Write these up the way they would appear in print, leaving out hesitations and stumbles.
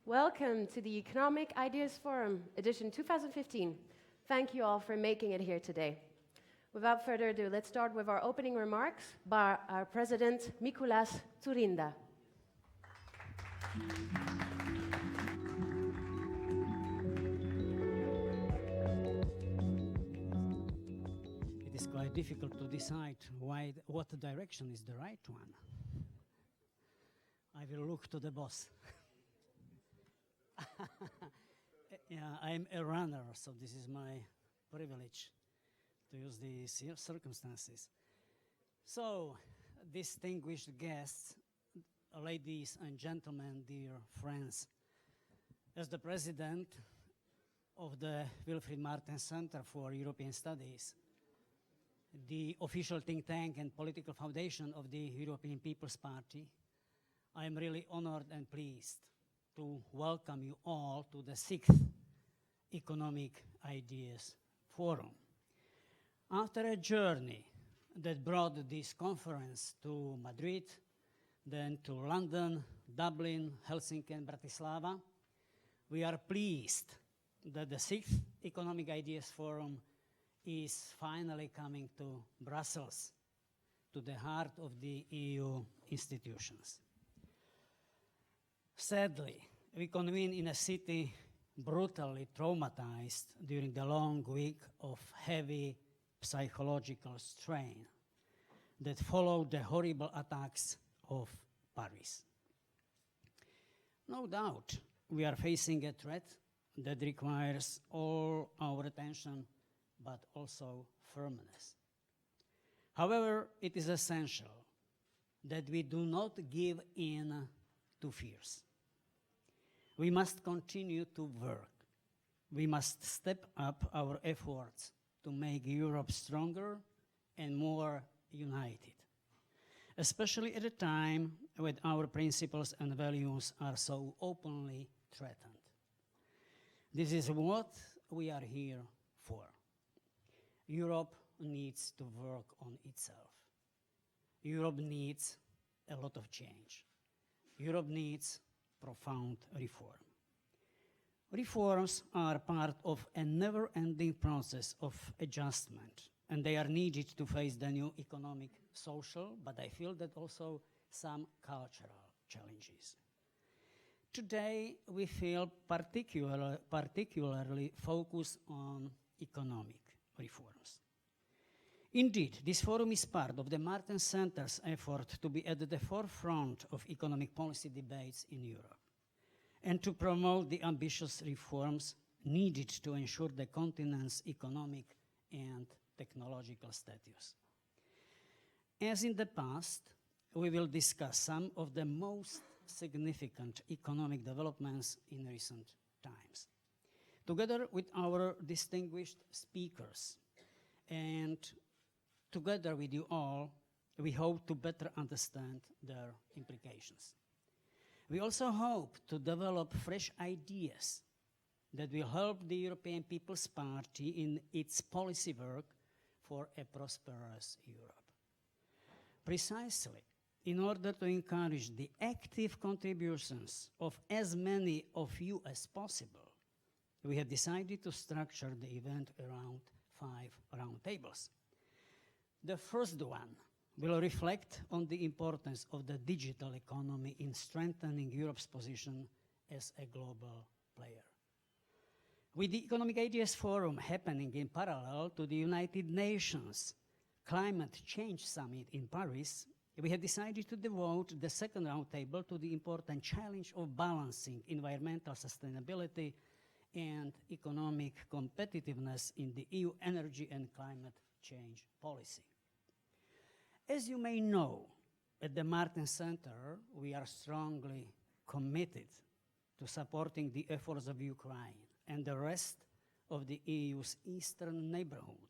Welcome to the Economic Ideas Forum, edition 2015. Thank you all for making it here today. Without further ado, let's start with our opening remarks by our president, Mikuláš Dzurinda. It is quite difficult to decide what direction is the right one. I will look to the boss. Yeah, I'm a runner, so this is my privilege to use these circumstances. So, distinguished guests, ladies and gentlemen, dear friends, as the president of the Wilfried Martens Center for European Studies, the official think tank and political foundation of the European People's Party, I am really honored and pleased to welcome you all to the 6th Economic Ideas Forum. After a journey that brought this conference to Madrid, then to London, Dublin, Helsinki, and Bratislava, we are pleased that the 6th Economic Ideas Forum is finally coming to Brussels, to the heart of the EU institutions. Sadly, we convene in a city brutally traumatized during the long week of heavy psychological strain that followed the horrible attacks of Paris. No doubt, we are facing a threat that requires all our attention, but also firmness. However, it is essential that we do not give in to fears. We must continue to work. We must step up our efforts to make Europe stronger and more united, especially at a time when our principles and values are so openly threatened. This is what we are here for. Europe needs to work on itself. Europe needs a lot of change. Europe needs profound reform. Reforms are part of a never-ending process of adjustment, and they are needed to face the new economic, social, but I feel that also some cultural challenges. Today, we feel particularly focused on economic reforms. Indeed, this forum is part of the Martens Center's effort to be at the forefront of economic policy debates in Europe and to promote the ambitious reforms needed to ensure the continent's economic and technological status. As in the past, we will discuss some of the most significant economic developments in recent times. Together with our distinguished speakers and together with you all, we hope to better understand their implications. We also hope to develop fresh ideas that will help the European People's Party in its policy work for a prosperous Europe. Precisely, in order to encourage the active contributions of as many of you as possible, we have decided to structure the event around 5 roundtables. The first one will reflect on the importance of the digital economy in strengthening Europe's position as a global player. With the Economic Ideas Forum happening in parallel to the United Nations Climate Change Summit in Paris, we have decided to devote the second roundtable to the important challenge of balancing environmental sustainability and economic competitiveness in the EU energy and climate change policy. As you may know, at the Martens Center, we are strongly committed to supporting the efforts of Ukraine and the rest of the EU's eastern neighborhood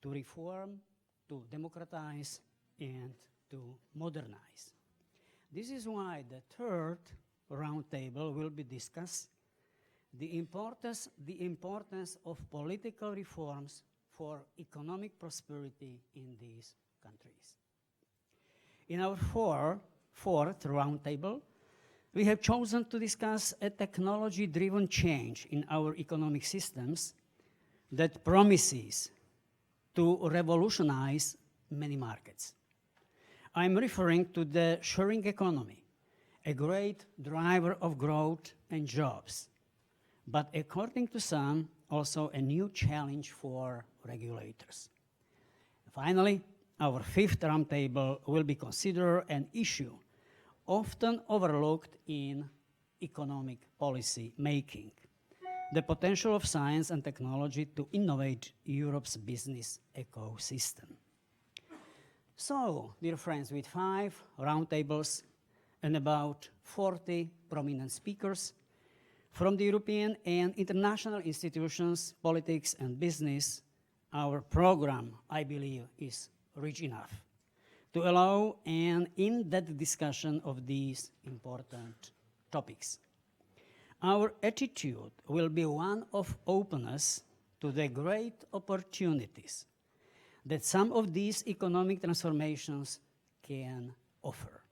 to reform, to democratize, and to modernize. This is why the third roundtable will be discussed the importance of political reforms for economic prosperity in these countries. In our fourth roundtable, we have chosen to discuss a technology-driven change in our economic systems that promises to revolutionize many markets. I'm referring to the sharing economy, a great driver of growth and jobs, but according to some, also a new challenge for regulators. Finally, our fifth roundtable will be considered an issue often overlooked in economic policy making, the potential of science and technology to innovate Europe's business ecosystem. So, dear friends, with 5 roundtables and about 40 prominent speakers from the European and international institutions, politics, and business, our program, I believe, is rich enough to allow an in-depth discussion of these important topics. Our attitude will be one of openness to the great opportunities that some of these economic transformations can offer,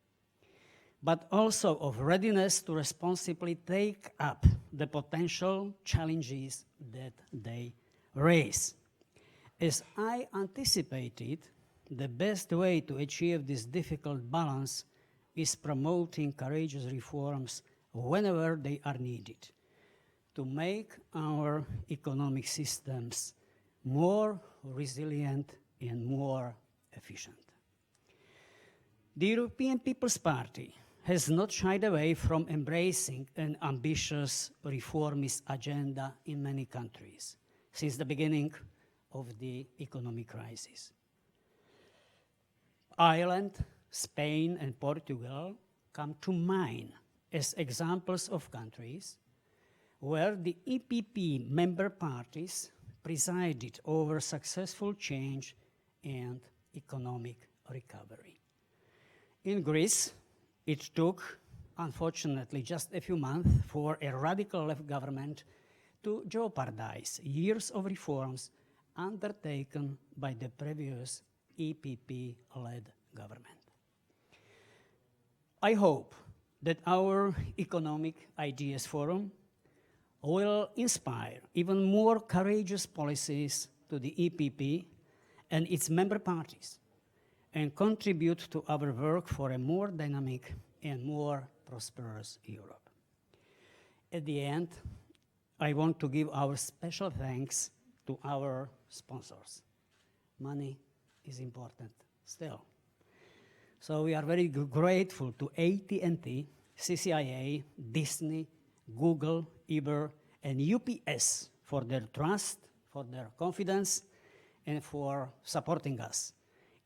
but also of readiness to responsibly take up the potential challenges that they raise. As I anticipated, the best way to achieve this difficult balance is promoting courageous reforms whenever they are needed to make our economic systems more resilient and more efficient. The European People's Party has not shied away from embracing an ambitious reformist agenda in many countries since the beginning of the economic crisis. Ireland, Spain, and Portugal come to mind as examples of countries where the EPP member parties presided over successful change and economic recovery. In Greece, it took, unfortunately, just a few months for a radical left government to jeopardize years of reforms undertaken by the previous EPP-led government. I hope that our Economic Ideas Forum will inspire even more courageous policies to the EPP and its member parties and contribute to our work for a more dynamic and more prosperous Europe. At the end, I want to give our special thanks to our sponsors. Money is important still. So we are very grateful to AT&T, CCIA, Disney, Google, Uber, and UPS for their trust, for their confidence, and for supporting us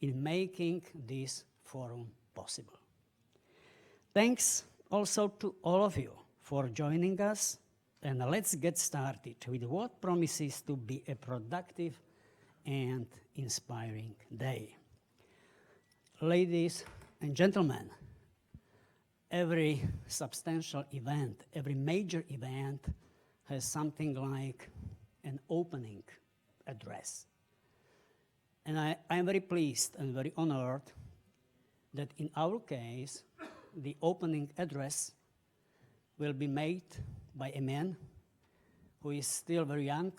in making this forum possible. Thanks also to all of you for joining us, and let's get started with what promises to be a productive and inspiring day. Ladies and gentlemen, every substantial event, every major event has something like an opening address. And I am very pleased and very honored that in our case, the opening address will be made by a man who is still very young,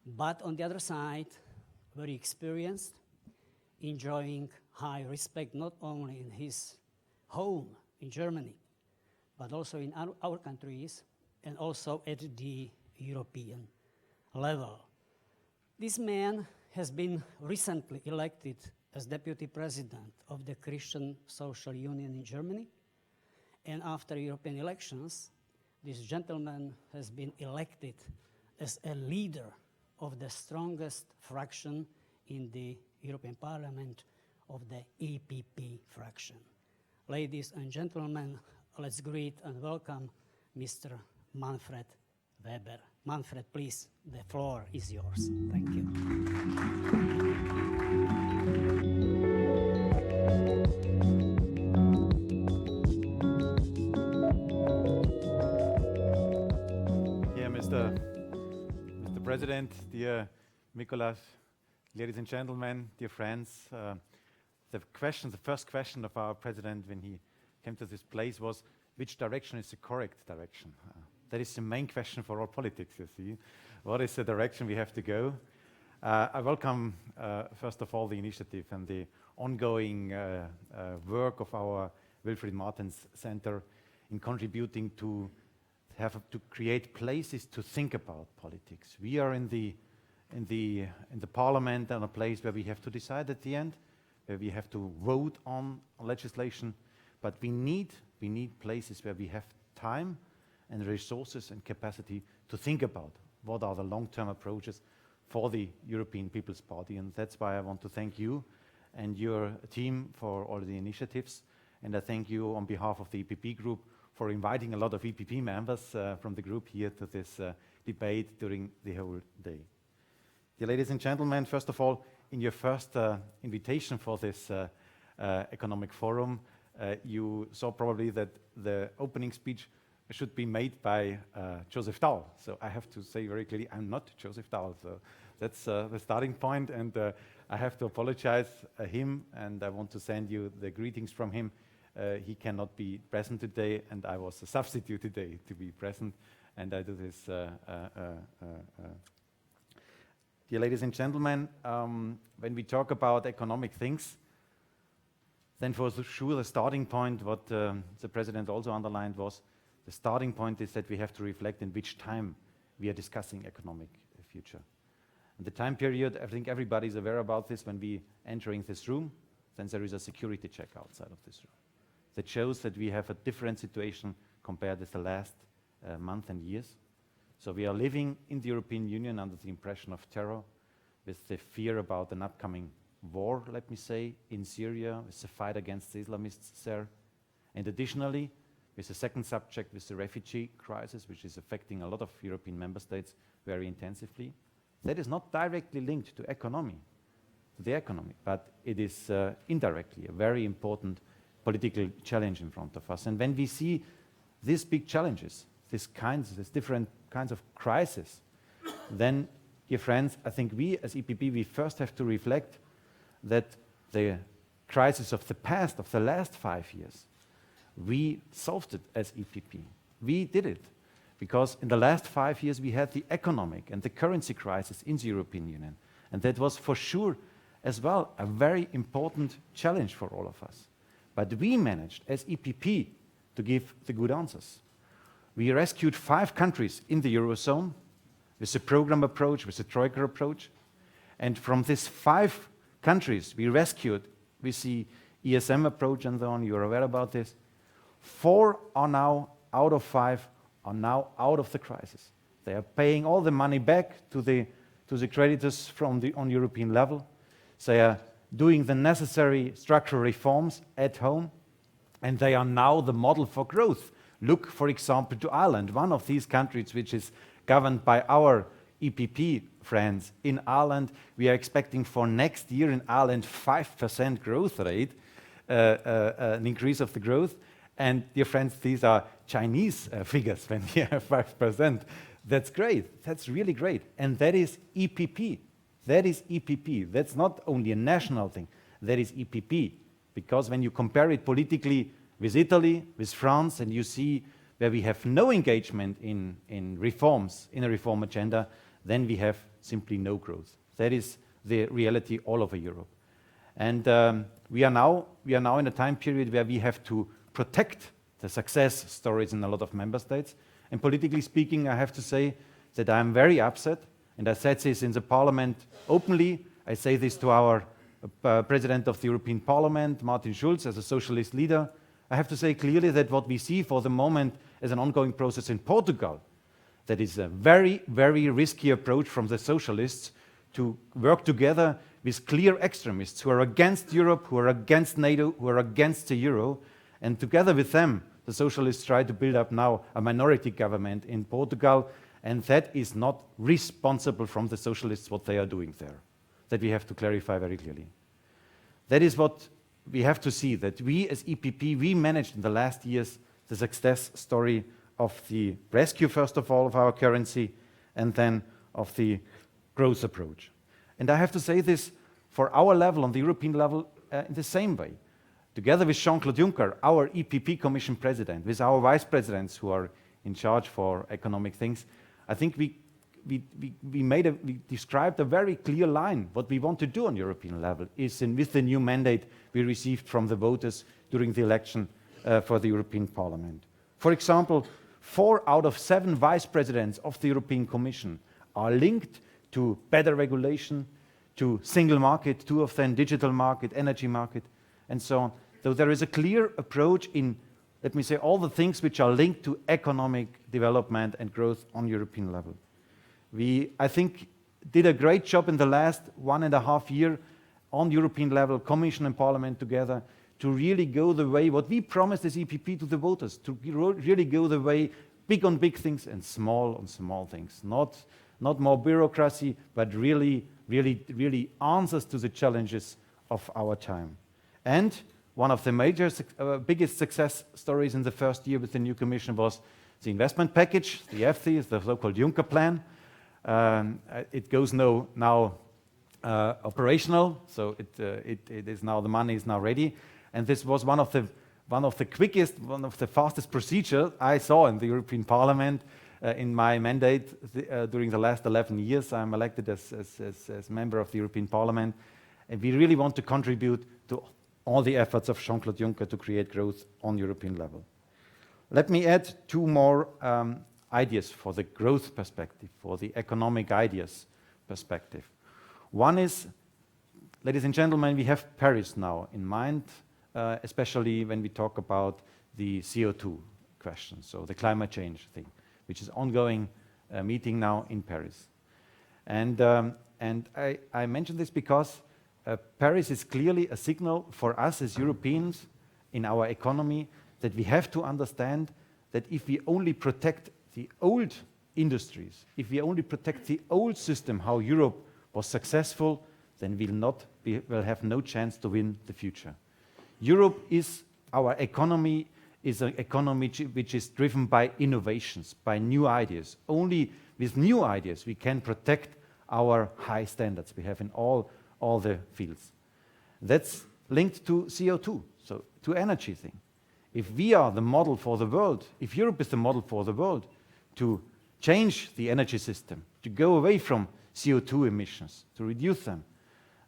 but on the other side, very experienced, enjoying high respect not only in his home in Germany, but also in our countries and also at the European level. This man has been recently elected as deputy president of the Christian Social Union in Germany, and after European elections, this gentleman has been elected as a leader of the strongest fraction in the European Parliament of the EPP fraction. Ladies and gentlemen, let's greet and welcome Mr. Manfred Weber. Manfred, please, the floor is yours. Thank you. Yeah, Mr. President, dear Mikolas, ladies and gentlemen, dear friends, the first question of our president when he came to this place was which direction is the correct direction? That is the main question for all politics, you see. What is the direction we have to go? I welcome, first of all, the initiative and the ongoing work of our Wilfried Martens Center in contributing to create places to think about politics. We are in the parliament and a place where we have to decide at the end, where we have to vote on legislation, but we need places where we have time and resources and capacity to think about what are the long-term approaches for the European People's Party. And that's why I want to thank you and your team for all the initiatives. And I thank you on behalf of the EPP group for inviting a lot of EPP members from the group here to this debate during the whole day. Dear ladies and gentlemen, first of all, in your first invitation for this economic forum, you saw probably that the opening speech should be made by Joseph Daul. So I have to say very clearly, I'm not Joseph Daul. So that's the starting point, and I have to apologize him, and I want to send you the greetings from him. He cannot be present today, and I was a substitute today to be present, and I do this. Dear ladies and gentlemen, when we talk about economic things, then for sure the starting point, what the President also underlined, was the starting point is that we have to reflect in which time we are discussing economic future. And the time period, I think everybody is aware about this. When we entering this room, then there is a security check outside of this room. That shows that we have a different situation compared with the last month and years. So we are living in the European Union under the impression of terror, with the fear about an upcoming war, let me say, in Syria, with the fight against the Islamists there. And additionally, with the second subject, with the refugee crisis, which is affecting a lot of European member states very intensively. That is not directly linked to the economy, but it is indirectly a very important political challenge in front of us. And when we see these big challenges, these different kinds of crises, then, dear friends, I think we as EPP, we first have to reflect that the crisis of the past, of the last 5 years, we solved it as EPP. We did it because in the last 5 years we had the economic and the currency crisis in the European Union. And that was for sure as well a very important challenge for all of us. But we managed as EPP to give the good answers. We rescued 5 countries in the Eurozone with the program approach, with the Troika approach. And from these 5 countries we rescued with the ESM approach and so on, you're aware about this, 4 are now out of 5 are now out of the crisis. They are paying all the money back to the creditors on European level. They are doing the necessary structural reforms at home, and they are now the model for growth. Look, for example, to Ireland, one of these countries which is governed by our EPP friends. In Ireland, we are expecting for next year in Ireland 5% growth rate, an increase of the growth. And dear friends, these are Chinese figures when we have 5%. That's great. That's really great. And that is EPP. That is EPP. That's not only a national thing. That is EPP. Because when you compare it politically with Italy, with France, and you see where we have no engagement in reforms, in a reform agenda, then we have simply no growth. That is the reality all over Europe. And we are now in a time period where we have to protect the success stories in a lot of member states. And politically speaking, I have to say that I'm very upset, and I said this in the Parliament openly. I say this to our President of the European Parliament, Martin Schulz, as a socialist leader. I have to say clearly that what we see for the moment as an ongoing process in Portugal, that is a very, very risky approach from the socialists to work together with clear extremists who are against Europe, who are against NATO, who are against the euro. And together with them, the socialists try to build up now a minority government in Portugal, and that is not responsible from the socialists what they are doing there. That we have to clarify very clearly. That is what we have to see, that we as EPP, we managed in the last years the success story of the rescue, first of all, of our currency, and then of the growth approach. And I have to say this for our level, on the European level, in the same way. together with Jean-Claude Juncker, our EPP Commission President, with our vice presidents who are in charge for economic things, I think we described a very clear line. What we want to do on European level is, with the new mandate we received from the voters during the election for the European Parliament. For example, 4 out of 7 vice presidents of the European Commission are linked to better regulation, to single market, 2 of them digital market, energy market, and so on. So there is a clear approach in, let me say, all the things which are linked to economic development and growth on European level. We, I think, did a great job in the last 1.5 years on European level, Commission and Parliament together, to really go the way what we promised as EPP to the voters, to really go the way big on big things and small on small things. Not more bureaucracy, but really answers to the challenges of our time. And one of the major, biggest success stories in the first year with the new Commission was the investment package, the EFSI, the so-called Juncker plan. It goes now operational, so it is now, the money is now ready. And this was one of the quickest, one of the fastest procedures I saw in the European Parliament in my mandate during the last 11 years. I'm elected as member of the European Parliament, and we really want to contribute to all the efforts of Jean-Claude Juncker to create growth on European level. Let me add 2 more ideas for the growth perspective, for the economic ideas perspective. One is, ladies and gentlemen, we have Paris now in mind, especially when we talk about the CO2 question, so the climate change thing, which is ongoing meeting now in Paris. And I mention this because Paris is clearly a signal for us as Europeans in our economy that we have to understand that if we only protect the old industries, if we only protect the old system, how Europe was successful, then we'll have no chance to win the future. Europe is, our economy is an economy which is driven by innovations, by new ideas. Only with new ideas we can protect our high standards we have in all the fields. That's linked to CO2, so to energy thing. If we are the model for the world, if Europe is the model for the world to change the energy system, to go away from CO2 emissions, to reduce them,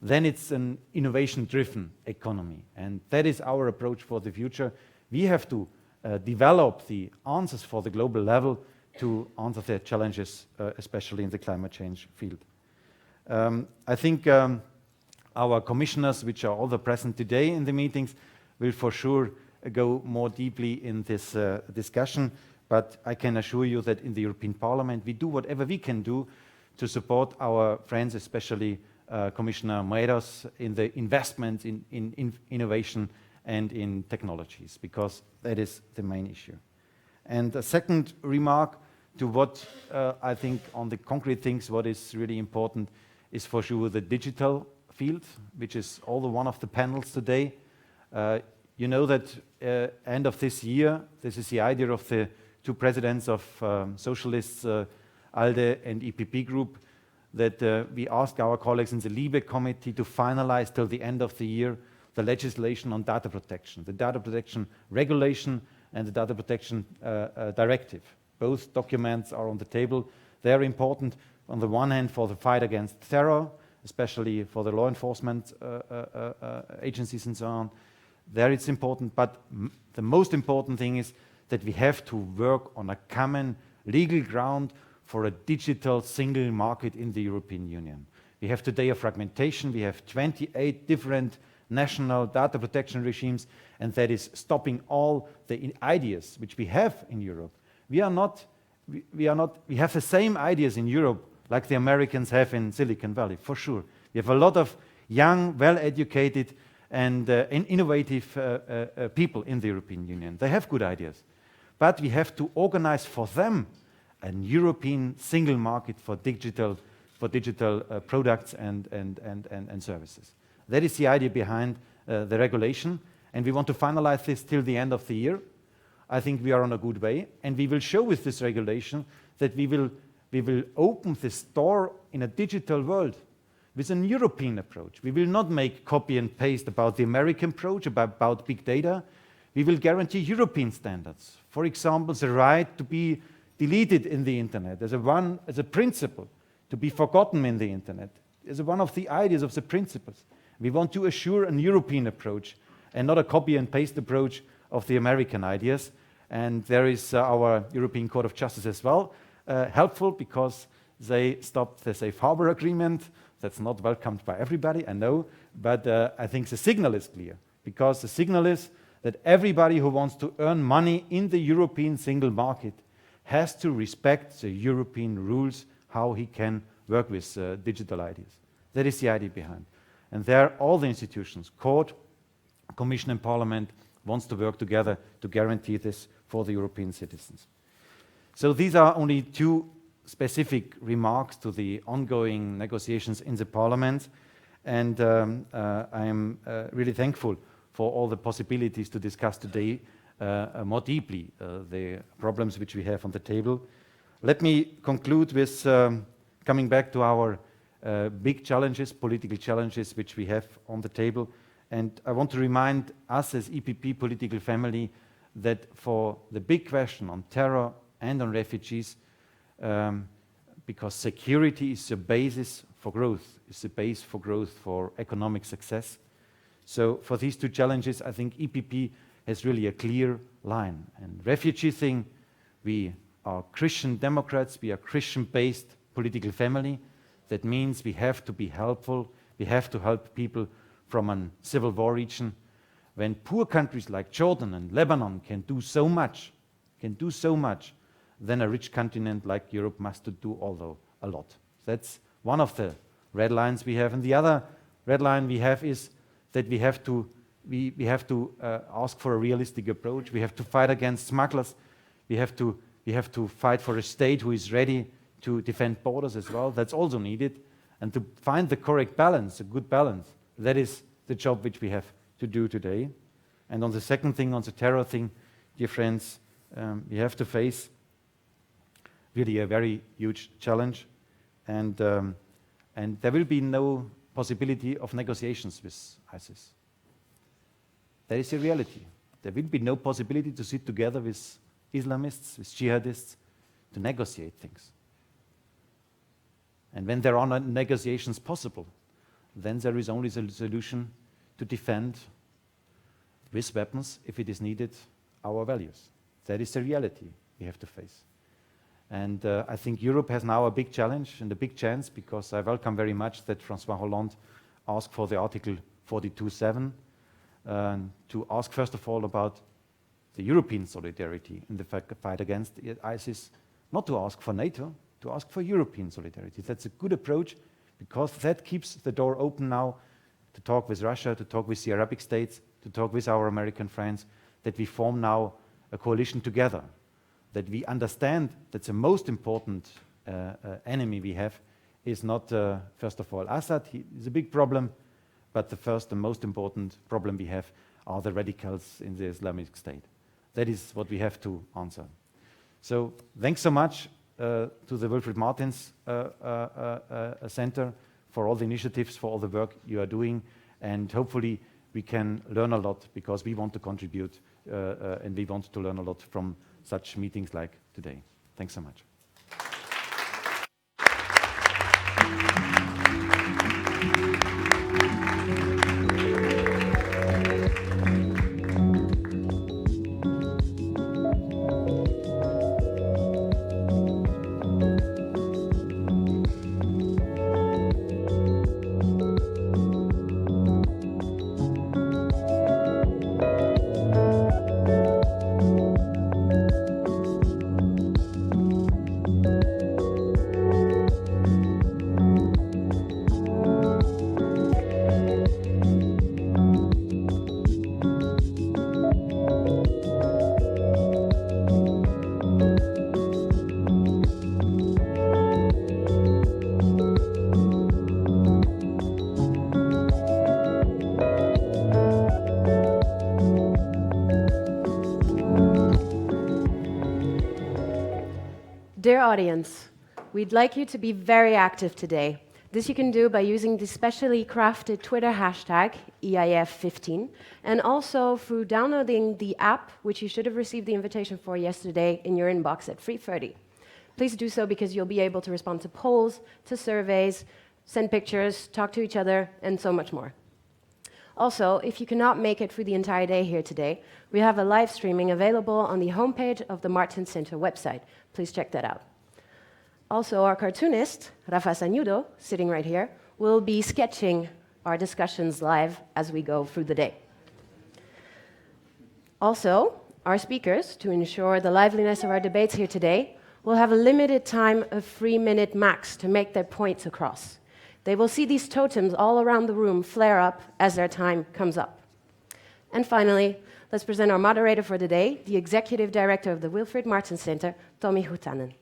then it's an innovation-driven economy. And that is our approach for the future. We have to develop the answers for the global level to answer the challenges, especially in the climate change field. I think our commissioners, which are all present today in the meetings, will for sure go more deeply in this discussion. But I can assure you that in the European Parliament, we do whatever we can do to support our friends, especially Commissioner Moedas, in the investment in innovation and in technologies, because that is the main issue. And a second remark to what I think on the concrete things, what is really important is for sure the digital field, which is also one of the panels today. You know that end of this year, this is the idea of the 2 presidents of Socialists, ALDE and EPP Group, that we ask our colleagues in the LIBE committee to finalize till the end of the year the legislation on data protection, the data protection regulation and the data protection directive. Both documents are on the table. They're important on the one hand for the fight against terror, especially for the law enforcement agencies and so on. There it's important, but the most important thing is that we have to work on a common legal ground for a digital single market in the European Union. We have today a fragmentation. We have 28 different national data protection regimes, and that is stopping all the ideas which we have in Europe. We have the same ideas in Europe like the Americans have in Silicon Valley, for sure. We have a lot of young, well-educated and innovative people in the European Union. They have good ideas. But we have to organize for them a European single market for digital products and services. That is the idea behind the regulation, and we want to finalize this till the end of the year. I think we are on a good way, and we will show with this regulation that we will open this door in a digital world with an European approach. We will not make copy and paste about the American approach, about big data. We will guarantee European standards. For example, the right to be deleted in the internet as a principle, to be forgotten in the internet, as one of the ideas of the principles. We want to assure an European approach and not a copy and paste approach of the American ideas. And there is our European Court of Justice as well, helpful because they stopped the safe harbor agreement. That's not welcomed by everybody, I know, but I think the signal is clear, because the signal is that everybody who wants to earn money in the European single market has to respect the European rules, how he can work with digital ideas. That is the idea behind. And there, all the institutions, Court, Commission and Parliament, wants to work together to guarantee this for the European citizens. So these are only two specific remarks to the ongoing negotiations in the Parliament, and I am really thankful for all the possibilities to discuss today more deeply the problems which we have on the table. Let me conclude with coming back to our big challenges, political challenges which we have on the table, and I want to remind us as EPP political family that for the big question on terror and on refugees, because security is the basis for growth, is the base for growth, for economic success. So for these two challenges, I think EPP has really a clear line. And refugee thing, we are Christian Democrats, we are Christian-based political family. That means we have to be helpful, we have to help people from a civil war region. When poor countries like Jordan and Lebanon can do so much, then a rich continent like Europe must do although a lot. That's one of the red lines we have. And the other red line we have is that we have to ask for a realistic approach. We have to fight against smugglers. We have to fight for a state who is ready to defend borders as well. That's also needed. And to find the correct balance, a good balance, that is the job which we have to do today. And on the second thing, on the terror thing, dear friends, we have to face really a very huge challenge. And there will be no possibility of negotiations with ISIS. That is a reality. There will be no possibility to sit together with Islamists, with jihadists, to negotiate things. And when there are no negotiations possible, then there is only the solution to defend with weapons, if it is needed, our values. That is the reality we have to face. And I think Europe has now a big challenge and a big chance, because I welcome very much that François Hollande asked for the Article 42.7 to ask first of all about the European solidarity in the fight against ISIS, not to ask for NATO, to ask for European solidarity. That's a good approach, because that keeps the door open now to talk with Russia, to talk with the Arabic states, to talk with our American friends, that we form now a coalition together, that we understand that the most important enemy we have is not, first of all, Assad. He is a big problem, but the first and most important problem we have are the radicals in the Islamic State. That is what we have to answer. So thanks so much to the Wilfried Martins Center for all the initiatives, for all the work you are doing, and hopefully we can learn a lot, because we want to contribute and we want to learn a lot from such meetings like today. Thanks so much. Dear audience, we'd like you to be very active today. This you can do by using the specially crafted Twitter hashtag, EIF15, and also through downloading the app, which you should have received the invitation for yesterday in your inbox at 3:30. Please do so because you'll be able to respond to polls, to surveys, send pictures, talk to each other, and so much more. Also, if you cannot make it through the entire day here today, we have a live streaming available on the homepage of the Martin Center website. Please check that out. Also, our cartoonist, Rafa Sanudo, sitting right here, will be sketching our discussions live as we go through the day. Also, our speakers, to ensure the liveliness of our debates here today, will have a limited time of 3 minutes max to make their points across. They will see these totems all around the room flare up as their time comes up. And finally, let's present our moderator for the day, the Executive Director of the Wilfried Martens Center, Tommi Huhtanen.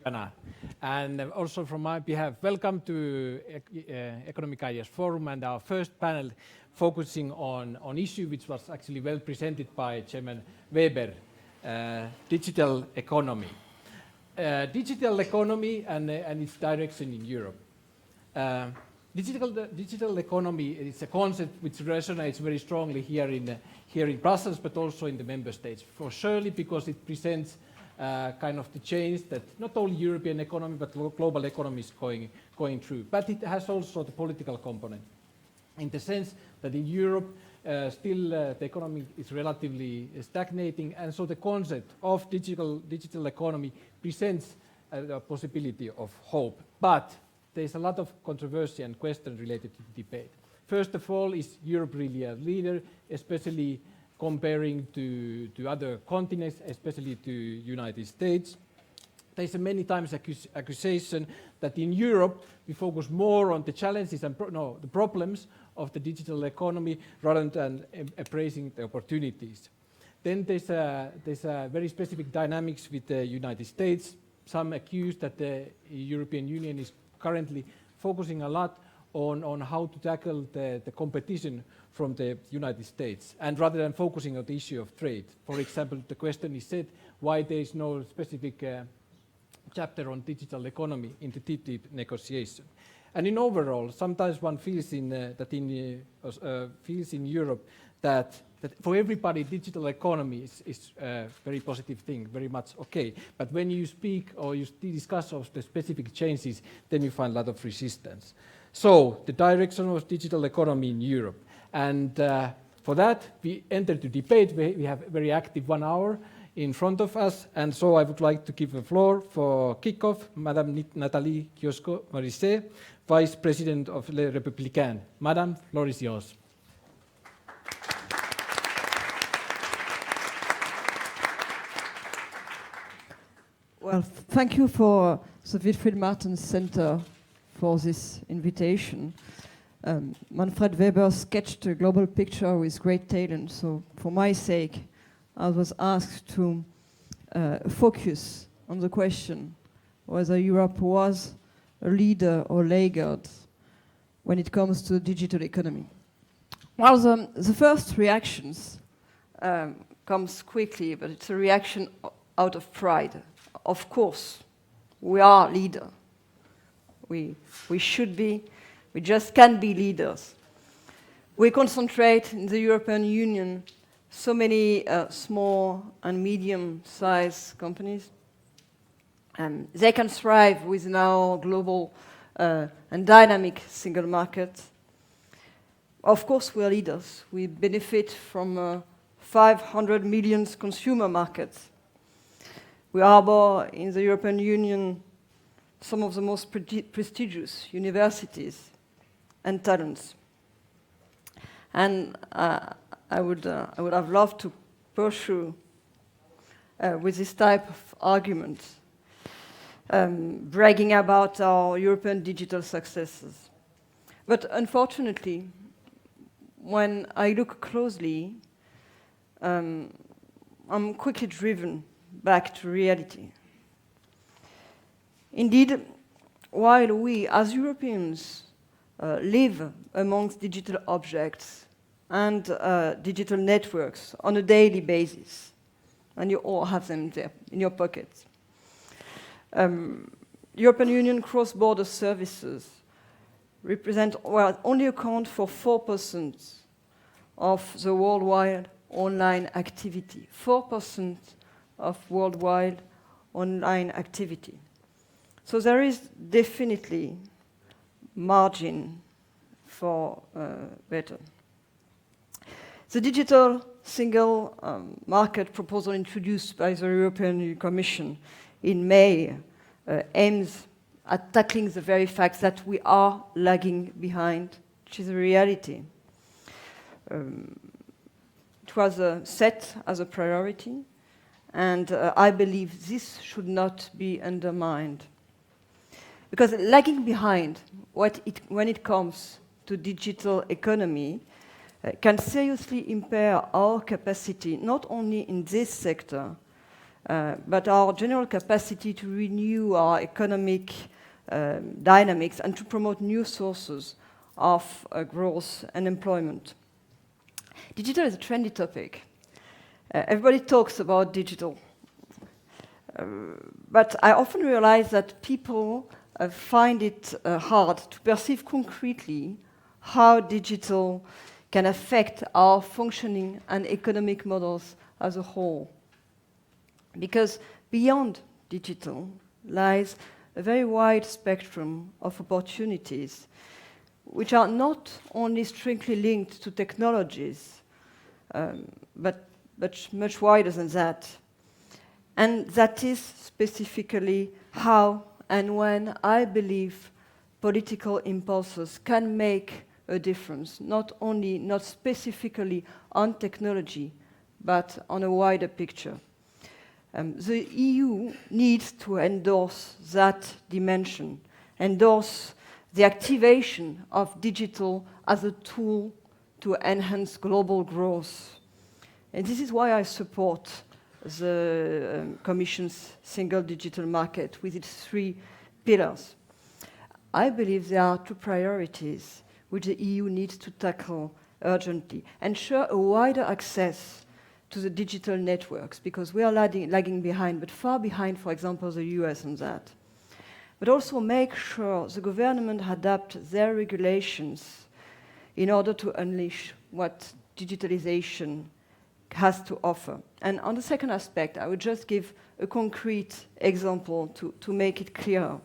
Anna. And also from my behalf, welcome to Economic Ideas Forum and our first panel focusing on issue which was actually well presented by Chairman Weber, digital economy. Digital economy and its direction in Europe. Digital economy is a concept which resonates very strongly here in Brussels, but also in the member states. For surely because it presents kind of the change that not only European economy but global economy is going through. But it has also the political component, in the sense that in Europe still the economy is relatively stagnating, and so the concept of digital economy presents a possibility of hope. But there's a lot of controversy and questions related to the debate. First of all, is Europe really a leader, especially comparing to other continents, especially to United States? There's a many times accusation that in Europe we focus more on the challenges and the problems of the digital economy rather than embracing the opportunities. Then there's a very specific dynamics with the United States. Some accuse that the European Union is currently focusing a lot on how to tackle the competition from the United States, and rather than focusing on the issue of trade. For example, the question is said why there is no specific chapter on digital economy in the TTIP negotiation. And in overall, sometimes one feels in Europe that for everybody digital economy is a very positive thing, very much okay. But when you speak or you discuss of the specific changes, then you find a lot of resistance. So the direction of digital economy in Europe. And for that, we entered the debate. We have a very active 1 hour in front of us. And so I would like to give the floor for kickoff, Madame Nathalie Kiosko-Morizet, Vice President of Les Républicains. Madame, floor is yours. Well, thank you for the Wilfried Martens Center for this invitation. Manfred Weber sketched a global picture with great talent, so for my sake, I was asked to focus on the question whether Europe was a leader or laggard when it comes to digital economy. Well, the first reactions comes quickly, but it's a reaction out of pride. Of course, we are leader. We should be. We just can't be leaders. We concentrate in the European Union so many small and medium-sized companies. They can thrive within our global and dynamic single market. Of course, we are leaders. We benefit from 500 million consumer markets. We harbor in the European Union some of the most prestigious universities and talents. And I would have loved to pursue with this type of argument, bragging about our European digital successes. But unfortunately, when I look closely, I'm quickly driven back to reality. Indeed, while we as Europeans live amongst digital objects and digital networks on a daily basis, and you all have them there in your pockets, European Union cross-border services represent, well, only account for 4% of the worldwide online activity. 4% of worldwide online activity. So there is definitely margin for better. The digital single market proposal introduced by the European Commission in May aims at tackling the very fact that we are lagging behind, which is a reality. It was set as a priority, and I believe this should not be undermined. Because lagging behind when it comes to digital economy can seriously impair our capacity, not only in this sector, but our general capacity to renew our economic dynamics and to promote new sources of growth and employment. Digital is a trendy topic. Everybody talks about digital. But I often realize that people find it hard to perceive concretely how digital can affect our functioning and economic models as a whole. Because beyond digital lies a very wide spectrum of opportunities, which are not only strictly linked to technologies, but much wider than that. And that is specifically how and when I believe political impulses can make a difference, not specifically on technology, but on a wider picture. The EU needs to endorse that dimension, endorse the activation of digital as a tool to enhance global growth. And this is why I support the Commission's single digital market with its 3 pillars. I believe there are 2 priorities which the EU needs to tackle urgently. Ensure a wider access to the digital networks, because we are lagging behind, but far behind, for example, the US on that. But also make sure the government adapt their regulations in order to unleash what digitalization has to offer. And on the second aspect, I would just give a concrete example to make it clear.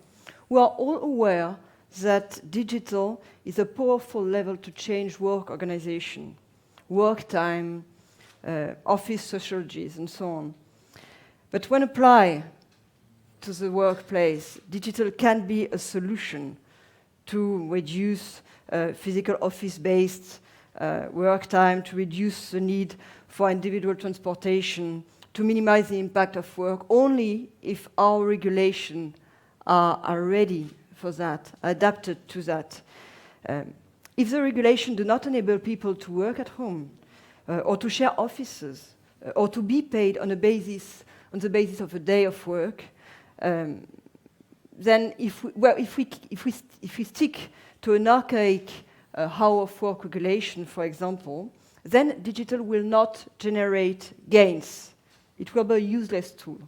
We are all aware that digital is a powerful level to change work organization, work time, office sociologies, and so on. But when applied to the workplace, digital can be a solution to reduce physical office-based work time, to reduce the need for individual transportation, to minimize the impact of work, only if our regulations are ready for that, adapted to that. If the regulation do not enable people to work at home, or to share offices, or to be paid on the basis of a day of work, then if we stick to an archaic hour of work regulation, for example, then digital will not generate gains. It will be a useless tool.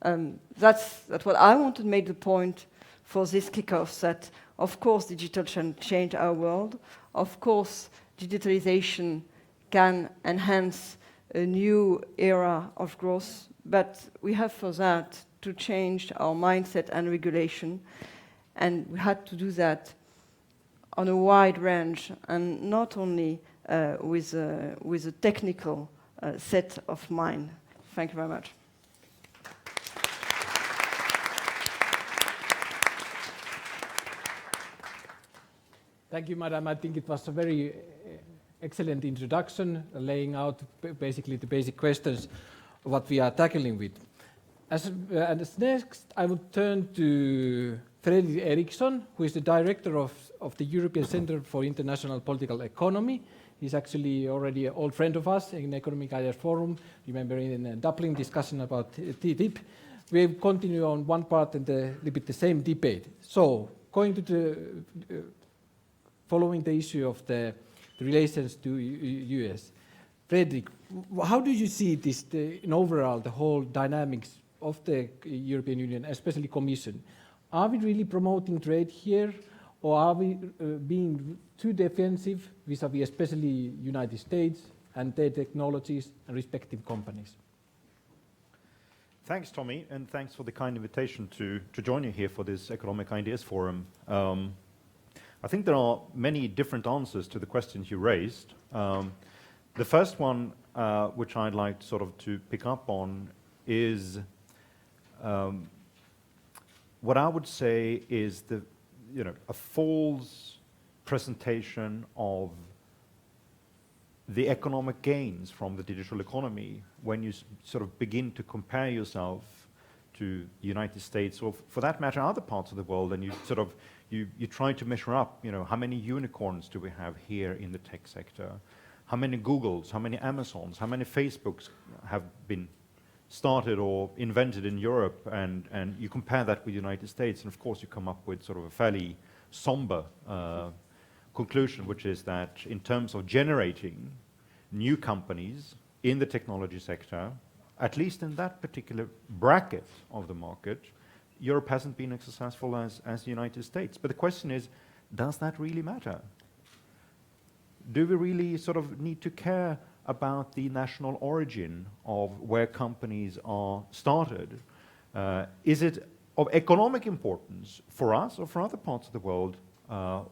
That's what I want to make the point for this kickoff, that of course digital can change our world. Of course digitalization can enhance a new era of growth, but we have for that to change our mindset and regulation, and we had to do that on a wide range and not only with a technical set of mind. Thank you very much. Thank you, Madam. I think it was a very excellent introduction, laying out basically the basic questions of what we are tackling with. As next, I would turn to Fredrik Eriksson, who is the director of the European Centre for International Political Economy. He's actually already an old friend of us in Economic Ideas Forum. Remember in a Dublin discussion about TTIP. We continue on one part and a little bit the same debate. So, going to the following the issue of the relations to US. Fredrik, how do you see this, in overall, the whole dynamics of the European Union, especially Commission? are we really promoting trade here, or are we being too defensive vis-à-vis especially United States and their technologies and respective companies? Thanks, Tommy, and thanks for the kind invitation to join you here for this Economic Ideas Forum. I think there are many different answers to the questions you raised. The first one, which I'd like sort of to pick up on, is what I would say is a false presentation of the economic gains from the digital economy when you sort of begin to compare yourself to the United States, or for that matter other parts of the world, and you try to measure up, how many unicorns do we have here in the tech sector, how many Googles, how many Amazons, how many Facebooks have been started or invented in Europe, and you compare that with the United States, and of course you come up with sort of a fairly somber conclusion, which is that in terms of generating new companies in the technology sector, at least in that particular bracket of the market, Europe hasn't been as successful as the United States. But the question is, does that really matter? Do we really sort of need to care about the national origin of where companies are started? Is it of economic importance for us or for other parts of the world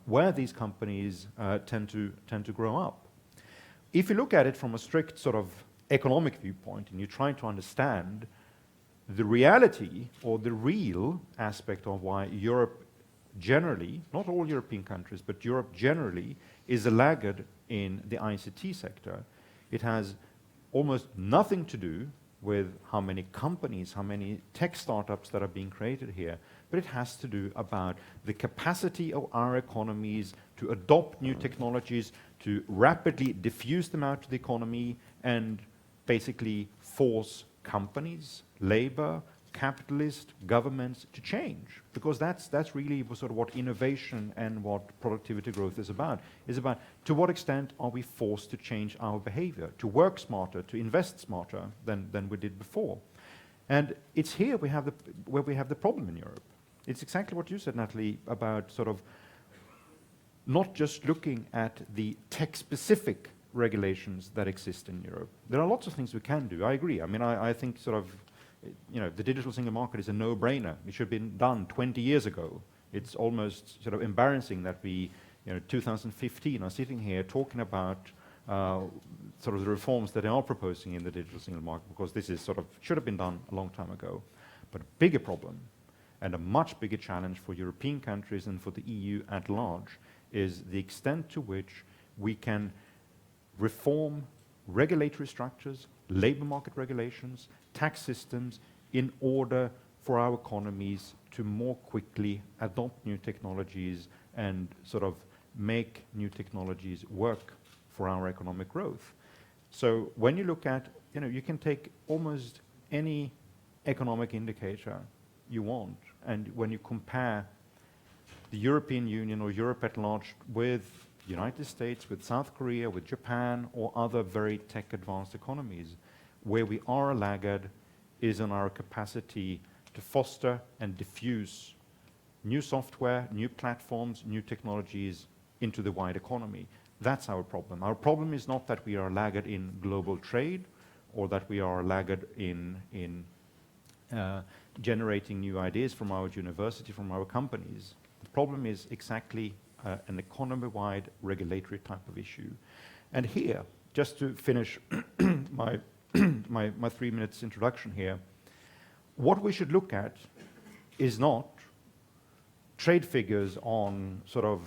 where these companies tend to grow up? If you look at it from a strict sort of economic viewpoint and you try to understand the reality or the real aspect of why Europe generally, not all European countries, but Europe generally is a laggard in the ICT sector, it has almost nothing to do with how many companies, how many tech startups that are being created here, but it has to do about the capacity of our economies to adopt new technologies, to rapidly diffuse them out to the economy, and basically force companies, labor, capitalist governments to change, because that's really sort of what innovation and what productivity growth is about to what extent are we forced to change our behavior, to work smarter, to invest smarter than we did before. And it's here where we have the problem in Europe. It's exactly what you said, Natalie, about sort of not just looking at the tech-specific regulations that exist in Europe. There are lots of things we can do, I agree. I mean, I think sort of the digital single market is a no-brainer. It should have been done 20 years ago. It's almost sort of embarrassing that we, 2015, are sitting here talking about sort of the reforms that they are proposing in the digital single market, because this is sort of should have been done a long time ago. But a bigger problem and a much bigger challenge for European countries and for the EU at large is the extent to which we can reform regulatory structures, labor market regulations, tax systems, in order for our economies to more quickly adopt new technologies and sort of make new technologies work for our economic growth. So when you look at, you can take almost any economic indicator you want, and when you compare the European Union or Europe at large with the United States, with South Korea, with Japan, or other very tech-advanced economies, where we are a laggard is in our capacity to foster and diffuse new software, new platforms, new technologies into the wide economy. That's our problem. Our problem is not that we are a laggard in global trade or that we are a laggard in generating new ideas from our university, from our companies. The problem is exactly an economy-wide regulatory type of issue. And here, just to finish my 3 minutes introduction here, what we should look at is not trade figures on sort of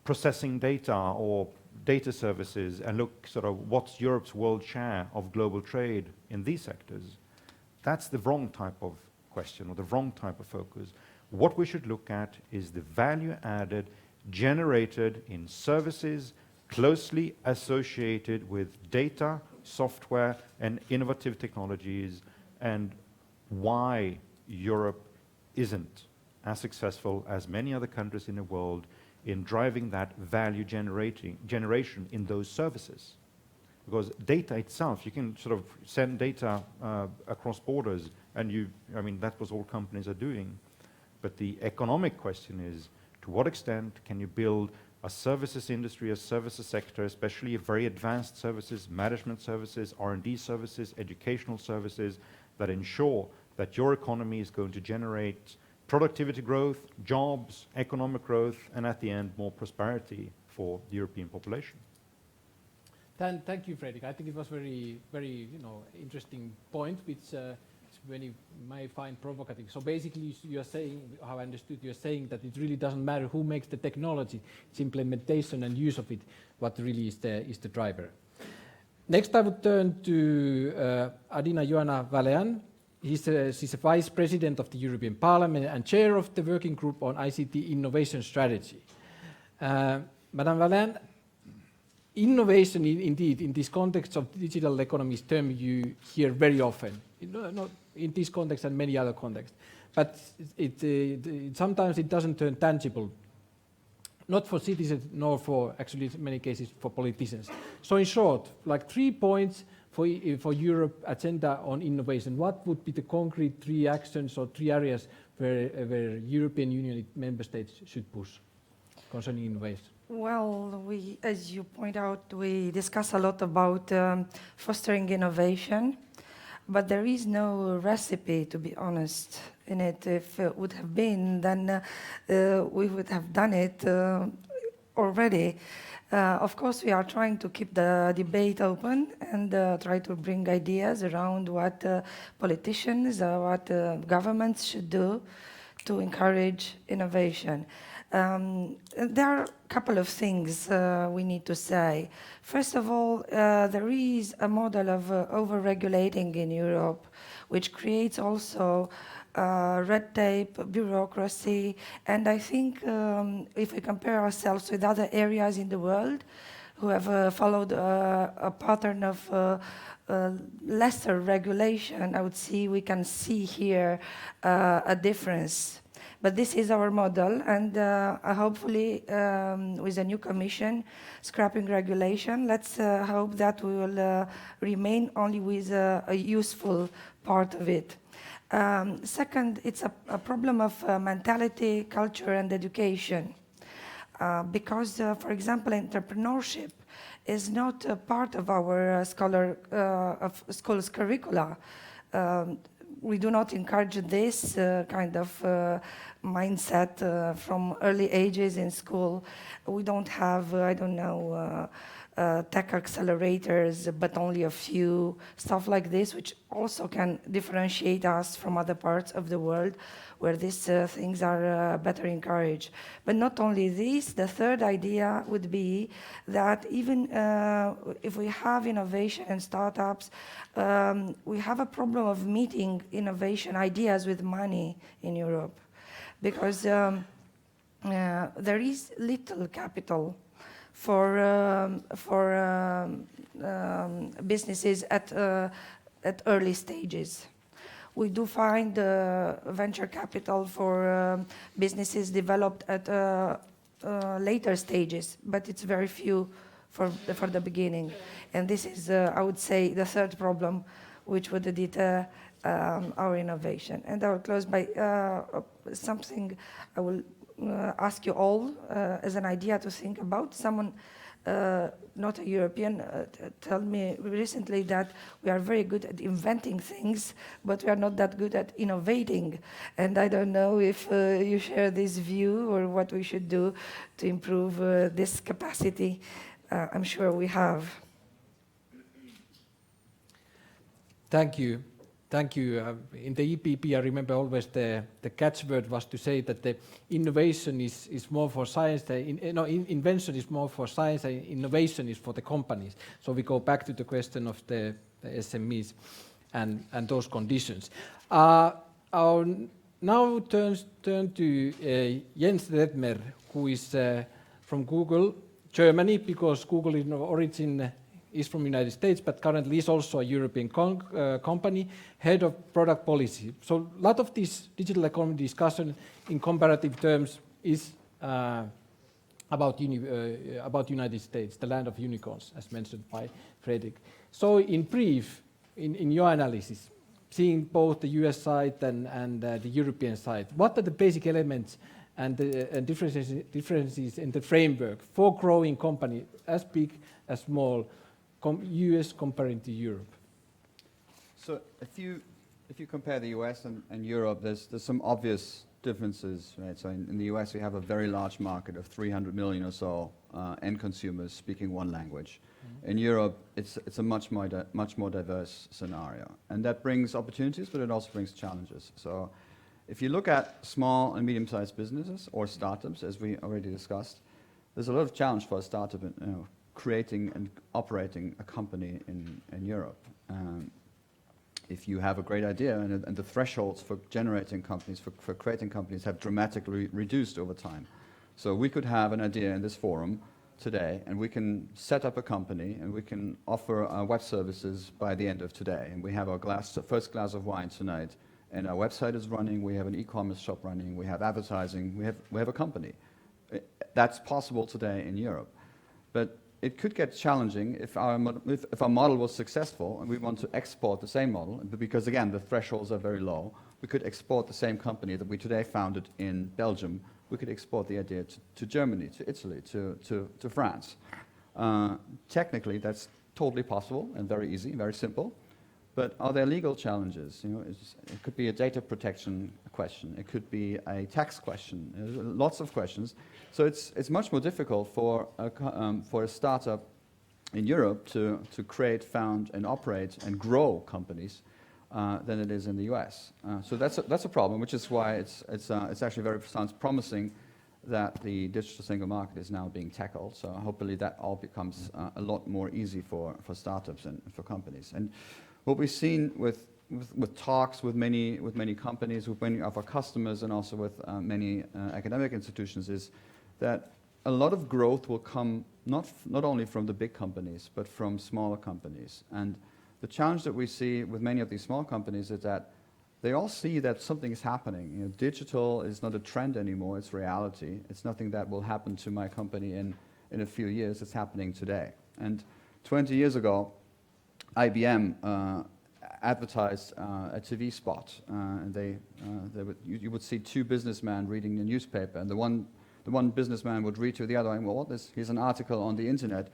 processing data or data services and look sort of what's Europe's world share of global trade in these sectors. That's the wrong type of question or the wrong type of focus. What we should look at is the value added generated in services closely associated with data, software, and innovative technologies, and why Europe isn't as successful as many other countries in the world in driving that value generation in those services. Because data itself, you can sort of send data across borders, and that's what all companies are doing. But the economic question is, to what extent can you build a services industry, a services sector, especially very advanced services, management services, R&D services, educational services, that ensure that your economy is going to generate productivity growth, jobs, economic growth, and at the end, more prosperity for the European population. Thank you, Fredrik. I think it was very, very, interesting point, which many might find provocative. So basically, you are saying, how I understood, you are saying that it really doesn't matter who makes the technology; it's implementation and use of it what really is the driver. Next, I would turn to Adina Joana Valean. She's a vice president of the European Parliament and chair of the working group on ICT innovation strategy. Madam Valean, innovation, indeed, in this context of digital economy's term, you hear very often, not in this context and many other contexts. But sometimes it doesn't turn tangible, not for citizens, nor for, actually, in many cases, for politicians. So in short, like 3 points for Europe agenda on innovation. What would be the concrete 3 actions or 3 areas where European Union member states should push concerning innovation? Well, as you point out, we discuss a lot about fostering innovation, but there is no recipe, to be honest, in it. If it would have been, then we would have done it already. Of course, we are trying to keep the debate open and try to bring ideas around what politicians or what governments should do to encourage innovation. There are a couple of things we need to say. First of all, there is a model of over-regulating in Europe, which creates also red tape, bureaucracy, and I think if we compare ourselves with other areas in the world who have followed a pattern of lesser regulation, I would say we can see here a difference. But this is our model, and hopefully with a new commission, scrapping regulation, let's hope that we will remain only with a useful part of it. Second, it's a problem of mentality, culture, and education. Because, for example, entrepreneurship is not a part of our school's curricula. We do not encourage this kind of mindset from early ages in school. We don't have, I don't know, tech accelerators, but only a few, stuff like this, which also can differentiate us from other parts of the world where these things are better encouraged. But not only this, the third idea would be that even if we have innovation and startups, we have a problem of meeting innovation ideas with money in Europe, because there is little capital for businesses at early stages. We do find venture capital for businesses developed at later stages, but it's very few for the beginning. And this is, I would say, the third problem which would deter our innovation. And I will close by something I will ask you all as an idea to think about. Someone, not a European, told me recently that we are very good at inventing things, but we are not that good at innovating. And I don't know if you share this view or what we should do to improve this capacity. I'm sure we have. Thank you. Thank you. In the EPP, I remember always the catchword was to say that the innovation is more for science, invention is more for science, and innovation is for the companies. So we go back to the question of the SMEs and those conditions. Our now turn to Jens Redmer, who is from Google Germany, because Google in origin is from the United States, but currently is also a European company, head of product policy. So a lot of this digital economy discussion in comparative terms is about United States, the land of unicorns, as mentioned by Fredrik. So in brief, in your analysis, seeing both the US side and the European side, what are the basic elements and differences in the framework for growing company as big as small, US comparing to Europe? So if you compare the US and Europe, there's some obvious differences, right? So in the US, we have a very large market of 300 million or so end consumers speaking one language. In Europe, it's a much more diverse scenario, and that brings opportunities, but it also brings challenges. So if you look at small and medium-sized businesses or startups, as we already discussed, there's a lot of challenge for a startup in creating and operating a company in Europe. If you have a great idea, and the thresholds for generating companies, for creating companies, have dramatically reduced over time. So we could have an idea in this forum today, and we can set up a company, and we can offer web services by the end of today. And we have our first glass of wine tonight, and our website is running, we have an e-commerce shop running, we have advertising, we have a company. That's possible today in Europe. But it could get challenging if our model was successful and we want to export the same model, because again, the thresholds are very low. We could export the same company that we today founded in Belgium. We could export the idea to Germany, to Italy, to France. Technically, that's totally possible and very easy, very simple. But are there legal challenges? It could be a data protection question. It could be a tax question. Lots of questions. So it's much more difficult for a startup in Europe to create, found, and operate and grow companies than it is in the US. So that's a problem, which is why it's actually sounds promising that the digital single market is now being tackled. So hopefully that all becomes a lot more easy for startups and for companies. And what we've seen with talks with many companies, with many of our customers, and also with many academic institutions, is that a lot of growth will come not only from the big companies, but from smaller companies. And the challenge that we see with many of these small companies is that they all see that something is happening. Digital is not a trend anymore, it's reality. It's nothing that will happen to my company in a few years, it's happening today. And 20 years ago, IBM advertised a TV spot, and you would see two businessmen reading the newspaper, and the one businessman would read to the other, and well, here's an article on the internet.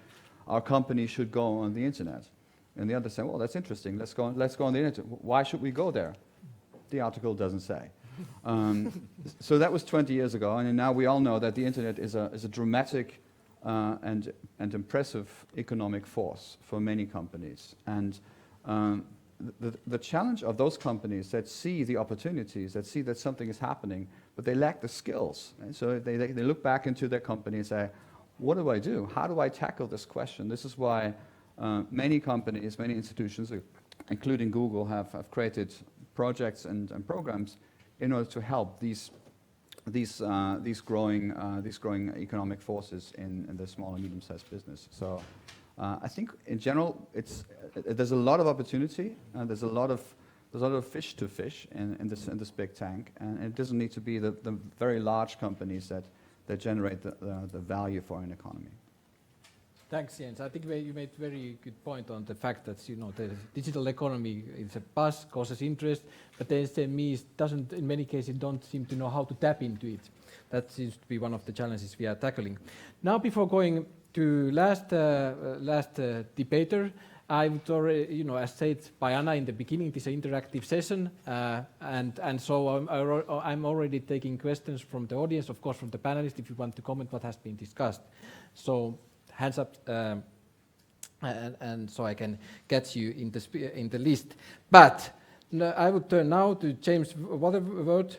Our company should go on the internet. And the other said, well, that's interesting. Let's go on the internet. Why should we go there? The article doesn't say. So that was 20 years ago, and now we all know that the internet is a dramatic and impressive economic force for many companies. And the challenge of those companies that see the opportunities, that see that something is happening, but they lack the skills. And so they look back into their company and say, what do I do? How do I tackle this question? This is why many companies, many institutions, including Google, have created projects and programs in order to help these growing economic forces in the small and medium-sized business. So I think in general, there's a lot of opportunity, and there's a lot of fish to fish in this big tank, and it doesn't need to be the very large companies that generate the value for an economy. Thanks, Jens. I think you made a very good point on the fact that the digital economy is a buzz, causes interest, but the SMEs doesn't, in many cases, don't seem to know how to tap into it. That seems to be one of the challenges we are tackling. Now, before going to last debater, I would already, as said by Anna in the beginning, this is an interactive session, and so I'm already taking questions from the audience, of course, from the panelists, if you want to comment what has been discussed. So hands up, and so I can get you in the list. But I would turn now to James Waterworth,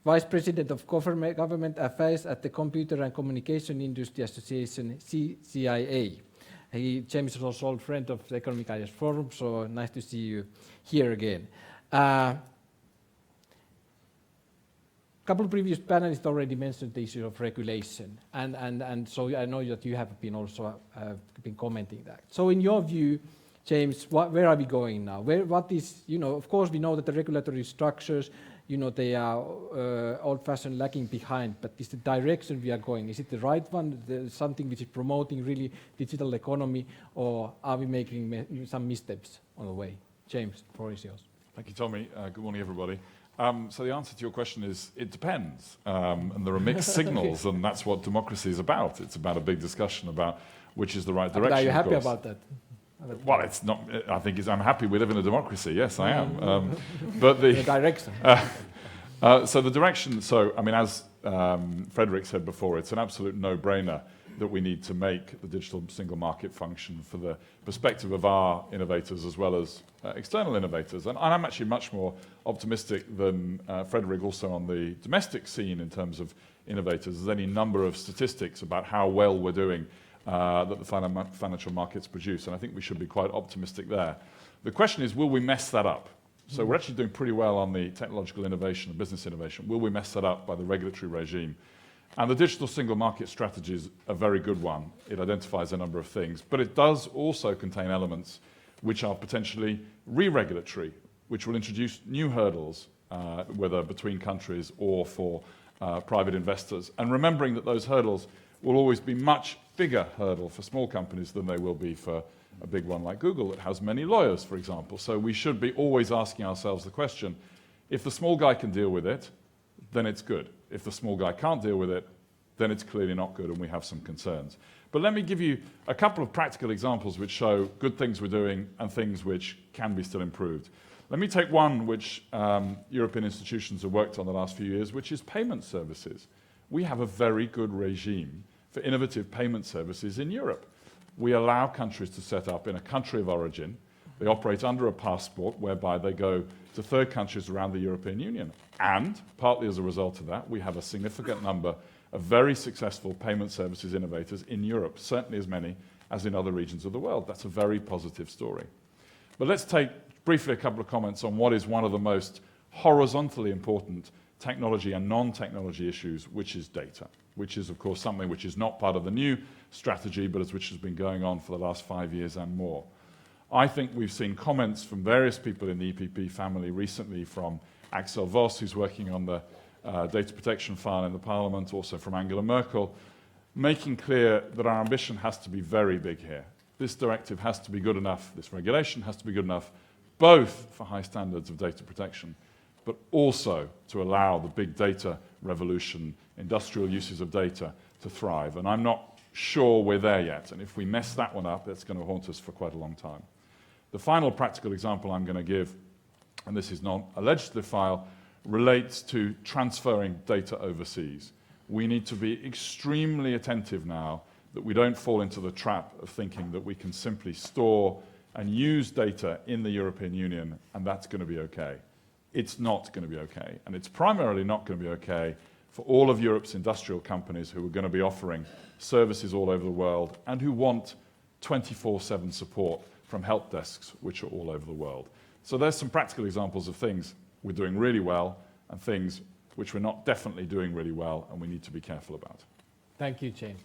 Vice President of Government Affairs at the Computer and Communication Industry Association, CCIA. James is also an old friend of the Economic Ideas Forum, so nice to see you here again. Couple of previous panelists already mentioned the issue of regulation, and so I know that you have been also been commenting that. So in your view, James, where are we going now? What is, of course we know that the regulatory structures, they are old-fashioned, lagging behind, but is the direction we are going, is it the right one, something which is promoting really digital economy, or are we making some missteps on the way? James, the floor is yours. Thank you, Tommy. Good morning, everybody. So the answer to your question is, it depends. And there are mixed signals, and that's what democracy is about. It's about a big discussion about which is the right direction. But are you of happy course. about that? Well, it's not. I think I'm happy we live in a democracy. Yes, I am. But the direction. So the direction. So I mean, as Frederick said before, it's an absolute no-brainer that we need to make the digital single market function for the perspective of our innovators as well as external innovators. And I'm actually much more optimistic than Frederick also on the domestic scene in terms of innovators. There's any number of statistics about how well we're doing that the financial markets produce, and I think we should be quite optimistic there. The question is, will we mess that up? So we're actually doing pretty well on the technological innovation and business innovation. Will we mess that up by the regulatory regime? And the digital single market strategy is a very good one. It identifies a number of things, but it does also contain elements which are potentially re-regulatory, which will introduce new hurdles, whether between countries or for private investors. And remembering that those hurdles will always be much bigger hurdle for small companies than they will be for a big one like Google that has many lawyers, for example. So we should be always asking ourselves the question, if the small guy can deal with it, then it's good. If the small guy can't deal with it, then it's clearly not good and we have some concerns. But let me give you a couple of practical examples which show good things we're doing and things which can be still improved. Let me take one which European institutions have worked on the last few years, which is payment services. We have a very good regime for innovative payment services in Europe. We allow countries to set up in a country of origin. They operate under a passport whereby they go to third countries around the European Union. And, partly as a result of that, we have a significant number of very successful payment services innovators in Europe, certainly as many as in other regions of the world. That's a very positive story. But let's take briefly a couple of comments on what is one of the most horizontally important technology and non-technology issues, which is data, which is, of course, something which is not part of the new strategy, but which has been going on for the last 5 years and more. I think we've seen comments from various people in the EPP family recently, from Axel Voss, who's working on the data protection file in the Parliament, also from Angela Merkel, making clear that our ambition has to be very big here. This directive has to be good enough, this regulation has to be good enough, both for high standards of data protection, but also to allow the big data revolution, industrial uses of data, to thrive. And I'm not sure we're there yet. And if we mess that one up, it's going to haunt us for quite a long time. The final practical example I'm going to give, and this is not a legislative file, relates to transferring data overseas. We need to be extremely attentive now that we don't fall into the trap of thinking that we can simply store and use data in the European Union and that's going to be okay. It's not going to be okay. And it's primarily not going to be okay for all of Europe's industrial companies who are going to be offering services all over the world and who want 24/7 support from help desks which are all over the world. So there's some practical examples of things we're doing really well and things which we're not definitely doing really well and we need to be careful about. Thank you, James.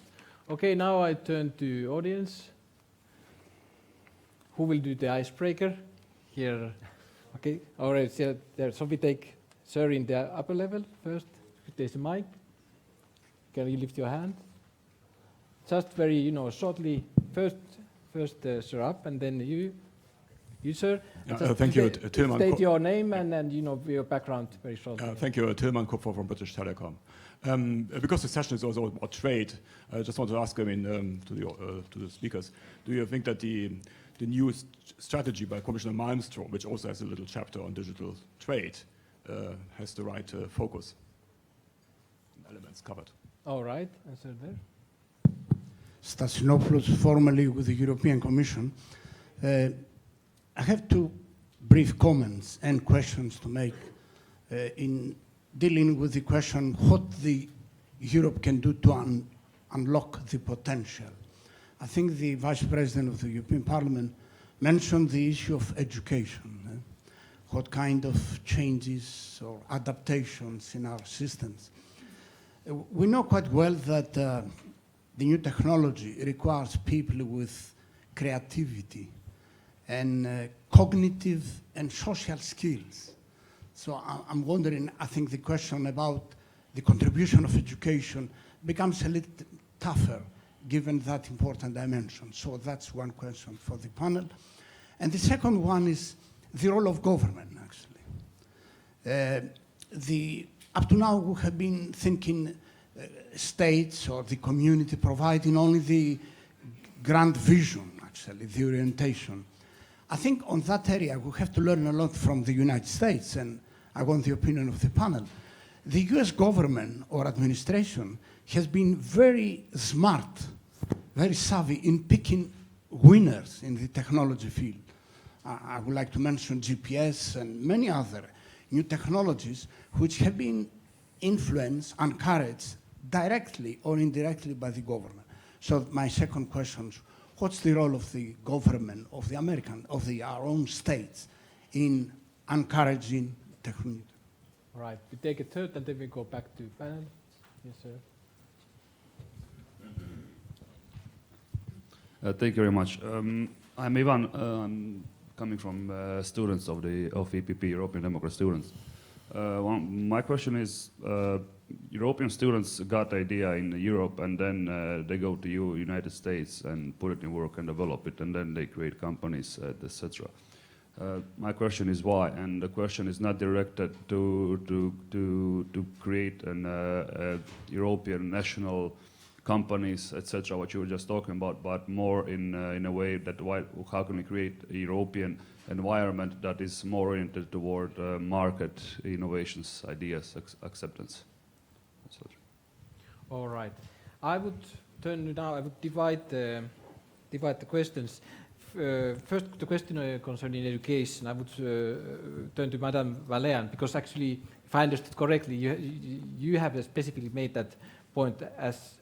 Okay, now I turn to audience. Who will do the icebreaker? Here. Okay, all right, so we take sir in the upper level first. There's a mic. Can you lift your hand? Just very, shortly. First sir up, and then you sir. Thank you, Tilman. State your name and your background very shortly. Thank you, Tilman Kupfer from British Telecom. Because the session is also about trade, I just want to ask, to the speakers, do you think that the new strategy by Commissioner Malmström, which also has a little chapter on digital trade, has the right focus? Elements covered. All right, answer there. Stasinopoulos, formerly with the European Commission. I have two brief comments and questions to make in dealing with the question what the Europe can do to unlock the potential. I think the Vice President of the European Parliament mentioned the issue of education, what kind of changes or adaptations in our systems. We know quite well that the new technology requires people with creativity and cognitive and social skills. So I'm wondering, I think the question about the contribution of education becomes a little tougher given that important dimension. So that's one question for the panel. And the second one is the role of government, actually. Up to now, we have been thinking states or the community providing only the grand vision, actually, the orientation. I think on that area, we have to learn a lot from the United States, and I want the opinion of the panel. The US government or administration has been very smart, very savvy in picking winners in the technology field. I would like to mention GPS and many other new technologies which have been influenced, encouraged directly or indirectly by the government. So my second question is, what's the role of the government, of our own states in encouraging technology? All right, we take a third and then we go back to panel. Yes, sir. Thank you very much. I'm Ivan. I'm coming from students of EPP, European Democrat students. My question is, European students got idea in Europe and then they go to United States and put it in work and develop it, and then they create companies, etc. My question is why, and the question is not directed to create an European national companies, etc., what you were just talking about, but more in a way that how can we create a European environment that is more oriented toward market innovations, ideas, acceptance, etc. All right. I would divide the questions. First, the question concerning education, I would turn to Madame Valéan, because actually, if I understood correctly, you have specifically made that point as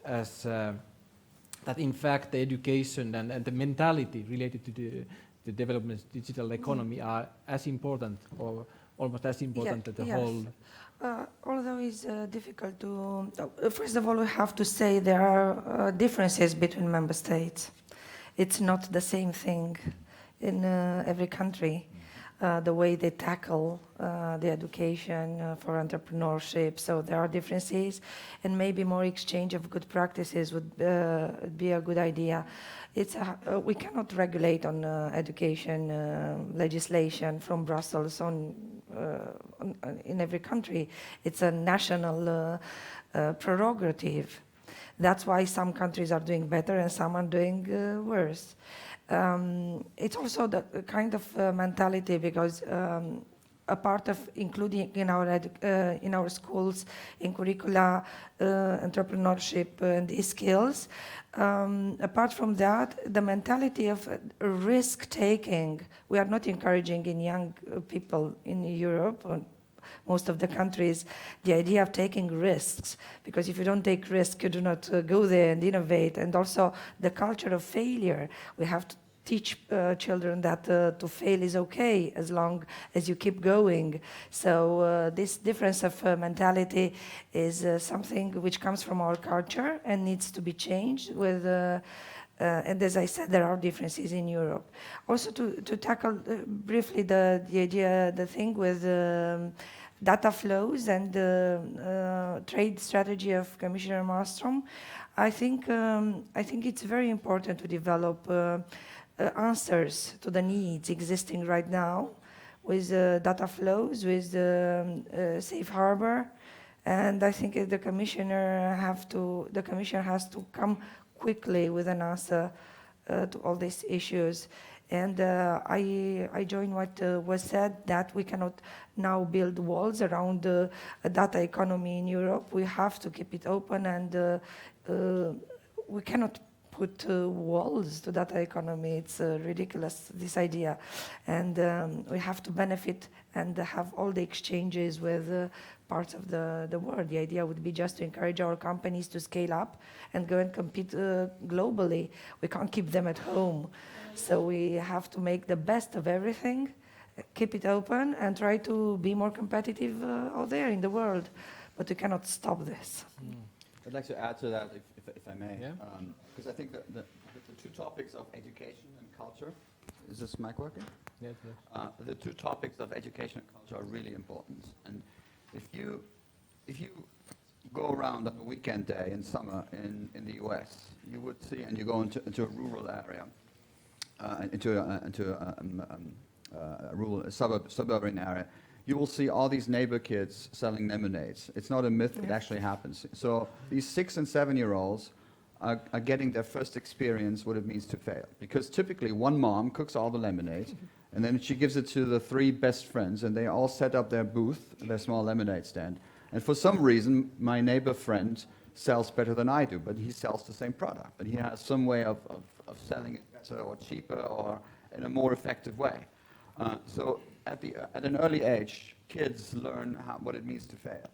that in fact the education and the mentality related to the development of digital economy are as important or almost as important as the whole. Although it's difficult to, first of all, we have to say there are differences between member states. It's not the same thing in every country. The way they tackle the education for entrepreneurship. So there are differences, and maybe more exchange of good practices would be a good idea. We cannot regulate on education legislation from Brussels in every country. It's a national prerogative. That's why some countries are doing better and some are doing worse. It's also the kind of mentality, because a part of including in our schools, in curricula, entrepreneurship and these skills. Apart from that, the mentality of risk-taking, we are not encouraging in young people in Europe, or most of the countries, the idea of taking risks, because if you don't take risks, you do not go there and innovate. And also the culture of failure. We have to teach children that to fail is okay as long as you keep going. So this difference of mentality is something which comes from our culture and needs to be changed with and as I said, there are differences in Europe. Also to tackle briefly the idea, the thing with data flows and the trade strategy of Commissioner Malmström, I think it's very important to develop answers to the needs existing right now with data flows, with safe harbor, and I think the Commissioner has to come quickly with an answer to all these issues. And I join what was said, that we cannot now build walls around a data economy in Europe. We have to keep it open, and we cannot put walls to data economy. It's ridiculous, this idea. And we have to benefit and have all the exchanges with parts of the world. The idea would be just to encourage our companies to scale up and go and compete globally. We can't keep them at home. So we have to make the best of everything, keep it open, and try to be more competitive out there in the world. But we cannot stop this. I'd like to add to that, if I may, Yeah. because I think that the two topics of education and culture, is this mic working? Yes, yes. The two topics of education and culture are really important. And if you go around on a weekend day in summer in the US, you would see, and you go into a rural area, into suburban area, you will see all these neighbor kids selling lemonades. It's not a myth, it actually happens. So these 6 and 7-year-olds are getting their first experience what it means to fail. Because typically one mom cooks all the lemonade, and then she gives it to the 3 best friends, and they all set up their booth, their small lemonade stand. And for some reason, my neighbor friend sells better than I do, but he sells the same product. But he has some way of selling it better or cheaper or in a more effective way. So at an early age, kids learn what it means to fail.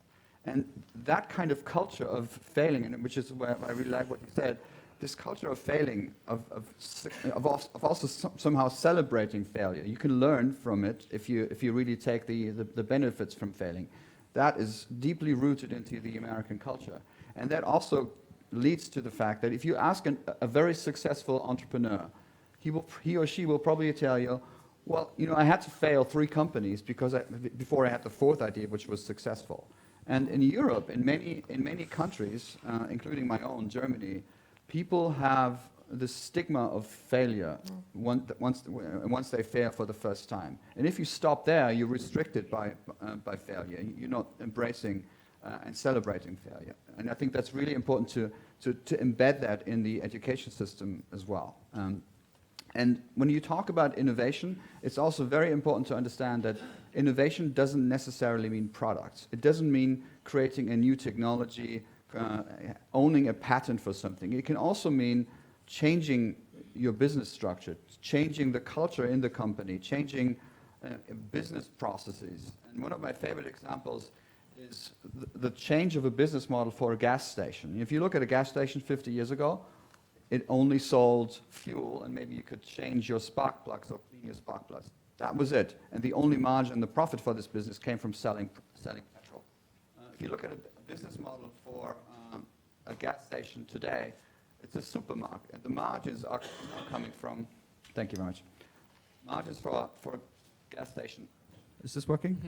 And that kind of culture of failing, and which is where I really like what you said, this culture of failing, of also somehow celebrating failure. You can learn from it if you really take the benefits from failing. That is deeply rooted into the American culture. And that also leads to the fact that if you ask a very successful entrepreneur, he or she will probably tell you, well, you know, I had to fail 3 companies before I had the 4th idea, which was successful. And in Europe, in many countries, including my own, Germany, people have the stigma of failure once they fail for the first time. And if you stop there, you're restricted by failure. You're not embracing and celebrating failure. And I think that's really important to embed that in the education system as well. And when you talk about innovation, it's also very important to understand that innovation doesn't necessarily mean products. It doesn't mean creating a new technology, owning a patent for something. It can also mean changing your business structure, changing the culture in the company, changing business processes. And one of my favorite examples is the change of a business model for a gas station. If you look at a gas station 50 years ago, it only sold fuel, and maybe you could change your spark plugs or clean your spark plugs. That was it. And the only margin, the profit for this business came from selling petrol. If you look at a business model for a gas station today, it's a supermarket. And the margins are now coming from, thank you very much. Margins for a gas station. Is this working?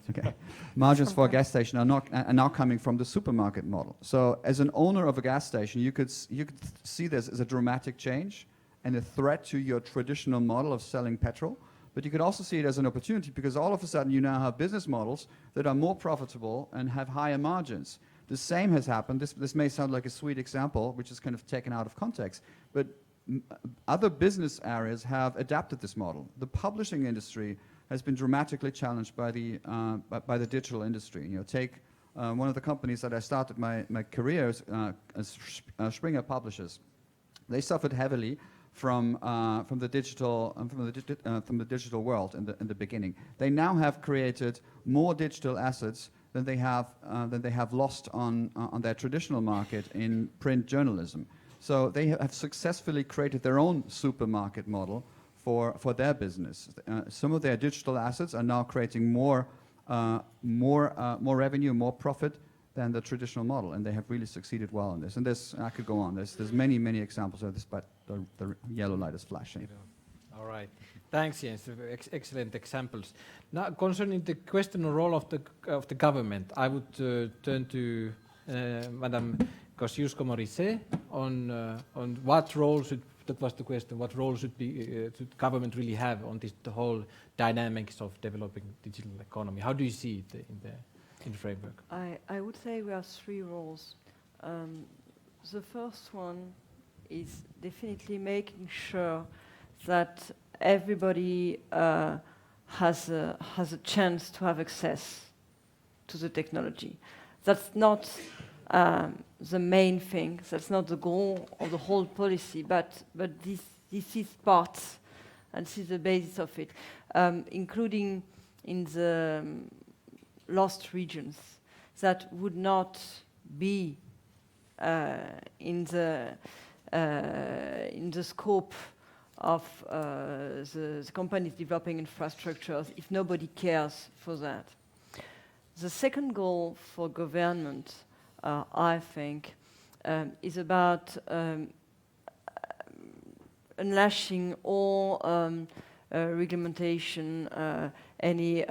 Okay. Margins for a gas station are now coming from the supermarket model. So as an owner of a gas station, you could see this as a dramatic change and a threat to your traditional model of selling petrol. But you could also see it as an opportunity because all of a sudden you now have business models that are more profitable and have higher margins. The same has happened. This may sound like a sweet example, which is kind of taken out of context, but other business areas have adapted this model. The publishing industry has been dramatically challenged by the digital industry. You know, take one of the companies that I started my career as Springer Publishers. They suffered heavily from the digital world in the beginning. They now have created more digital assets than they have lost on their traditional market in print journalism. So they have successfully created their own supermarket model for their business. Some of their digital assets are now creating more revenue, more profit than the traditional model, and they have really succeeded well in this. And I could go on. There's many examples of this, but the yellow light is flashing. All right. Thanks, Jens. Excellent examples. Now, concerning the question or role of the government, I would turn to Madame Kosciusko-Morizet on what role should. That was the question. What role should government really have on the whole dynamics of developing digital economy? How do you see it in the framework? I would say we have 3 roles. The first one is definitely making sure that everybody has a chance to have access to the technology. That's not the main thing. That's not the goal of the whole policy, but this is part, and this is the basis of it, including in the lost regions that would not be in the scope of the companies developing infrastructures if nobody cares for that. The second goal for government, I think, is about unleashing all regulation, any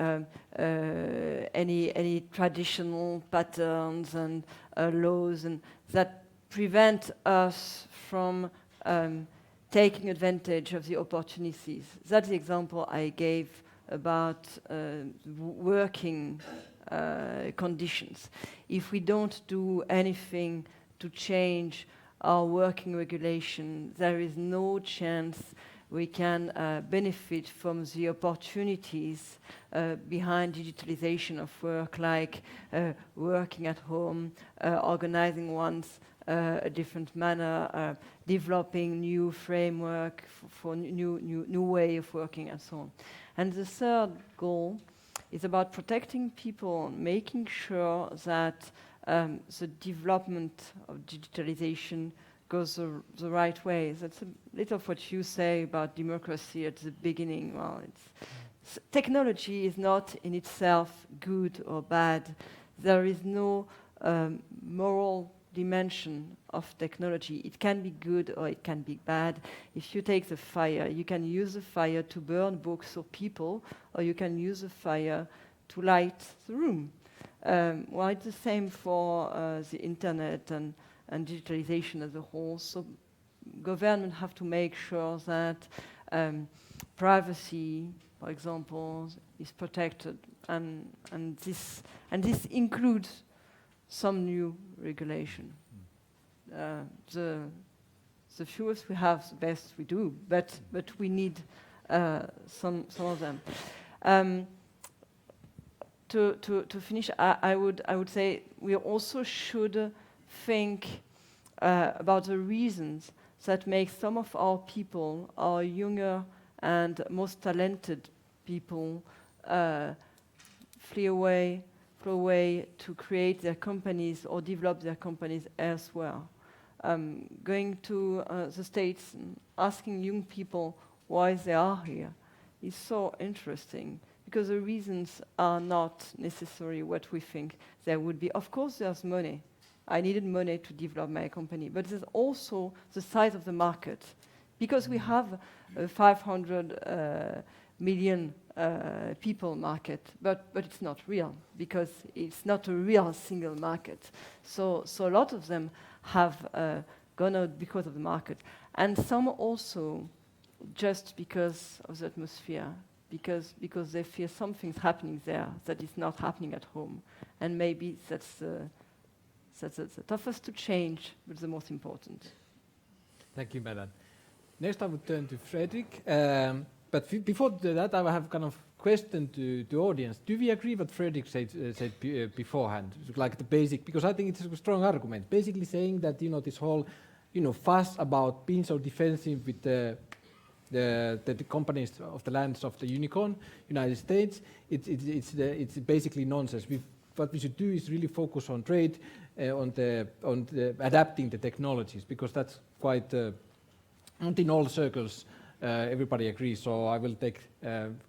traditional patterns and laws and that prevent us from taking advantage of the opportunities. That's the example I gave about working conditions. If we don't do anything to change our working regulation, there is no chance we can benefit from the opportunities behind digitalization of work, like working at home, organizing one's a different manner, developing new framework for new way of working and so on. And the third goal is about protecting people, making sure that the development of digitalization goes the right way. That's a little of what you say about democracy at the beginning. Well, technology is not in itself good or bad. There is no moral dimension of technology. It can be good or it can be bad. If you take the fire, you can use the fire to burn books or people, or you can use the fire to light the room. Well, it's the same for the internet and digitalization as a whole. So governments have to make sure that privacy, for example, is protected, and this includes some new regulation. The fewest we have, the best we do, but we need some of them. To finish, I would say we also should think about the reasons that make some of our people, our younger and most talented people, flee away to create their companies or develop their companies elsewhere. Going to the States and asking young people why they are here is so interesting, because the reasons are not necessarily what we think there would be. Of course, there's money. I needed money to develop my company, but there's also the size of the market. Because we have a 500 million people market, but it's not real, because it's not a real single market. So a lot of them have gone out because of the market, and some also just because of the atmosphere, because they fear something's happening there that is not happening at home, and maybe that's the toughest to change, but the most important. Thank you, Madam. Next, I would turn to Fredrik. But before that, I have kind of question to the audience. Do we agree what Fredrik said beforehand, like the basic? Because I think it's a strong argument, basically saying that this whole fuss about being so defensive with the companies of the lands of the unicorn, United States, it's basically nonsense. What we should do is really focus on trade, on adapting the technologies, because that's quite. Not in all circles everybody agrees, so I will take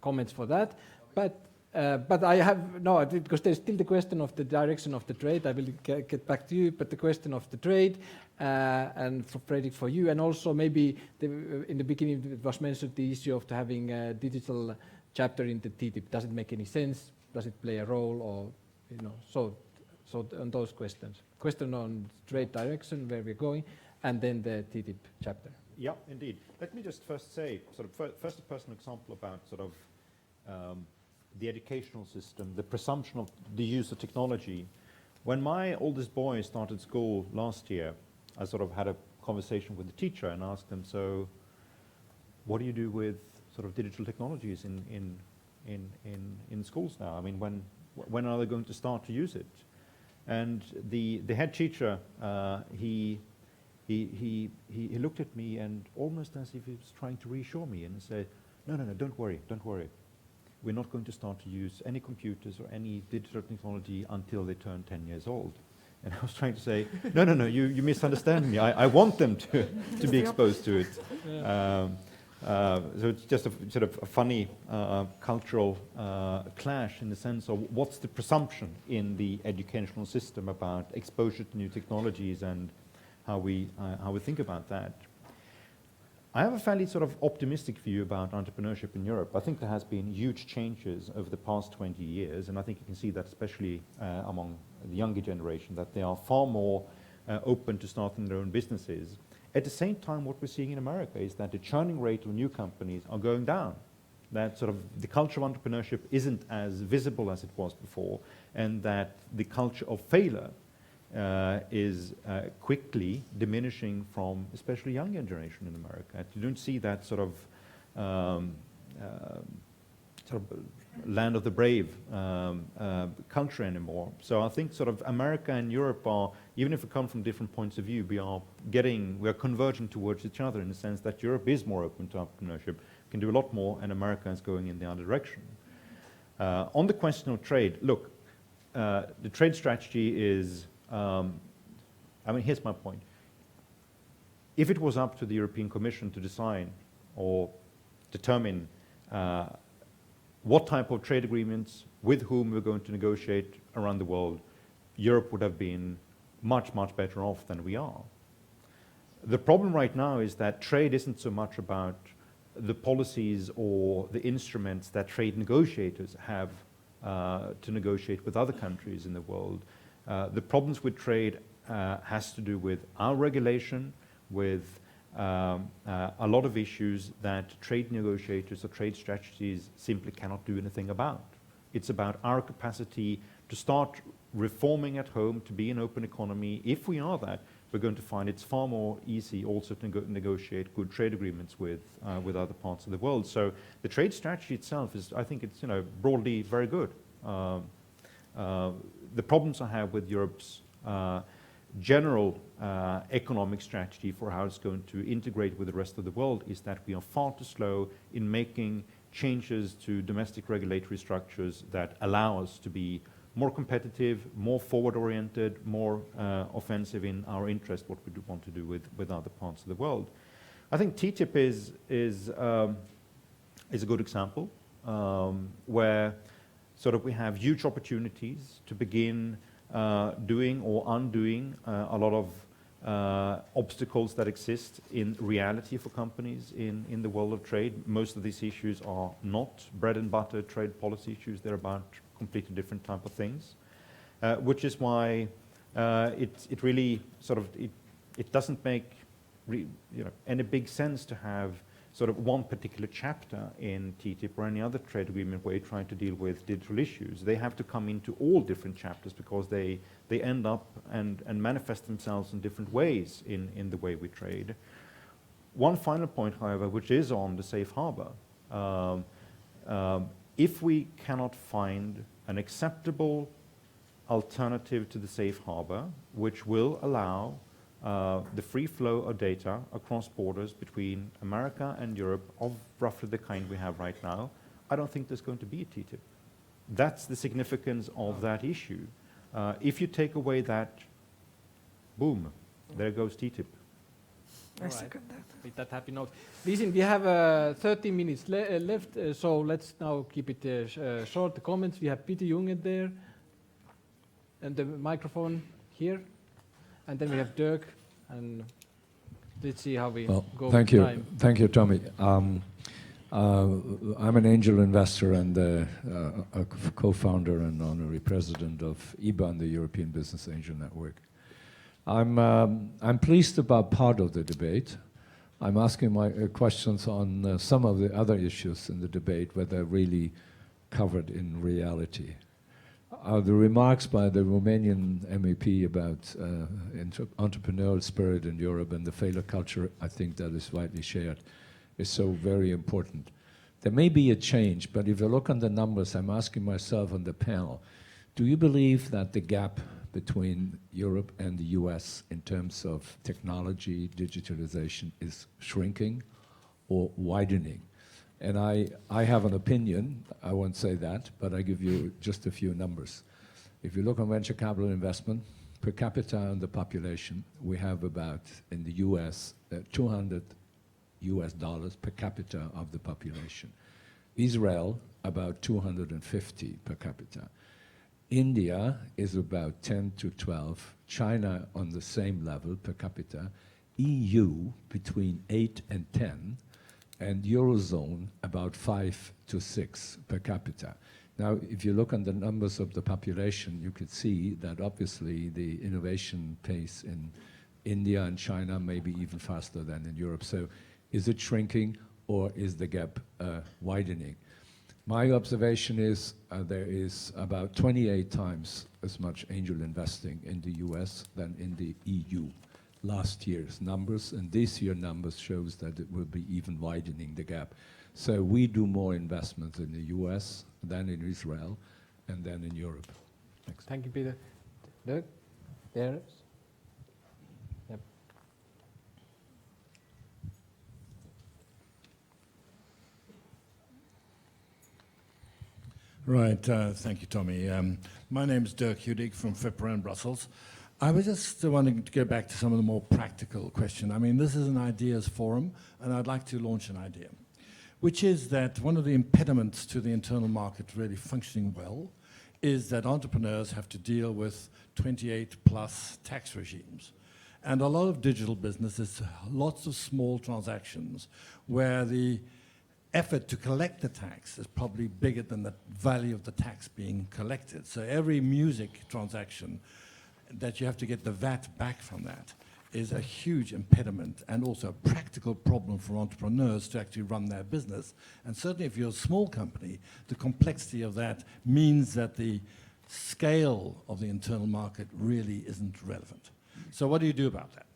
comments for that. But I have no, because there's still the question of the direction of the trade. I will get back to you, but the question of the trade and for Fredrik, for you, and also maybe in the beginning it was mentioned the issue of having a digital chapter in the TTIP. Does it make any sense? Does it play a role, or so on those questions. Question on trade direction, where we're going, and then the TTIP chapter. Yeah, indeed. Let me just first say, first a personal example about the educational system, the presumption of the use of technology. When my oldest boy started school last year, I had a conversation with the teacher and asked him, so what do you do with digital technologies in schools now? I mean, when are they going to start to use it? And the head teacher, he looked at me and almost as if he was trying to reassure me and said, no, don't worry. We're not going to start to use any computers or any digital technology until they turn 10 years old. And I was trying to say, no, you misunderstand me. I want them to be exposed to it. Yeah. So it's just a funny cultural clash in the sense of what's the presumption in the educational system about exposure to new technologies and how we think about that. I have a fairly optimistic view about entrepreneurship in Europe. I think there has been huge changes over the past 20 years, and I think you can see that especially among the younger generation, that they are far more open to starting their own businesses. At the same time, what we're seeing in America is that the churning rate of new companies are going down. That sort of the culture of entrepreneurship isn't as visible as it was before, and that the culture of failure is quickly diminishing from especially younger generation in America. You don't see that sort of land of the brave culture anymore. So I think sort of America and Europe are, even if we come from different points of view, we are converging towards each other in the sense that Europe is more open to entrepreneurship, can do a lot more, and America is going in the other direction. On the question of trade, look, the trade strategy is, I mean, here's my point. If it was up to the European Commission to decide or determine what type of trade agreements with whom we're going to negotiate around the world, Europe would have been much, much better off than we are. The problem right now is that trade isn't so much about the policies or the instruments that trade negotiators have to negotiate with other countries in the world. The problems with trade has to do with our regulation, with a lot of issues that trade negotiators or trade strategies simply cannot do anything about. It's about our capacity to start reforming at home, to be an open economy. If we are that, we're going to find it's far more easy also to negotiate good trade agreements with other parts of the world. So the trade strategy itself is, I think it's broadly very good. The problems I have with Europe's general economic strategy for how it's going to integrate with the rest of the world is that we are far too slow in making changes to domestic regulatory structures that allow us to be more competitive, more forward-oriented, more offensive in our interest, what we want to do with other parts of the world. I think TTIP is a good example where sort of we have huge opportunities to begin doing or undoing a lot of obstacles that exist in reality for companies in the world of trade. Most of these issues are not bread and butter trade policy issues. They're about completely different type of things, which is why it really sort of it doesn't make any big sense to have sort of one particular chapter in TTIP or any other trade agreement where you're trying to deal with digital issues. They have to come into all different chapters because they end up and manifest themselves in different ways in the way we trade. One final point, however, which is on the safe harbor. If we cannot find an acceptable alternative to the safe harbor, which will allow the free flow of data across borders between America and Europe of roughly the kind we have right now, I don't think there's going to be a TTIP. That's the significance of that issue. If you take away that, boom, there goes TTIP. I second that. With that happy note. Listen, we have 30 minutes left, so let's now keep it short, the comments. We have Peter Junge there, and the microphone here, and then we have Dirk, and let's see how we go thank with you. time. Thank you, Tommy. I'm an angel investor and a co-founder and honorary president of EBAN, the European Business Angel Network. I'm pleased about part of the debate. I'm asking my questions on some of the other issues in the debate, where they're really covered in reality. The remarks by the Romanian MEP about entrepreneurial spirit in Europe and the failure culture, I think that is widely shared, is so very important. There may be a change, but if you look on the numbers, I'm asking myself on the panel, do you believe that the gap between Europe and the US in terms of technology, digitalization is shrinking or widening? And I have an opinion, I won't say that, but I give you just a few numbers. If you look on venture capital investment, per capita on the population, we have about, in the US, $200 per capita of the population. Israel, about 250 per capita. India is about 10 to 12, China on the same level per capita, EU between 8 and 10, and Eurozone about 5 to 6 per capita. Now, if you look on the numbers of the population, you could see that obviously the innovation pace India and China maybe even faster than in Europe. So is it shrinking or is the gap widening? My observation is there is about 28 times as much angel investing in the US than in the EU. Last year's numbers and this year's numbers shows that it will be even widening the gap. So we do more investments in the US than in Israel and then in Europe. Thanks. Thank you, Peter. Dirk? There. Yep. Right, thank you, Tommy. My name is Dirk Hudig from FIPRA in Brussels. I was just wanting to go back to some of the more practical questions. I mean, this is an ideas forum, and I'd like to launch an idea, which is that one of the impediments to the internal market really functioning well is that entrepreneurs have to deal with 28 plus tax regimes. And a lot of digital businesses, lots of small transactions where the effort to collect the tax is probably bigger than the value of the tax being collected. So every music transaction that you have to get the VAT back from that is a huge impediment and also a practical problem for entrepreneurs to actually run their business. And certainly if you're a small company, the complexity of that means that the scale of the internal market really isn't relevant. So what do you do about that?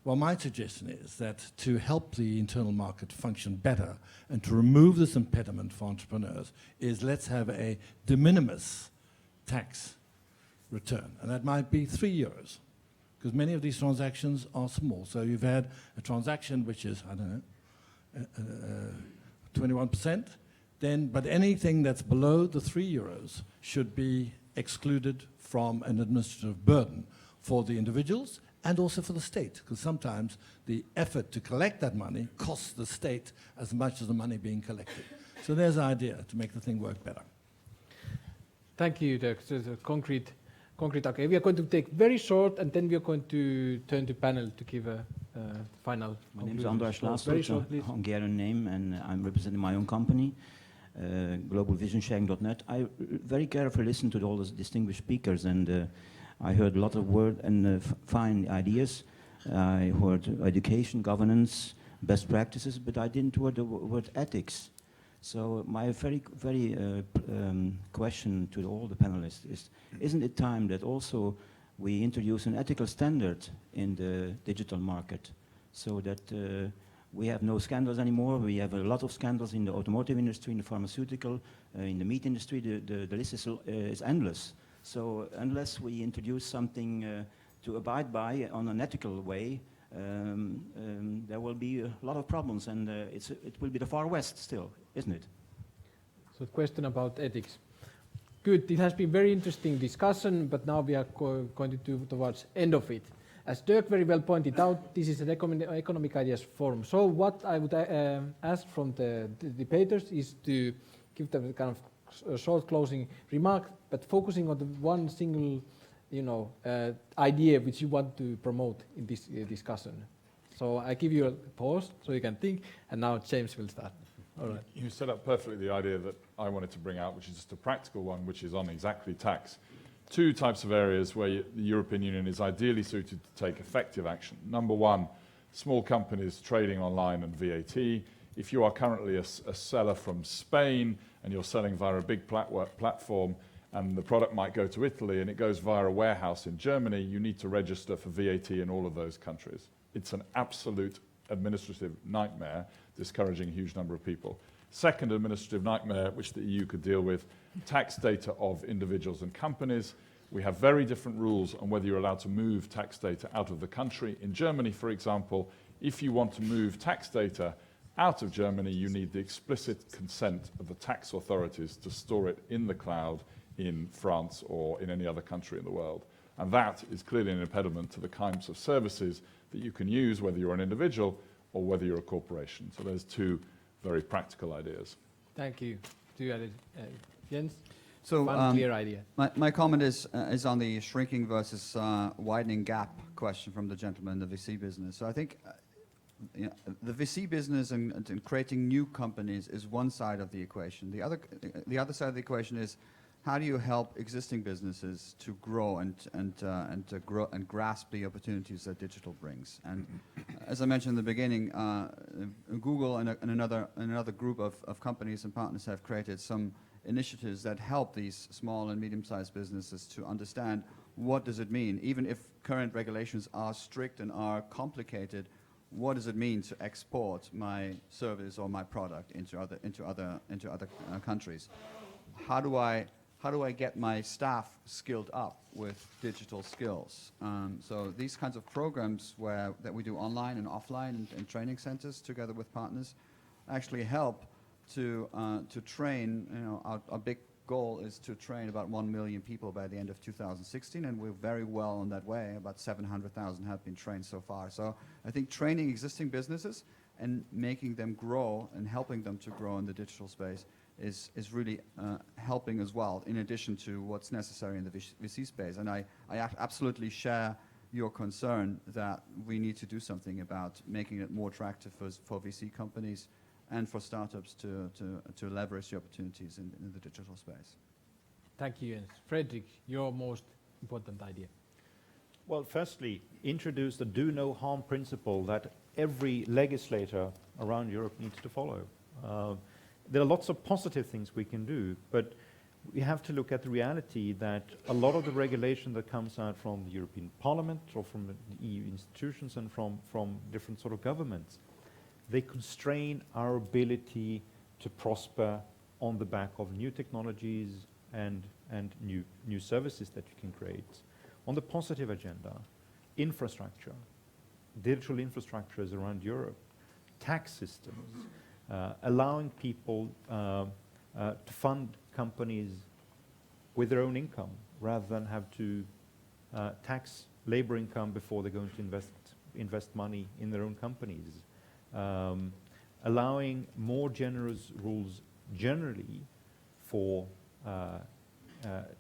Well, my suggestion is that to help the internal market function better and to remove this impediment for entrepreneurs is let's have a de minimis tax return. And that might be €3, because many of these transactions are small. So you've had a transaction which is, I don't know, 21%, then, but anything that's below the €3 should be excluded from an administrative burden for the individuals and also for the state, because sometimes the effort to collect that money costs the state as much as the money being collected. So there's an idea to make the thing work better. Thank you, Dirk. So the concrete. Okay, we are going to take very short, and then we are going to turn to panel to give a final. My name is András László, it's a Hungarian name, and I'm representing my own company, globalvisionsharing.net. I very carefully listened to all the distinguished speakers, and I heard a lot of word and fine ideas. I heard education, governance, best practices, but I didn't hear the word ethics. So my very question to all the panelists is, isn't it time that also we introduce an ethical standard in the digital market so that we have no scandals anymore? We have a lot of scandals in the automotive industry, in the pharmaceutical, in the meat industry. The list is endless. So unless we introduce something to abide by on an ethical way, there will be a lot of problems, and it will be the Far West still, isn't it? So question about ethics. Good, it has been very interesting discussion, but now we are going to do towards end of it. As Dirk very well pointed out, this is an economic ideas forum. So what I would ask from the debaters is to give them kind of a short closing remark, but focusing on the one single idea which you want to promote in this discussion. So I give you a pause so you can think, and now James will start. All right. You set up perfectly the idea that I wanted to bring out, which is just a practical one, which is on exactly tax. Two types of areas where the European Union is ideally suited to take effective action. Number one, small companies trading online and VAT. If you are currently a seller from Spain and you're selling via a big platform, and the product might go to Italy and it goes via a warehouse in Germany, you need to register for VAT in all of those countries. It's an absolute administrative nightmare, discouraging a huge number of people. Second administrative nightmare, which the EU could deal with, tax data of individuals and companies. We have very different rules on whether you're allowed to move tax data out of the country. In Germany, for example, if you want to move tax data out of Germany, you need the explicit consent of the tax authorities to store it in the cloud in France or in any other country in the world. And that is clearly an impediment to the kinds of services that you can use, whether you're an individual or whether you're a corporation. So there's two very practical ideas. Thank you. Jens? So one clear idea. My comment is on the shrinking versus widening gap question from the gentleman in the VC business. So I think the VC business and creating new companies is one side of the equation. The other side of the equation is how do you help existing businesses to grow and grasp the opportunities that digital brings? And as I mentioned in the beginning, Google and another group of companies and partners have created some initiatives that help these small and medium-sized businesses to understand what does it mean, even if current regulations are strict and are complicated. What does it mean to export my service or my product into other countries? How do I get my staff skilled up with digital skills? So these kinds of programs that we do online and offline in training centers together with partners actually help to train. Our big goal is to train about 1 million people by the end of 2016, and we're very well on that way. About 700,000 have been trained so far. So I think training existing businesses and making them grow and helping them to grow in the digital space is really helping as well, in addition to what's necessary in the VC space. And I absolutely share your concern that we need to do something about making it more attractive for VC companies and for startups to leverage the opportunities in the digital space. Thank you, Jens. Fredrik, your most important idea. Well, firstly, introduce the do no harm principle that every legislator around Europe needs to follow. There are lots of positive things we can do, but we have to look at the reality that a lot of the regulation that comes out from the European Parliament or from the EU institutions and from different sort of governments, they constrain our ability to prosper on the back of new technologies and new services that you can create. On the positive agenda, infrastructure, digital infrastructures around Europe, tax systems, allowing people to fund companies with their own income rather than have to tax labor income before they're going to invest money in their own companies. Allowing more generous rules generally for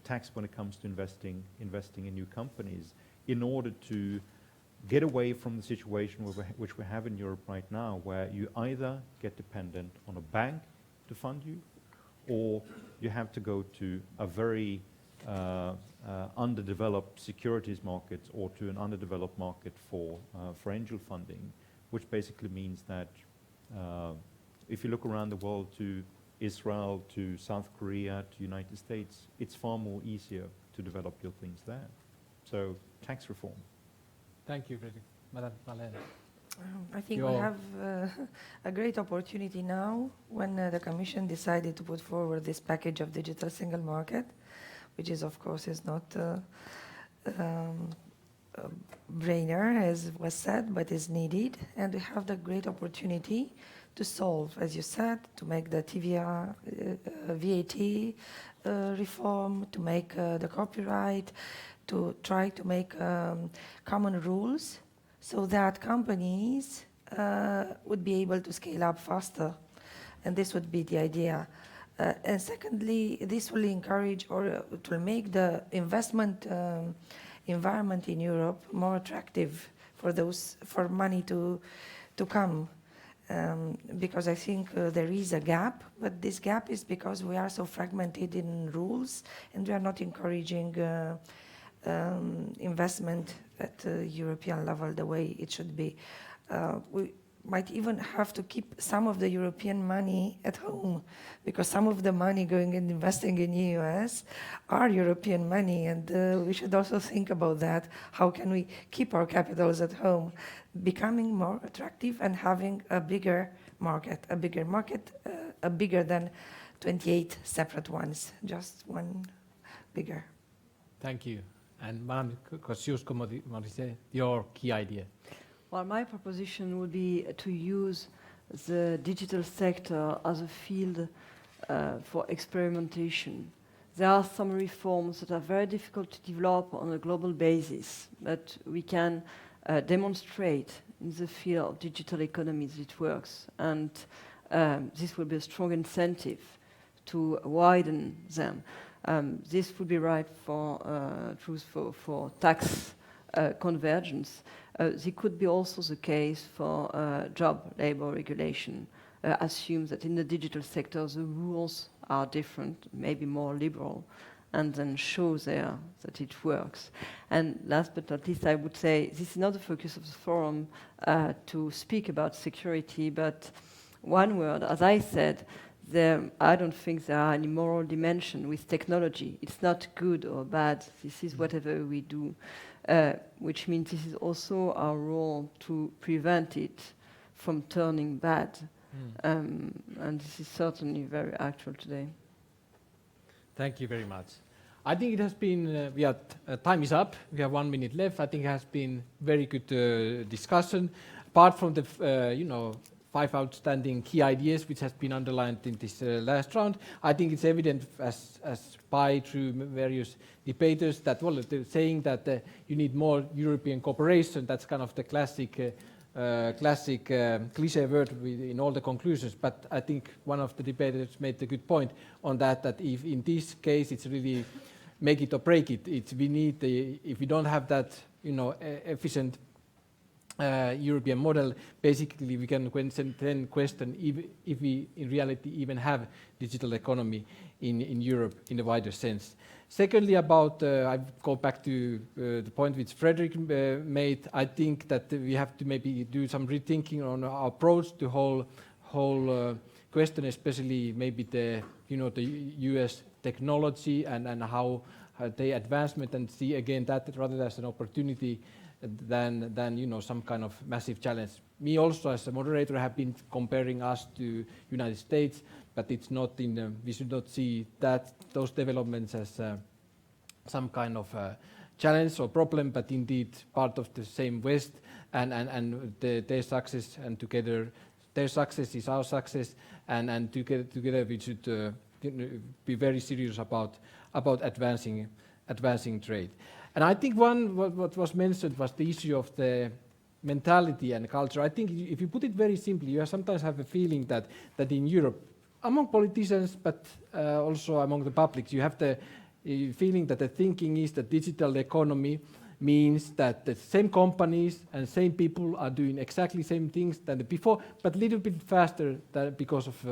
tax when it comes to investing in new companies in order to get away from the situation which we have in Europe right now, where you either get dependent on a bank to fund you, or you have to go to a very underdeveloped securities market or to an underdeveloped market for angel funding, which basically means that if you look around the world to Israel, to South Korea, to United States, it's far more easier to develop your things there. So tax reform. Thank you, Fredrik. Madam Marlene. I think we have a great opportunity now when the Commission decided to put forward this package of digital single market, which is, of course, is not a brainer, as was said, but is needed. And we have the great opportunity to solve, as you said, to make the TVA, VAT reform, to make the copyright, to try to make common rules so that companies would be able to scale up faster. And this would be the idea. And secondly, this will encourage or it will make the investment environment in Europe more attractive for money to come. Because I think there is a gap, but this gap is because we are so fragmented in rules and we are not encouraging investment at the European level the way it should be. We might even have to keep some of the European money at home, because some of the money going and investing in the US are European money, and we should also think about that. How can we keep our capitals at home, becoming more attractive and having a bigger market, bigger than 28 separate ones, just one bigger. Thank you. And Madame Kosciusko-Morizet, your key idea. Well, my proposition would be to use the digital sector as a field for experimentation. There are some reforms that are very difficult to develop on a global basis, but we can demonstrate in the field of digital economies it works. And this will be a strong incentive to widen them. This would be right for tax convergence. This could be also the case for job labor regulation. assumes that in the digital sector the rules are different, maybe more liberal, and then show there that it works. And last but not least, I would say this is not the focus of the forum to speak about security, but one word, as I said, I don't think there are any moral dimension with technology. It's not good or bad. This is whatever we do, which means this is also our role to prevent it from turning bad. And this is certainly very actual today. Thank you very much. I think it has been, time is up. We have 1 minute left. I think it has been very good discussion. Apart from the, 5 outstanding key ideas which has been underlined in this last round, I think it's evident as by through various debaters that, well, they're saying that you need more European cooperation. That's kind of the classic cliche word in all the conclusions, but I think one of the debaters made a good point on that if in this case it's really make it or break it. We need if we don't have that, efficient European model, basically we can then question if we in reality even have digital economy in Europe in a wider sense. Secondly, I go back to the point which Frederick made. I think that we have to maybe do some rethinking on our approach to whole question, especially maybe the US technology and how the advancement, and see again that rather as an opportunity than some kind of massive challenge. Me also as a moderator have been comparing us to United States, but it's not we should not see those developments as some kind of challenge or problem, but indeed part of the same West and their success, and together their success is our success, and together we should be very serious about advancing trade. And I think what was mentioned was the issue of the mentality and culture. I think if you put it very simply, you sometimes have a feeling that in Europe, among politicians, but also among the public, you have the feeling that the thinking is that digital economy means that the same companies and same people are doing exactly same things than before, but a little bit faster because of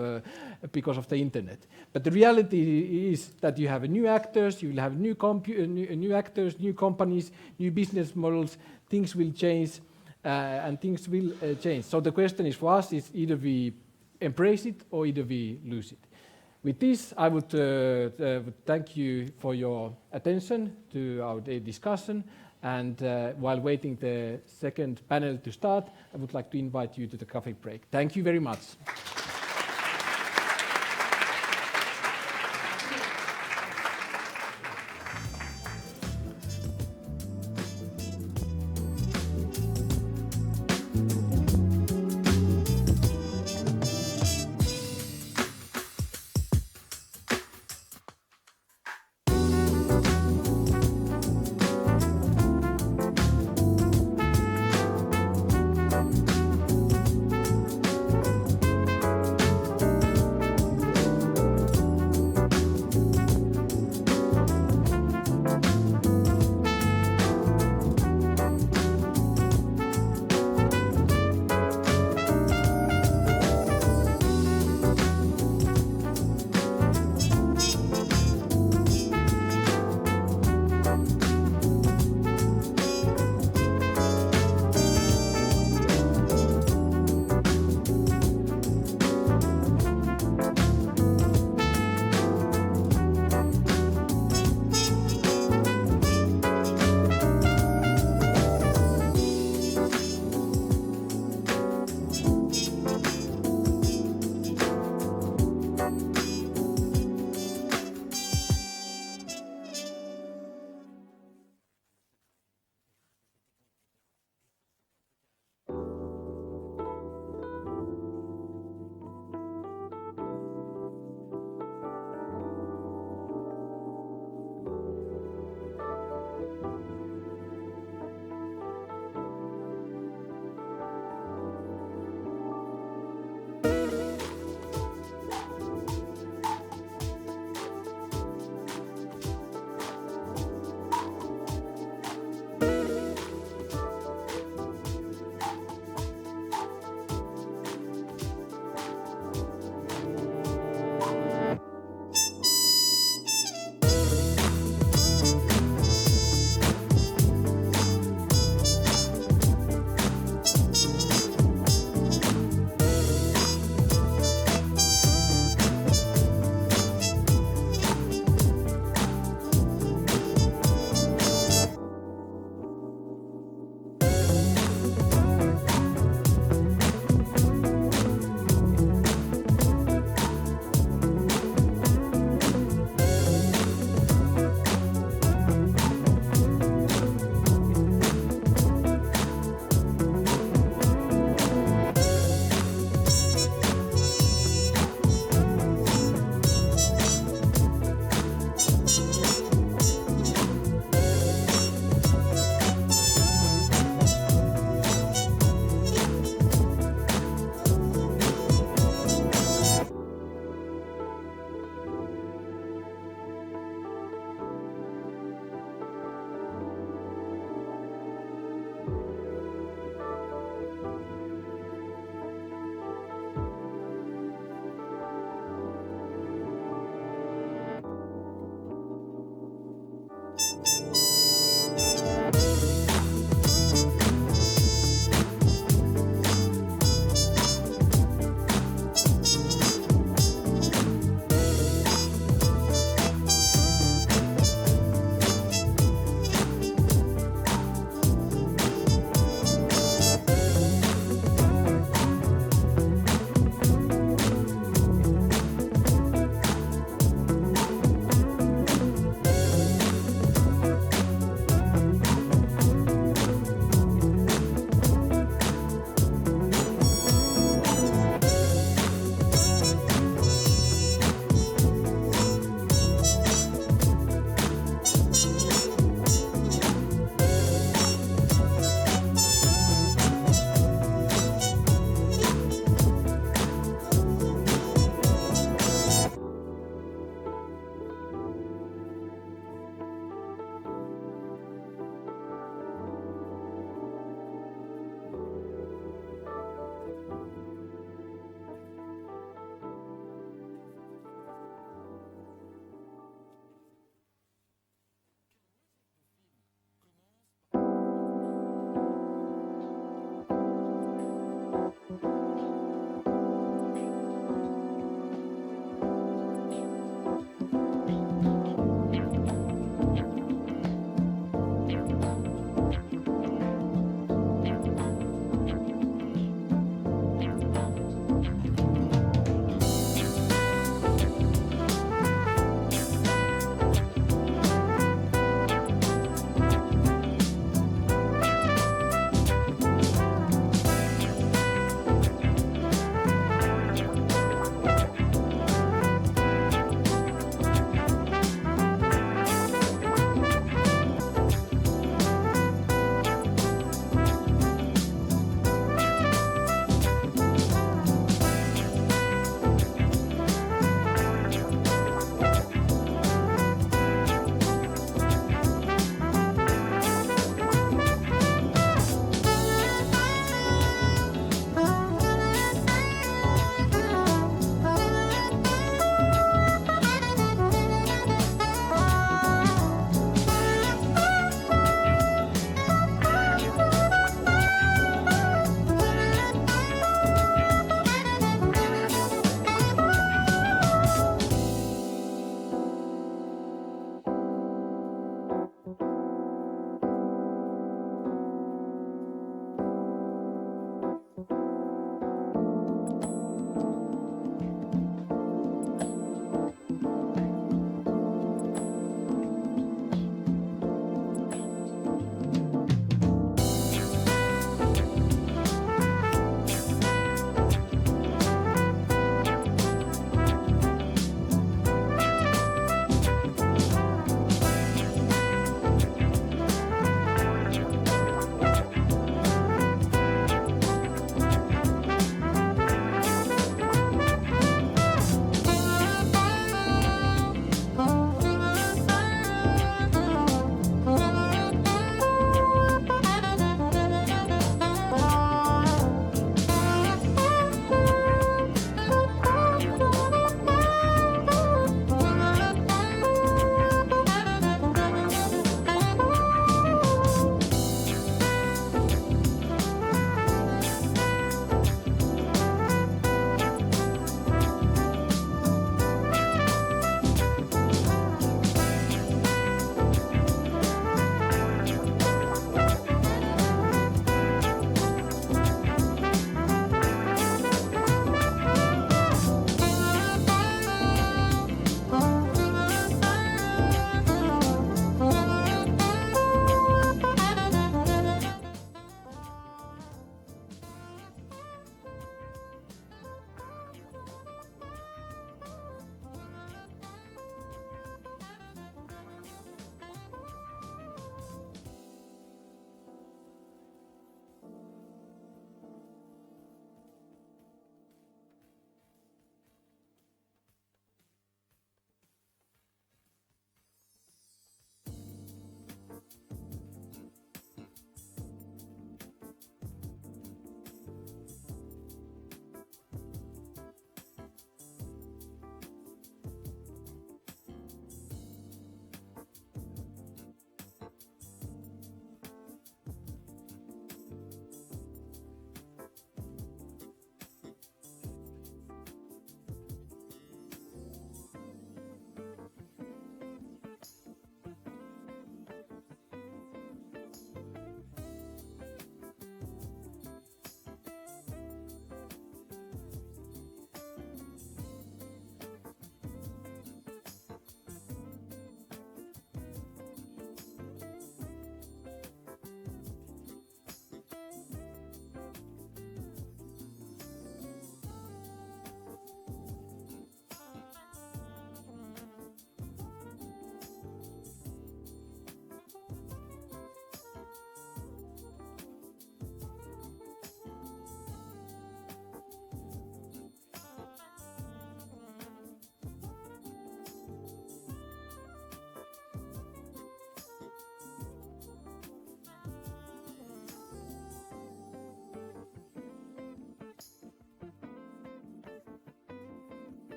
the internet. But the reality is that you have new actors, you will have new actors, new companies, new business models. Things will change, and things will change. So the question is for us is either we embrace it or either we lose it. With this, I would thank you for your attention to our discussion. And while waiting the second panel to start, I would like to invite you to the coffee break. Thank you very much.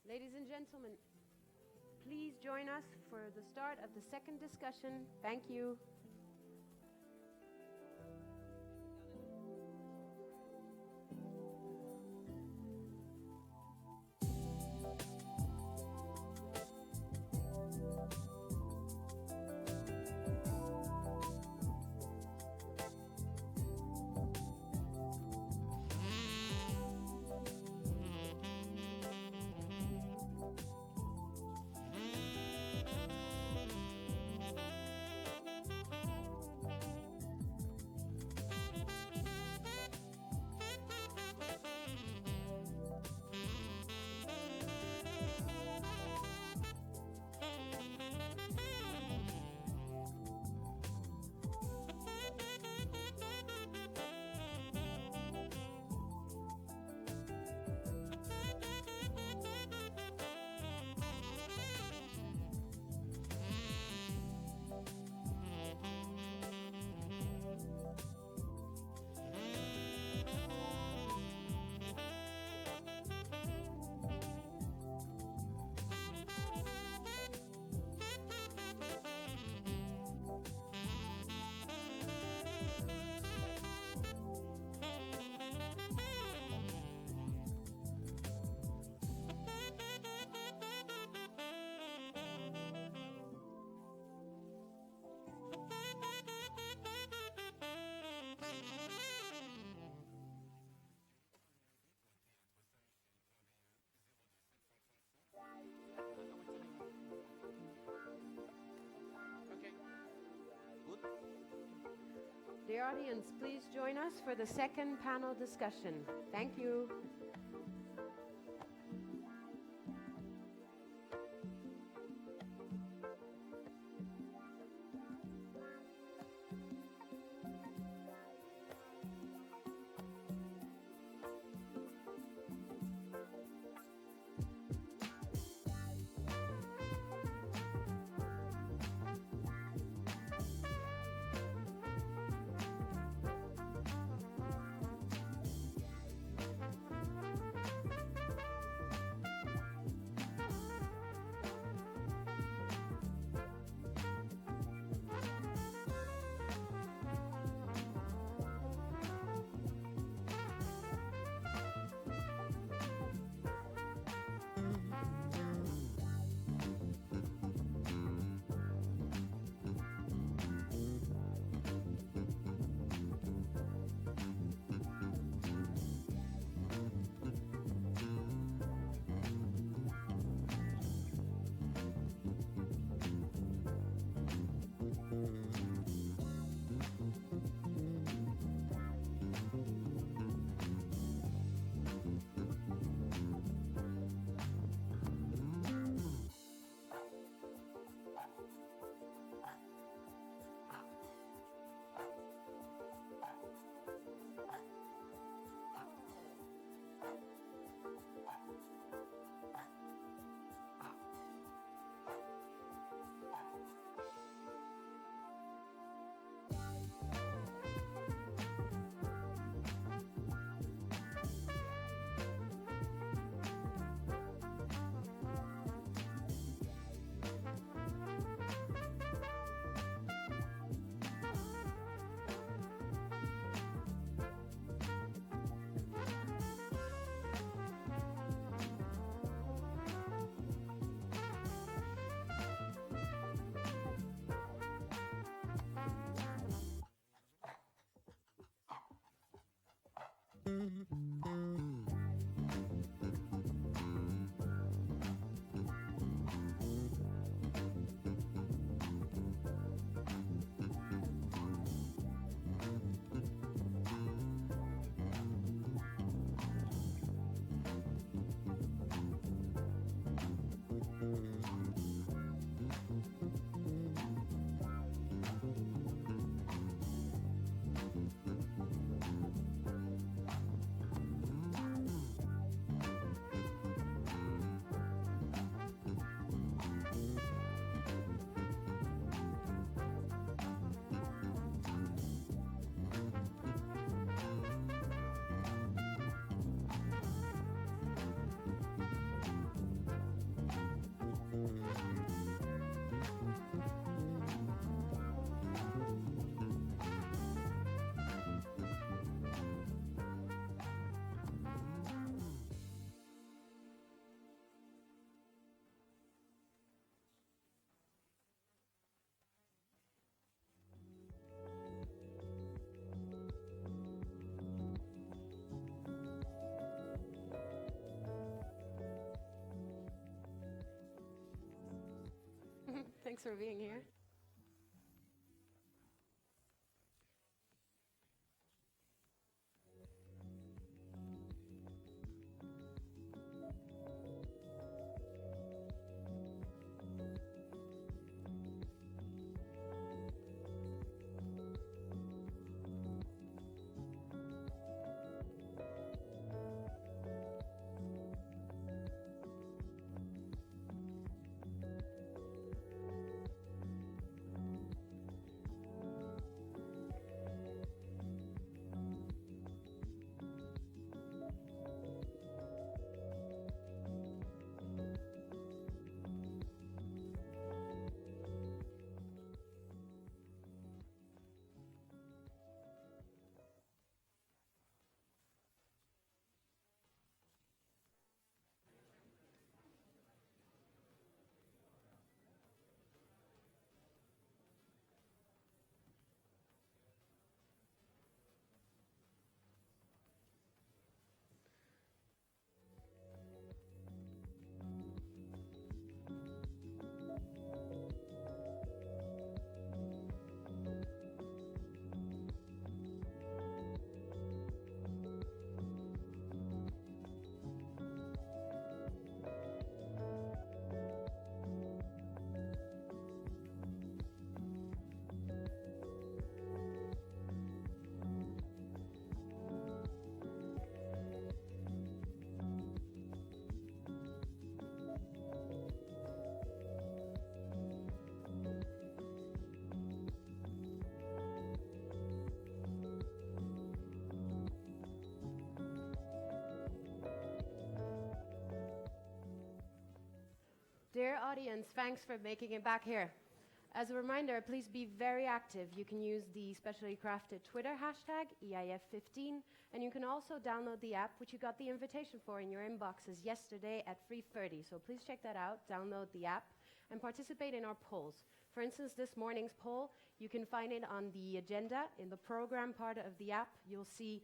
Ladies and gentlemen, please join us for the start of the second discussion. Thank you. Dear audience, please join us for the second panel discussion. Thank you. Thanks for being here. Dear audience, thanks for making it back here. As a reminder, please be very active. You can use the specially crafted Twitter hashtag, EIF15, and you can also download the app, which you got the invitation for in your inboxes yesterday at 3:30. So please check that out, download the app, and participate in our polls. For instance, this morning's poll, you can find it on the agenda in the program part of the app. You'll see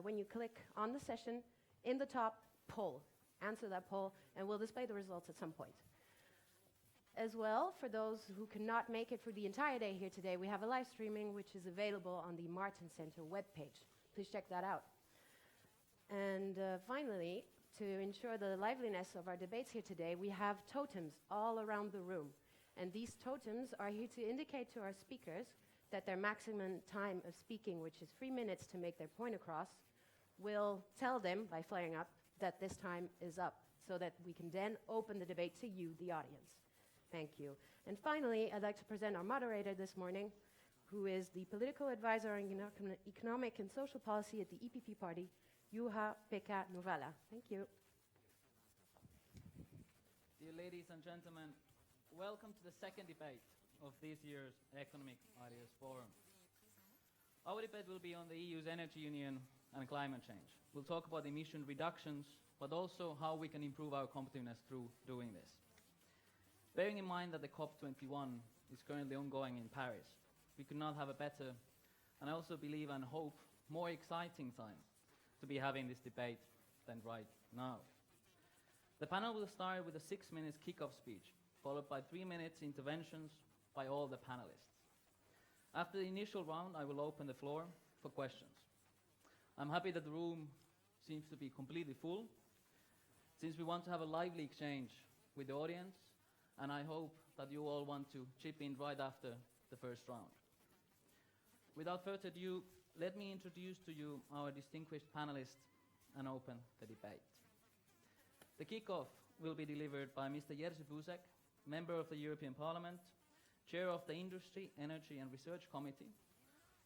when you click on the session, in the top, poll. Answer that poll, and we'll display the results at some point. As well, for those who cannot make it for the entire day here today, we have a live streaming which is available on the Martin Center webpage. Please check that out. And finally, to ensure the liveliness of our debates here today, we have totems all around the room. And these totems are here to indicate to our speakers that their maximum time of speaking, which is 3 minutes to make their point across, will tell them, by flaring up, that this time is up, so that we can then open the debate to you, the audience. Thank you. And finally, I'd like to present our moderator this morning, who is the political advisor on economic and social policy at the EPP party, Juha-Pekka Nuvala. Thank you. Dear ladies and gentlemen, welcome to the second debate of this year's Economic Ideas Forum. Our debate will be on the EU's energy union and climate change. We'll talk about emission reductions, but also how we can improve our competitiveness through doing this. Bearing in mind that the COP21 is currently ongoing in Paris, we could not have a better, and I also believe and hope, more exciting time to be having this debate than right now. The panel will start with a 6-minute kick-off speech, followed by 3 minutes interventions by all the panelists. After the initial round, I will open the floor for questions. I'm happy that the room seems to be completely full, since we want to have a lively exchange with the audience, and I hope that you all want to chip in right after the first round. Without further ado, let me introduce to you our distinguished panelists and open the debate. The kickoff will be delivered by Mr. Jerzy Buzek, Member of the European Parliament, Chair of the Industry, Energy and Research Committee,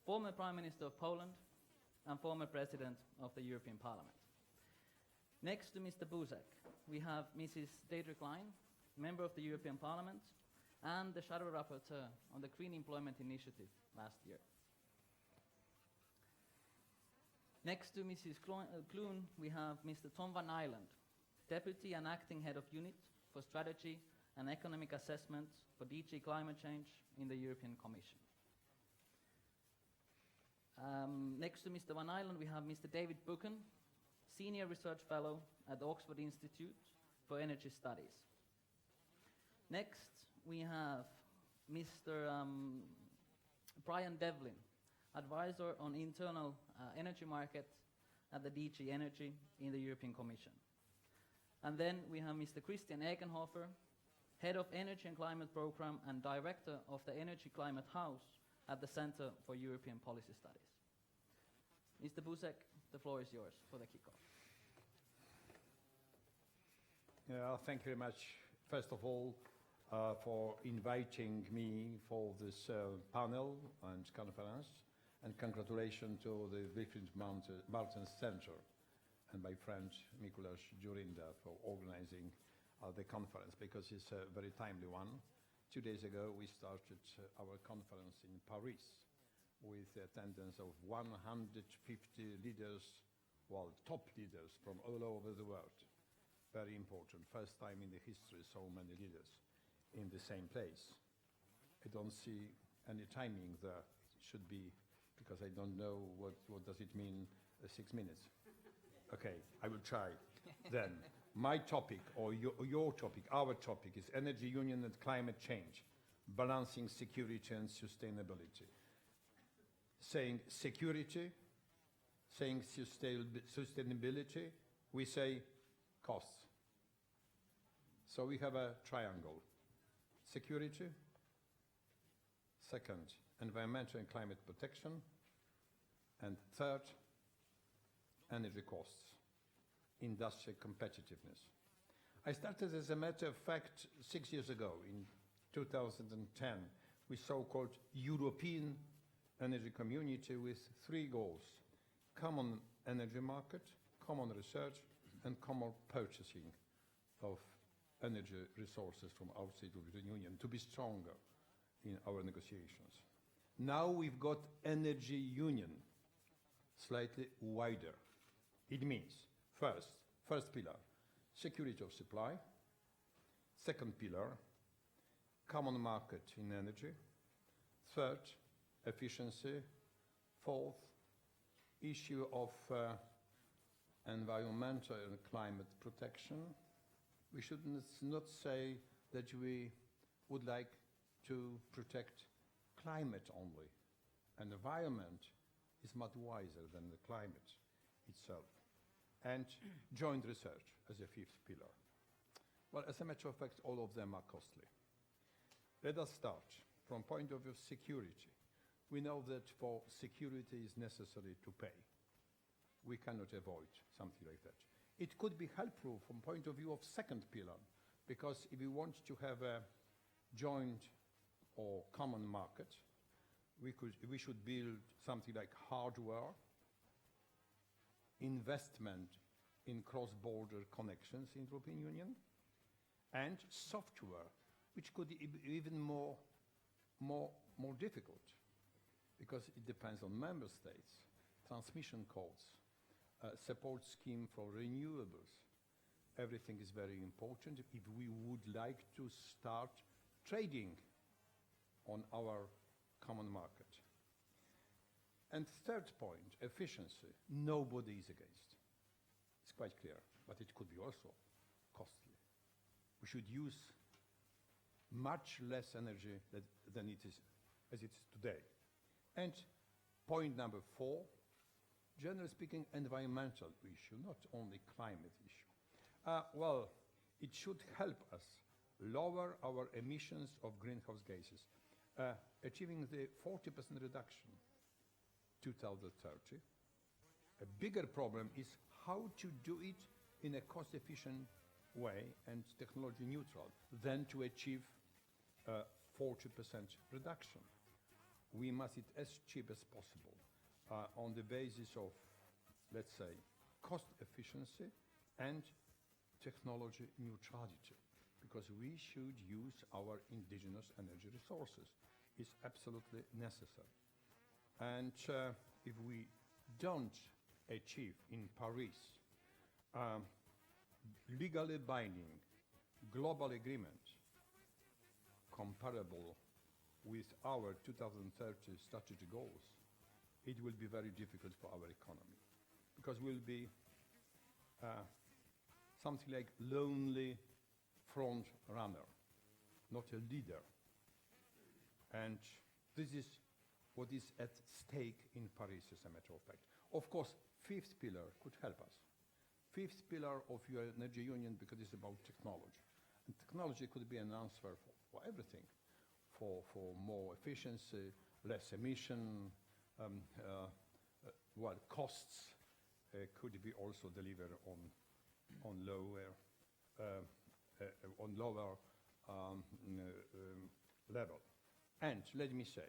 former Prime Minister of Poland, and former President of the European Parliament. Next to Mr. Buzek, we have Mrs. Deirdre Klein, Member of the European Parliament, and the Shadow Rapporteur on the Green Employment Initiative last year. Next to Mrs. Kloon, we have Mr. Tom van Eiland, Deputy and Acting Head of Unit for Strategy and Economic Assessment for DG Climate Change in the European Commission. Next to Mr. van Eiland, we have Mr. David Buchan, Senior Research Fellow at the Oxford Institute for Energy Studies. Next, we have Mr. Brian Devlin, advisor on internal energy market at the DG Energy in the European Commission. And then we have Mr. Christian Egenhofer, Head of Energy and Climate Program and Director of the Energy Climate House at the Center for European Policy Studies. Mr. Buzek, the floor is yours for the kickoff. Thank you very much, first of all, for inviting me for this panel and conference, and congratulations to the Wilfried Martens Center and my friend Mikuláš Dzurinda for organizing the conference, because it's a very timely one. 2 days ago, we started our conference in Paris with the attendance of 150 leaders, well, top leaders from all over the world. Very important. First time in the history so many leaders in the same place. I don't see any timing there. It should be, because I don't know what does it mean, 6 minutes. Okay, I will try. Then, my topic, or your topic, our topic, is Energy Union and Climate Change, Balancing Security and Sustainability. Saying security, saying sustainability, we say costs. So we have a triangle. Security, second, environmental and climate protection, and third, energy costs, industrial competitiveness. I started, as a matter of fact, 6 years ago, in 2010, with so-called European Energy Community with 3 goals: common energy market, common research, and common purchasing of energy resources from outside the European Union to be stronger in our negotiations. Now we've got energy union, slightly wider. It means, first pillar, security of supply. Second pillar, common market in energy. Third, efficiency. Fourth, issue of environmental and climate protection. We should not say that we would like to protect climate only. An environment is much wiser than the climate itself. And joint research as a 5th pillar. Well, as a matter of fact, all of them are costly. Let us start from point of view of security. We know that for security is necessary to pay. We cannot avoid something like that. It could be helpful from point of view of second pillar, because if we want to have a joint or common market, we should build something like hardware, investment in cross-border connections in the European Union, and software, which could be even more difficult, because it depends on member states, transmission codes, support scheme for renewables. Everything is very important if we would like to start trading on our common market. And third point, efficiency. Nobody is against. It's quite clear, but it could be also costly. We should use much less energy than it is as it is today. And point number 4, generally speaking, environmental issue, not only climate issue. Well, it should help us lower our emissions of greenhouse gases, achieving the 40% reduction 2030. A bigger problem is how to do it in a cost-efficient way and technology neutral than to achieve 40% reduction. We must it as cheap as possible on the basis of, let's say, cost efficiency and technology neutrality, because we should use our indigenous energy resources. It's absolutely necessary. And if we don't achieve in Paris legally binding global agreement comparable with our 2030 strategy goals, it will be very difficult for our economy, because we'll be something like lonely front runner, not a leader. And this is what is at stake in Paris, as a matter of fact. Of course, fifth pillar could help us. Fifth pillar of your energy union, because it's about technology. And technology could be an answer for everything, for more efficiency, less emission, well, costs could be also delivered on lower level. And let me say,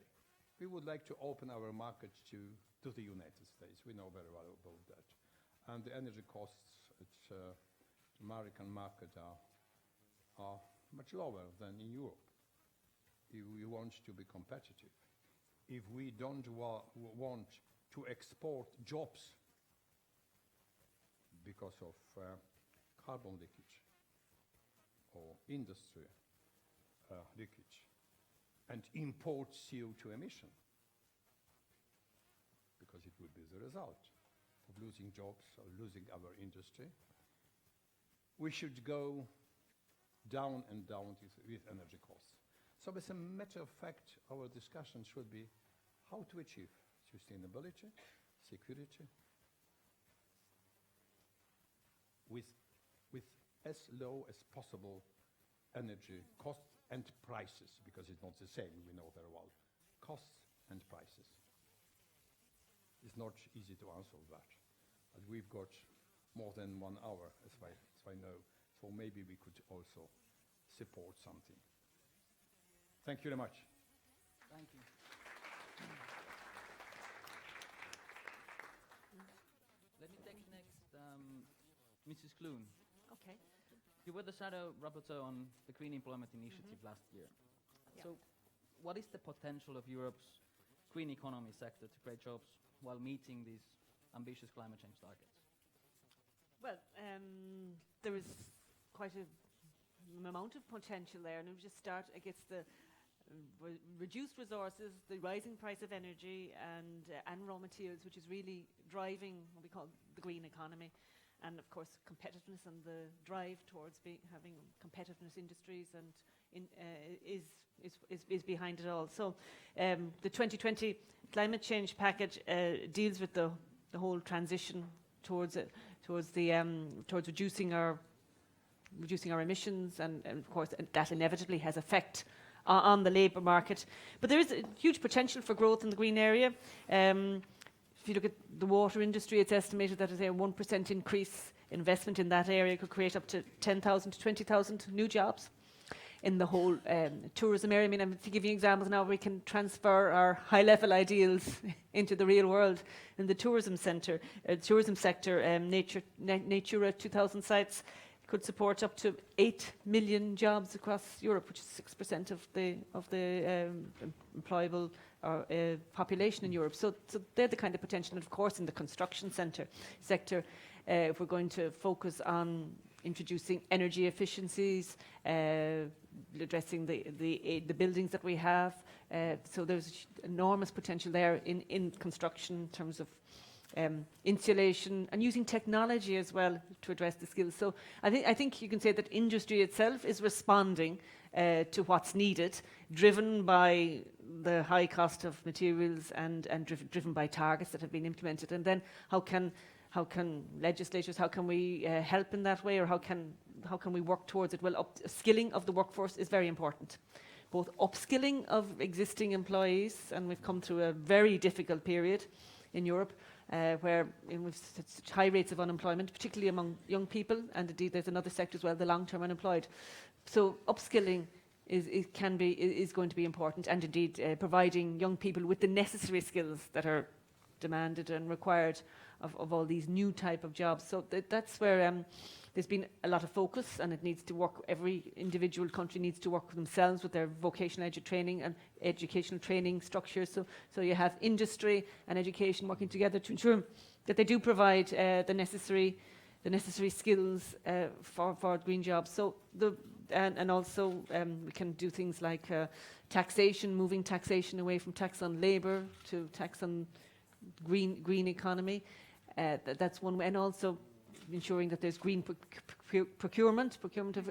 we would like to open our market to the United States. We know very well about that. And the energy costs at American market are much lower than in Europe. If we want to be competitive, if we don't want to export jobs because of carbon leakage or industry leakage, and import CO2 emission, because it would be the result of losing jobs or losing our industry, we should go down and down with energy costs. So as a matter of fact, our discussion should be how to achieve sustainability, security, with as low as possible energy costs and prices, because it's not the same, we know very well. Costs and prices. It's not easy to answer that. But we've got more than 1 hour, as I know, so maybe we could also support something. Thank you very much. Thank you. Let me take next Mrs. Kloon. Okay. You were the shadow rapporteur on the Green Employment Initiative last year. Yeah. So what is the potential of Europe's green economy sector to create jobs while meeting these ambitious climate change targets? Well, there is quite an amount of potential there, and we just start against the reduced resources, the rising price of energy and raw materials, which is really driving what we call the green economy. And of course, competitiveness and the drive towards having competitiveness industries and is behind it all. So the 2020 climate change package deals with the whole transition towards reducing our emissions, and of course that inevitably has effect on the labour market. But there is a huge potential for growth in the green area. If you look at the water industry, it's estimated that a 1% increase investment in that area could create up to 10,000 to 20,000 new jobs. In the whole tourism area, I mean, to give you examples now, we can transfer our high-level ideals into the real world. In the tourism sector, Natura 2000 sites could support up to 8 million jobs across Europe, which is 6% of the employable population in Europe. So they're the kind of potential. And of course, in the construction sector, if we're going to focus on introducing energy efficiencies, addressing the buildings that we have, so there's enormous potential there in construction in terms of insulation and using technology as well to address the skills. So I think you can say that industry itself is responding to what's needed, driven by the high cost of materials and driven by targets that have been implemented. And then how can legislators, how can we help in that way, or how can we work towards it? Well, upskilling of the workforce is very important. Both upskilling of existing employees, and we've come through a very difficult period in Europe, where we've such high rates of unemployment, particularly among young people, and indeed there's another sector as well, the long-term unemployed. So upskilling is going to be important, and indeed providing young people with the necessary skills that are demanded and required of all these new type of jobs. So that's where there's been a lot of focus, and it needs to work. Every individual country needs to work with themselves with their vocational training and educational training structures. So you have industry and education working together to ensure that they do provide the necessary skills for green jobs. So and also we can do things like taxation, moving taxation away from tax on labour to tax on green economy. That's one way, and also ensuring that there's green procurement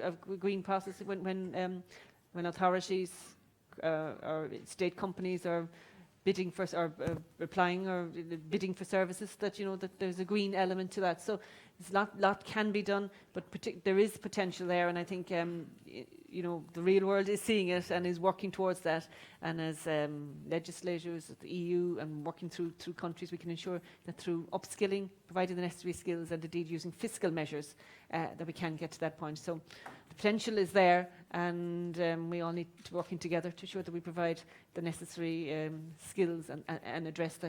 of green processes when authorities or state companies are bidding for or applying or bidding for services, that that there's a green element to that. So there's lot can be done, but there is potential there, and I think the real world is seeing it and is working towards that. And as legislators at the EU and working through countries, we can ensure that through upskilling, providing the necessary skills, and indeed using fiscal measures, that we can get to that point. So the potential is there, and we all need to working together to ensure that we provide the necessary skills and address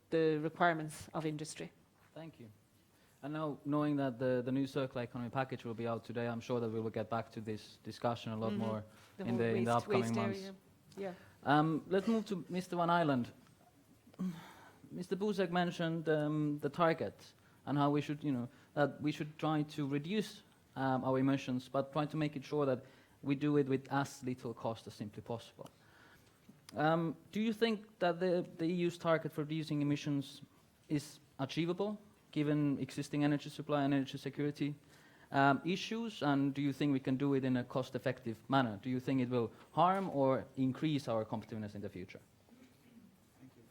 the requirements of industry. Thank you. And now, knowing that the new circular economy package will be out today, I'm sure that we will get back to this discussion a lot more in the upcoming months. Yeah. Let's move to Mr. Van Island. Mr. Buzek mentioned the target and how we should, that we should try to reduce our emissions, but try to make it sure that we do it with as little cost as simply possible. Do you think that the EU's target for reducing emissions is achievable, given existing energy supply and energy security issues, and do you think we can do it in a cost-effective manner? Do you think it will harm or increase our competitiveness in the future? Thank you.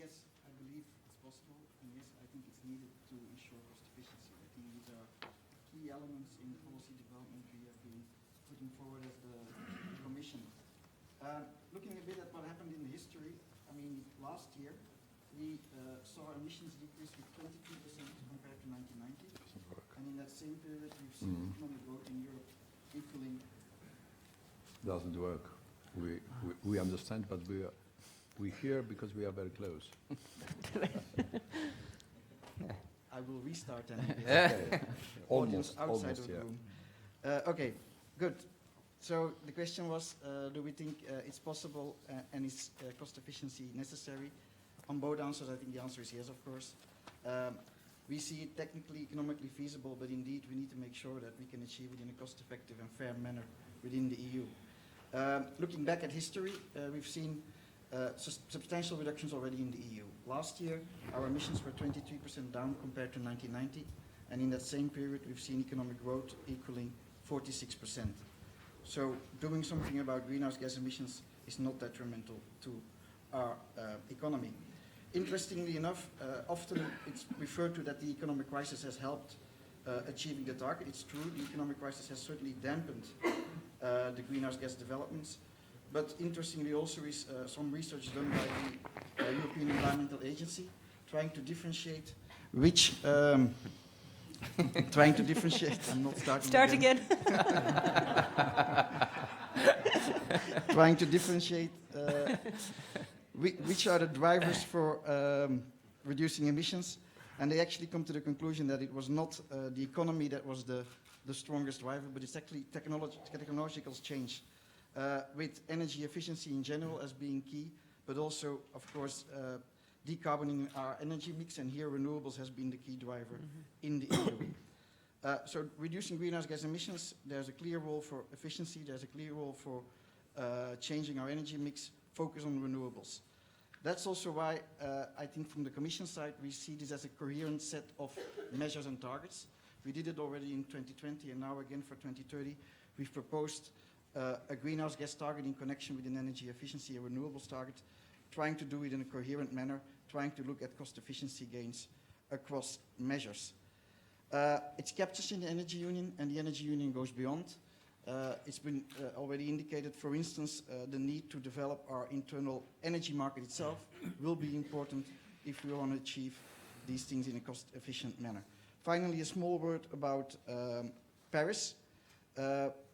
Yes, I believe it's possible, and yes, I think it's needed to ensure cost efficiency. I think these are key elements in the policy development we have been putting forward as the Commission. Looking a bit at what happened in the history, I mean, last year we saw emissions decrease with 22% compared to 1990. And in that same period, we've seen economic growth in Europe equaling. Doesn't work. We understand, but we hear because we are very close. I will restart then. Okay. Audience outside almost, of the yeah. room. Okay, good. So the question was, do we think it's possible and is cost efficiency necessary? On both answers, I think the answer is yes, of course. We see it technically, economically feasible, but indeed we need to make sure that we can achieve it in a cost-effective and fair manner within the EU. Looking back at history, we've seen substantial reductions already in the EU. Last year, our emissions were 23% down compared to 1990, and in that same period, we've seen economic growth equaling 46%. So doing something about greenhouse gas emissions is not detrimental to our economy. Interestingly enough, often it's referred to that the economic crisis has helped achieving the target. It's true, the economic crisis has certainly dampened the greenhouse gas developments. But interestingly also is some research done by the European Environmental Agency trying to differentiate which... trying to differentiate... I'm not starting Start again. Trying to differentiate which are the drivers for reducing emissions, and they actually come to the conclusion that it was not the economy that was the strongest driver, but it's actually technological change, with energy efficiency in general as being key, but also, of course, decarboning our energy mix, and here renewables has been the key driver in the EU. So reducing greenhouse gas emissions, there's a clear role for efficiency, there's a clear role for changing our energy mix, focus on renewables. That's also why I think from the Commission side we see this as a coherent set of measures and targets. We did it already in 2020 and now again for 2030 we've proposed a greenhouse gas target in connection with an energy efficiency and renewables target, trying to do it in a coherent manner, trying to look at cost efficiency gains across measures. It's captured in the Energy Union, and the Energy Union goes beyond. It's been already indicated, for instance, the need to develop our internal energy market itself will be important if we want to achieve these things in a cost-efficient manner. Finally, a small word about Paris.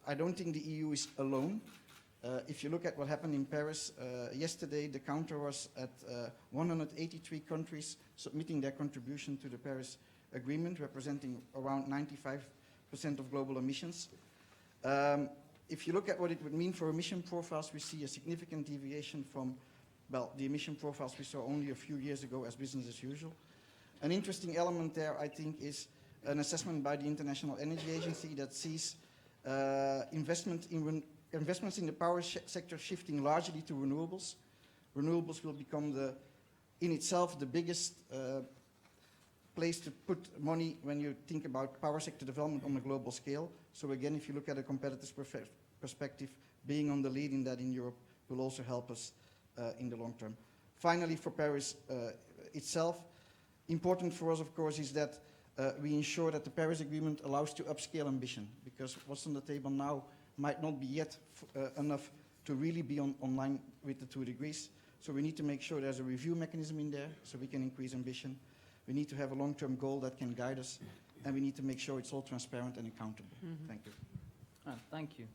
I don't think the EU is alone. If you look at what happened in Paris, yesterday the counter was at 183 countries submitting their contribution to the Paris Agreement, representing around 95% of global emissions. If you look at what it would mean for emission profiles, we see a significant deviation from, well, the emission profiles we saw only a few years ago as business as usual. An interesting element there, I think, is an assessment by the International Energy Agency that sees investments in the power sector shifting largely to renewables. Renewables will become in itself the biggest place to put money when you think about power sector development on a global scale. So again, if you look at a competitive perspective, being on the lead in that in Europe will also help us in the long term. Finally, for Paris itself, important for us, of course, is that we ensure that the Paris Agreement allows to upscale ambition, because what's on the table now might not be yet enough to really be on line with the 2 degrees. So we need to make sure there's a review mechanism in there so we can increase ambition. We need to have a long-term goal that can guide us, and we need to make sure it's all transparent and accountable. Thank you. Thank you.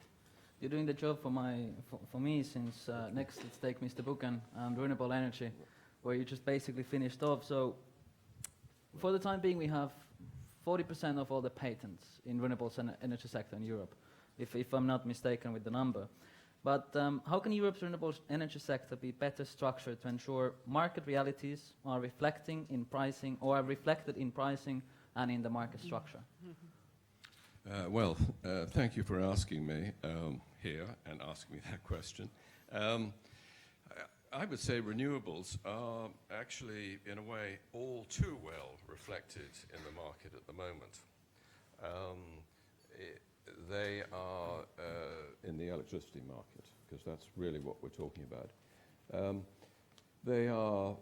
You're doing the job for me, since next let's take Mr. Buchan and renewable energy, where you just basically finished off. So for the time being, we have 40% of all the patents in renewable energy sector in Europe, if I'm not mistaken with the number. But how can Europe's renewable energy sector be better structured to ensure market realities are reflected in pricing and in the market structure? Thank you for asking me here and asking me that question. I would say renewables are actually, in a way, all too well reflected in the market at the moment. They are in the electricity market, because that's really what we're talking about. They are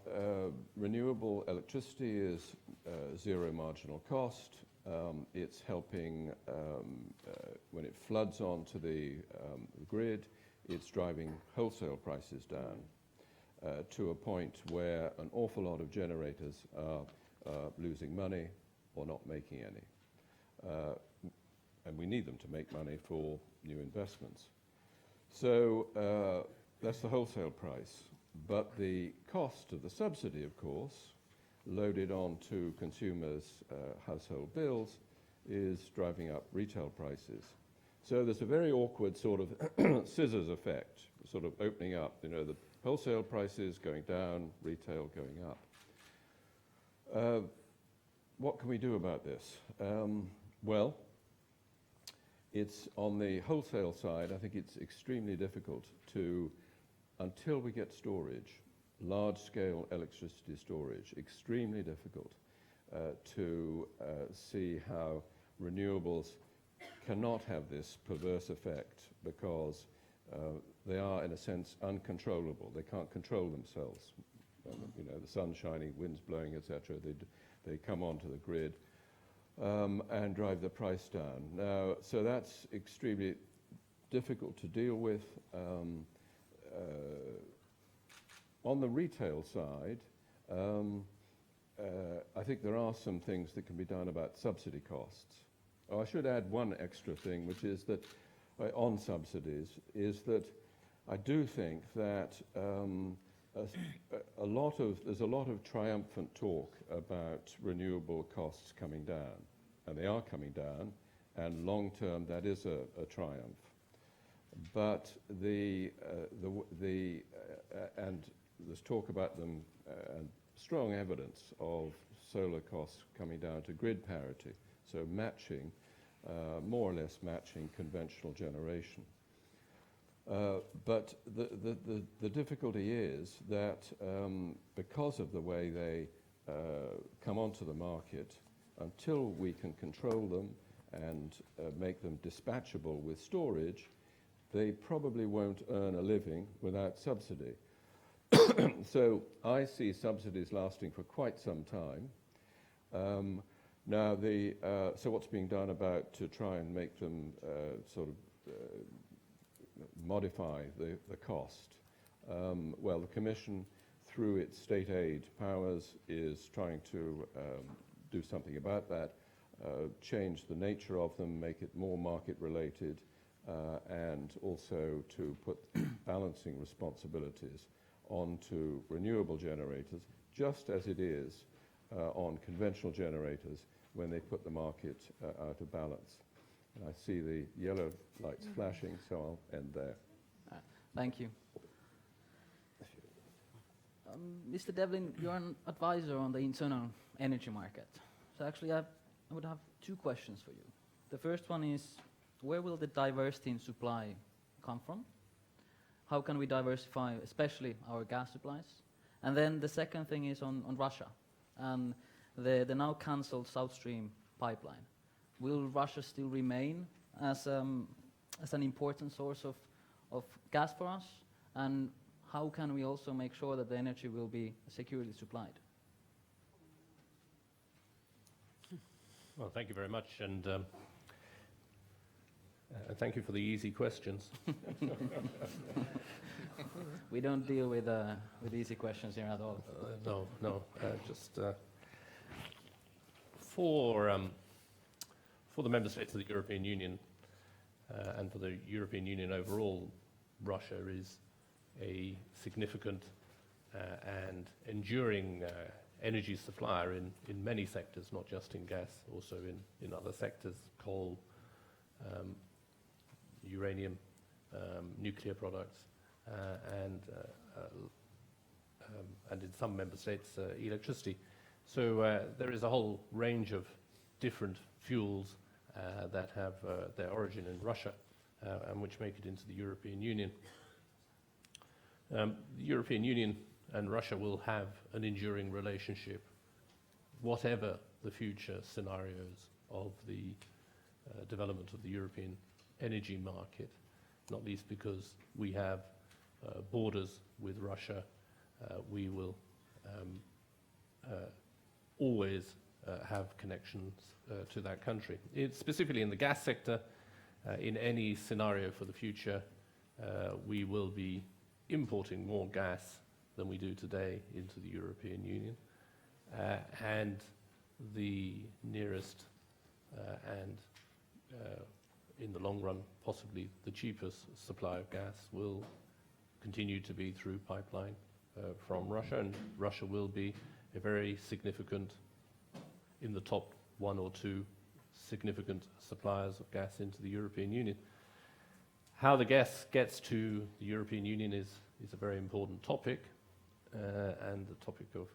renewable electricity is zero marginal cost. It's helping when it floods onto the grid, it's driving wholesale prices down to a point where an awful lot of generators are losing money or not making any. And we need them to make money for new investments. So that's the wholesale price. But the cost of the subsidy, of course, loaded onto consumers' household bills, is driving up retail prices. So there's a very awkward sort of scissors effect, sort of opening up, you know, the wholesale prices going down, retail going up. What can we do about this? Well, it's on the wholesale side, I think it's extremely difficult to, until we get storage, large-scale electricity storage, extremely difficult to see how renewables cannot have this perverse effect, because they are, in a sense, uncontrollable. They can't control themselves. You know, the sun's shining, wind's blowing, etc. They come onto the grid and drive the price down. Now, so that's extremely difficult to deal with. On the retail side, I think there are some things that can be done about subsidy costs. Oh, I should add one extra thing, which is that on subsidies, is that I do think that there's a lot of triumphant talk about renewable costs coming down, and they are coming down, and long term that is a triumph. But and there's talk about them and strong evidence of solar costs coming down to grid parity, so matching, more or less matching conventional generation. But the difficulty is that because of the way they come onto the market, until we can control them and make them dispatchable with storage, they probably won't earn a living without subsidy. So I see subsidies lasting for quite some time. Now, so what's being done about to try and make them sort of modify the cost? Well, the Commission, through its state aid powers, is trying to do something about that, change the nature of them, make it more market-related, and also to put balancing responsibilities onto renewable generators, just as it is on conventional generators when they put the market out of balance. And I see the yellow lights flashing, so I'll end there. Thank you. Mr. Devlin, you're an advisor on the internal energy market. So actually I would have two questions for you. The first one is, where will the diversity in supply come from? How can we diversify, especially our gas supplies? And then the second thing is on Russia. And the now cancelled South Stream pipeline. Will Russia still remain as an important source of gas for us? And how can we also make sure that the energy will be securely supplied? Well, thank you very much, and thank you for the easy questions. We don't deal with easy questions here at all. No. Just for the member states of the European Union and for the European Union overall, Russia is a significant and enduring energy supplier in many sectors, not just in gas, also in other sectors, coal, uranium, nuclear products, and in some member states, electricity. So there is a whole range of different fuels that have their origin in Russia and which make it into the European Union. The European Union and Russia will have an enduring relationship, whatever the future scenarios of the development of the European energy market, not least because we have borders with Russia. We will always have connections to that country. Specifically in the gas sector, in any scenario for the future, we will be importing more gas than we do today into the European Union. And the nearest and in the long run, possibly the cheapest supply of gas will continue to be through pipeline from Russia, and Russia will be a very significant, in the top 1 or 2 significant suppliers of gas into the European Union. How the gas gets to the European Union is a very important topic and a topic of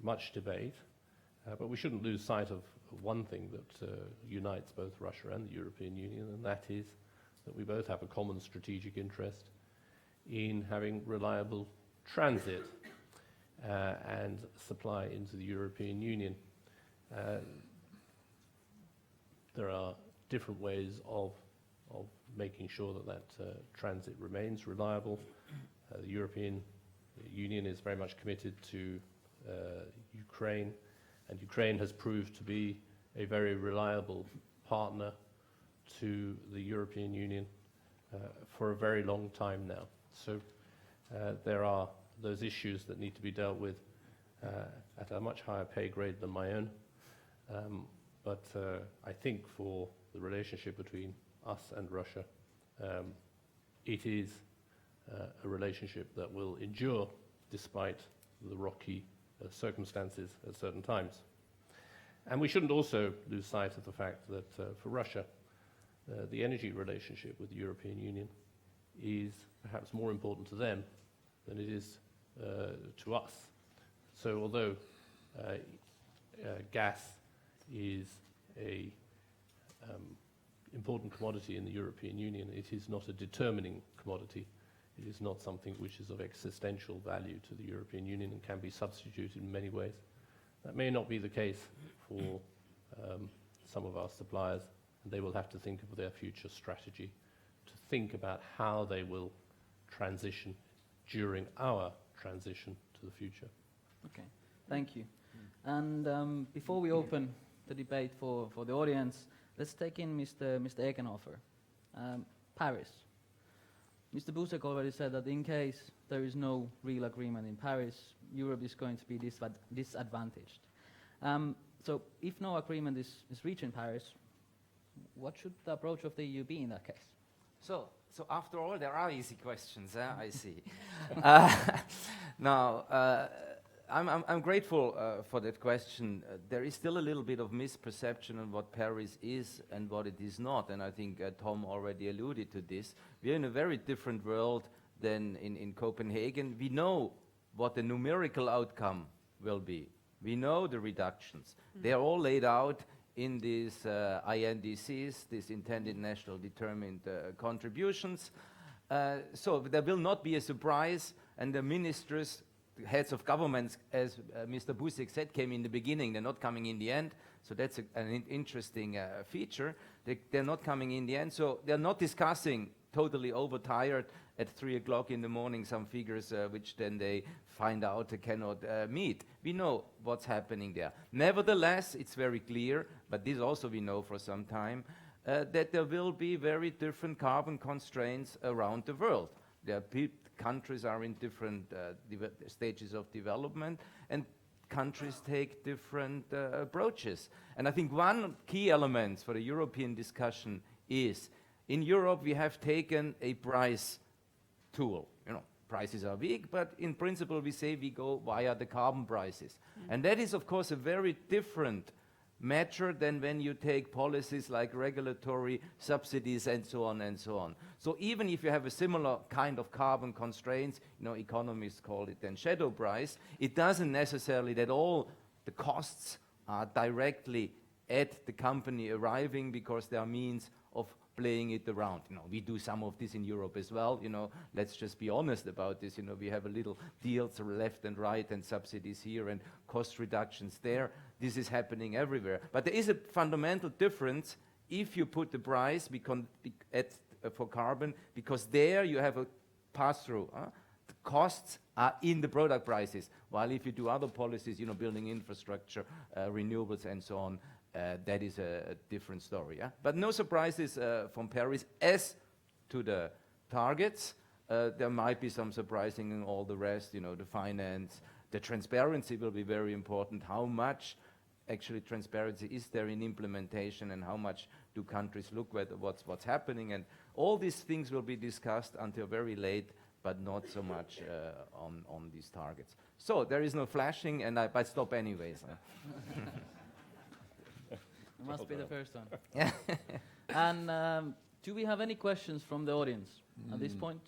much debate, but we shouldn't lose sight of one thing that unites both Russia and the European Union, and that is that we both have a common strategic interest in having reliable transit and supply into the European Union. There are different ways of making sure that transit remains reliable. The European Union is very much committed to Ukraine, and Ukraine has proved to be a very reliable partner to the European Union for a very long time now. So there are those issues that need to be dealt with at a much higher pay grade than my own. But I think for the relationship between us and Russia, it is a relationship that will endure despite the rocky circumstances at certain times. And we shouldn't also lose sight of the fact that for Russia, the energy relationship with the European Union is perhaps more important to them than it is to us. So although gas is a important commodity in the European Union, it is not a determining commodity. It is not something which is of existential value to the European Union and can be substituted in many ways. That may not be the case for some of our suppliers, and they will have to think of their future strategy, to think about how they will transition during our transition to the future. Okay, thank you. And before we open the debate for the audience, let's take in Mr. Egenhofer. Paris. Mr. Buzek already said that in case there is no real agreement in Paris, Europe is going to be disadvantaged. So if no agreement is reached in Paris, what should the approach of the EU be in that case? So after all, there are easy questions, I see. Now, I'm grateful for that question. There is still a little bit of misperception on what Paris is and what it is not, and I think Tom already alluded to this. We're in a very different world than in Copenhagen. We know what the numerical outcome will be. We know the reductions. They're all laid out in these INDCs, these intended national determined contributions. So there will not be a surprise, and the ministers the heads of governments, as Mr. Buzek said, came in the beginning. They're not coming in the end. So that's an interesting feature. They're not coming in the end. So they're not discussing totally overtired at 3 o'clock in the morning some figures which then they find out they cannot meet. We know what's happening there. Nevertheless, it's very clear, but this also we know for some time, that there will be very different carbon constraints around the world. Countries are in different stages of development, and countries take different approaches. And I think one key element for the European discussion is, in Europe we have taken a price tool. You know, prices are weak, but in principle we say we go via the carbon prices. And that is of course a very different measure than when you take policies like regulatory subsidies and so on and so on. So even if you have a similar kind of carbon constraints, you know, economists call it then shadow price, it doesn't necessarily that all the costs are directly at the company arriving, because there are means of playing it around. You know, we do some of this in Europe as well. You know, let's just be honest about this. You know, we have a little deals left and right and subsidies here and cost reductions there. This is happening everywhere. But there is a fundamental difference if you put the price for carbon, because there you have a pass-through. The costs are in the product prices, while if you do other policies, you know, building infrastructure, renewables and so on, that is a different story. Yeah? But no surprises from Paris. As to the targets, there might be some surprising in all the rest, you know, the finance, the transparency will be very important. How much actually transparency is there in implementation, and how much do countries look at what's happening? And all these things will be discussed until very late, but not so much on these targets. So there is no flashing, and I stop anyways. It must be the first one. And do we have any questions from the audience at this point?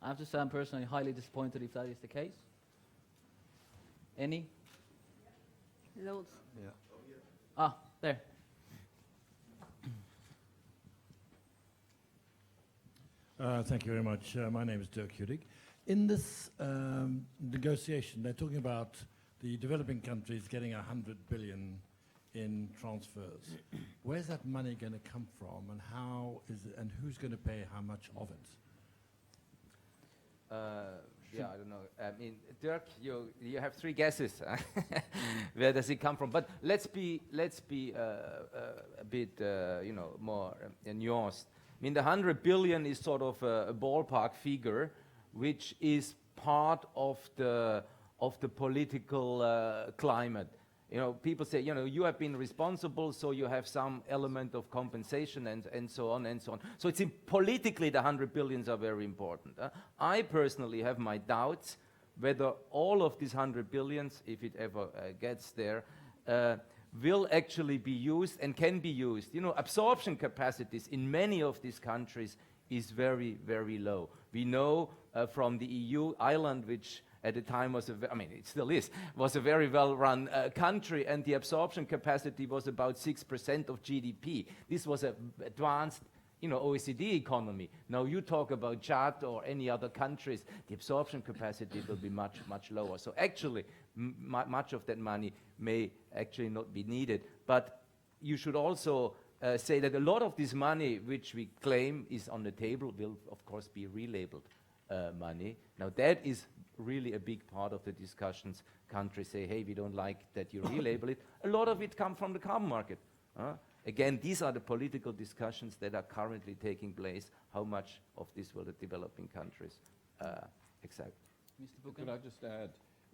I have to say I'm personally highly disappointed if that is the case. Any? Loads. Yeah. Ah, there. Thank you very much. My name is Dirk Hudig. In this negotiation, they're talking about the developing countries getting 100 billion in transfers. Where's that money going to come from, and how is it, and who's going to pay how much of it? Yeah, I don't know. I mean, Dirk, you have 3 guesses. Where does it come from? But let's be a bit, you know, more nuanced. I mean, the 100 billion is sort of a ballpark figure, which is part of the political climate. You know, people say, you know, you have been responsible, so you have some element of compensation and so on and so on. So it's politically the 100 billions are very important. I personally have my doubts whether all of these 100 billions, if it ever gets there, will actually be used and can be used. You know, absorption capacities in many of these countries is very, very low. We know from the EU, Ireland, which at the time was it still is, was a very well-run country, and the absorption capacity was about 6% of GDP. This was an advanced, you know, OECD economy. Now you talk about Chad or any other countries, the absorption capacity will be much, much lower. So actually, much of that money may actually not be needed. But you should also say that a lot of this money which we claim is on the table will, of course, be relabeled money. Now that is really a big part of the discussions. Countries say, hey, we don't like that you relabel it. A lot of it comes from the carbon market. Again, these are the political discussions that are currently taking place. How much of this will the developing countries accept? Mr. Buchan? Could I just add,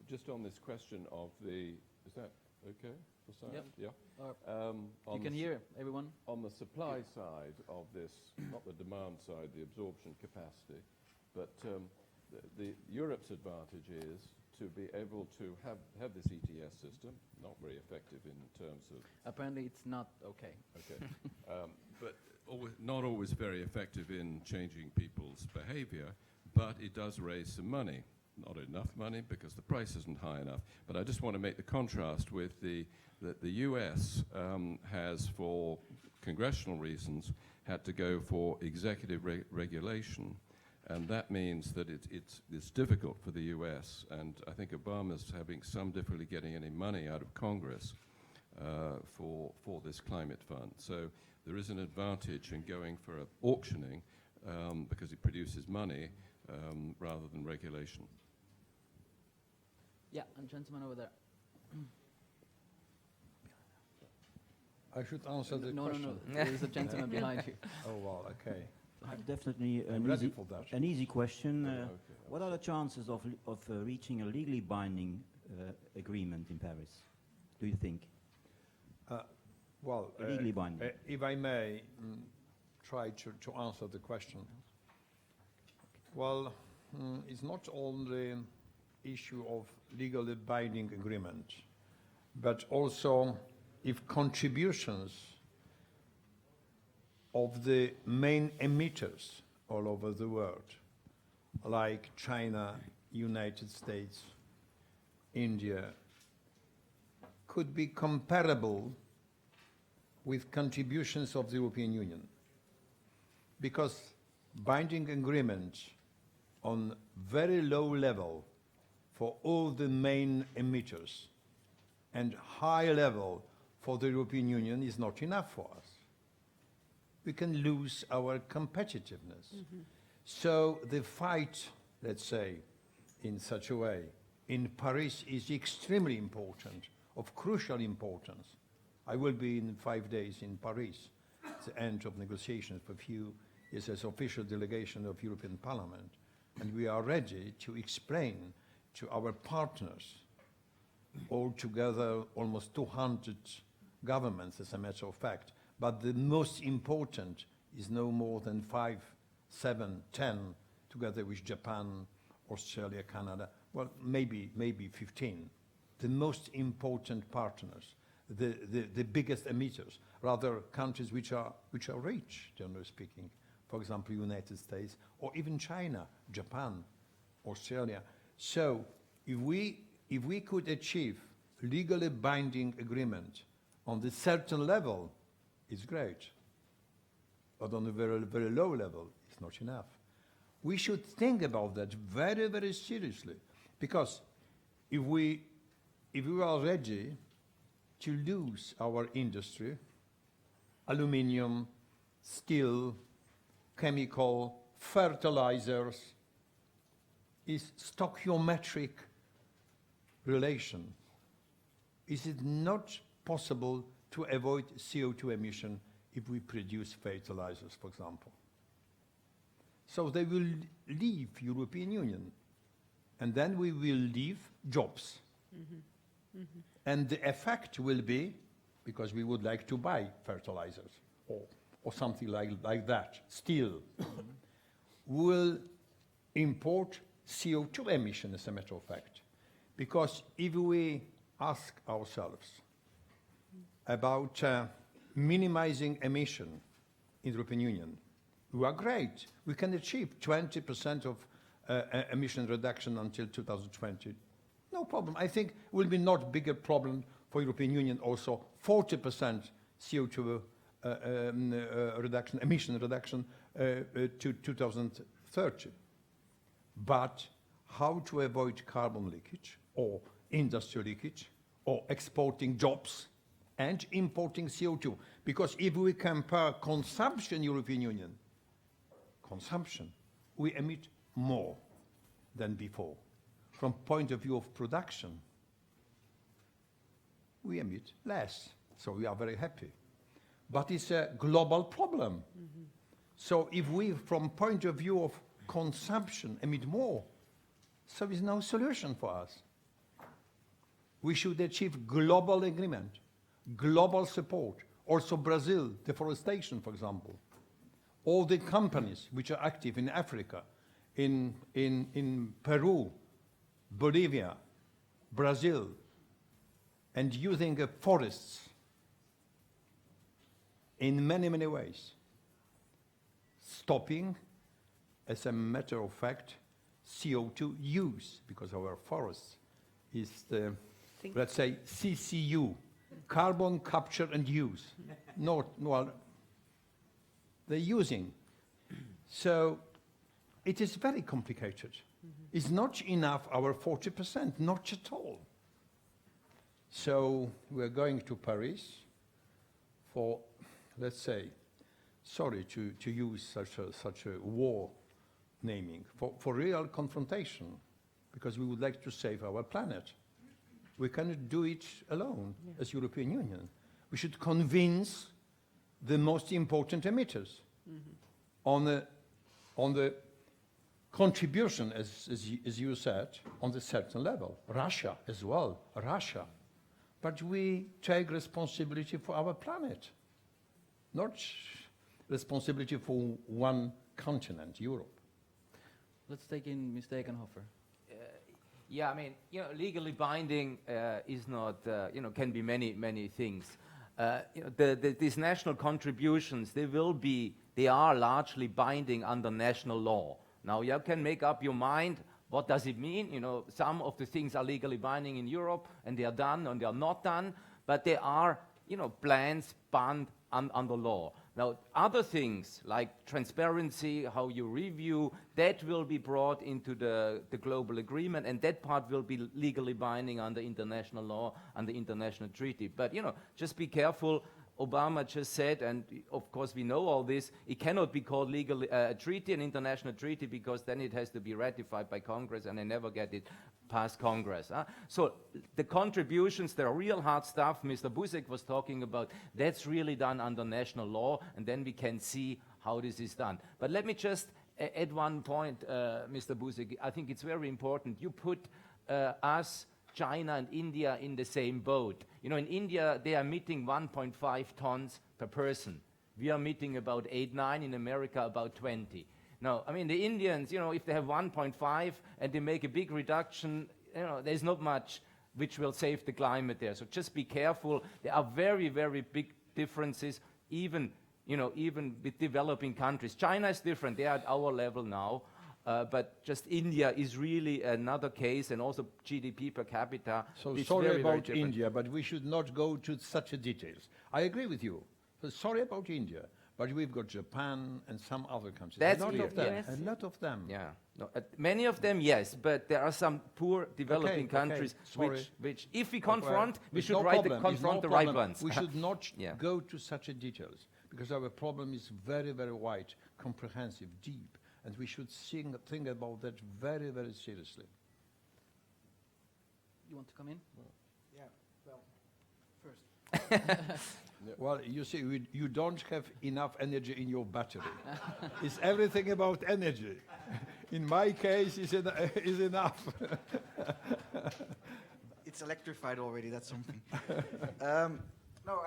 just on this question of the, is that okay for sound? Yep. Yeah. You can hear everyone. On the supply side of this, not the demand side, the absorption capacity, but the Europe's advantage is to be able to have this ETS system, not very effective in terms of... Apparently it's not okay. Okay. But not always very effective in changing people's behavior, but it does raise some money. Not enough money because the price isn't high enough. But I just want to make the contrast with that the US has, for congressional reasons, had to go for executive regulation. And that means that it's difficult for the US, and I think Obama's having some difficulty getting any money out of Congress for this climate fund. So there is an advantage in going for auctioning because it produces money rather than regulation. Yeah, and gentleman over there. I should answer the No, question. no, no. There is a gentleman behind you. Oh, well, okay. Definitely an easy question. What are the chances of reaching a legally binding agreement in Paris, do you think? Well, legally binding. if I may try to answer the question. Well, it's not only an issue of legally binding agreement, but also if contributions of the main emitters all over the world, like China, United States, India, could be comparable with contributions of the European Union. Because binding agreement on very low level for all the main emitters and high level for the European Union is not enough for us. We can lose our competitiveness. So the fight, let's say, in such a way, in Paris is extremely important, of crucial importance. I will be in 5 days in Paris, at the end of negotiations for a few years as official delegation of European Parliament. And we are ready to explain to our partners, altogether almost 200 governments, as a matter of fact, but the most important is no more than 5, 7, 10, together with Japan, Australia, Canada, well, maybe 15. The most important partners, the biggest emitters, rather countries which are rich, generally speaking, for example, United States, or even China, Japan, Australia. So if we could achieve legally binding agreement on the certain level, it's great. But on a very, very low level, it's not enough. We should think about that very, very seriously. Because if we are ready to lose our industry, aluminium, steel, chemical, fertilizers, is stoichiometric relation. Is it not possible to avoid CO2 emission if we produce fertilizers, for example? So they will leave European Union, and then we will leave jobs. And the effect will be, because we would like to buy fertilizers or something like that, steel, will import CO2 emission, as a matter of fact. Because if we ask ourselves about minimizing emission in the European Union, we are great. We can achieve 20% of emission reduction until 2020. No problem. I think it will be not bigger problem for European Union also 40% CO2 reduction, emission reduction to 2030. But how to avoid carbon leakage or industrial leakage or exporting jobs and importing CO2? Because if we compare consumption European Union, consumption, we emit more than before. From point of view of production, we emit less, so we are very happy. But it's a global problem. So if we, from point of view of consumption, emit more, so there's no solution for us. We should achieve global agreement, global support. Also Brazil, deforestation, for example. All the companies which are active in Africa, in Peru, Bolivia, Brazil, and using forests in many, many ways. Stopping, as a matter of fact, CO2 use, because our forests is the, let's say, CCU, carbon capture and use. Not, well, they're using. So it is very complicated. It's not enough, our 40%, not at all. So we're going to Paris for, let's say, sorry to use such a war naming, for real confrontation, because we would like to save our planet. We cannot do it alone as European Union. We should convince the most important emitters on the contribution, as you said, on the certain level. Russia as well, Russia. But we take responsibility for our planet, not responsibility for one continent, Europe. Let's take in Mr. Ekenhofer. Yeah, I mean, legally binding is not, can be many things. These national contributions, they are largely binding under national law. Now, you can make up your mind, what does it mean? Some of the things are legally binding in Europe, and they are done, and they are not done, but they are, plans bound under law. Now, other things like transparency, how you review, that will be brought into the global agreement, and that part will be legally binding under international law, under international treaty. But, just be careful. Obama just said, and of course we know all this, it cannot be called legal treaty, an international treaty, because then it has to be ratified by Congress, and they never get it past Congress. So the contributions, the real hard stuff Mr. Buzek was talking about, that's really done under national law, and then we can see how this is done. But let me just add one point, Mr. Buzek. I think it's very important. You put us, China and India in the same boat. In India, they are emitting 1.5 tons per person. We are emitting about 8, 9, in America about 20. Now, I mean, the Indians, if they have 1.5 and they make a big reduction, there's not much which will save the climate there. So just be careful. There are very, very big differences, even with developing countries. China is different. They are at our level now. But just India is really another case, and also GDP per capita. So it's sorry very, about very India, but we should not go to such details. I agree with you. So sorry about India, but we've got Japan and some other countries. That's a lot clear. of them. Yes. A lot of them. Yeah. No, many of them, yes, but there are some poor developing countries which, if we confront, we should confront the right ones. We should not go to such details, because our problem is very, very wide, comprehensive, deep. And we should think about that very, very seriously. You want to come in? First. Well, you see, you don't have enough energy in your battery. It's everything about energy. In my case, is enough. It's electrified already, that's something. No,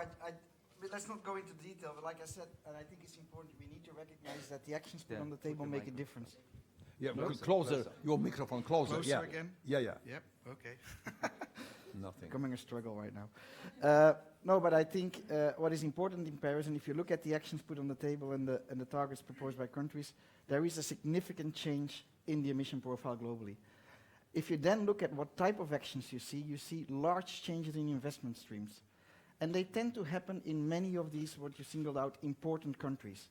let's not go into detail, but like I said, and I think it's important, we need to recognize that the actions put on the table make a difference. Yeah, closer. Your microphone closer. Closer again? Yeah. Yep, okay. Nothing. Becoming a struggle right now. No, but I think what is important in Paris, and if you look at the actions put on the table and the targets proposed by countries, there is a significant change in the emission profile globally. If you then look at what type of actions you see large changes in investment streams. And they tend to happen in many of these, what you singled out, important countries.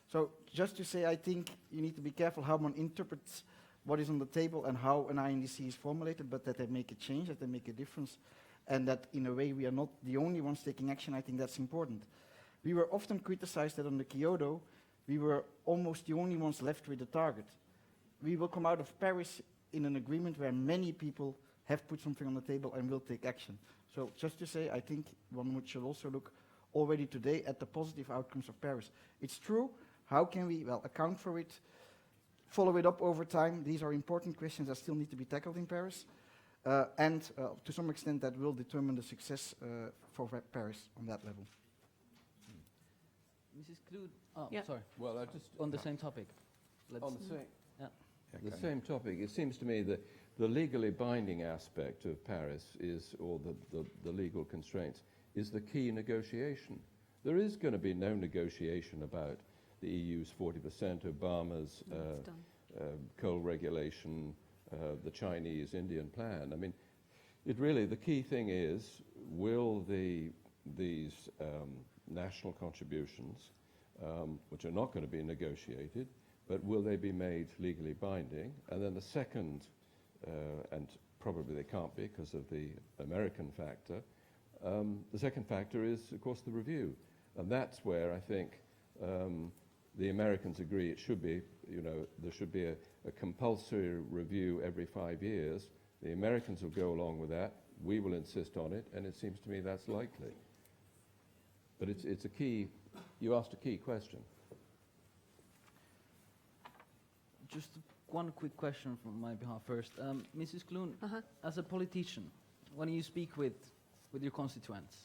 So just to say, I think you need to be careful how one interprets what is on the table and how an INDC is formulated, but that they make a change, that they make a difference, and that in a way we are not the only ones taking action. I think that's important. We were often criticized that on the Kyoto, we were almost the only ones left with the target. We will come out of Paris in an agreement where many people have put something on the table and will take action. So just to say, I think one should also look already today at the positive outcomes of Paris. It's true. How can we, account for it, follow it up over time? These are important questions that still need to be tackled in Paris. And to some extent, that will determine the success for Paris on that level. Mrs. Klood, sorry. Well, I just on the same topic. On the same topic, it seems to me that the legally binding aspect of Paris is, or the legal constraints, is the key negotiation. There is going to be no negotiation about the EU's 40%, Obama's coal regulation, the Chinese-Indian plan. I mean, the key thing is, will these national contributions, which are not going to be negotiated, but will they be made legally binding? And then the second, and probably they can't be because of the American factor, the second factor is, of course, the review. And that's where I think the Americans agree it should be, there should be a compulsory review every 5 years. The Americans will go along with that. We will insist on it, and it seems to me that's likely. But it's a key, you asked a key question. Just one quick question from my behalf first. Mrs. Kloon, as a politician, when you speak with your constituents,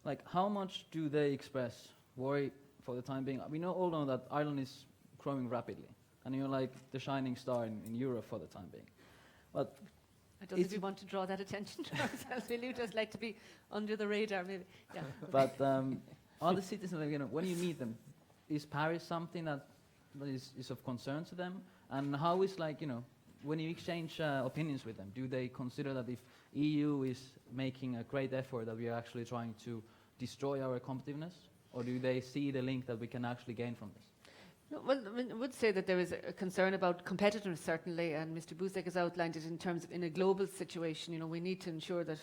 like how much do they express worry for the time being? We all know that Ireland is growing rapidly, and you're like the shining star in Europe for the time being. But I don't think we want to draw that attention to ourselves. We just like to be under the radar, maybe. Yeah. But all the citizens, when you meet them, is Paris something that is of concern to them? And how is when you exchange opinions with them, do they consider that if EU is making a great effort that we are actually trying to destroy our competitiveness, or do they see the link that we can actually gain from this? No, well, I would say that there is a concern about competitiveness, certainly, and Mr. Buzek has outlined it in terms of in a global situation. We need to ensure that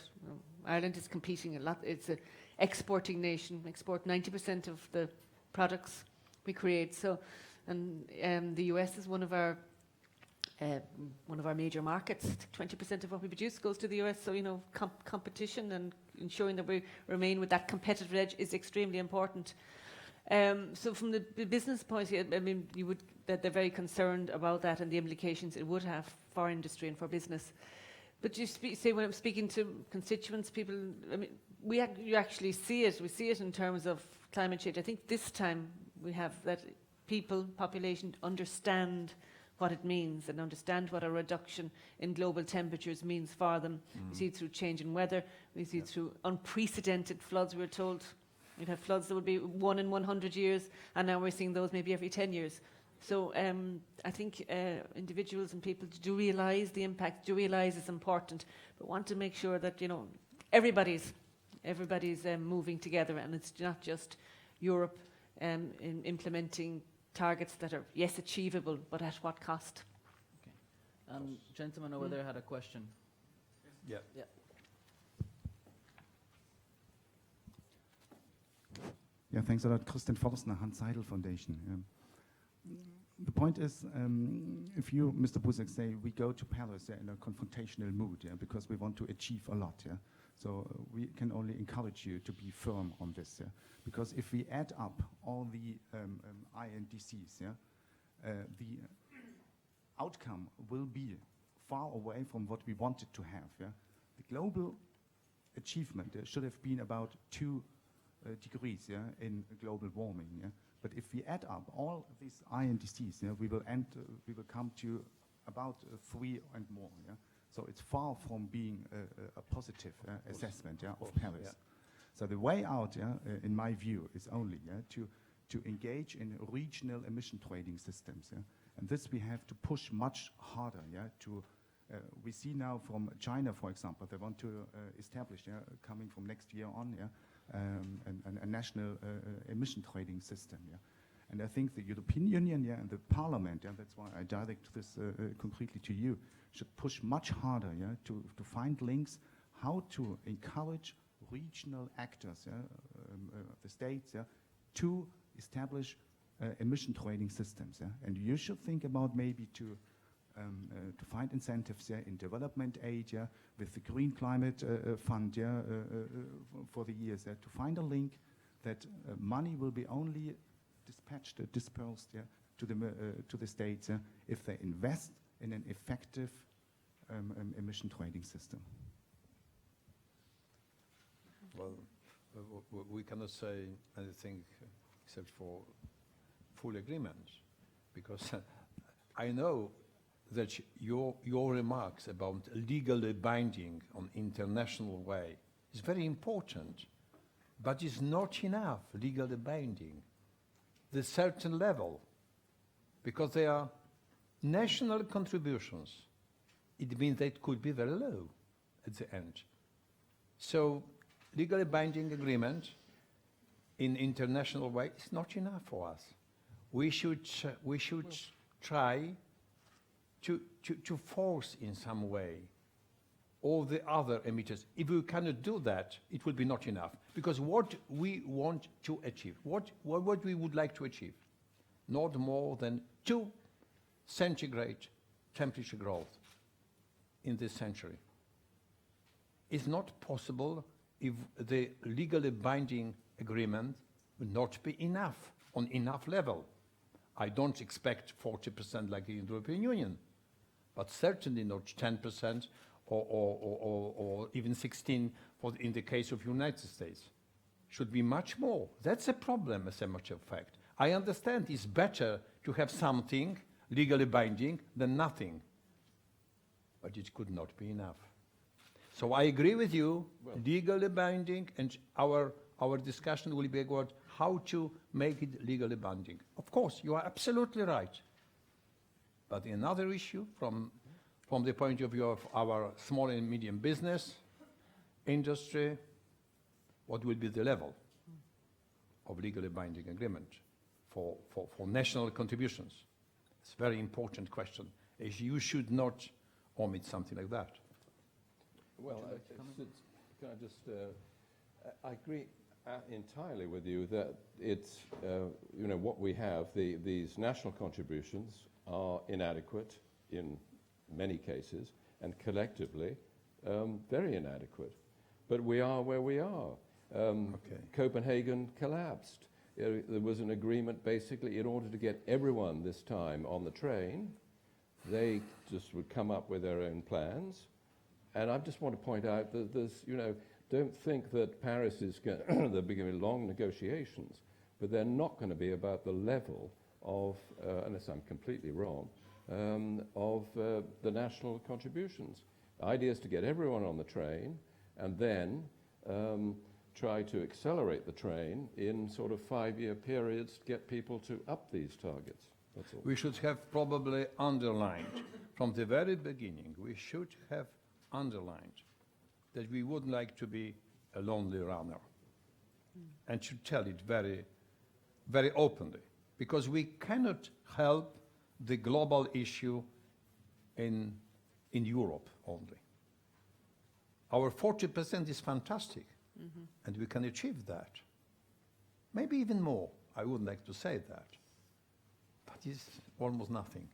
Ireland is competing a lot. It's an exporting nation. We export 90% of the products we create. So, and the US is one of our major markets. 20% of what we produce goes to the US. So, competition and ensuring that we remain with that competitive edge is extremely important. So from the business point of view, that they're very concerned about that and the implications it would have for industry and for business. But you say when I'm speaking to constituents, people, you actually see it. We see it in terms of climate change. I think this time we have that population understand what it means and understand what a reduction in global temperatures means for them. We see it through change in weather. We see it through unprecedented floods. We're told we'd have floods that would be 1 in 100 years, and now we're seeing those maybe every 10 years. So I think individuals and people do realise the impact, do realise it's important, but want to make sure that everybody's moving together, and it's not just Europe in implementing targets that are yes achievable, but at what cost? Okay. Gentleman over there had a question. Yeah. Yeah, thanks a lot. Christian Forstner, Hans Seidel Foundation. The point is, if you, Mr. Buzek, say we go to Paris in a confrontational mood, because we want to achieve a lot, so we can only encourage you to be firm on this, because if we add up all the INDCs, the outcome will be far away from what we wanted to have. The global achievement should have been about 2 degrees in global warming. But if we add up all these INDCs, we will come to about 3 and more. So it's far from being a positive assessment of Paris. So the way out, in my view, is only to engage in regional emission trading systems. And this we have to push much harder. We see now from China, for example, they want to establish, coming from next year on, a national emission trading system. And I think the European Union and the Parliament, that's why I direct this concretely to you, should push much harder to find links how to encourage regional actors, the states, to establish emission trading systems. And you should think about maybe to find incentives in development aid, with the Green Climate Fund for the years, to find a link that money will be only dispersed to the states if they invest in an effective emission trading system. Well, we cannot say anything except for full agreement, because I know that your remarks about legally binding on international way is very important, but it's not enough legally binding. There's certain level, because they are national contributions. It means that it could be very low at the end. So legally binding agreement in international way is not enough for us. we should try to force in some way all the other emitters. If we cannot do that, it will be not enough. Because what we want to achieve, what we would like to achieve, not more than 2 centigrade temperature growth in this century. It's not possible if the legally binding agreement will not be enough, on enough level. I don't expect 40% like in the European Union, but certainly not 10% or even 16 in the case of United States. Should be much more. That's a problem, as a matter of fact. I understand it's better to have something legally binding than nothing, but it could not be enough. So I agree with you, legally binding, and our discussion will be about how to make it legally binding. Of course, you are absolutely right. But another issue from the point of view of our small and medium business, industry, what will be the level of legally binding agreement for national contributions? It's a very important question. As you should not omit something like that. Well, can I just, I agree entirely with you that it's, you know, what we have, these national contributions are inadequate in many cases, and collectively very inadequate. But we are where we are. Copenhagen collapsed. There was an agreement basically in order to get everyone this time on the train. They just would come up with their own plans. And I just want to point out that there's, you know, don't think that Paris is going to be long negotiations, but they're not going to be about the level of, unless I'm completely wrong, of the national contributions. The idea is to get everyone on the train and then try to accelerate the train in sort of 5-year periods to get people to up these targets. That's all. We should have probably underlined from the very beginning, we should have underlined that we wouldn't like to be a lonely runner and should tell it very, very openly, because we cannot help the global issue in Europe only. Our 40% is fantastic, and we can achieve that. Maybe even more. I wouldn't like to say that, but it's almost nothing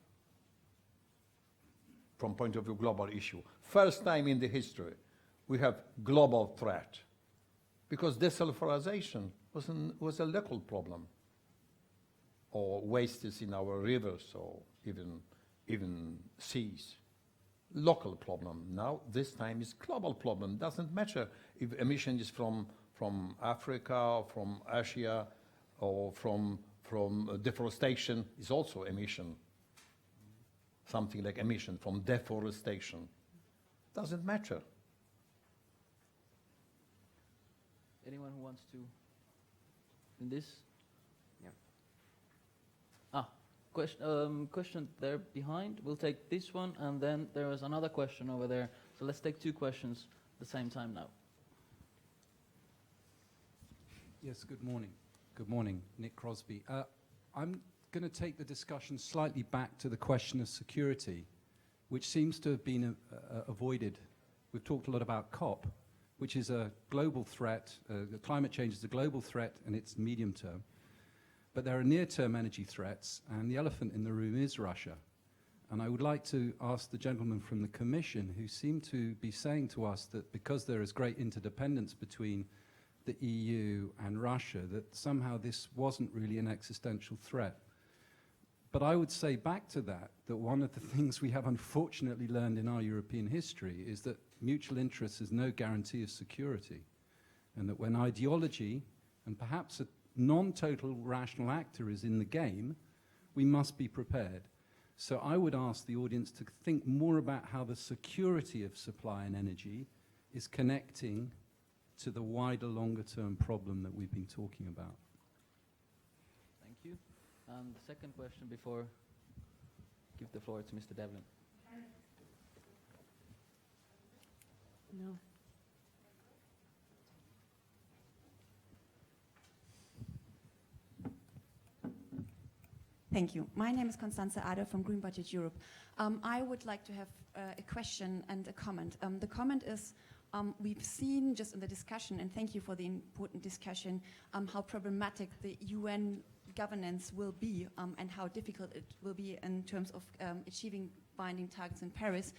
from point of view global issue. First time in the history we have global threat, because desulfurization was a local problem, or wastes in our rivers or even seas. Local problem. Now this time is global problem. Doesn't matter if emission is from Africa or from Asia or from deforestation is also emission. Something like emission from deforestation. Doesn't matter. Anyone who wants to in this? Question there behind. We'll take this one, and then there is another question over there. So let's take 2 questions at the same time now. Yes, good morning. Good morning, Nick Crosby. I'm going to take the discussion slightly back to the question of security, which seems to have been avoided. We've talked a lot about COP, which is a global threat. Climate change is a global threat, and it's medium term. But there are near-term energy threats, and the elephant in the room is Russia. And I would like to ask the gentleman from the Commission, who seem to be saying to us that because there is great interdependence between the EU and Russia, that somehow this wasn't really an existential threat. But I would say back to that one of the things we have unfortunately learned in our European history is that mutual interest is no guarantee of security. And that when ideology, and perhaps a non-total rational actor is in the game, we must be prepared. So I would ask the audience to think more about how the security of supply and energy is connecting to the wider, longer-term problem that we've been talking about. Thank you. And the second question before I give the floor to Mr. Devlin. No. Thank you. My name is Constanze Ader from Green Budget Europe. I would like to have a question and a comment. The comment is, we've seen just in the discussion, and thank you for the important discussion, how problematic the UN governance will be and how difficult it will be in terms of achieving binding targets in Paris.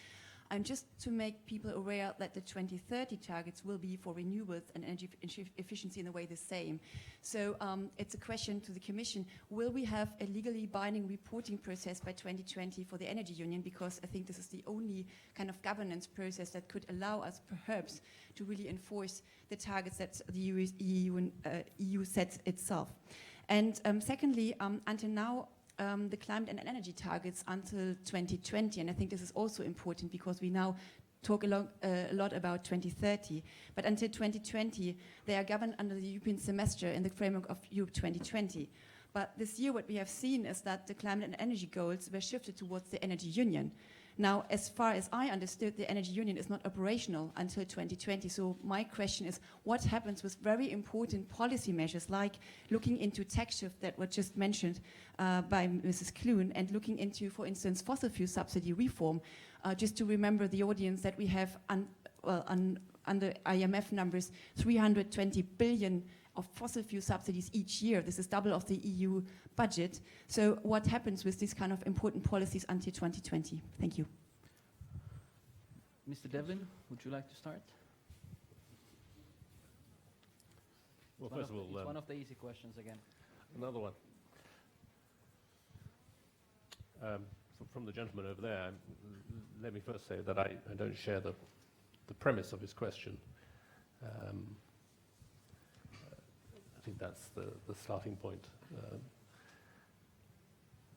And just to make people aware that the 2030 targets will be for renewables and energy efficiency in a way the same. So it's a question to the Commission, will we have a legally binding reporting process by 2020 for the Energy Union? Because I think this is the only kind of governance process that could allow us perhaps to really enforce the targets that the EU sets itself. And secondly, until now, the climate and energy targets until 2020, and I think this is also important because we now talk a lot about 2030, but until 2020 they are governed under the European semester in the framework of Europe 2020. But this year what we have seen is that the climate and energy goals were shifted towards the Energy Union. Now, as far as I understood, the Energy Union is not operational until 2020. So my question is, what happens with very important policy measures like looking into tax shift that was just mentioned by Mrs. Kloon, and looking into, for instance, fossil fuel subsidy reform, just to remember the audience that we have, under IMF numbers, 320 billion of fossil fuel subsidies each year. This is double of the EU budget. So what happens with these kind of important policies until 2020? Thank you. Mr. Devlin, would you like to start? Well, first of all, it's one of the easy questions again. Another one. From the gentleman over there, let me first say that I don't share the premise of his question. I think that's the starting point.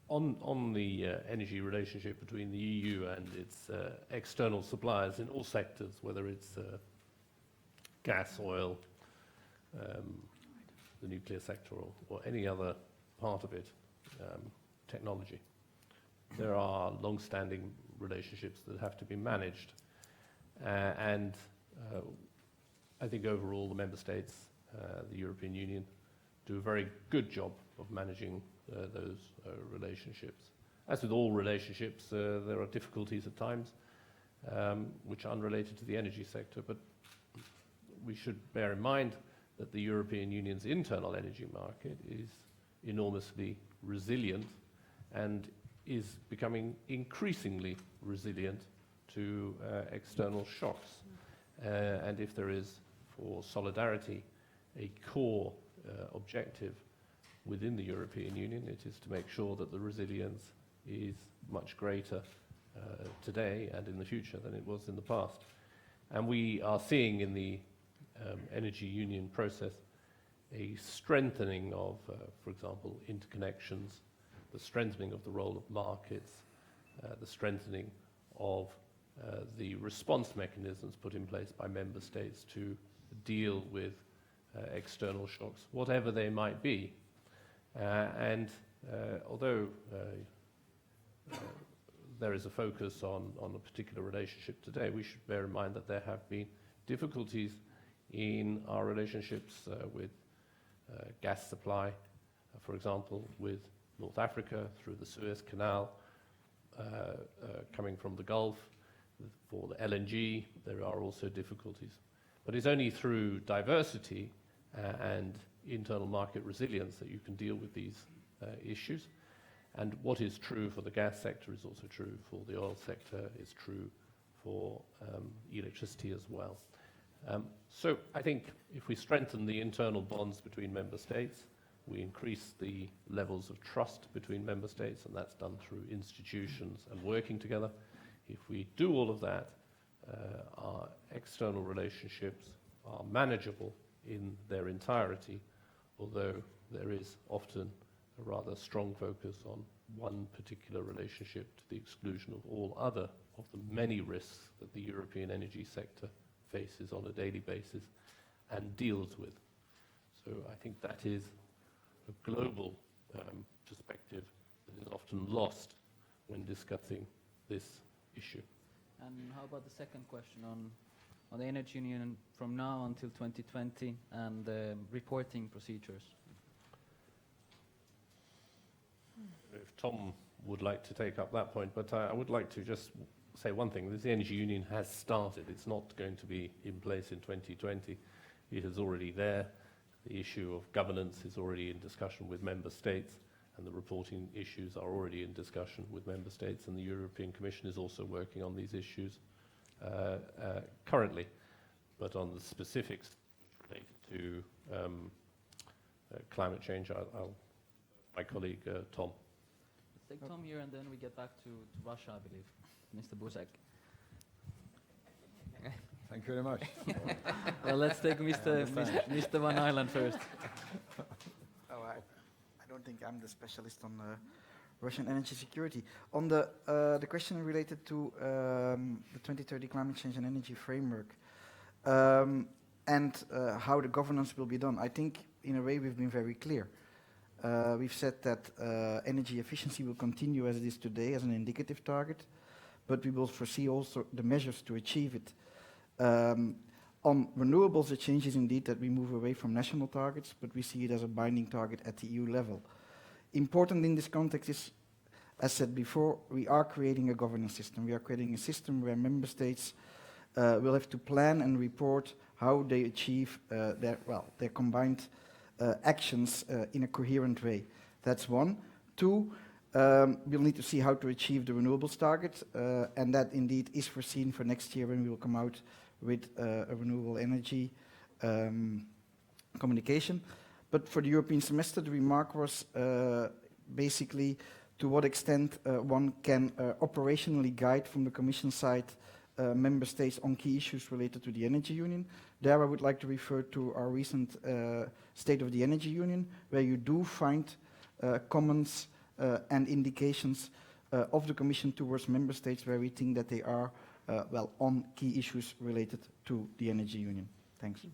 On the energy relationship between the EU and its external suppliers in all sectors, whether it's gas, oil, the nuclear sector, or any other part of it, technology, there are long-standing relationships that have to be managed. And I think overall the member states, the European Union, do a very good job of managing those relationships. As with all relationships, there are difficulties at times which are unrelated to the energy sector, but we should bear in mind that the European Union's internal energy market is enormously resilient and is becoming increasingly resilient to external shocks. And if there is, for solidarity, a core objective within the European Union, it is to make sure that the resilience is much greater today and in the future than it was in the past. And we are seeing in the Energy Union process a strengthening of, for example, interconnections, the strengthening of the role of markets, the strengthening of the response mechanisms put in place by member states to deal with external shocks, whatever they might be. And although there is a focus on a particular relationship today, we should bear in mind that there have been difficulties in our relationships with gas supply, for example, with North Africa through the Suez Canal, coming from the Gulf. For the LNG, there are also difficulties. But it's only through diversity and internal market resilience that you can deal with these issues. And what is true for the gas sector is also true for the oil sector, is true for electricity as well. So I think if we strengthen the internal bonds between member states, we increase the levels of trust between member states, and that's done through institutions and working together. If we do all of that, our external relationships are manageable in their entirety, although there is often a rather strong focus on one particular relationship to the exclusion of all other of the many risks that the European energy sector faces on a daily basis and deals with. So I think that is a global perspective that is often lost when discussing this issue. And how about the second question on the Energy Union from now until 2020 and reporting procedures? if Tom would like to take up that point, but I would like to just say one thing. The Energy Union has started. It's not going to be in place in 2020. It is already there. The issue of governance is already in discussion with member states, and the reporting issues are already in discussion with member states, and the European Commission is also working on these issues currently. But on the specifics related to climate change, my colleague Tom. Let's take Tom here, and then we get back to Russia, I believe. Mr. Buzek. Thank you very much. Well, let's take Mr. Van Island first. Oh, I don't think I'm the specialist on Russian energy security. On the question related to the 2030 climate change and energy framework and how the governance will be done, I think in a way we've been very clear. We've said that energy efficiency will continue as it is today as an indicative target, but we will foresee also the measures to achieve it. On renewables, the change is indeed that we move away from national targets, but we see it as a binding target at the EU level. Important in this context is, as said before, we are creating a governance system. We are creating a system where member states will have to plan and report how they achieve their combined actions in a coherent way. That's one. Two, we'll need to see how to achieve the renewables target, and that indeed is foreseen for next year when we will come out with a renewable energy communication. But for the European semester, the remark was basically to what extent one can operationally guide from the Commission side member states on key issues related to the Energy Union. There I would like to refer to our recent State of the Energy Union, where you do find comments and indications of the Commission towards member states where we think that they are on key issues related to the Energy Union. Thanks.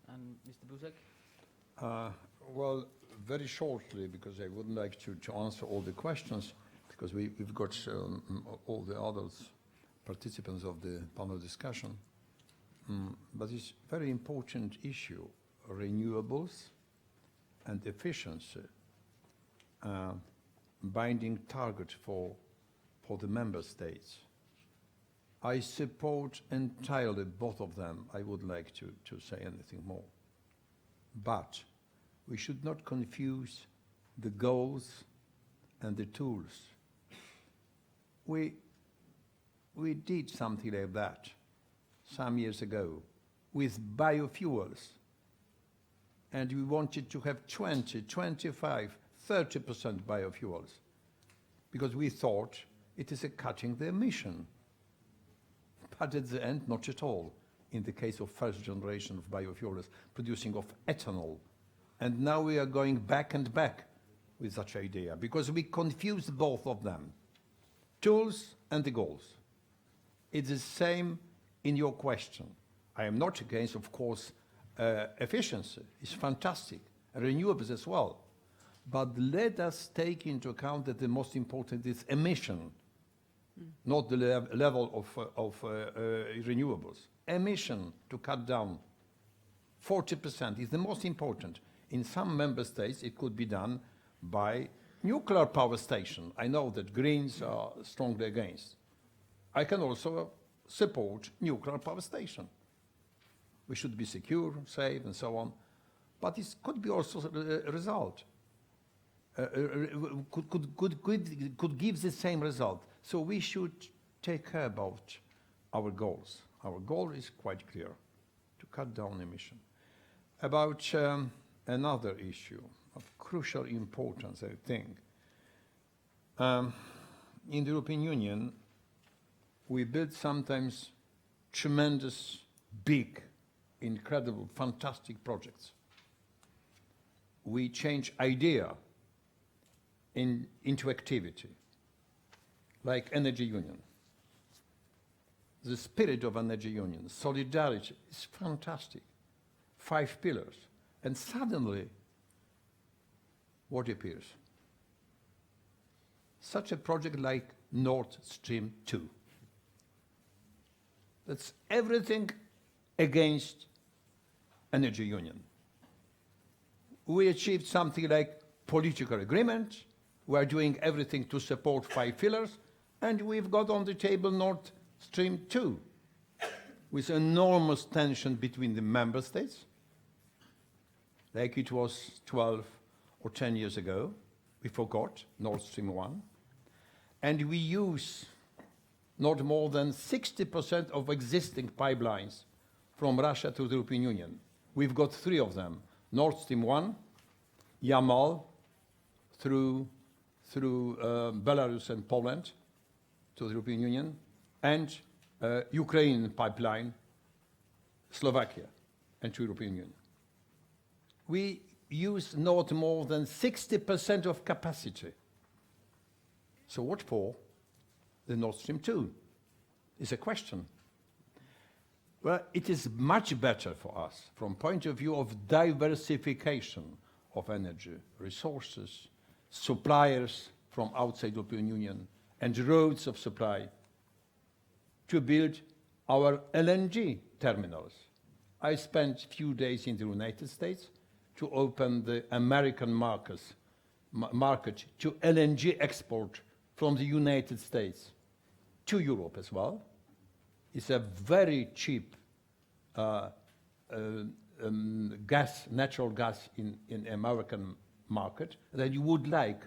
And Mr. Buzek? Well, very shortly, because I would like to answer all the questions, because we've got all the others participants of the panel discussion. But it's a very important issue, renewables and efficiency, binding target for the member states. I support entirely both of them. I would like to say anything more. But we should not confuse the goals and the tools. We did something like that some years ago with biofuels. And we wanted to have 20, 25, 30% biofuels because we thought it is cutting the emission. But at the end, not at all. In the case of first generation of biofuels, producing of ethanol. And now we are going back and back with such idea because we confused both of them, tools and the goals. It's the same in your question. I am not against, of course, efficiency. It's fantastic. Renewables as well. But let us take into account that the most important is emission, not the level of renewables. Emission to cut down 40% is the most important. In some member states, it could be done by nuclear power station. I know that Greens are strongly against. I can also support nuclear power station. We should be secure, safe, and so on. But it could be also a result. Could give the same result. So we should take care about our goals. Our goal is quite clear, to cut down emission. About another issue of crucial importance, I think. In the European Union, we build sometimes tremendous, big, incredible, fantastic projects. We change idea into activity, like Energy Union. The spirit of Energy Union, solidarity, is fantastic. 5 pillars. And suddenly, what appears? Such a project like Nord Stream 2. That's everything against Energy Union. We achieved something like political agreement, We are doing everything to support 5 pillars, and we've got on the table Nord Stream 2, with enormous tension between the member states, like it was 12 or 10 years ago. We forgot Nord Stream 1. And we use not more than 60% of existing pipelines from Russia to the European Union. We've got 3 of them: Nord Stream 1, Yamal through Belarus and Poland to the European Union, and Ukraine pipeline, Slovakia, and to European Union. We use not more than 60% of capacity. So what for the Nord Stream 2 is a question. Well, it is much better for us from point of view of diversification of energy resources, suppliers from outside the European Union, and roads of supply, to build our LNG terminals. I spent a few days in the United States to open the American market to LNG export from the United States to Europe as well. It's a very cheap natural gas in American market that you would like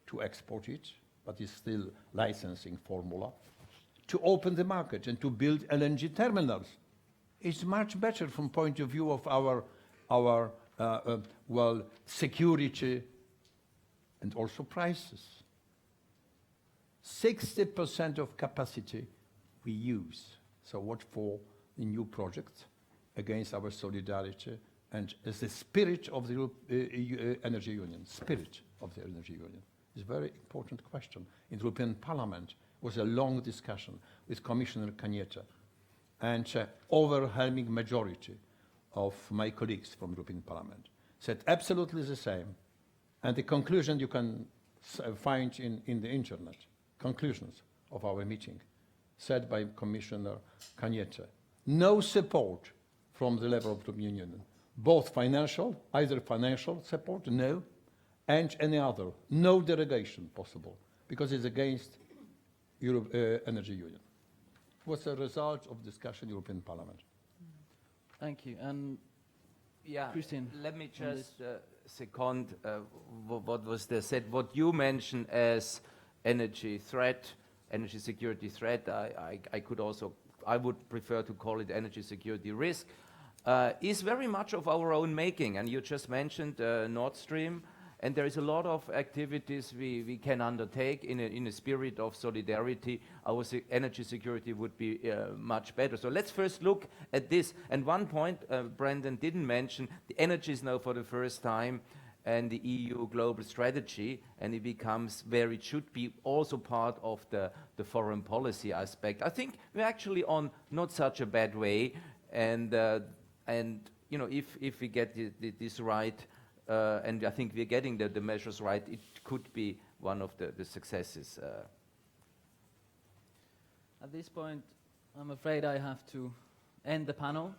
to export it, but it's still licensing formula, to open the market and to build LNG terminals. It's much better from point of view of our security and also prices. 60% of capacity we use. So what for the new projects against our solidarity and as the spirit of the Energy Union, spirit of the Energy Union. It's a very important question. In the European Parliament was a long discussion with Commissioner Cañete, and overwhelming majority of my colleagues from the European Parliament said absolutely the same. And the conclusion you can find in the internet, conclusions of our meeting, said by Commissioner Cañete. No support from the level of the European Union, both financial, either financial support, no, and any other, no derogation possible, because it's against Energy Union. It was a result of discussion in the European Parliament. Thank you. And yeah, Christian, let me just second what was there said. What you mentioned as energy threat, energy security threat, I would prefer to call it energy security risk, is very much of our own making. And you just mentioned Nord Stream, and there is a lot of activities we can undertake in a spirit of solidarity. Our energy security would be much better. So let's first look at this. And one point Brendan didn't mention, the energy is now for the first time and the EU global strategy, and it becomes where it should be also part of the foreign policy aspect. I think we're actually on not such a bad way, and you know, if we get this right, and I think we're getting the measures right, it could be one of the successes. At this point, I'm afraid I have to end the panel.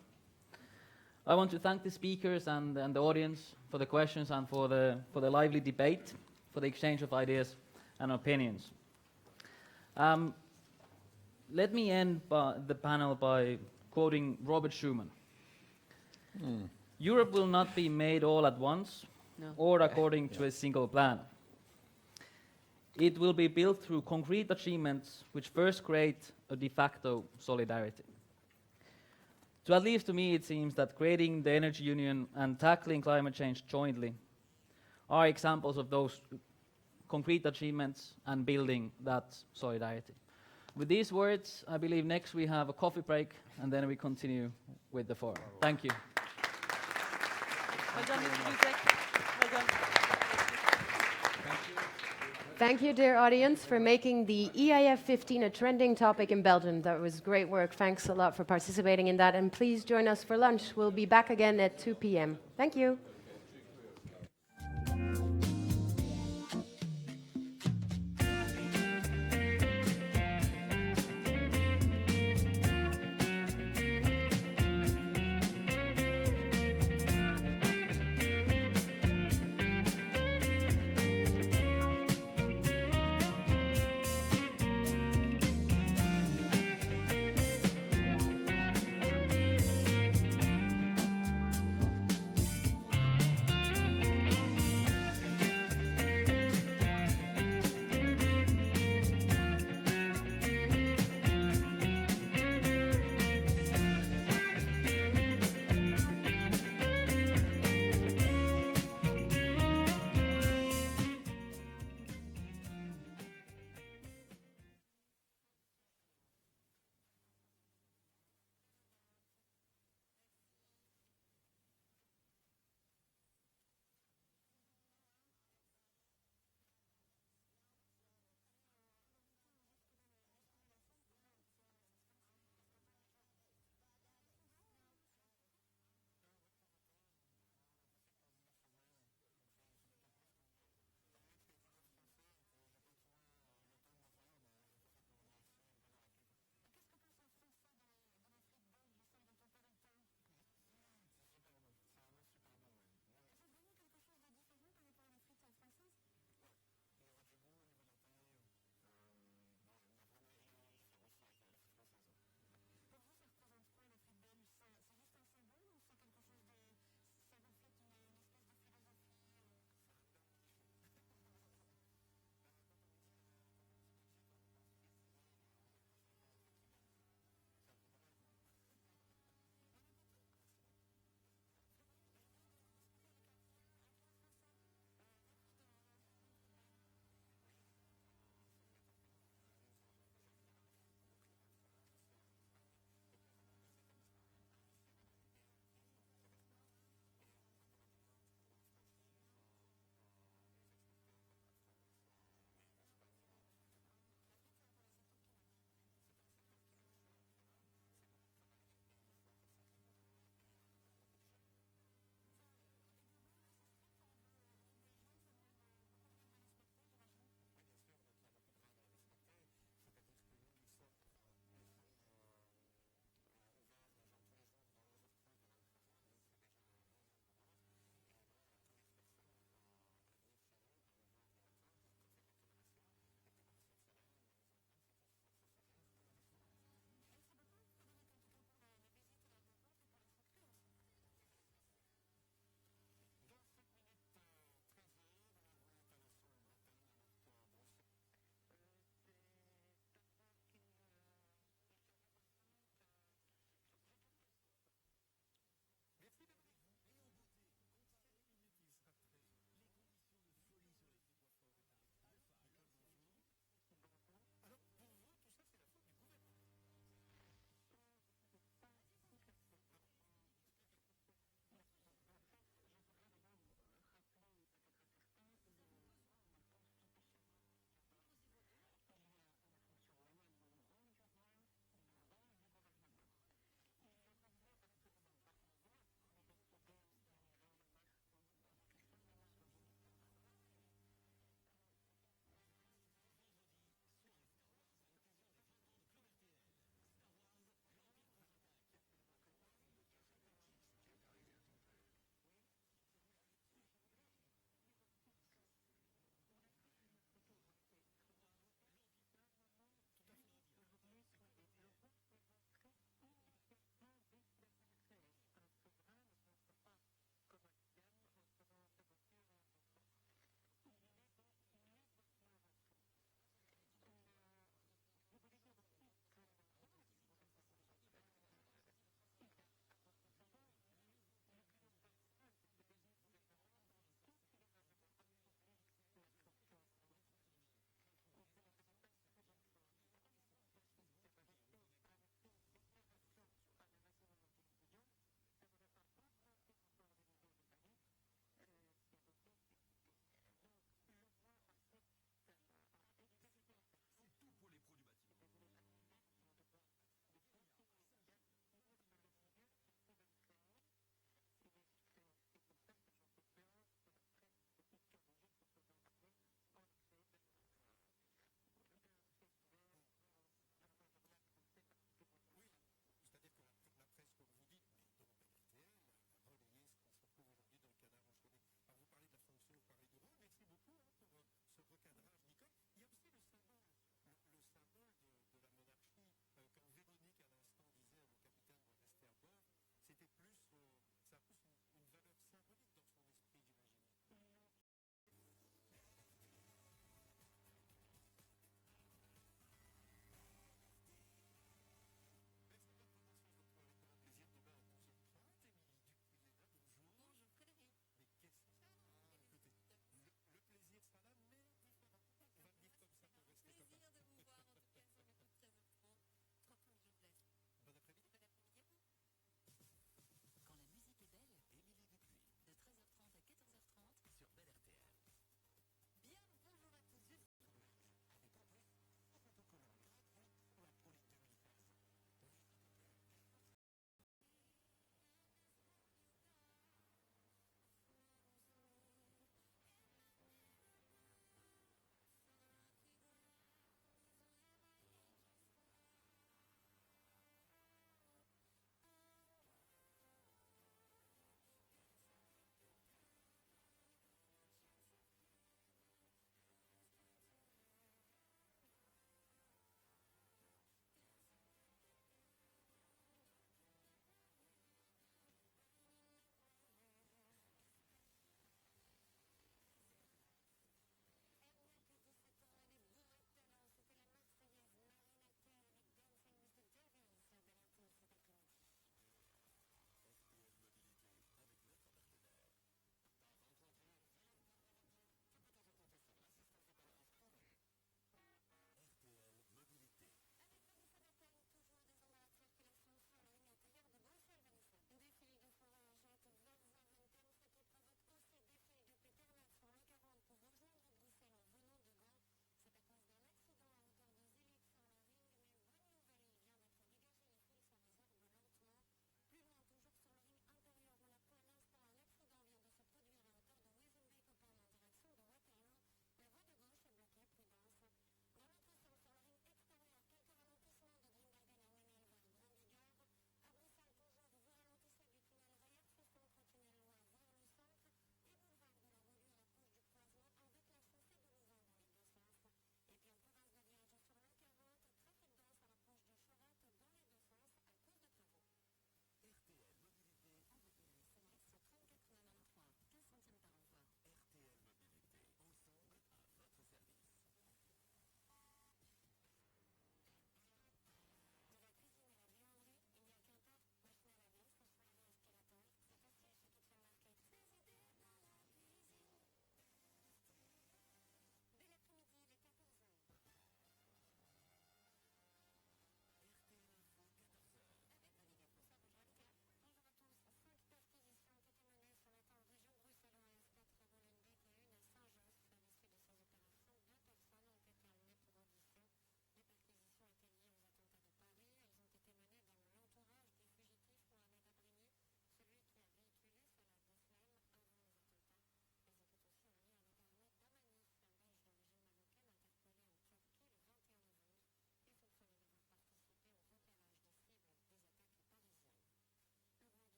I want to thank the speakers and the audience for the questions and for the lively debate, for the exchange of ideas and opinions. Let me end the panel by quoting Robert Schuman. Europe will not be made all at once or according to a single plan. It will be built through concrete achievements which first create a de facto solidarity. So at least to me it seems that creating the Energy Union and tackling climate change jointly are examples of those concrete achievements and building that solidarity. With these words, I believe next we have a coffee break and then we continue with the forum. Thank you. Well done, Mr. Buzek. Well done. Thank you, dear audience, for making the EIF 15 a trending topic in Belgium. That was great work. Thanks a lot for participating in that. And please join us for lunch. We'll be back again at 2 p.m. Thank you.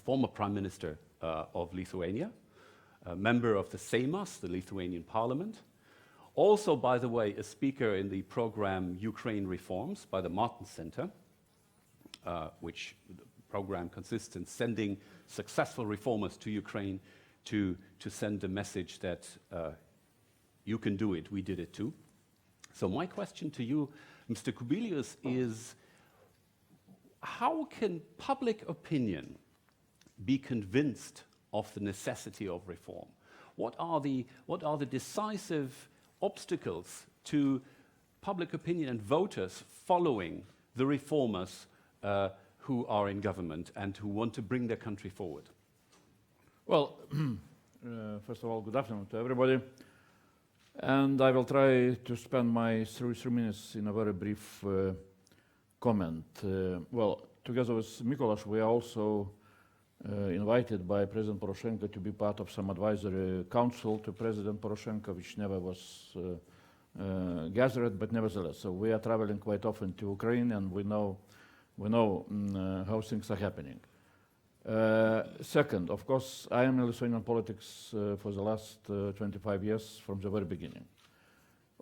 former Prime Minister of Lithuania, a member of the Seimas, the Lithuanian parliament. Also, by the way, a speaker in the program Ukraine Reforms by the Martin Center, which the program consists in sending successful reformers to Ukraine to send a message that you can do it, we did it too. So my question to you, Mr. Kubilius, is how can public opinion be convinced of the necessity of reform? What are the decisive obstacles to public opinion and voters following the reformers who are in government and who want to bring their country forward? Well, first of all, good afternoon to everybody. And I will try to spend my 3 minutes in a very brief comment. Well, together with Mikolas, we are also invited by President Poroshenko to be part of some advisory council to President Poroshenko, which never was gathered, but nevertheless. So we are traveling quite often to Ukraine, and we know how things are happening. Second, of course, I am in Lithuanian politics for the last 25 years from the very beginning.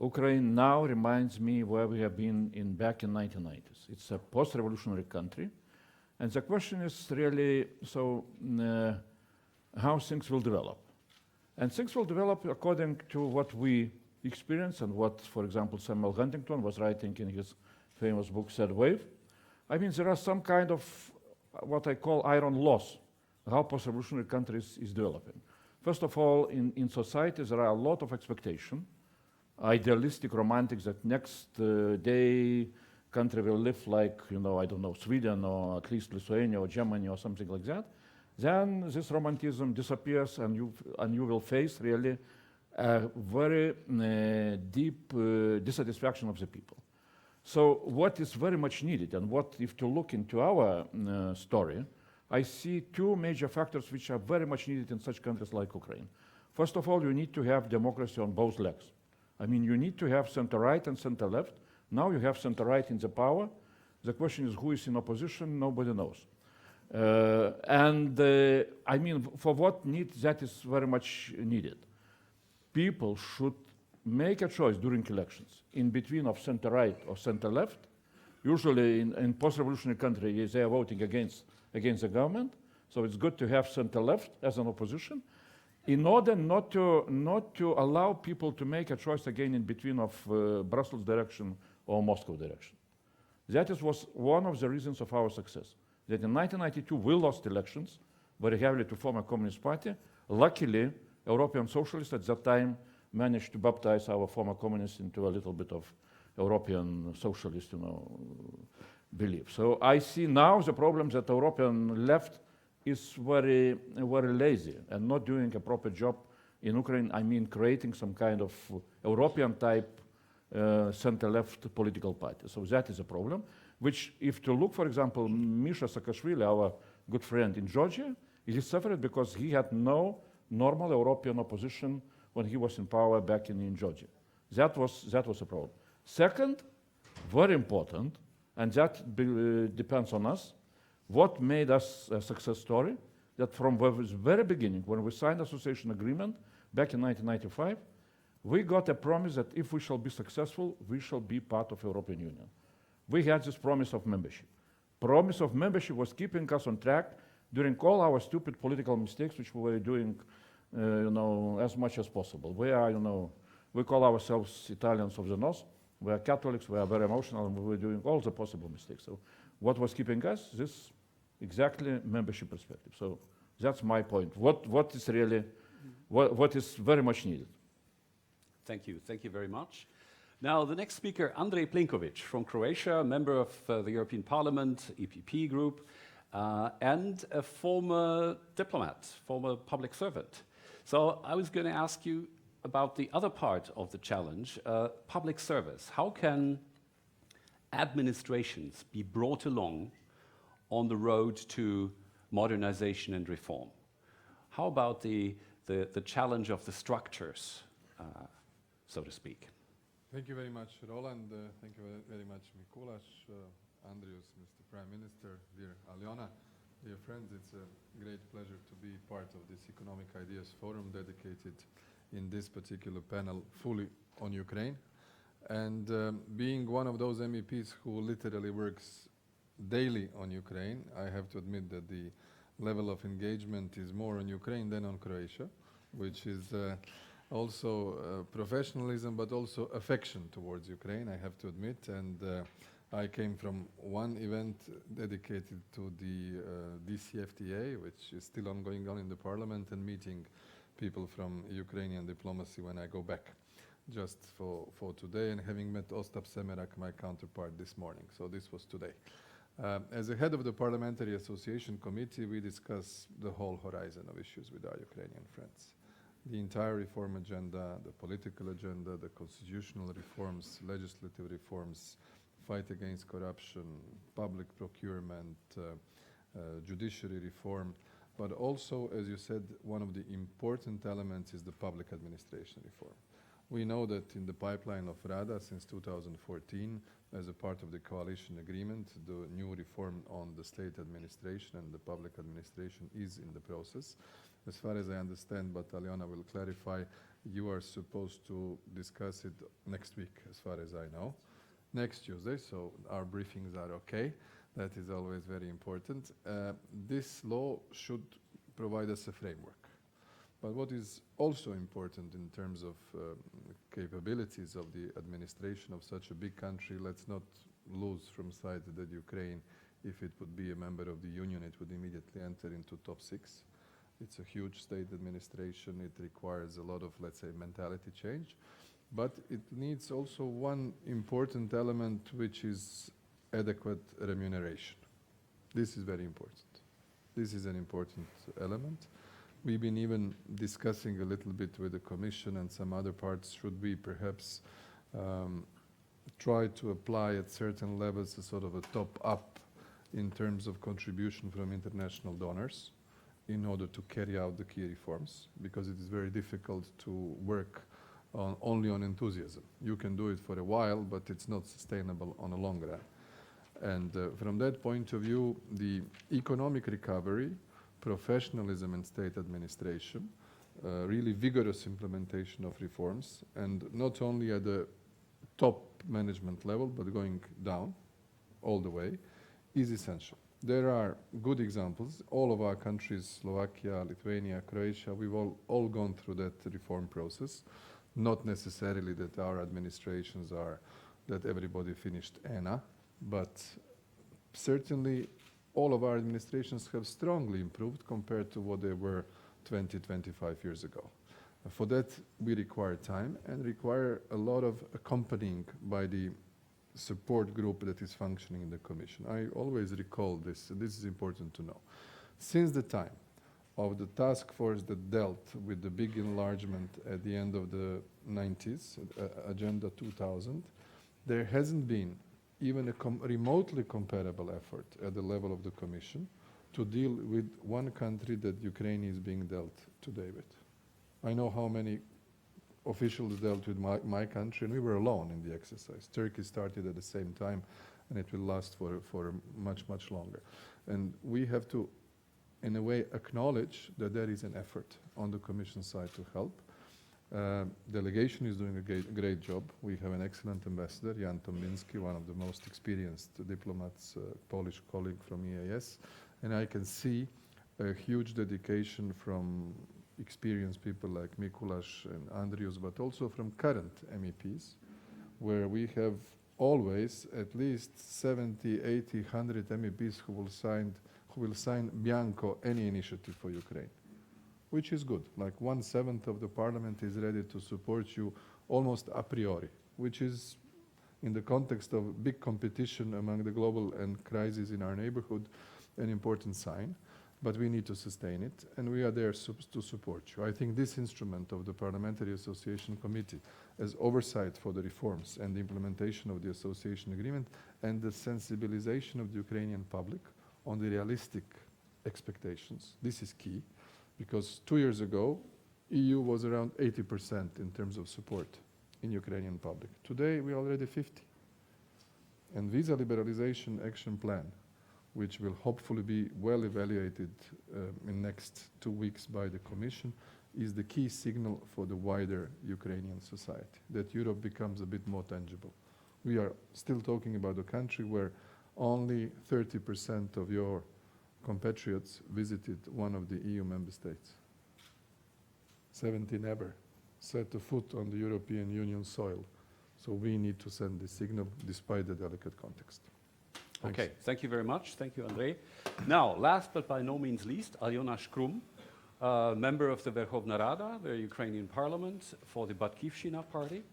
Ukraine now reminds me where we have been back in 1990s. It's a post-revolutionary country. And the question is really, how things will develop. And things will develop according to what we experience and what, for example, Samuel Huntington was writing in his famous book, Third Wave. I mean, there are some kind of what I call iron laws, how post-revolutionary countries is developing. First of all, in society, there are a lot of expectation, idealistic, romantic, that next day country will live like, I don't know, Sweden or at least Lithuania or Germany or something like that. Then this romanticism disappears and you will face really a very deep dissatisfaction of the people. So what is very much needed, and what if to look into our story, I see 2 major factors which are very much needed in such countries like Ukraine. First of all, you need to have democracy on both legs. I mean, you need to have center-right and center-left. Now you have center-right in the power. The question is who is in opposition, nobody knows. I mean, for what need, that is very much needed. People should make a choice during elections in between of center-right or center-left. Usually in post-revolutionary countries, they are voting against the government. So it's good to have center-left as an opposition in order not to allow people to make a choice again in between of Brussels direction or Moscow direction. That was one of the reasons of our success. That in 1992 we lost elections very heavily to former Communist Party. Luckily, European socialists at that time managed to baptize our former communists into a little bit of European socialist, belief. So I see now the problem that European left is very, very lazy and not doing a proper job in Ukraine. I mean, creating some kind of European type center-left political party. So that is a problem, which if to look, for example, Misha Saakashvili, our good friend in Georgia, he suffered because he had no normal European opposition when he was in power back in Georgia. That was a problem. Second, very important, and that depends on us, what made us a success story, that from the very beginning, when we signed association agreement back in 1995, we got a promise that if we shall be successful, we shall be part of European Union. We had this promise of membership. Promise of membership was keeping us on track during all our stupid political mistakes, which we were doing as much as possible. We are, we call ourselves Italians of the North. We are Catholics, we are very emotional, and we were doing all the possible mistakes. So what was keeping us? This exactly membership perspective. So that's my point. What is really, what is very much needed. Thank you very much. Now the next speaker, Andrej Plenković from Croatia, member of the European Parliament, EPP group, and a former diplomat, former public servant. So I was going to ask you about the other part of the challenge, public service. How can administrations be brought along on the road to modernization and reform? How about the challenge of the structures, so to speak? Thank you very much, Roland. Thank you very much, Mikuláš, Andrius, Mr. Prime Minister, dear Aliona. Dear friends, it's a great pleasure to be part of this Economic Ideas Forum dedicated in this particular panel fully on Ukraine. And being one of those MEPs who literally works daily on Ukraine, I have to admit that the level of engagement is more on Ukraine than on Croatia, which is also professionalism but also affection towards Ukraine, I have to admit. And I came from one event dedicated to the DCFTA, which is still ongoing on in the parliament, and meeting people from Ukrainian diplomacy when I go back, just for today, and having met Ostap Semerak, my counterpart, this morning. So this was today. As a head of the Parliamentary Association Committee, we discuss the whole horizon of issues with our Ukrainian friends. The entire reform agenda, the political agenda, the constitutional reforms, legislative reforms, fight against corruption, public procurement, judiciary reform, but also, as you said, one of the important elements is the public administration reform. We know that in the pipeline of Rada since 2014, as a part of the coalition agreement, the new reform on the state administration and the public administration is in the process. As far as I understand, but Aliona will clarify, you are supposed to discuss it next week, as far as I know. Next Tuesday, so our briefings are okay. That is always very important. This law should provide us a framework. But what is also important in terms of capabilities of the administration of such a big country, let's not lose from sight that Ukraine, if it would be a member of the Union, it would immediately enter into top 6. It's a huge state administration. It requires a lot of, let's say, mentality change. But it needs also one important element, which is adequate remuneration. This is very important. This is an important element. We've been even discussing a little bit with the Commission and some other parts, should we perhaps try to apply at certain levels a sort of a top-up in terms of contribution from international donors in order to carry out the key reforms, because it is very difficult to work only on enthusiasm. You can do it for a while, but it's not sustainable on a long run. And from that point of view, the economic recovery, professionalism in state administration, really vigorous implementation of reforms, and not only at the top management level, but going down all the way, is essential. There are good examples. All of our countries, Slovakia, Lithuania, Croatia, we've all gone through that reform process. Not necessarily that our administrations are, that everybody finished ENA, but certainly all of our administrations have strongly improved compared to what they were 20, 25 years ago. For that, we require time and require a lot of accompanying by the support group that is functioning in the Commission. I always recall this, and this is important to know. Since the time of the task force that dealt with the big enlargement at the end of the 90s, Agenda 2000, there hasn't been even a remotely comparable effort at the level of the Commission to deal with one country that Ukraine is being dealt today with. I know how many officials dealt with my country, and we were alone in the exercise. Turkey started at the same time, and it will last for much, much longer. And we have to, in a way, acknowledge that there is an effort on the Commission side to help. Delegation is doing a great job. We have an excellent ambassador, Jan Tominski, one of the most experienced diplomats, Polish colleague from EAS. And I can see a huge dedication from experienced people like Mikuláš and Andrius, but also from current MEPs, where we have always at least 70, 80, 100 MEPs who will sign bianco any initiative for Ukraine, which is good. Like 1/7 of the parliament is ready to support you almost a priori, which is, in the context of big competition among the global and crises in our neighborhood, an important sign. But we need to sustain it, and we are there to support you. I think this instrument of the Parliamentary Association Committee as oversight for the reforms and the implementation of the association agreement and the sensibilization of the Ukrainian public on the realistic expectations, this is key, because 2 years ago, EU was around 80% in terms of support in Ukrainian public. Today, we're already 50. And visa liberalization action plan which will hopefully be well evaluated in next 2 weeks by the Commission, is the key signal for the wider Ukrainian society, that Europe becomes a bit more tangible. We are still talking about a country where only 30% of your compatriots visited one of the EU member states. 70 never set a foot on the European Union soil. So we need to send this signal despite the delicate context. Thanks. Okay, thank you very much. Thank you, Andrei. Now, last but by no means least, Alyona Shkrum, member of the Verkhovna Rada, the Ukrainian parliament, for the Batkivshina party.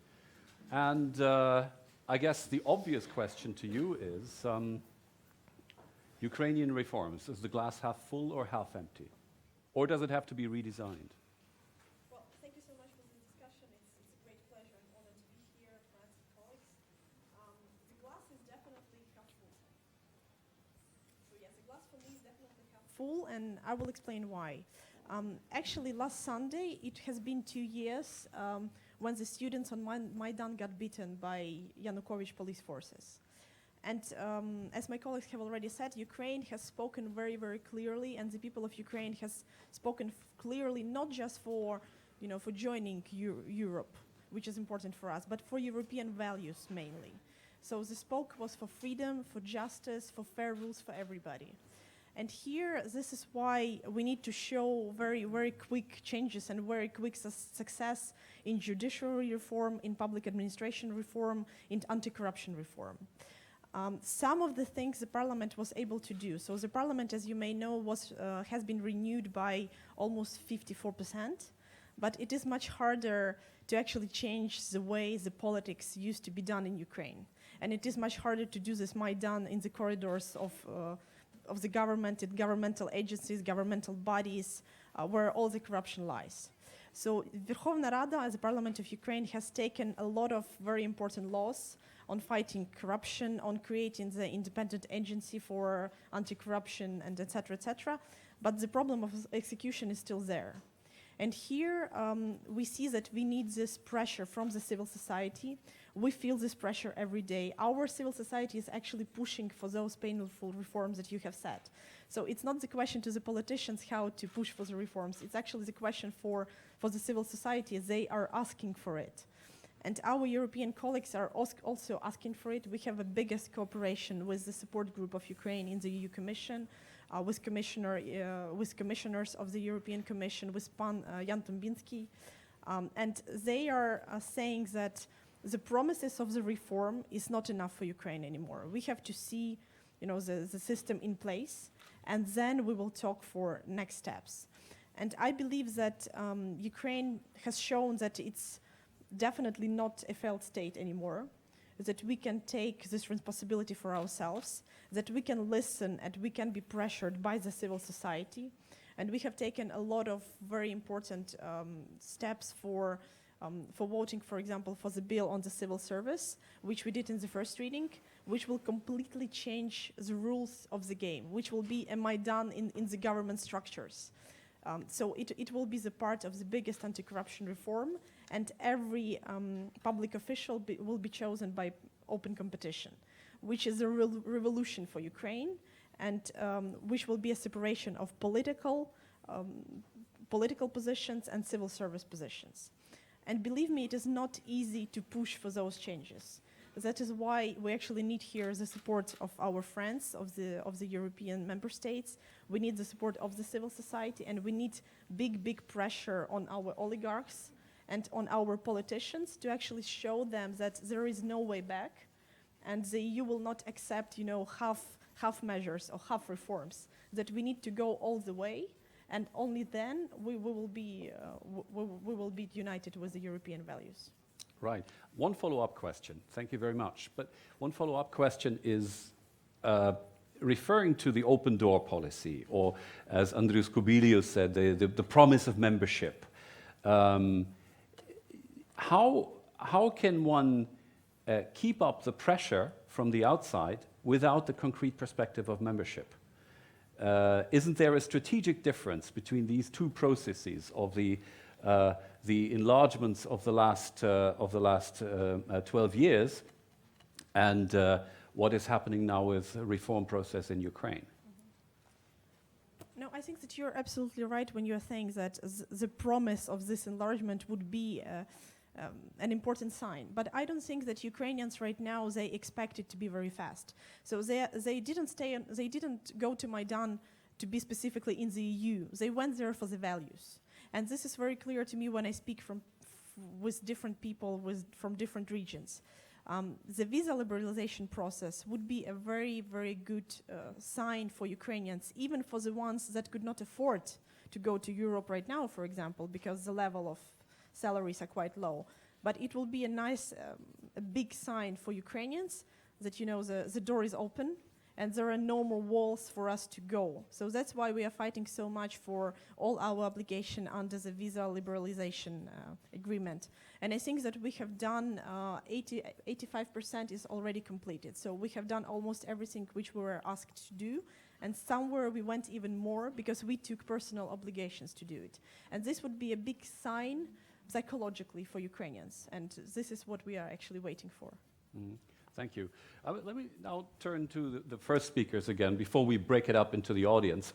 And I guess the obvious question to you is, Ukrainian reforms, is the glass half full or half empty? Or does it have to be redesigned? Well, thank you so much for this discussion. It's a great pleasure and honor to be here, friends and colleagues. The glass is definitely half full. So yes, the glass for me is definitely half full, and I will explain why. Actually, last Sunday, it has been 2 years when the students on Maidan got beaten by Yanukovych police forces. And as my colleagues have already said, Ukraine has spoken very, very clearly, and the people of Ukraine has spoken clearly, not just for, for joining Europe, which is important for us, but for European values mainly. So the spoke was for freedom, for justice, for fair rules for everybody. And here, this is why we need to show very, very quick changes and very quick success in judiciary reform, in public administration reform, in anti-corruption reform. Some of the things the parliament was able to do. So the parliament, as you may know, has been renewed by almost 54%, but it is much harder to actually change the way the politics used to be done in Ukraine. And it is much harder to do this Maidan in the corridors of the government, in governmental agencies, governmental bodies, where all the corruption lies. So Verkhovna Rada, as the Parliament of Ukraine, has taken a lot of very important laws on fighting corruption, on creating the independent agency for anti-corruption, and etc., etc. But the problem of execution is still there. And here we see that we need this pressure from the civil society. We feel this pressure every day. Our civil society is actually pushing for those painful reforms that you have said. So it's not the question to the politicians how to push for the reforms. It's actually the question for the civil society. They are asking for it. And our European colleagues are also asking for it. We have the biggest cooperation with the support group of Ukraine in the EU Commission, with commissioners of the European Commission, with Jan Tombinsky. And they are saying that the promises of the reform is not enough for Ukraine anymore. We have to see, the system in place, and then we will talk for next steps. And I believe that Ukraine has shown that it's definitely not a failed state anymore, that we can take this responsibility for ourselves, that we can listen and we can be pressured by the civil society. And we have taken a lot of very important steps for voting, for example, for the bill on the civil service, which we did in the first reading, which will completely change the rules of the game, which will be a Maidan in the government structures. So it will be the part of the biggest anti-corruption reform, and every public official will be chosen by open competition, which is a revolution for Ukraine, and which will be a separation of political positions and civil service positions. And believe me, it is not easy to push for those changes. That is why we actually need here the support of our friends of the European member states. We need the support of the civil society, and we need big pressure on our oligarchs and on our politicians to actually show them that there is no way back, and the EU will not accept, half measures or half reforms. That we need to go all the way, and only then we will be united with the European values. Right. One follow-up question. Thank you very much. But one follow-up question is referring to the open door policy, or as Andrius Kubilius said, the promise of membership. How can one keep up the pressure from the outside without the concrete perspective of membership? Isn't there a strategic difference between these two processes of the enlargements of the last 12 years, and what is happening now with the reform process in Ukraine. No, I think that you're absolutely right when you're saying that the promise of this enlargement would be an important sign. But I don't think that Ukrainians right now, they expect it to be very fast. So they didn't go to Maidan to be specifically in the EU. They went there for the values. And this is very clear to me when I speak with different people from different regions. The visa liberalization process would be a very, very good sign for Ukrainians, even for the ones that could not afford to go to Europe right now, for example, because the level of salaries are quite low. But it will be a nice, a big sign for Ukrainians that, you know, the door is open and there are no more walls for us to go. So that's why we are fighting so much for all our obligation under the visa liberalization agreement. And I think that we have done 85% is already completed. So we have done almost everything which we were asked to do. And somewhere we went even more because we took personal obligations to do it. And this would be a big sign psychologically for Ukrainians. And this is what we are actually waiting for. Mm. Thank you. Let me now turn to the first speakers again before we break it up into the audience.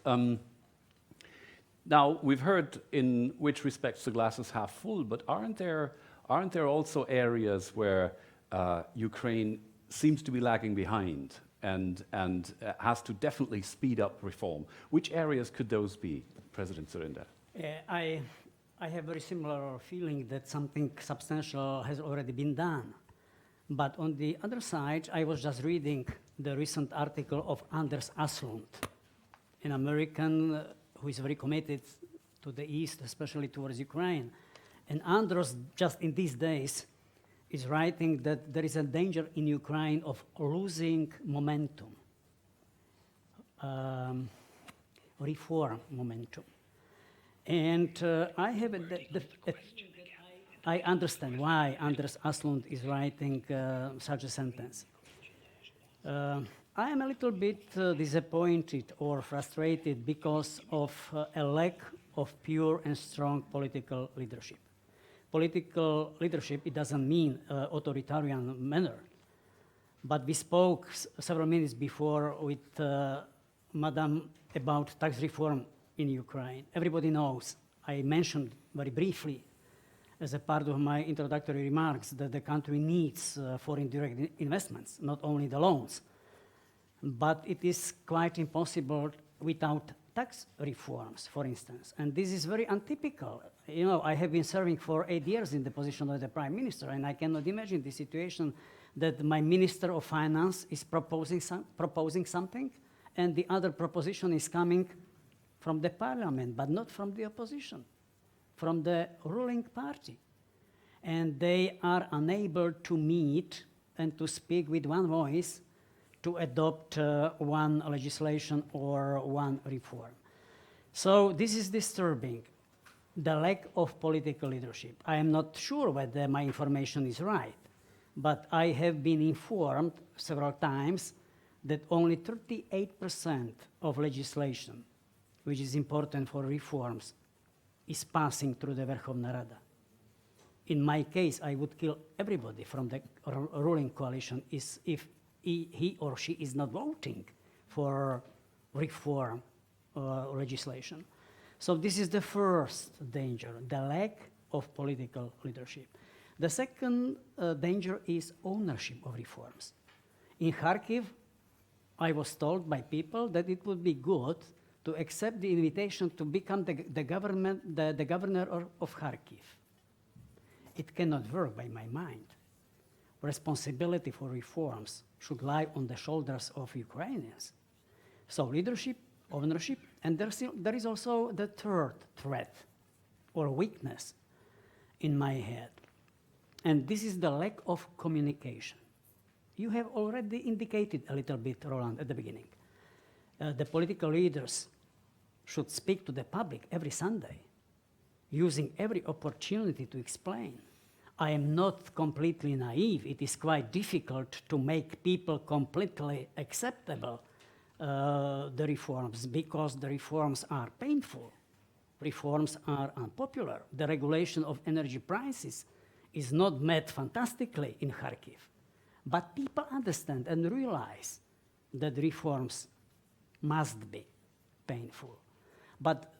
Now, we've heard in which respects the glass is half full, but aren't there also areas where Ukraine seems to be lagging behind and has to definitely speed up reform? Which areas could those be, President Dzyrinda? I have very similar feeling that something substantial has already been done. But on the other side, I was just reading the recent article of Anders Aslund, an American who is very committed to the East, especially towards Ukraine. And Anders, just in these days, is writing that there is a danger in Ukraine of losing momentum, reform momentum. And I have I understand why Anders Aslund is writing such a sentence. I am a little bit disappointed or frustrated because of a lack of pure and strong political leadership. Political leadership, it doesn't mean authoritarian manner. But we spoke several minutes before with Madam about tax reform in Ukraine. Everybody knows, I mentioned very briefly as a part of my introductory remarks that the country needs foreign direct investments, not only the loans. But it is quite impossible without tax reforms, for instance. And this is very untypical. You know, I have been serving for 8 years in the position of the Prime Minister, and I cannot imagine the situation that my Minister of Finance is proposing something, and the other proposition is coming from the Parliament, but not from the opposition, from the ruling party. And they are unable to meet and to speak with one voice to adopt one legislation or one reform. So this is disturbing, the lack of political leadership. I am not sure whether my information is right, but I have been informed several times that only 38% of legislation, which is important for reforms, is passing through the Verkhovna Rada. In my case, I would kill everybody from the ruling coalition if he or she is not voting for reform legislation. So this is the first danger, the lack of political leadership. The second danger is ownership of reforms. In Kharkiv, I was told by people that it would be good to accept the invitation to become the governor of Kharkiv. It cannot work by my mind. Responsibility for reforms should lie on the shoulders of Ukrainians. So leadership, ownership, and there is also the third threat or weakness in my head. And this is the lack of communication. You have already indicated a little bit, Roland, at the beginning. The political leaders should speak to the public every Sunday, using every opportunity to explain. I am not completely naive. It is quite difficult to make people completely acceptable the reforms because the reforms are painful. Reforms are unpopular. The regulation of energy prices is not met fantastically in Kharkiv, But people understand and realize that reforms must be painful. But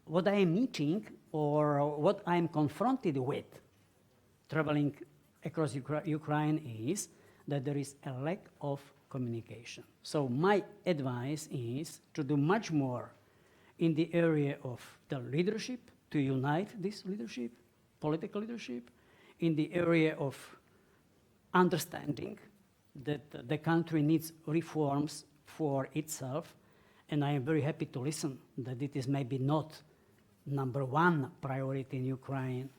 what I am meeting or what I am confronted with traveling across Ukraine is that there is a lack of communication. So my advice is to do much more in the area of the leadership, to unite this leadership, political leadership, in the area of understanding that the country needs reforms for itself. And I am very happy to listen that it is maybe not number one priority in Ukraine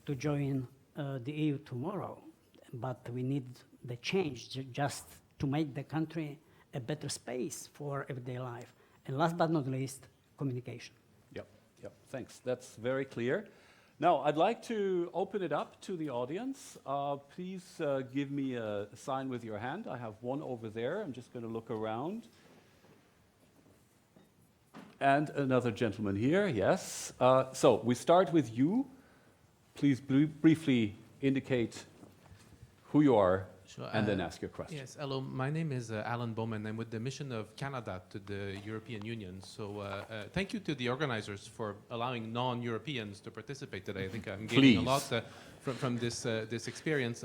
to join the EU tomorrow, but we need the change just to make the country a better space for everyday life. And last but not least, communication. Yep, thanks. That's very clear. Now, I'd like to open it up to the audience. Please give me a sign with your hand. I have one over there. I'm just going to look around. And another gentleman here, yes. So we start with you. Please briefly indicate who you are, sure, and then ask your question. Yes, hello, my name is Alan Bowman. I'm with the mission of Canada to the European Union. So thank you to the organizers for allowing non-Europeans to participate today. I think I'm gaining a lot from this experience.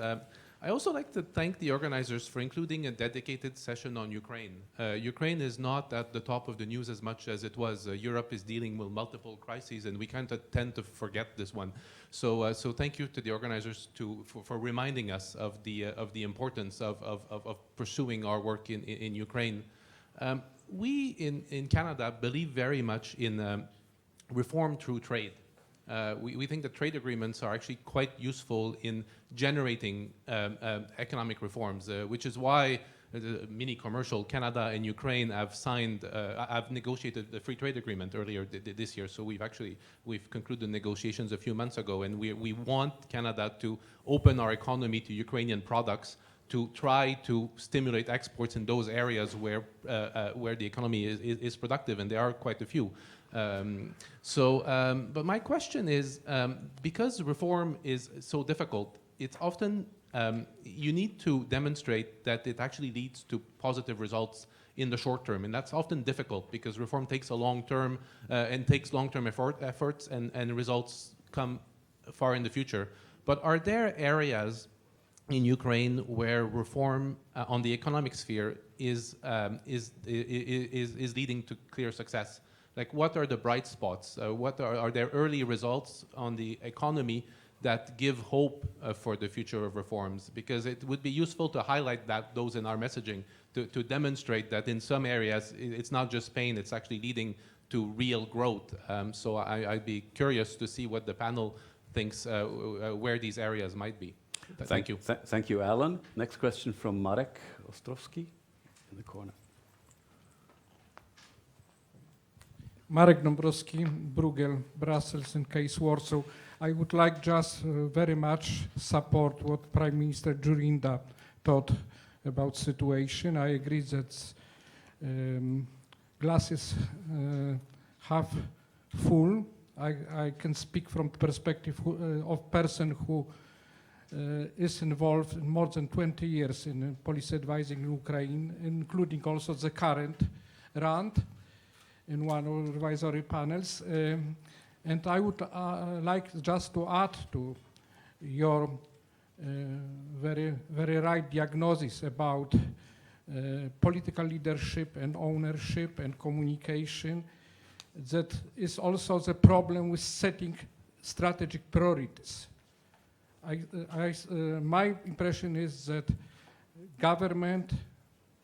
I also like to thank the organizers for including a dedicated session on Ukraine. Ukraine is not at the top of the news as much as it was. Europe is dealing with multiple crises, and we kind of tend to forget this one. So thank you to the organizers for reminding us of the importance of pursuing our work in Ukraine. We in Canada believe very much in reform through trade. We think that trade agreements are actually quite useful in generating economic reforms, which is why the mini commercial Canada and Ukraine have negotiated the free trade agreement earlier this year. So we've concluded negotiations a few months ago, and we want Canada to open our economy to Ukrainian products to try to stimulate exports in those areas where the economy is productive, and there are quite a few. But my question is, because reform is so difficult, it's often you need to demonstrate that it actually leads to positive results in the short term, and that's often difficult because reform takes a long term and takes long-term efforts, and results come far in the future. But are there areas in Ukraine where reform on the economic sphere is leading to clear success? Like, what are the bright spots? Are there early results on the economy that give hope for the future of reforms? Because it would be useful to highlight those in our messaging to demonstrate that in some areas it's not just pain, it's actually leading to real growth. So I'd be curious to see what the panel thinks where these areas might be. Thank you. Thank you, Alan. Next question from Marek Ostrowski in the corner. Marek Dąbrowski, Bruegel, Brussels, and Case Warsaw. I would like just very much support what Prime Minister Dzurinda thought about situation. I agree that glass is half full. I can speak from the perspective of person who is involved in more than 20 years in policy advising in Ukraine, including also the current round in one of the advisory panels. And I would like just to add to your very right diagnosis about political leadership and ownership and communication. That is also the problem with setting strategic priorities. My impression is that government,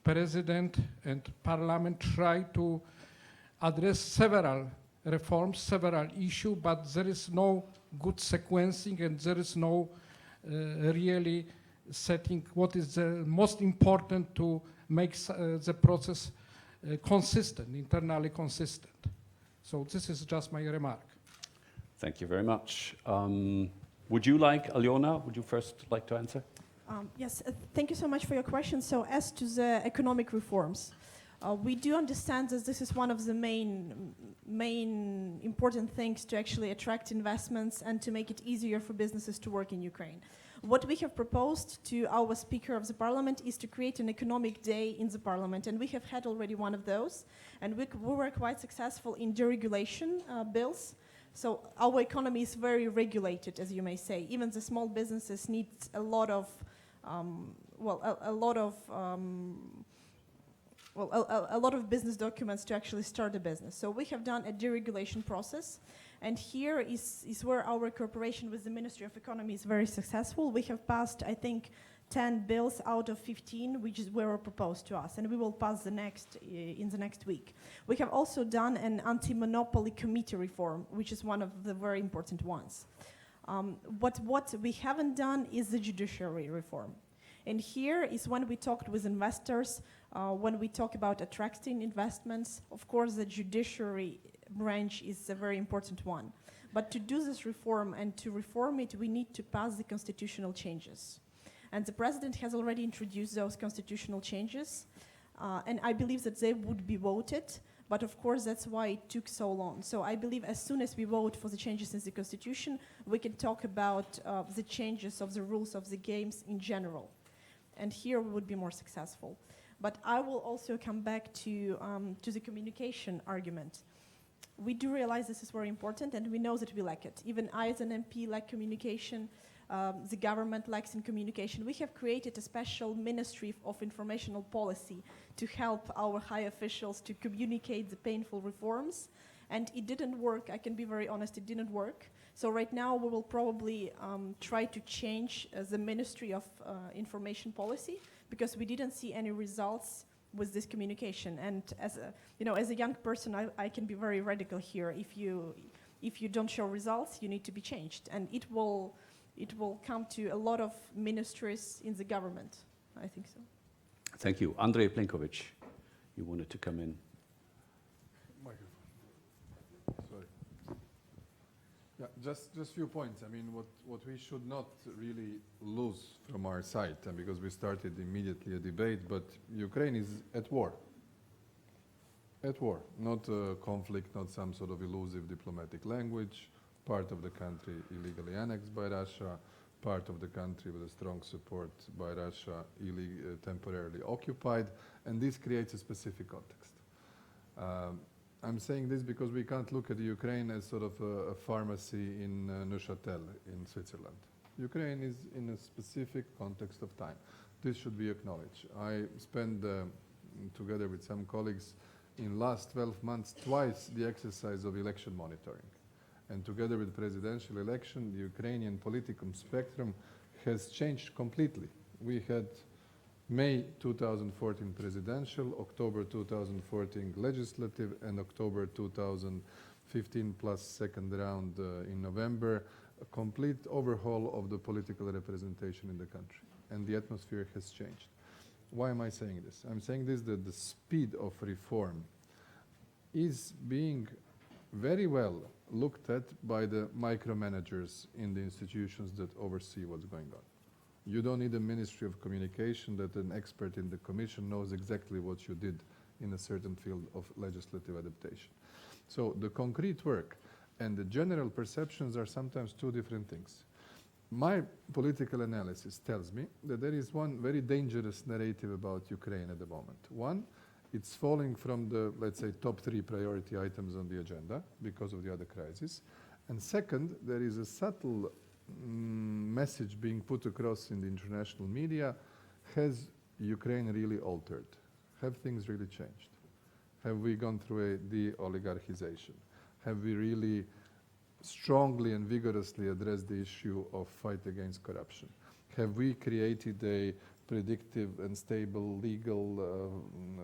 president, and parliament try to address several reforms, several issues, but there is no good sequencing, and there is no really setting what is the most important to make the process consistent, internally consistent. So this is just my remark. Thank you very much. Would you like, Alyona, would you first like to answer? Yes, thank you so much for your question. So as to the economic reforms, we do understand that this is one of the main important things to actually attract investments and to make it easier for businesses to work in Ukraine. What we have proposed to our Speaker of the Parliament is to create an economic day in the Parliament, and we have had already one of those, and we were quite successful in deregulation bills. So our economy is very regulated, as you may say. Even the small businesses need a lot of, a lot of business documents to actually start a business. So we have done a deregulation process, and here is where our cooperation with the Ministry of Economy is very successful. We have passed, I think, 10 bills out of 15, which were proposed to us, and we will pass the next in the next week. We have also done an anti-monopoly committee reform, which is one of the very important ones. What we haven't done is the judiciary reform. And here is when we talked with investors, when we talk about attracting investments, of course the judiciary branch is a very important one. But to do this reform and to reform it, we need to pass the constitutional changes. And the president has already introduced those constitutional changes, and I believe that they would be voted, but of course that's why it took so long. So I believe as soon as we vote for the changes in the constitution, we can talk about the changes of the rules of the games in general. And here we would be more successful. But I will also come back to the communication argument. We do realize this is very important, and we know that we lack it. Even I as an MP lack communication. The government lacks in communication. We have created a special Ministry of Informational Policy to help our high officials to communicate the painful reforms. And it didn't work. I can be very honest, it didn't work. So right now we will probably try to change the Ministry of Information Policy, because we didn't see any results with this communication. And as a young person, I can be very radical here. If you don't show results, you need to be changed. And it will come to a lot of ministries in the government. I think so. Thank you. Andrej Plenković, you wanted to come in. Sorry. Yeah, just a few points. I mean, what we should not really lose from our side, and because we started immediately a debate, but Ukraine is at war. At war, not a conflict, not some sort of elusive diplomatic language. Part of the country illegally annexed by Russia, part of the country with a strong support by Russia temporarily occupied, and this creates a specific context. I'm saying this because we can't look at Ukraine as sort of a pharmacy in Neuchâtel in Switzerland. Ukraine is in a specific context of time. This should be acknowledged. I spent, together with some colleagues, in last 12 months, twice the exercise of election monitoring. And together with the presidential election, the Ukrainian political spectrum has changed completely. We had May 2014 presidential, October 2014 legislative, and October 2015 plus second round in November, a complete overhaul of the political representation in the country. And the atmosphere has changed. Why am I saying this? I'm saying this that the speed of reform is being very well looked at by the micromanagers in the institutions that oversee what's going on. You don't need a Ministry of Communication that an expert in the Commission knows exactly what you did in a certain field of legislative adaptation. So the concrete work and the general perceptions are sometimes two different things. My political analysis tells me that there is one very dangerous narrative about Ukraine at the moment. One, it's falling from the, let's say, top 3 priority items on the agenda because of the other crisis. And second, there is a subtle message being put across in the international media. Has Ukraine really altered? Have things really changed? Have we gone through a de-oligarchization? Have we really strongly and vigorously addressed the issue of fight against corruption? Have we created a predictive and stable legal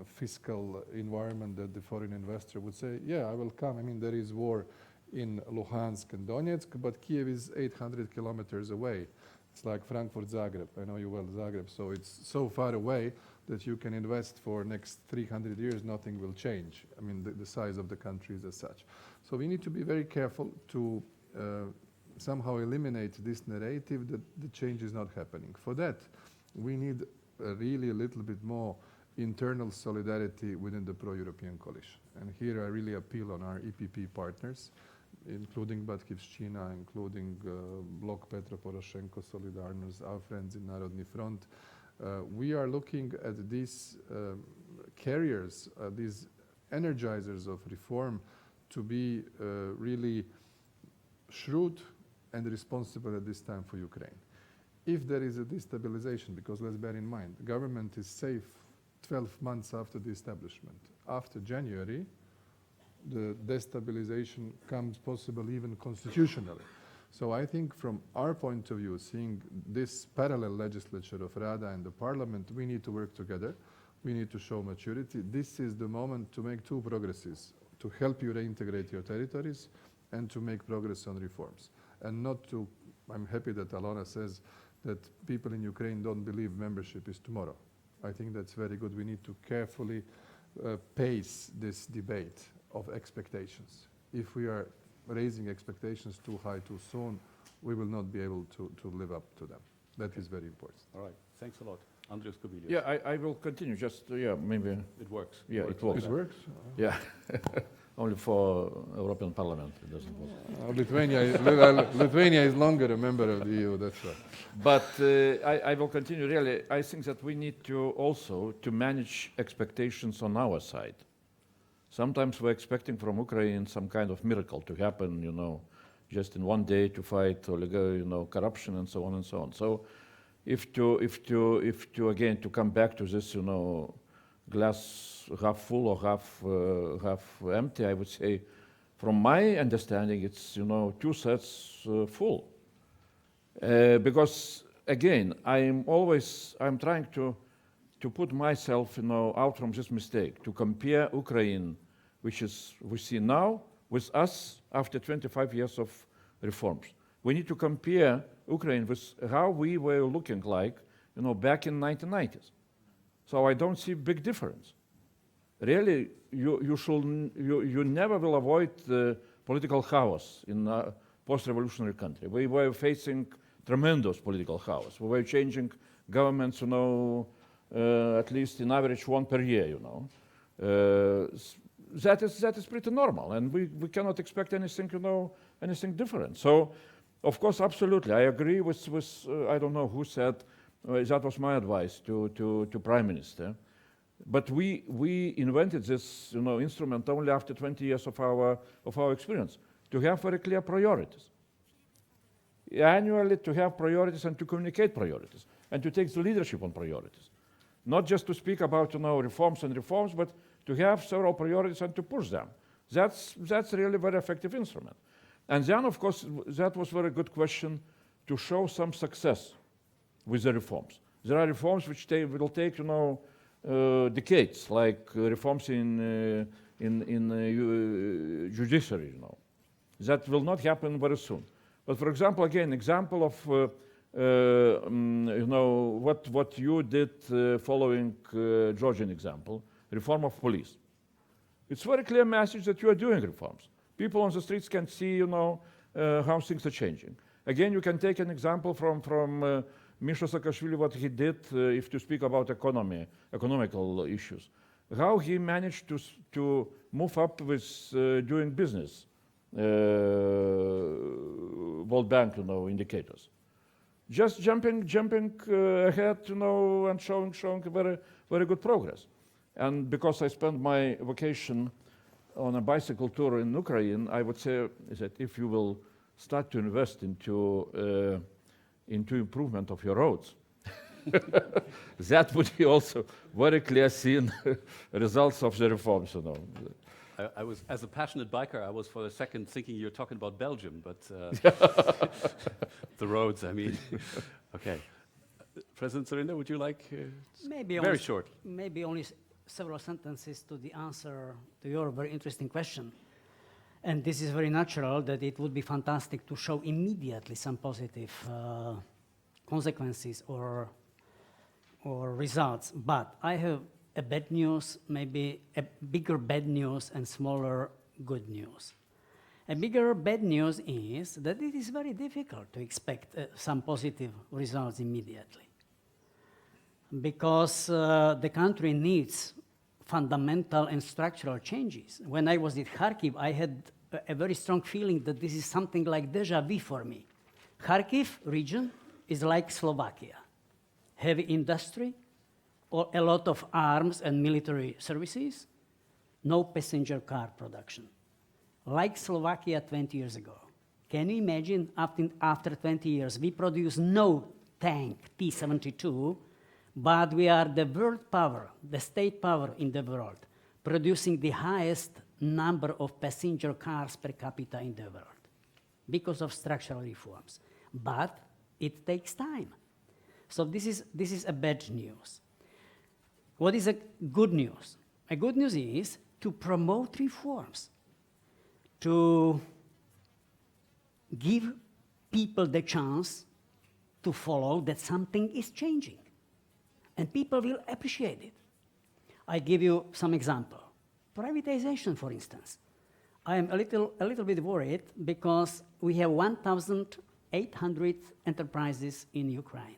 fiscal environment that the foreign investor would say, yeah, I will come. I mean, there is war in Luhansk and Donetsk, but Kiev is 800 kilometers away. It's like Frankfurt, Zagreb. I know you well, Zagreb. So it's so far away that you can invest for next 300 years, nothing will change. I mean, the size of the country is as such. So we need to be very careful to somehow eliminate this narrative that the change is not happening. For that, we need really a little bit more internal solidarity within the pro-European coalition. And here I really appeal on our EPP partners. including Batkivščina, including Blok Petra Poroshenko, Solidarność, our friends in Narodny Front. We are looking at these carriers, these energizers of reform to be really shrewd and responsible at this time for Ukraine. If there is a destabilization, because let's bear in mind, the government is safe 12 months after the establishment. After January, the destabilization comes possible even constitutionally. So I think from our point of view, seeing this parallel legislature of Rada and the parliament, we need to work together. We need to show maturity. This is the moment to make two progresses, to help you reintegrate your territories and to make progress on reforms. And not to, I'm happy that Alona says that people in Ukraine don't believe membership is tomorrow. I think that's very good. We need to carefully pace this debate of expectations. If we are raising expectations too high too soon, we will not be able to live up to them. That is very important. All right, thanks a lot. Andrius Kubilius. Yeah, I will continue, just, maybe. It works. Yeah, it works. It works? Yeah. Only for European Parliament, it doesn't work. Lithuania is longer a member of the EU, that's right. But I will continue, really. I think that we need to also to manage expectations on our side. Sometimes we're expecting from Ukraine some kind of miracle to happen, just in one day to fight corruption and so on and so on. So if to again to come back to this, glass half full or half empty, I would say, from my understanding, it's two-thirds full. Because again, I'm trying to put myself out from this mistake, to compare Ukraine, which is we see now, with us after 25 years of reforms. We need to compare Ukraine with how we were looking like, back in 1990s. So I don't see big difference. Really, you never will avoid the political chaos in a post-revolutionary country. We were facing tremendous political chaos. We were changing governments, at least in average one per year, That is pretty normal, and we cannot expect anything, anything different. So, of course, absolutely, I agree with I don't know who said, that was my advice to Prime Minister. But we invented this instrument only after 20 years of our experience, to have very clear priorities. Annually to have priorities and to communicate priorities, and to take the leadership on priorities. Not just to speak about reforms and reforms, but to have several priorities and to push them. That's really a very effective instrument. And then, of course, that was a very good question to show some success with the reforms. There are reforms which will take, decades, like reforms in judiciary, That will not happen very soon. But for example, again, example of what you did following Georgian example, reform of police. It's a very clear message that you are doing reforms. People on the streets can see, how things are changing. Again, you can take an example from Misha Saakashvili, what he did, if to speak about economical issues. How he managed to move up with doing business, World Bank, indicators. Just jumping ahead, and showing very, very good progress. And because I spent my vacation on a bicycle tour in Ukraine, I would say that if you will start to invest into improvement of your roads, that would be also very clear seen results of the reforms. I was, as a passionate biker, I was for a second thinking you're talking about Belgium, but the roads, I mean. Okay. President Zorinda, would you like very short? Maybe only several sentences to the answer to your very interesting question. And this is very natural that it would be fantastic to show immediately some positive consequences or results. But I have a bad news, maybe a bigger bad news and smaller good news. A bigger bad news is that it is very difficult to expect some positive results immediately, because the country needs fundamental and structural changes. When I was at Kharkiv, I had a very strong feeling that this is something like déjà vu for me. Kharkiv region is like Slovakia. Heavy industry, or a lot of arms and military services, no passenger car production. Like Slovakia 20 years ago. Can you imagine after 20 years, we produce no tank T-72, but we are the world power, the state power in the world, producing the highest number of passenger cars per capita in the world because of structural reforms. But it takes time. So this is a bad news. What is a good news? A good news is to promote reforms, to give people the chance to follow that something is changing. And people will appreciate it. I give you some example. Privatization, for instance. I am a little bit worried because we have 1,800 enterprises in Ukraine.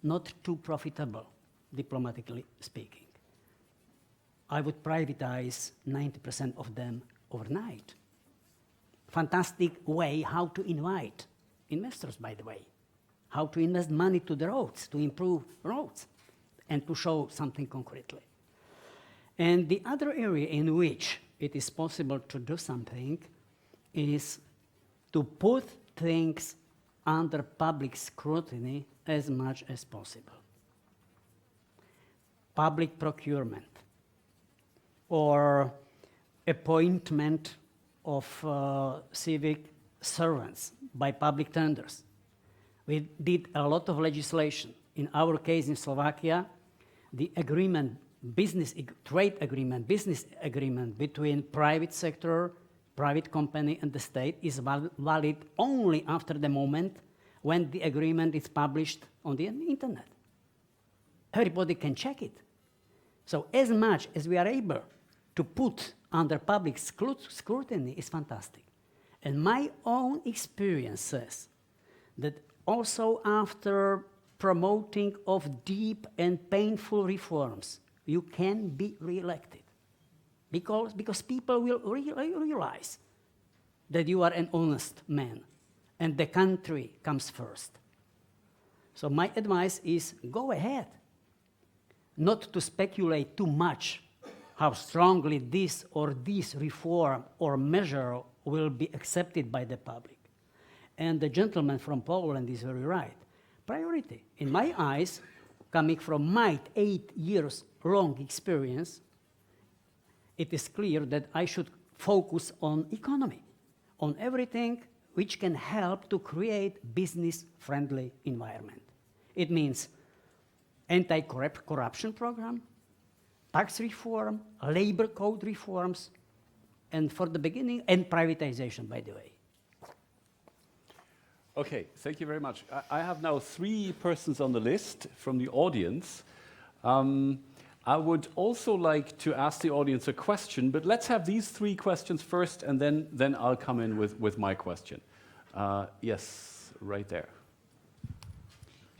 Not too profitable, diplomatically speaking. I would privatize 90% of them overnight. Fantastic way how to invite investors, by the way. How to invest money to the roads, to improve roads, and to show something concretely. And the other area in which it is possible to do something is to put things under public scrutiny as much as possible. Public procurement or appointment of civic servants by public tenders. We did a lot of legislation. In our case in Slovakia, the agreement, trade agreement, business agreement between private sector, private company and the state is valid only after the moment when the agreement is published on the internet. Everybody can check it. So as much as we are able to put under public scrutiny is fantastic. And my own experience says that also after promoting of deep and painful reforms, you can be re-elected. Because people will realize that you are an honest man and the country comes first. So my advice is go ahead, not to speculate too much how strongly this or this reform or measure will be accepted by the public. And the gentleman from Poland is very right. Priority, in my eyes, coming from my 8 years long experience, it is clear that I should focus on economy, on everything which can help to create business-friendly environment. It means anti-corruption program, tax reform, labor code reforms, and for the beginning, and privatization, by the way. Okay, thank you very much. I have now 3 persons on the list from the audience. I would also like to ask the audience a question, but let's have these 3 questions first, and then I'll come in with my question. Yes, right there.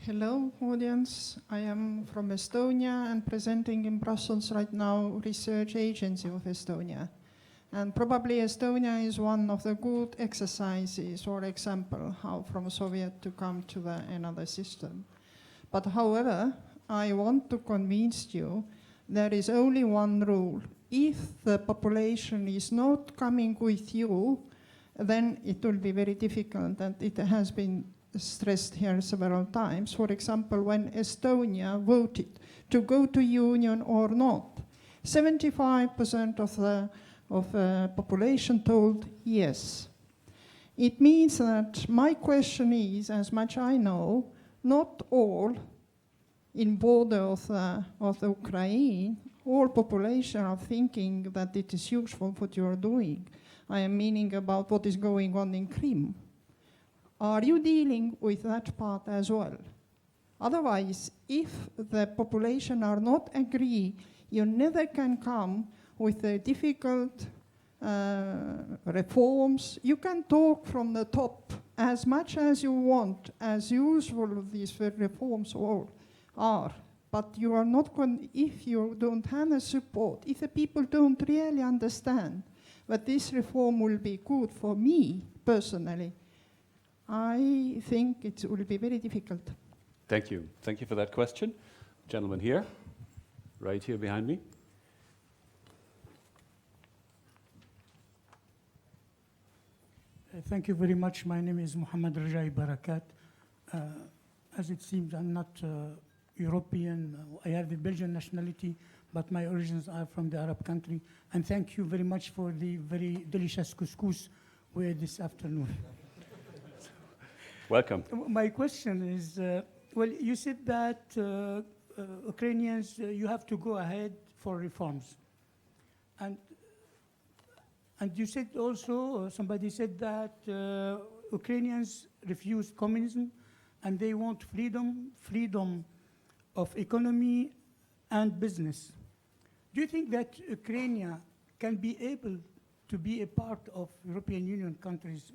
Hello, audience. I am from Estonia and presenting in Brussels right now, Research Agency of Estonia. And probably Estonia is one of the good exercises or example how from Soviet to come to another system. But however, I want to convince you there is only one rule. If the population is not coming with you, then it will be very difficult, and it has been stressed here several times. For example, when Estonia voted to go to union or not, 75% of the population told yes. It means that my question is, as much I know, not all in border of the Ukraine, all population are thinking that it is useful what you are doing. I am meaning about what is going on in Crimea. Are you dealing with that part as well? Otherwise, if the population are not agree, you never can come with the difficult reforms. You can talk from the top as much as you want, as usual these reforms all are, but you are not going, if you don't have a support, if the people don't really understand but this reform will be good for me personally. I think it will be very difficult. Thank you. Thank you for that question. Gentleman here, right here behind me. Thank you very much. My name is Muhammad Rajai Barakat. As it seems, I'm not European. I have the Belgian nationality, but my origins are from the Arab country. And thank you very much for the very delicious couscous we had this afternoon. Welcome. My question is, well, you said that Ukrainians, you have to go ahead for reforms. And you said also, somebody said that Ukrainians refused communism and they want freedom of economy and business. Do you think that Ukraine can be able to be a part of European Union countries,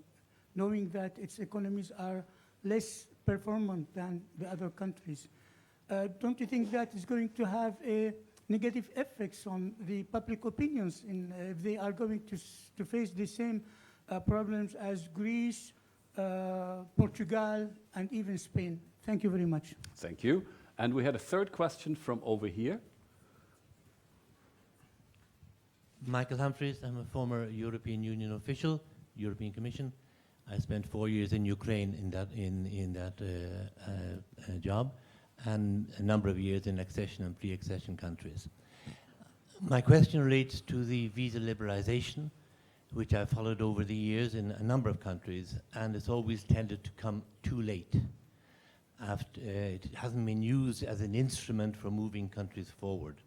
knowing that its economies are less performant than the other countries? Don't you think that is going to have a negative effects on the public opinions if they are going to face the same problems as Greece, Portugal, and even Spain? Thank you very much. Thank you. And we had a third question from over here. Michael Humphreys, I'm a former European Union official, European Commission. I spent 4 years in Ukraine in that job, and a number of years in accession and pre-accession countries. My question relates to the visa liberalization, which I've followed over the years in a number of countries, and it's always tended to come too late. It hasn't been used as an instrument for moving countries forward.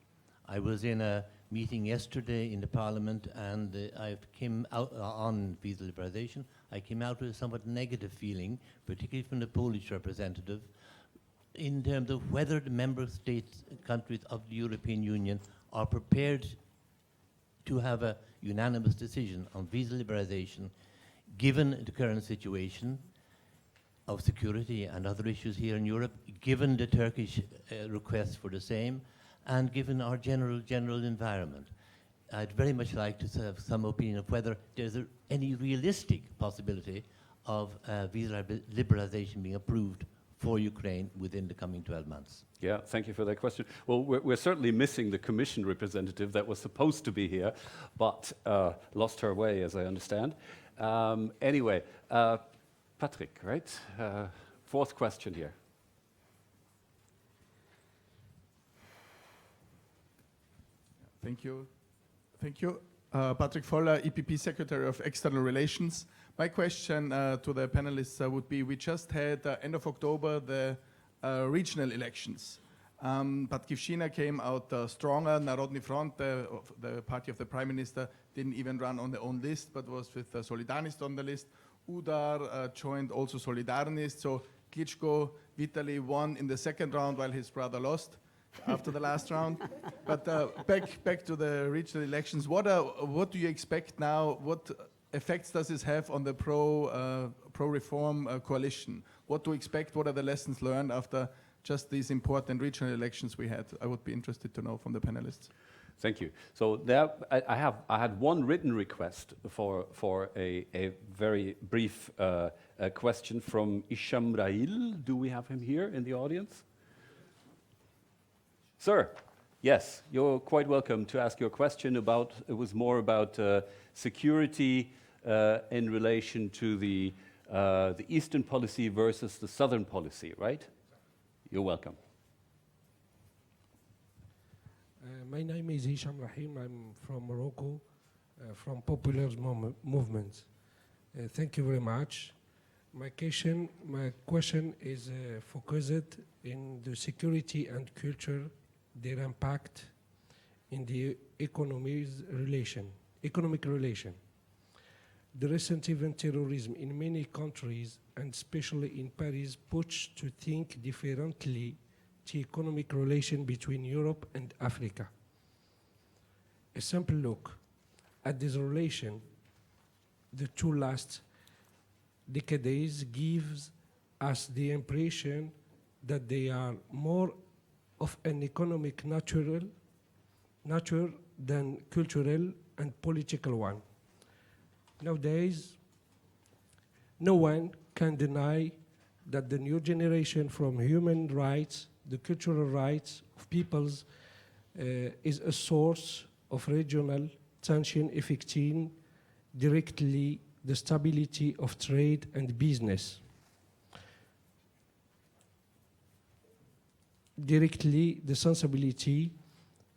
I was in a meeting yesterday in the Parliament, and I came out on visa liberalization. I came out with a somewhat negative feeling, particularly from the Polish representative, in terms of whether the member states, countries of the European Union are prepared to have a unanimous decision on visa liberalization, given the current situation of security and other issues here in Europe, given the Turkish request for the same, and given our general environment. I'd very much like to have some opinion of whether there's any realistic possibility of visa liberalization being approved for Ukraine within the coming 12 months. Yeah, thank you for that question. Well, we're certainly missing the Commission representative that was supposed to be here, but lost her way, as I understand. Anyway, Patrick, right? Fourth question here. Thank you. Thank you. Patrick Voller, EPP Secretary of External Relations. My question to the panelists would be, we just had, end of October, the regional elections. But Kivshina came out stronger. Narodny Front, the party of the Prime Minister, didn't even run on their own list, but was with Solidarność on the list. Udar joined also Solidarność. So Klitschko, Vitaly won in the second round while his brother lost after the last round. But back to the regional elections. What do you expect now? What effects does this have on the pro-reform coalition? What to expect? What are the lessons learned after just these important regional elections we had? I would be interested to know from the panelists. Thank you. So there, I had one written request for a very brief question from Isham Rail. Do we have him here in the audience? Sir, yes, you're quite welcome to ask your question about, it was more about security in relation to the Eastern policy versus the Southern policy, right? You're welcome. My name is Hisham Rahim. I'm from Morocco, from Popular Movements. Thank you very much. My question is focused in the security and culture, their impact in the economic relation. The recent event terrorism in many countries, and especially in Paris, push to think differently the economic relation between Europe and Africa. A simple look at this relation, the two last decades, gives us the impression that they are more of an economic nature than cultural and political one. Nowadays, no one can deny that the new generation from human rights, the cultural rights of peoples, is a source of regional tension affecting directly the stability of trade and business. Directly, the sensibility,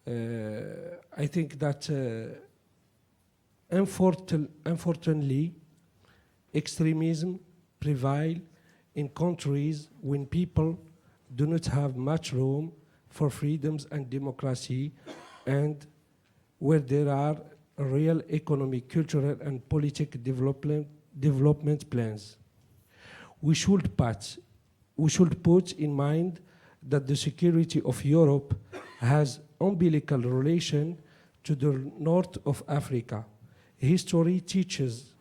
I think that unfortunately, extremism prevail in countries when people do not have much room for freedoms and democracy, and where there are real economic, cultural, and political development plans. We should put in mind that the security of Europe has umbilical relation to the north of Africa. History teaches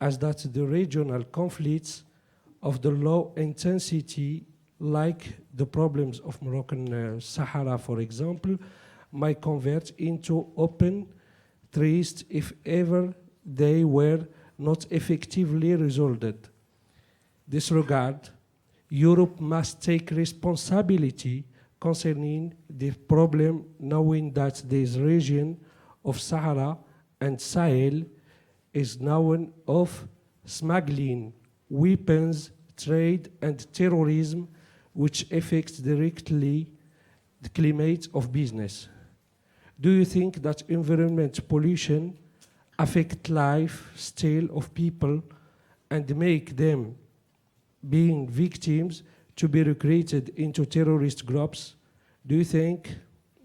us that the regional conflicts of the low intensity, like the problems of Moroccan Sahara, for example, might convert into open threats if ever they were not effectively resolved. This regard, Europe must take responsibility concerning the problem, knowing that this region of Sahara and Sahel is known of smuggling, weapons, trade, and terrorism, which affects directly the climate of business. Do you think that environment pollution affect lifestyle of people and make them being victims to be recruited into terrorist groups? Do you think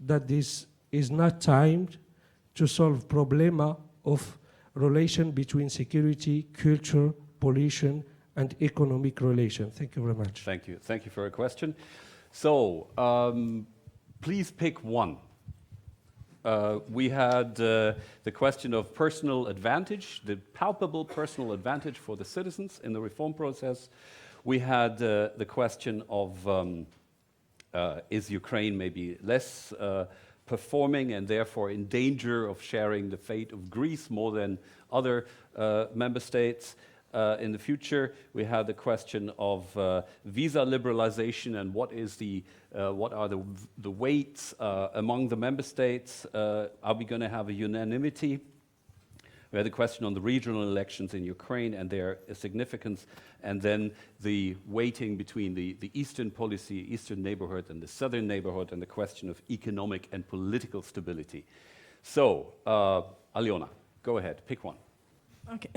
that this is not timed to solve problema of relation between security, culture, pollution, and economic relation? Thank you very much. Thank you. Thank you for your question. So, please pick one. We had the question of personal advantage, the palpable personal advantage for the citizens in the reform process. We had the question of is Ukraine maybe less performing and therefore in danger of sharing the fate of Greece more than other member states in the future. We had the question of visa liberalization and what are the weights among the member states. Are we going to have a unanimity? We had a question on the regional elections in Ukraine and their significance, and then the weighting between the eastern policy, eastern neighborhood, and the southern neighborhood, and the question of economic and political stability. So, Aliona, go ahead, pick one. Okay,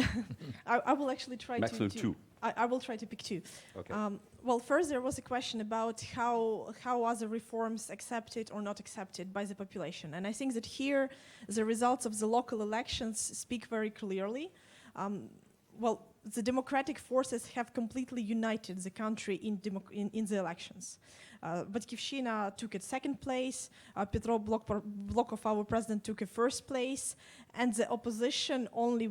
I will actually try Maximum to two. I will try to pick two. Okay. Well, first there was a question about how are the reforms accepted or not accepted by the population, and I think that here the results of the local elections speak very clearly. Well, the democratic forces have completely united the country in the elections. Batkivshina took a second place, Petro Blokov, our president, took a first place, and the opposition only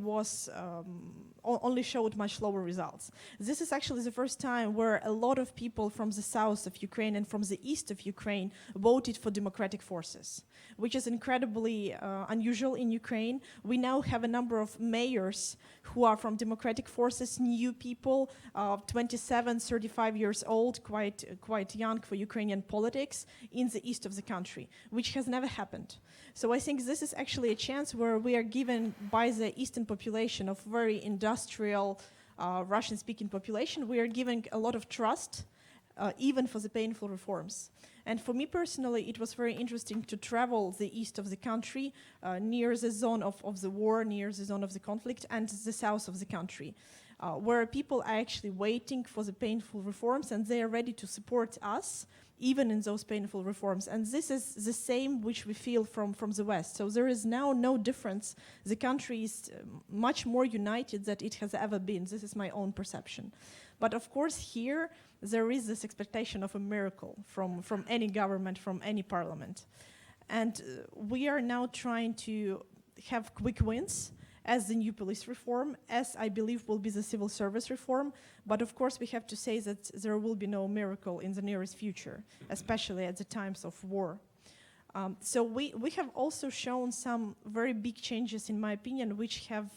showed much lower results. This is actually the first time where a lot of people from the south of Ukraine and from the east of Ukraine voted for democratic forces, which is incredibly unusual in Ukraine. We now have a number of mayors who are from democratic forces, new people, 27, 35 years old, quite young for Ukrainian politics in the east of the country, which has never happened. So I think this is actually a chance where we are given by the eastern population of very industrial Russian-speaking population, we are giving a lot of trust, even for the painful reforms. And for me personally, it was very interesting to travel the east of the country, near the zone of the war, near the zone of the conflict, and the south of the country, where people are actually waiting for the painful reforms, and they are ready to support us, even in those painful reforms. And this is the same which we feel from the West. So there is now no difference. The country is much more united than it has ever been. This is my own perception. But of course here, there is this expectation of a miracle from any government, from any parliament. And we are now trying to have quick wins, as the new police reform, as I believe will be the civil service reform. But of course we have to say that there will be no miracle in the nearest future, especially at the times of war. So we have also shown some very big changes, in my opinion, which have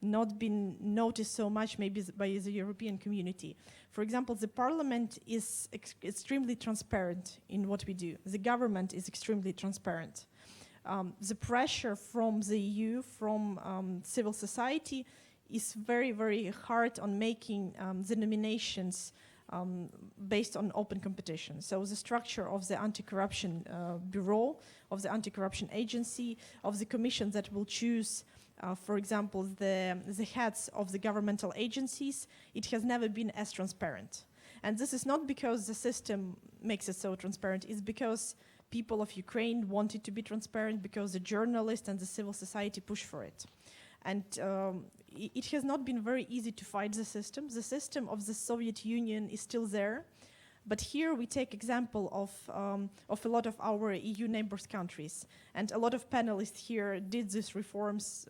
not been noticed so much maybe by the European community. For example, the parliament is extremely transparent in what we do. The government is extremely transparent. The pressure from the EU, from civil society, is very, very hard on making the nominations based on open competition. So the structure of the anti-corruption bureau, of the anti-corruption agency, of the commission that will choose, for example, the heads of the governmental agencies, it has never been as transparent. And this is not because the system makes it so transparent, it's because people of Ukraine want it to be transparent, because the journalists and the civil society push for it. And it has not been very easy to fight the system. The system of the Soviet Union is still there. But here we take example of a lot of our EU neighbors countries. And a lot of panelists here did these reforms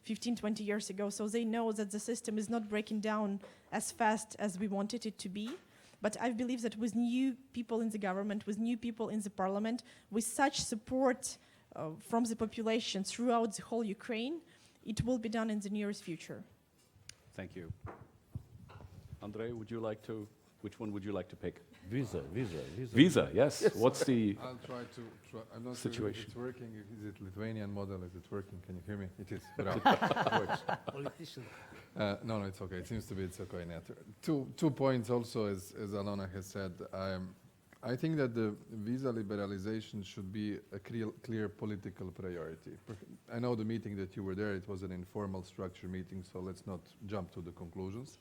15, 20 years ago, so they know that the system is not breaking down as fast as we wanted it to be. But I believe that with new people in the government, with new people in the parliament, with such support from the population throughout the whole Ukraine, it will be done in the nearest future. Thank you. Andrei, which one would you like to pick? Visa. Visa, yes. What's the I'll try to. I'm not situation? sure if it's working. Is it Lithuanian model? Is it working? Can you hear me? It is. It works. Politician. No, it's okay. It seems to be it's okay now. Two points also, as Alona has said. I think that the visa liberalization should be a clear political priority. I know the meeting that you were there, it was an informal structure meeting, so let's not jump to the conclusions.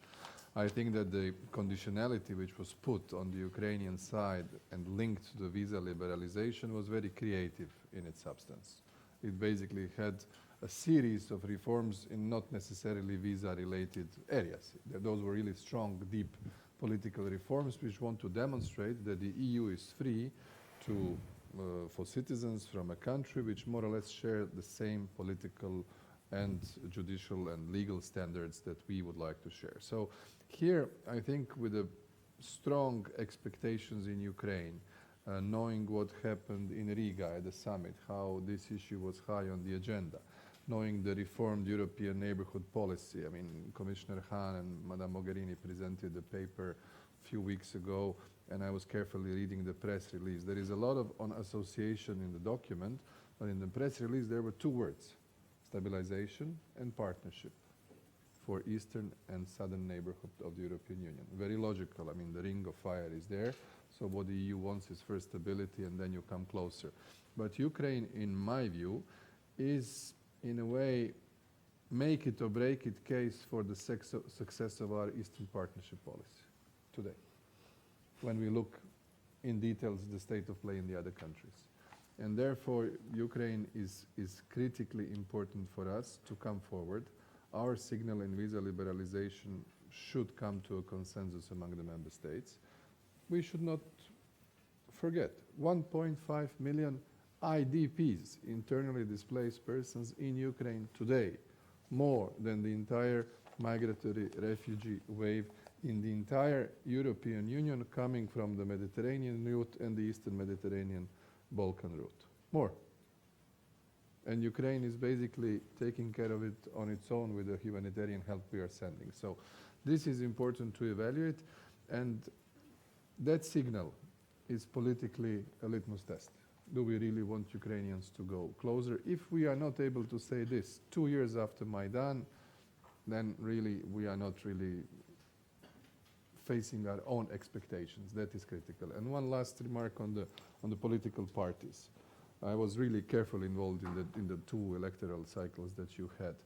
I think that the conditionality which was put on the Ukrainian side and linked to the visa liberalization was very creative in its substance. It basically had a series of reforms in not necessarily visa-related areas. Those were really strong, deep political reforms which want to demonstrate that the EU is free to, for citizens from a country which more or less share the same political and judicial and legal standards that we would like to share. So here, I think with the strong expectations in Ukraine, knowing what happened in Riga at the summit, how this issue was high on the agenda, knowing the reformed European neighborhood policy. I mean, Commissioner Hahn and Madame Mogherini presented the paper a few weeks ago, and I was carefully reading the press release. There is a lot on association in the document, but in the press release there were two words: stabilization and partnership for eastern and southern neighborhood of the European Union. Very logical. I mean, the ring of fire is there. So what the EU wants is first stability, and then you come closer. But Ukraine, in my view, is in a way make it or break it case for the success of our Eastern Partnership policy today, when we look in details the state of play in the other countries. And therefore, Ukraine is critically important for us to come forward. Our signal in visa liberalization should come to a consensus among the member states. We should not forget 1.5 million IDPs, internally displaced persons, in Ukraine today, more than the entire migratory refugee wave in the entire European Union coming from the Mediterranean route and the Eastern Mediterranean Balkan route. More. And Ukraine is basically taking care of it on its own with the humanitarian help we are sending. So this is important to evaluate, and that signal is politically a litmus test. Do we really want Ukrainians to go closer? If we are not able to say this 2 years after Maidan, then really we are not really facing our own expectations. That is critical. And one last remark on the political parties. I was really carefully involved in the two electoral cycles that you had,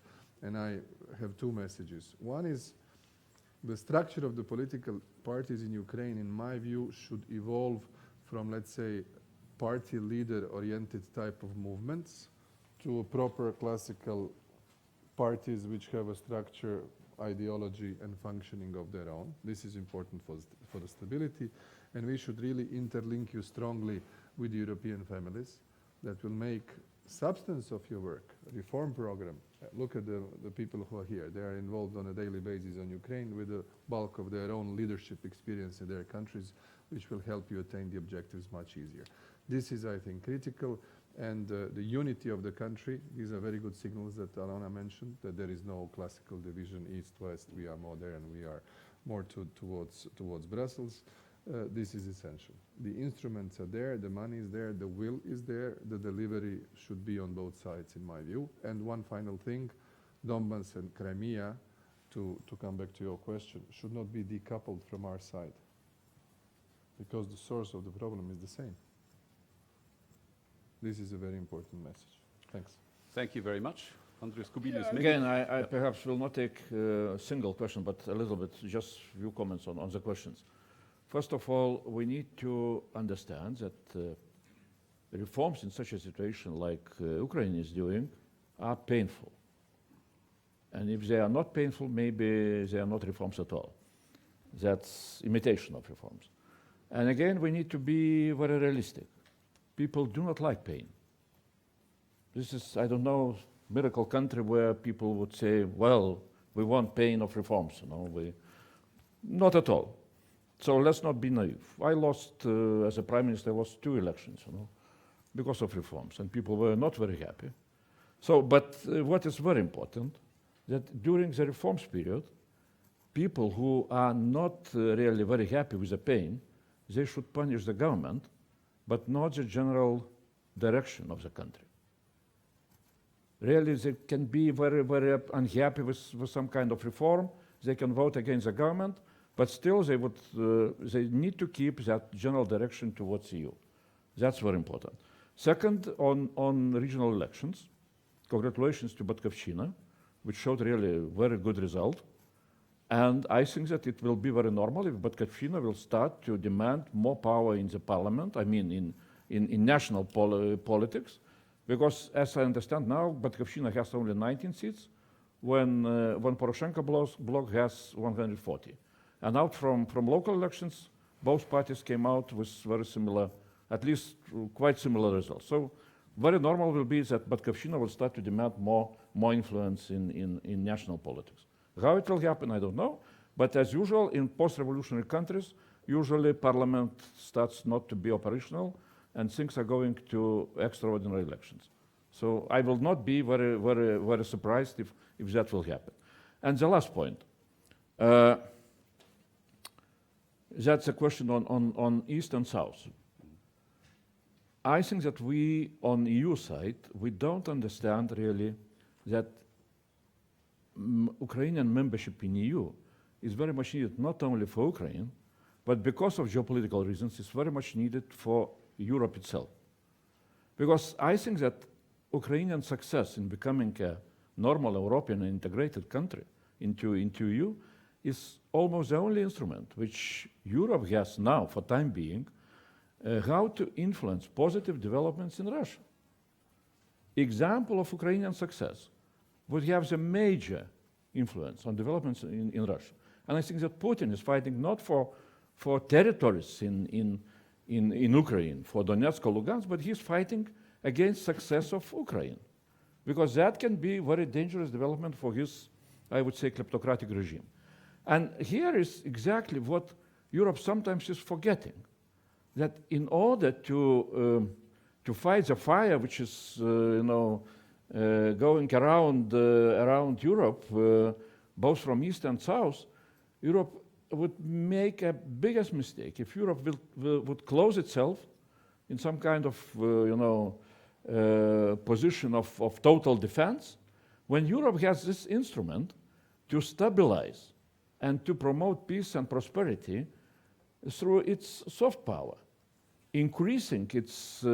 and I have two messages. One is the structure of the political parties in Ukraine, in my view, should evolve from, let's say, party leader-oriented type of movements to a proper classical parties which have a structure, ideology, and functioning of their own. This is important for the stability, and we should really interlink you strongly with European families that will make substance of your work, reform program. Look at the people who are here. They are involved on a daily basis on Ukraine with the bulk of their own leadership experience in their countries, which will help you attain the objectives much easier. This is, I think, critical. And the unity of the country, these are very good signals that Alona mentioned, that there is no classical division east-west, we are more there and we are more towards Brussels. This is essential. The instruments are there, the money is there, the will is there, the delivery should be on both sides in my view. And one final thing, Donbass and Crimea, to come back to your question, should not be decoupled from our side, because the source of the problem is the same. This is a very important message. Thanks. Thank you very much. Andris Kubilius. Again, I perhaps will not take a single question, but a little bit, just a few comments on the questions. First of all, we need to understand that reforms in such a situation like Ukraine is doing are painful. And if they are not painful, maybe they are not reforms at all. That's imitation of reforms. And again, we need to be very realistic. People do not like pain. This is, I don't know, miracle country where people would say, well, we want pain of reforms, not at all. So let's not be naive. I lost, as a prime minister, I lost 2 elections, because of reforms, and people were not very happy. So, but what is very important, that during the reforms period, people who are not really very happy with the pain, they should punish the government, but not the general direction of the country. Really, they can be very, very unhappy with some kind of reform. They can vote against the government, but still they need to keep that general direction towards EU. That's very important. Second, on regional elections, congratulations to Batkovщина, which showed really a very good result. And I think that it will be very normal if Batkovщина will start to demand more power in the parliament, I mean in national politics, because as I understand now, Batkovщина has only 19 seats, when Poroshenko bloc has 140. And out from local elections, both parties came out with very similar, at least quite similar results. So very normal will be that Batkovщина will start to demand more influence in national politics. How it will happen, I don't know. But as usual, in post-revolutionary countries, usually parliament starts not to be operational and things are going to extraordinary elections. So I will not be very, very, very surprised if that will happen. And the last point, that's a question on East and South. I think that we, on EU side, we don't understand really that Ukrainian membership in EU is very much needed not only for Ukraine, but because of geopolitical reasons, it's very much needed for Europe itself. Because I think that Ukrainian success in becoming a normal European integrated country into EU is almost the only instrument which Europe has now, for time being, how to influence positive developments in Russia. Example of Ukrainian success would have the major influence on developments in Russia. And I think that Putin is fighting not for territories in Ukraine, for Donetsk or Lugansk, but he's fighting against success of Ukraine. Because that can be very dangerous development for his, I would say, kleptocratic regime. And here is exactly what Europe sometimes is forgetting, that in order to fight the fire which is, going around Europe, both from east and south, Europe would make a biggest mistake if Europe would close itself in some kind of, position of total defense, when Europe has this instrument to stabilize and to promote peace and prosperity through its soft power, increasing its,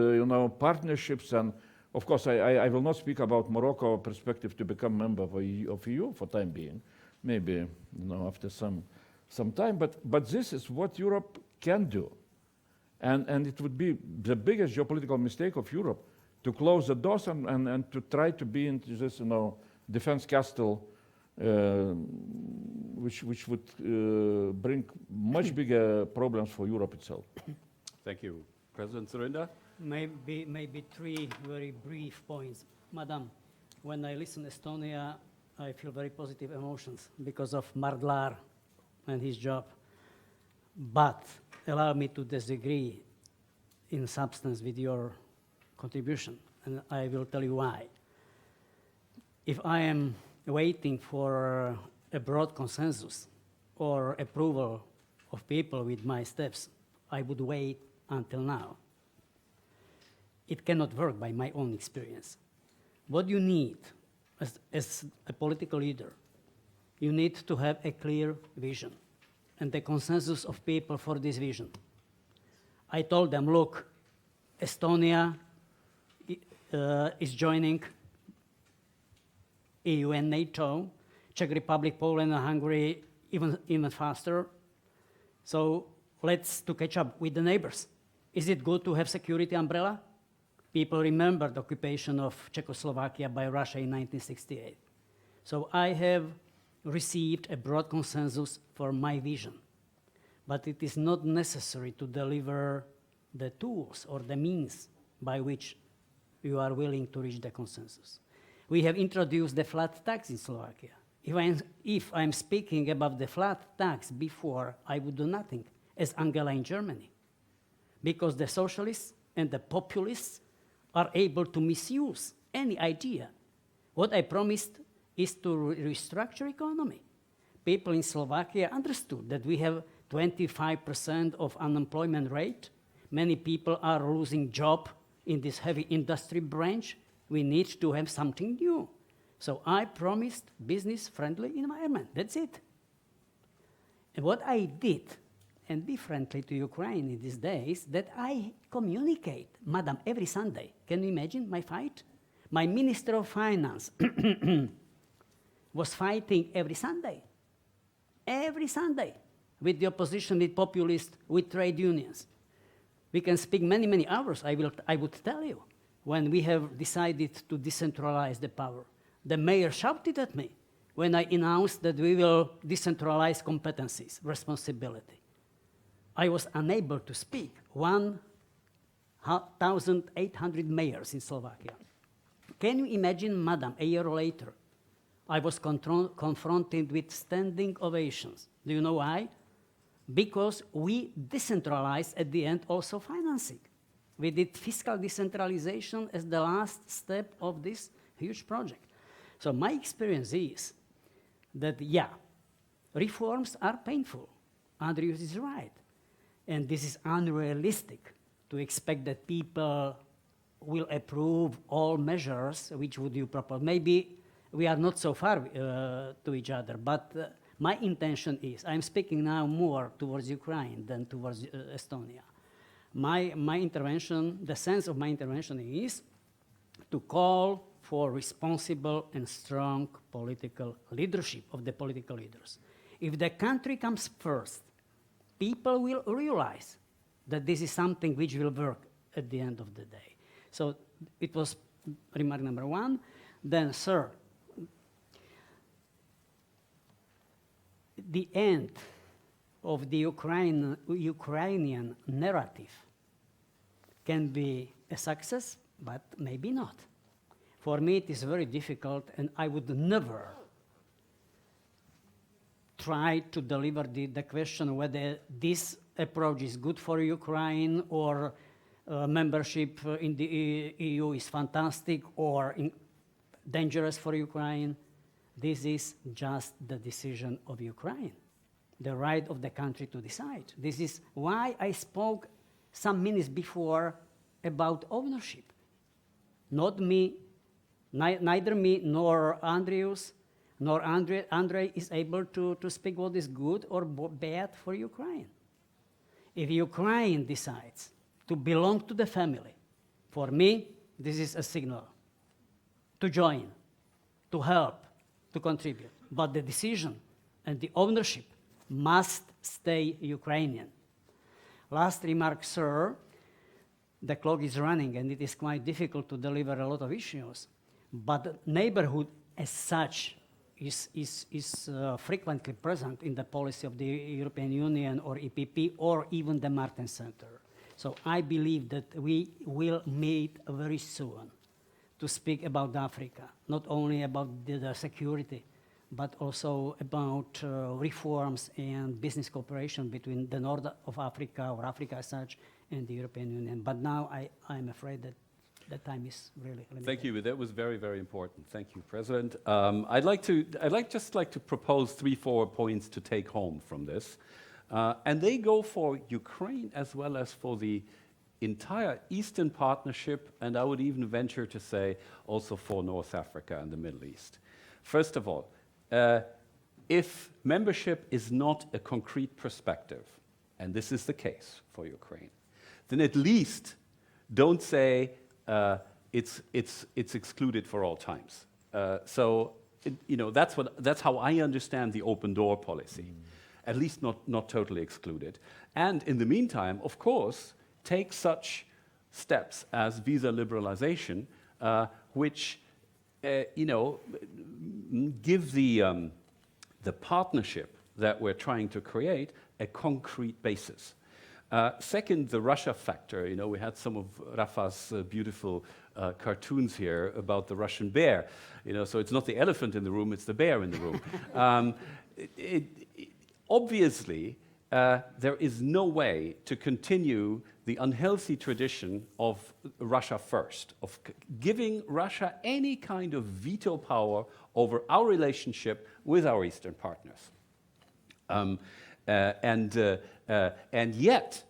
partnerships. And of course, I will not speak about Morocco perspective to become member of EU for time being, maybe, after some time. But this is what Europe can do, and it would be the biggest geopolitical mistake of Europe to close the doors and to try to be into this, defense castle, which would bring much bigger problems for Europe itself. Thank you. President Surinder? Maybe 3 very brief points. Madam, when I listen to Estonia, I feel very positive emotions because of Mardlar and his job. But allow me to disagree in substance with your contribution. and I will tell you why. If I am waiting for a broad consensus or approval of people with my steps, I would wait until now. It cannot work by my own experience. What you need as a political leader, you need to have a clear vision and the consensus of people for this vision. I told them, look, Estonia is joining EU and NATO, Czech Republic, Poland, and Hungary even faster. So let's to catch up with the neighbors. Is it good to have security umbrella? People remember the occupation of Czechoslovakia by Russia in 1968. So I have received a broad consensus for my vision, but it is not necessary to deliver the tools or the means by which you are willing to reach the consensus. We have introduced the flat tax in Slovakia. If I'm speaking about the flat tax before, I would do nothing, as Angela in Germany, because the socialists and the populists are able to misuse any idea. What I promised is to restructure economy. People in Slovakia understood that we have 25% of unemployment rate. Many people are losing job in this heavy industry branch. We need to have something new. So I promised business-friendly environment. That's it. And what I did, and be friendly to Ukraine in these days, that I communicate, madam, every Sunday. Can you imagine my fight? My Minister of Finance was fighting every Sunday, with the opposition, with populists, with trade unions. We can speak many, many hours, I would tell you, when we have decided to decentralize the power. The mayor shouted at me when I announced that we will decentralize competencies, responsibility. I was unable to speak. 1,800 mayors in Slovakia. Can you imagine, madam, a year later, I was confronted with standing ovations. Do you know why? Because we decentralized at the end also financing. We did fiscal decentralization as the last step of this huge project. So my experience is that, yeah, reforms are painful. Andrius is right. And this is unrealistic to expect that people will approve all measures which would you propose. Maybe we are not so far to each other, but my intention is, I'm speaking now more towards Ukraine than towards Estonia. My intervention, the sense of my intervention is to call for responsible and strong political leadership of the political leaders. If the country comes first, people will realize that this is something which will work at the end of the day. So it was remark number one. Then, sir, the end of the Ukrainian narrative can be a success, but maybe not. For me, it is very difficult, and I would never try to deliver the question whether this approach is good for Ukraine or membership in the EU is fantastic or dangerous for Ukraine. This is just the decision of Ukraine, the right of the country to decide. This is why I spoke some minutes before about ownership. Not me, neither me nor Andrius, nor Andrei is able to speak what is good or bad for Ukraine. If Ukraine decides to belong to the family, for me, this is a signal to join, to help, to contribute. But the decision and the ownership must stay Ukrainian. Last remark, sir, the clock is running and it is quite difficult to deliver a lot of issues, but neighborhood as such is frequently present in the policy of the European Union or EPP or even the Martin Center. So I believe that we will meet very soon to speak about Africa, not only about the security, but also about reforms and business cooperation between the north of Africa or Africa as such and the European Union. But now I'm afraid that that time is really limited. Thank you. That was very, very important. Thank you, President. I'd just like to propose 3-4 points to take home from this, and they go for Ukraine as well as for the entire Eastern Partnership, and I would even venture to say also for North Africa and the Middle East. First of all, if membership is not a concrete perspective, and this is the case for Ukraine, then at least don't say it's excluded for all times. That's how I understand the open door policy. At least not totally excluded. And in the meantime, of course, take such steps as visa liberalization, which give the partnership that we're trying to create a concrete basis. Second, the Russia factor. We had some of Rafa's beautiful cartoons here about the Russian bear. So it's not the elephant in the room, it's the bear in the room. Obviously, there is no way to continue the unhealthy tradition of Russia first, of giving Russia any kind of veto power over our relationship with our Eastern partners. And yet,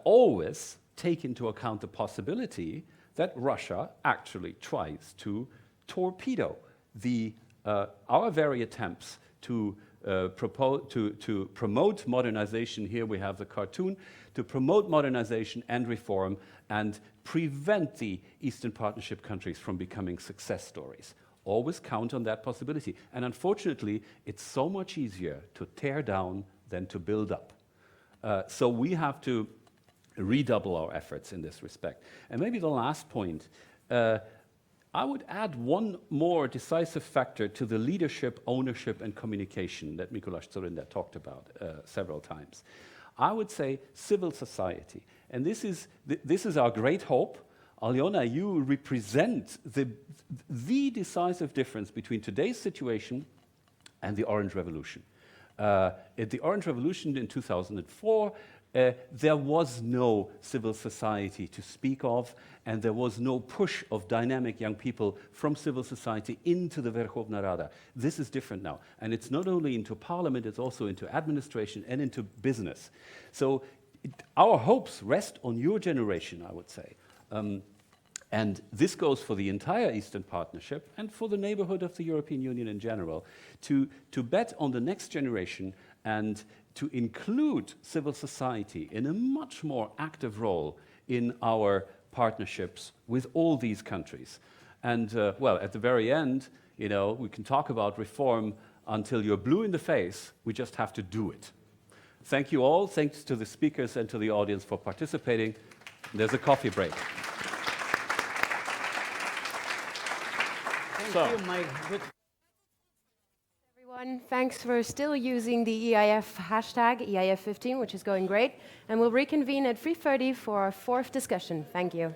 always take into account the possibility that Russia actually tries to torpedo our very attempts to promote modernization. Here we have the cartoon, to promote modernization and reform and prevent the Eastern Partnership countries from becoming success stories. Always count on that possibility. And unfortunately, it's so much easier to tear down than to build up. So we have to redouble our efforts in this respect. And maybe the last point, I would add one more decisive factor to the leadership, ownership, and communication that Mikuláš Dzurinda talked about several times. I would say civil society. And this is our great hope. Aljona, you represent the decisive difference between today's situation and the Orange Revolution. At the Orange Revolution in 2004, there was no civil society to speak of, and there was no push of dynamic young people from civil society into the Verkhovna Rada. This is different now. And it's not only into parliament, it's also into administration and into business. So our hopes rest on your generation, I would say. And this goes for the entire Eastern Partnership and for the neighborhood of the European Union in general, to bet on the next generation and to include civil society in a much more active role in our partnerships with all these countries. And, well, at the very end, we can talk about reform until you're blue in the face. We just have to do it. Thank you all. Thanks to the speakers and to the audience for participating. There's a coffee break. Thank you, my good. Everyone, thanks for still using the EIF hashtag, EIF15, which is going great. And we'll reconvene at 3:30 for our fourth discussion. Thank you.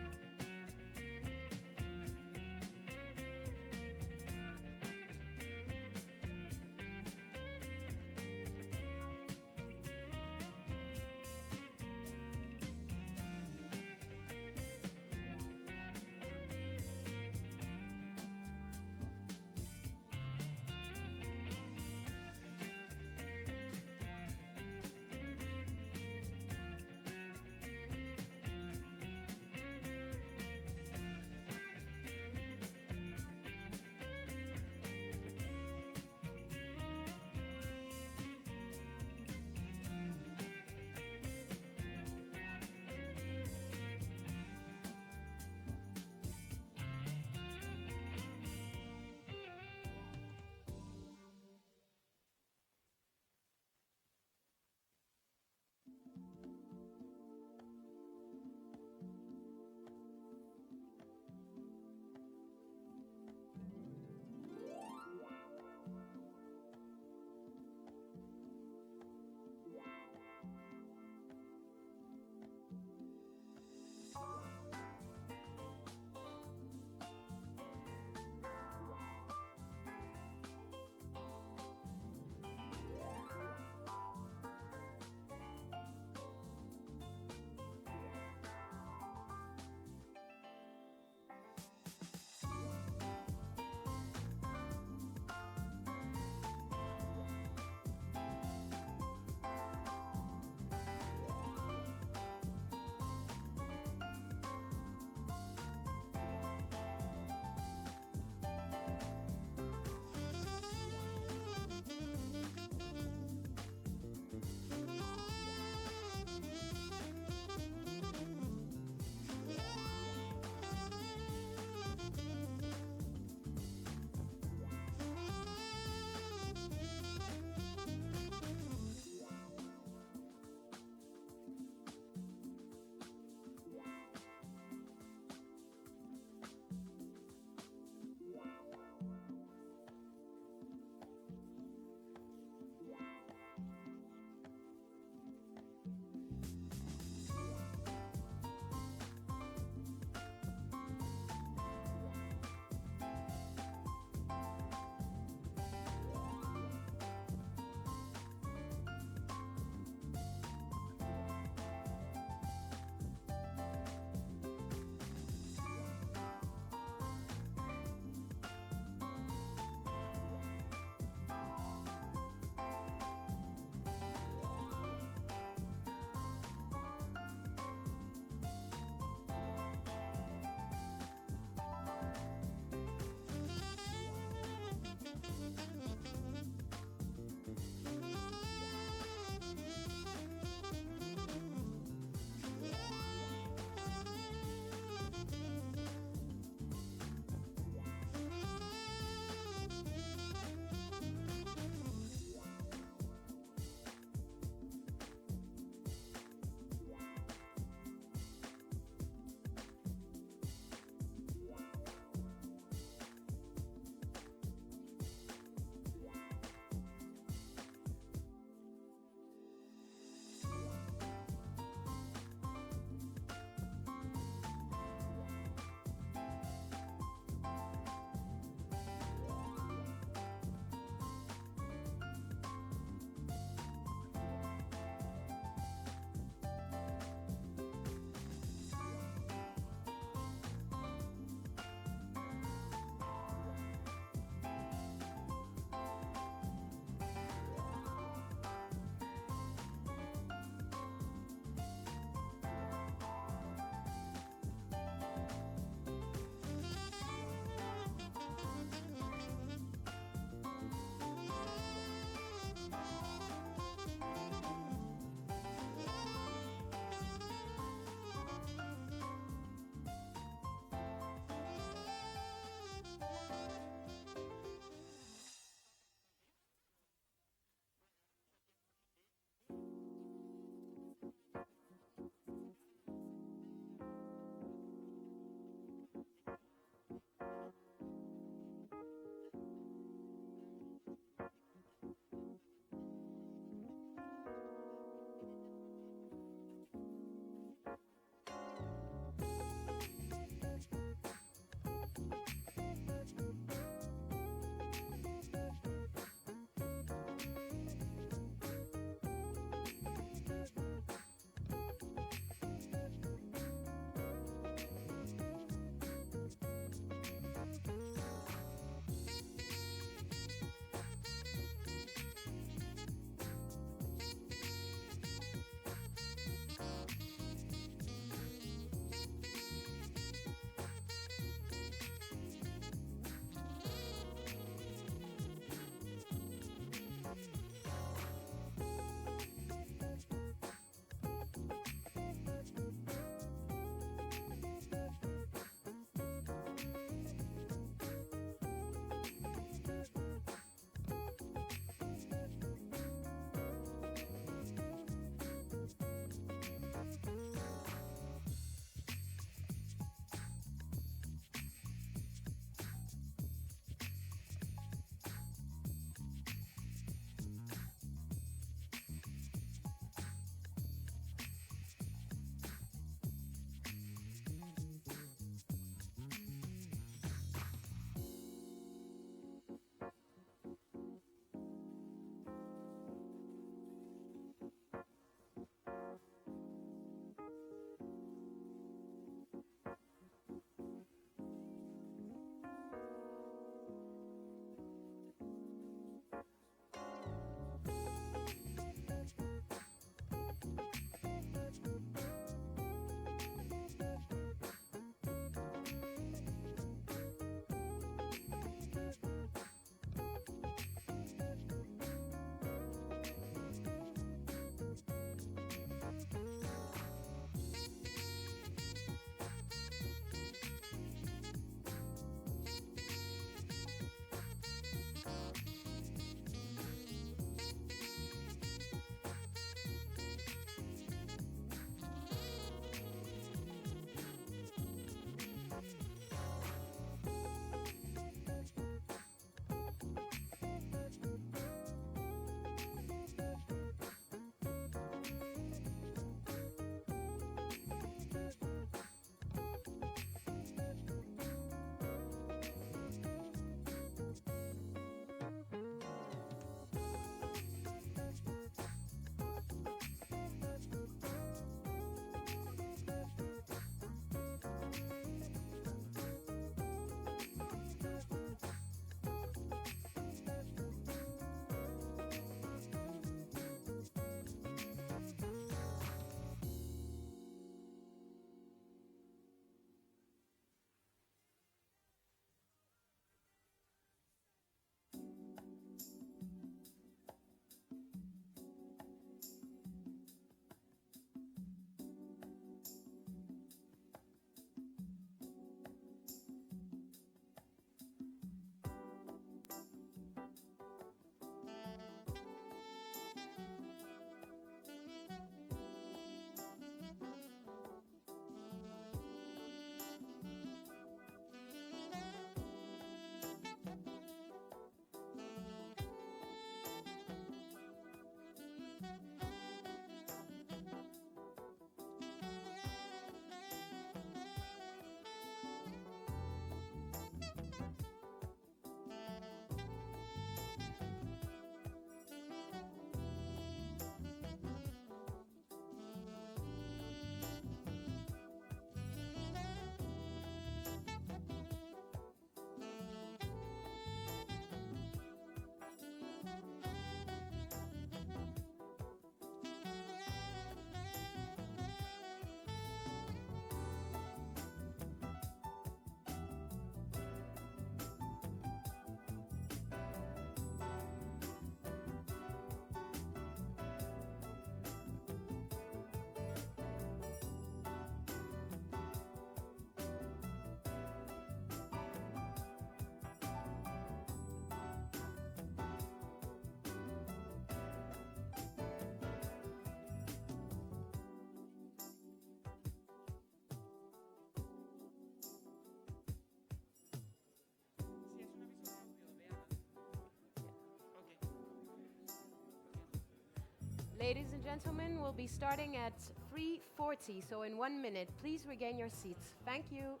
Ladies and gentlemen, we'll be starting at 3:40, so in 1 minute. Please regain your seats. Thank you.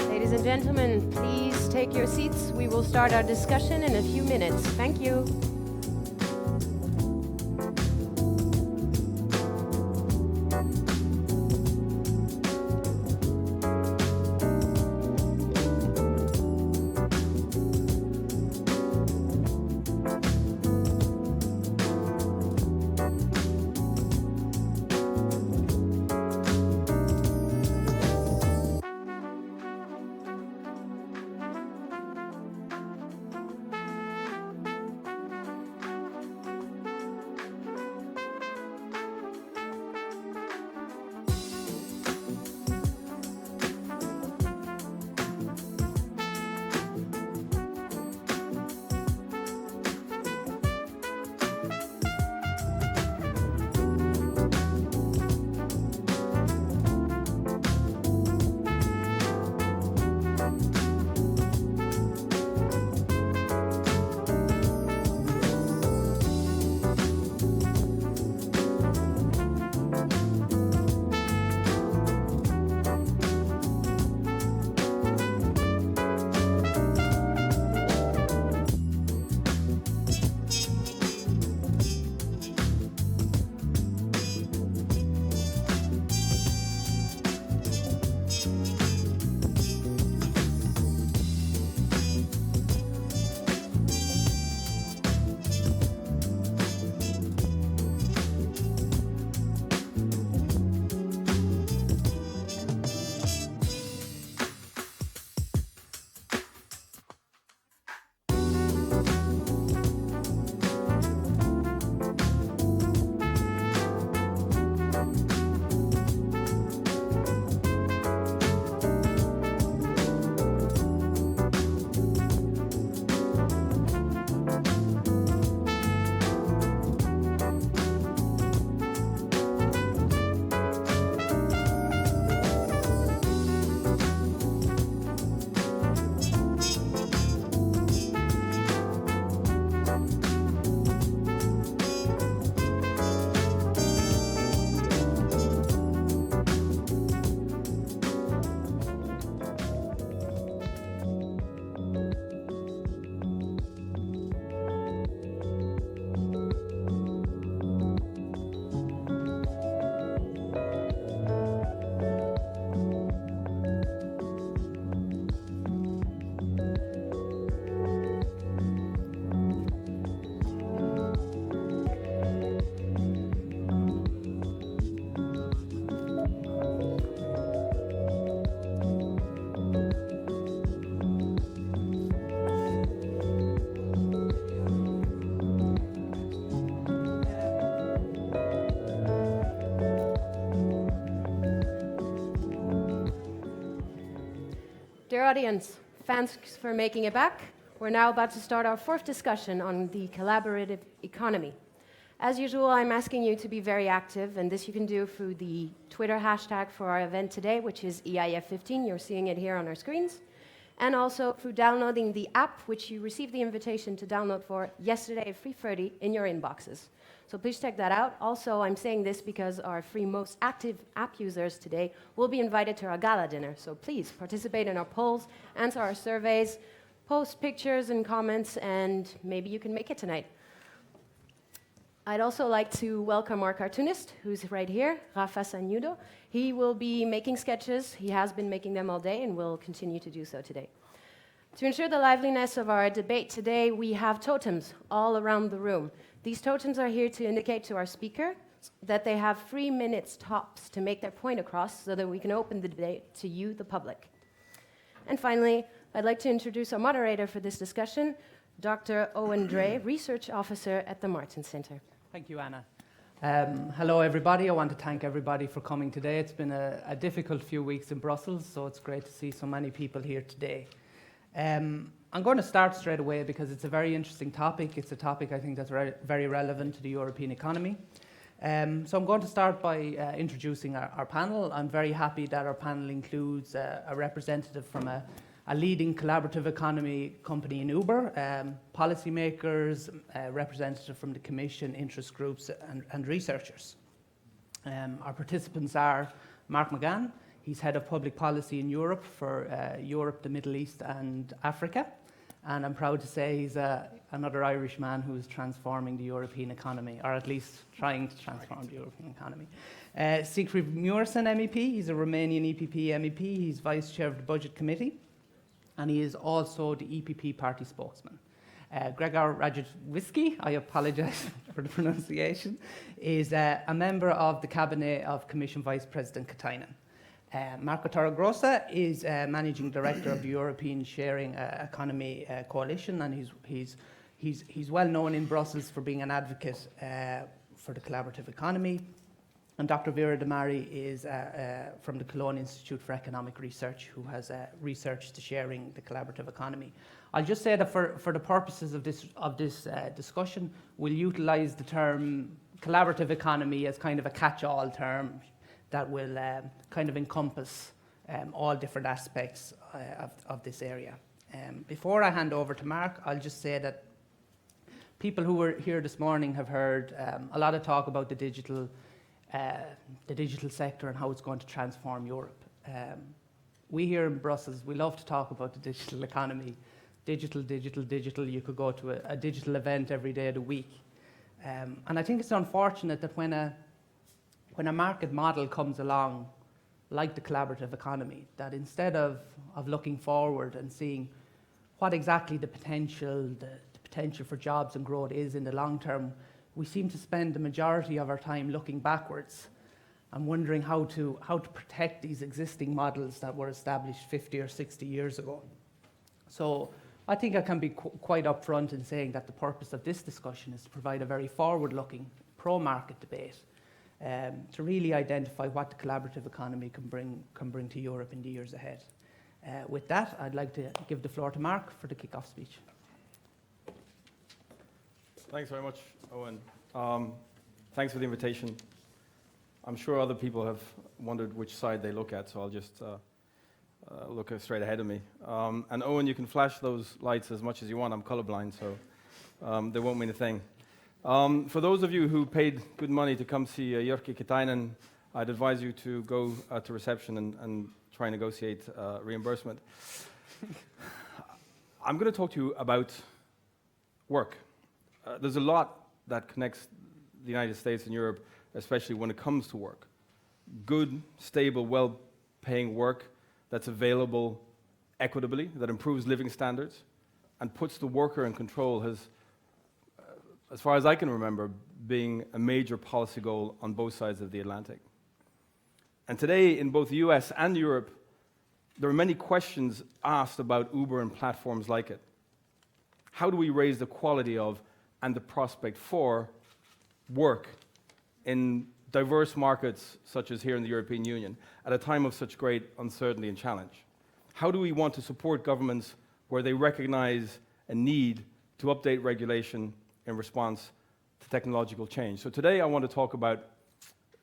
Ladies and gentlemen, please take your seats. We will start our discussion in a few minutes. Thank you. Dear audience, thanks for making it back. We're now about to start our fourth discussion on the collaborative economy. As usual, I'm asking you to be very active, and this you can do through the Twitter hashtag for our event today, which is EIF15. You're seeing it here on our screens. And also through downloading the app, which you received the invitation to download for yesterday at 3:30 in your inboxes. So please check that out. Also, I'm saying this because our 3 most active app users today will be invited to our gala dinner. So please participate in our polls, answer our surveys, post pictures and comments, and maybe you can make it tonight. I'd also like to welcome our cartoonist, who's right here, Rafa Sanudo. He will be making sketches. He has been making them all day and will continue to do so today. To ensure the liveliness of our debate today, we have totems all around the room. These totems are here to indicate to our speaker that they have 3 minutes tops to make their point across so that we can open the debate to you, the public. And finally, I'd like to introduce our moderator for this discussion, Dr. Owen Dray, Research Officer at the Martin Center. Thank you, Anna. Hello, everybody. I want to thank everybody for coming today. It's been a difficult few weeks in Brussels, so it's great to see so many people here today. I'm going to start straight away because it's a very interesting topic. It's a topic I think that's very relevant to the European economy. So I'm going to start by introducing our panel. I'm very happy that our panel includes a representative from a leading collaborative economy company in Uber, policymakers, representative from the Commission, interest groups, and researchers. Our participants are Mark McGann. He's head of public policy in Europe for Europe, the Middle East, and Africa. And I'm proud to say he's another Irish man who's transforming the European economy, or at least trying to transform the European economy. Siegfried Muresan, MEP. He's a Romanian EPP MEP. He's vice chair of the Budget Committee. And he is also the EPP party spokesman. Gregor Radziwiecki, I apologize for the pronunciation, is a member of the cabinet of Commission Vice President Katainen. Marco Torregrossa is managing director of the European Sharing Economy Coalition, and he's well known in Brussels for being an advocate for the collaborative economy. And Dr. Vera de Mari is from the Cologne Institute for Economic Research, who has researched sharing the collaborative economy. I'll just say that for the purposes of this discussion, we'll utilize the term collaborative economy as kind of a catch-all term that will kind of encompass all different aspects of this area. Before I hand over to Mark, I'll just say that people who were here this morning have heard a lot of talk about the digital sector and how it's going to transform Europe. We here in Brussels, we love to talk about the digital economy. Digital. You could go to a digital event every day of the week. And I think it's unfortunate that when a market model comes along, like the collaborative economy, that instead of looking forward and seeing what exactly the potential for jobs and growth is in the long term, we seem to spend the majority of our time looking backwards and wondering how to protect these existing models that were established 50 or 60 years ago. So I think I can be quite upfront in saying that the purpose of this discussion is to provide a very forward-looking, pro-market debate to really identify what the collaborative economy can bring to Europe in the years ahead. With that, I'd like to give the floor to Mark for the kick-off speech. Thanks very much, Owen. Thanks for the invitation. I'm sure other people have wondered which side they look at, so I'll just look straight ahead of me. And Owen, you can flash those lights as much as you want. I'm colorblind, so they won't mean a thing. For those of you who paid good money to come see Jyrki Katainen, I'd advise you to go to reception and try and negotiate reimbursement. I'm going to talk to you about work. There's a lot that connects the United States and Europe, especially when it comes to work. Good, stable, well-paying work that's available equitably, that improves living standards, and puts the worker in control has, as far as I can remember, being a major policy goal on both sides of the Atlantic. And today, in both the US and Europe, there are many questions asked about Uber and platforms like it. How do we raise the quality of and the prospect for work in diverse markets such as here in the European Union at a time of such great uncertainty and challenge? How do we want to support governments where they recognize a need to update regulation in response to technological change? So today I want to talk about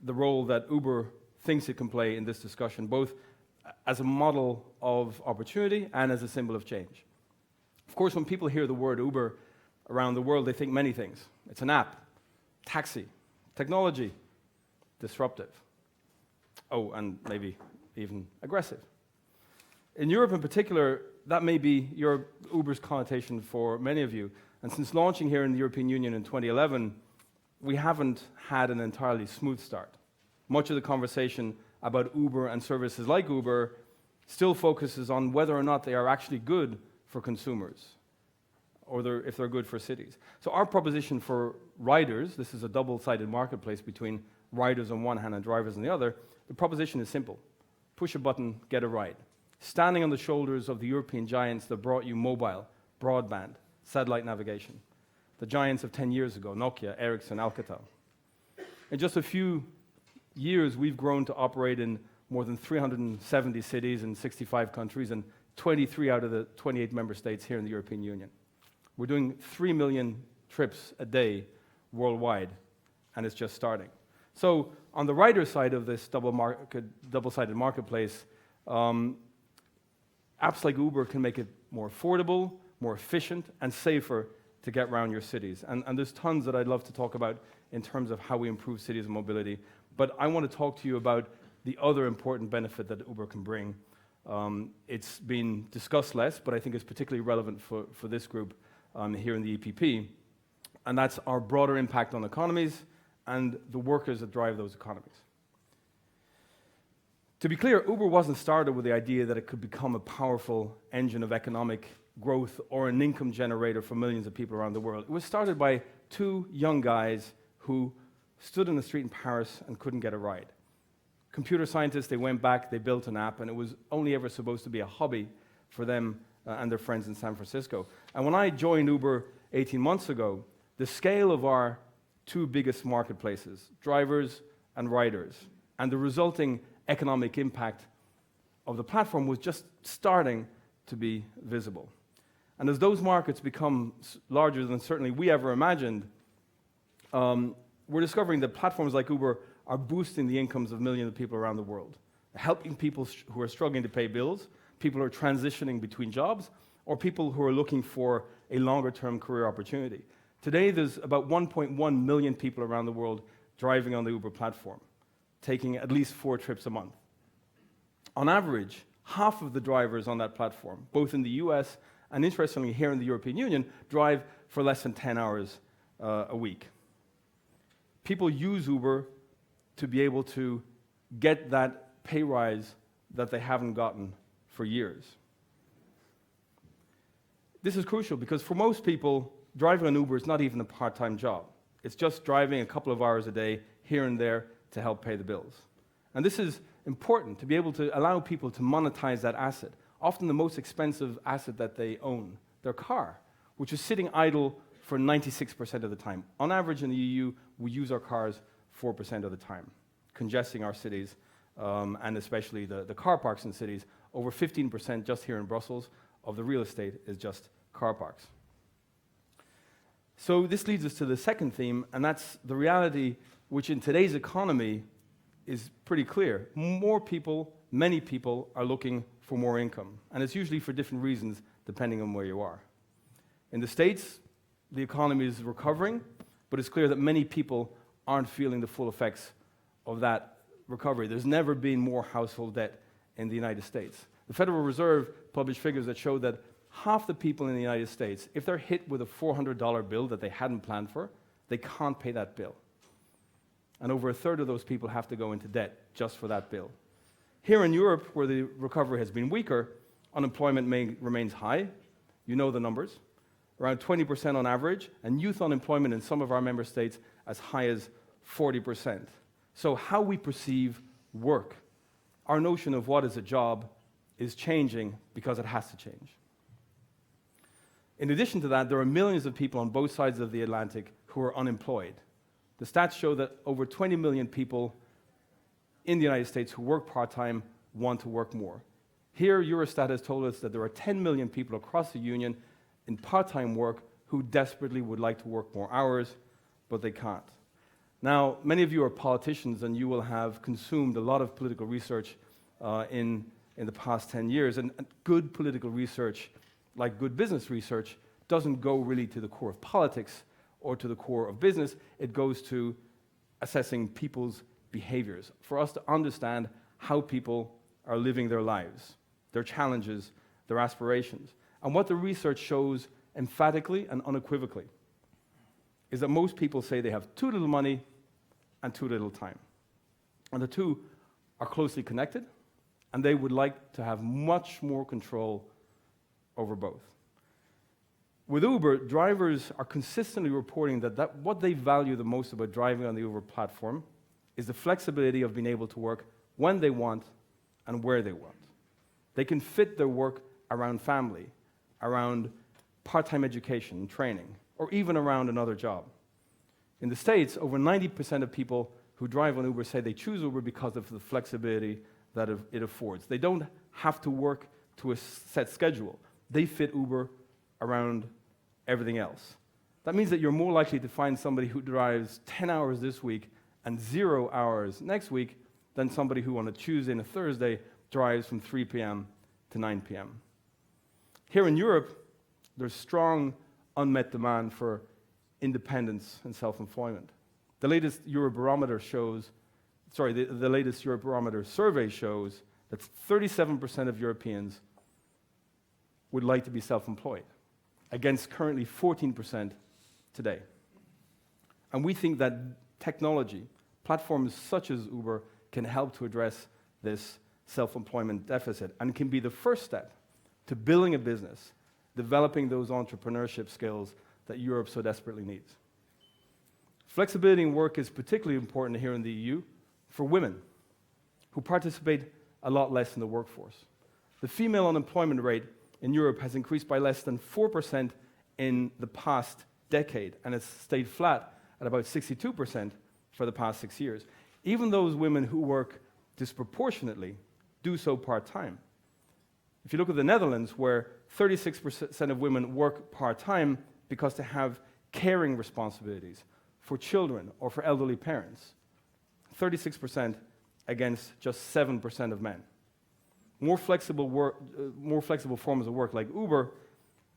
the role that Uber thinks it can play in this discussion, both as a model of opportunity and as a symbol of change. Of course, when people hear the word Uber around the world, they think many things. It's an app, taxi, technology, disruptive. Oh, and maybe even aggressive. In Europe in particular, that may be Uber's connotation for many of you. And since launching here in the European Union in 2011, we haven't had an entirely smooth start. Much of the conversation about Uber and services like Uber still focuses on whether or not they are actually good for consumers, or if they're good for cities. So our proposition for riders, this is a double-sided marketplace between riders on one hand and drivers on the other, the proposition is simple. Push a button, get a ride. Standing on the shoulders of the European giants that brought you mobile, broadband, satellite navigation. The giants of 10 years ago, Nokia, Ericsson, Alcatel. In just a few years, we've grown to operate in more than 370 cities in 65 countries and 23 out of the 28 member states here in the European Union. We're doing 3 million trips a day worldwide, and it's just starting. So on the rider side of this double-sided marketplace, apps like Uber can make it more affordable, more efficient, and safer to get around your cities. And there's tons that I'd love to talk about in terms of how we improve cities and mobility. But I want to talk to you about the other important benefit that Uber can bring. It's been discussed less, but I think it's particularly relevant for this group here in the EPP. And that's our broader impact on economies and the workers that drive those economies. To be clear, Uber wasn't started with the idea that it could become a powerful engine of economic growth or an income generator for millions of people around the world. It was started by two young guys who stood in the street in Paris and couldn't get a ride. Computer scientists, they went back, they built an app, and it was only ever supposed to be a hobby for them and their friends in San Francisco. And when I joined Uber 18 months ago, the scale of our two biggest marketplaces, drivers and riders, and the resulting economic impact of the platform was just starting to be visible. And as those markets become larger than certainly we ever imagined, we're discovering that platforms like Uber are boosting the incomes of millions of people around the world, helping people who are struggling to pay bills, people who are transitioning between jobs, or people who are looking for a longer-term career opportunity. Today, there's about 1.1 million people around the world driving on the Uber platform, taking at least 4 trips a month. On average, half of the drivers on that platform, both in the US and interestingly here in the European Union, drive for less than 10 hours a week. People use Uber to be able to get that pay rise that they haven't gotten for years. This is crucial because for most people, driving an Uber is not even a part-time job. It's just driving a couple of hours a day here and there to help pay the bills. And this is important to be able to allow people to monetize that asset, often the most expensive asset that they own, their car, which is sitting idle for 96% of the time. On average in the EU, we use our cars 4% of the time, congesting our cities, and especially the car parks in cities. Over 15% just here in Brussels of the real estate is just car parks. So this leads us to the second theme, and that's the reality which in today's economy is pretty clear. More people, many people, are looking for more income, and it's usually for different reasons depending on where you are. In the States, the economy is recovering, but it's clear that many people aren't feeling the full effects of that recovery. There's never been more household debt in the United States. The Federal Reserve published figures that show that half the people in the United States, if they're hit with a $400 bill that they hadn't planned for, they can't pay that bill. And over a third of those people have to go into debt just for that bill. Here in Europe, where the recovery has been weaker, unemployment remains high. You know the numbers. Around 20% on average, and youth unemployment in some of our member states as high as 40%. So how we perceive work, our notion of what is a job, is changing because it has to change. In addition to that, there are millions of people on both sides of the Atlantic who are unemployed. The stats show that over 20 million people in the United States who work part-time want to work more. Here, Eurostat has told us that there are 10 million people across the Union in part-time work who desperately would like to work more hours, but they can't. Now, many of you are politicians, and you will have consumed a lot of political research in the past 10 years, and good political research, like good business research, doesn't go really to the core of politics or to the core of business. It goes to assessing people's behaviors, for us to understand how people are living their lives, their challenges, their aspirations. And what the research shows emphatically and unequivocally is that most people say they have too little money and too little time. And the two are closely connected, and they would like to have much more control over both. With Uber, drivers are consistently reporting that what they value the most about driving on the Uber platform is the flexibility of being able to work when they want and where they want. They can fit their work around family, around part-time education and training, or even around another job. In the States, over 90% of people who drive on Uber say they choose Uber because of the flexibility that it affords. They don't have to work to a set schedule. They fit Uber around everything else. That means that you're more likely to find somebody who drives 10 hours this week and 0 hours next week than somebody who on a Tuesday and a Thursday drives from 3 p.m. to 9 p.m. Here in Europe, there's strong unmet demand for independence and self-employment. The latest Eurobarometer survey shows that 37% of Europeans would like to be self-employed, against currently 14% today. And we think that technology, platforms such as Uber, can help to address this self-employment deficit and can be the first step to building a business, developing those entrepreneurship skills that Europe so desperately needs. Flexibility in work is particularly important here in the EU for women who participate a lot less in the workforce. The female unemployment rate in Europe has increased by less than 4% in the past decade, and it's stayed flat at about 62% for the past 6 years. Even those women who work disproportionately do so part-time. If you look at the Netherlands, where 36% of women work part-time because they have caring responsibilities for children or for elderly parents, 36% against just 7% of men. More flexible forms of work like Uber,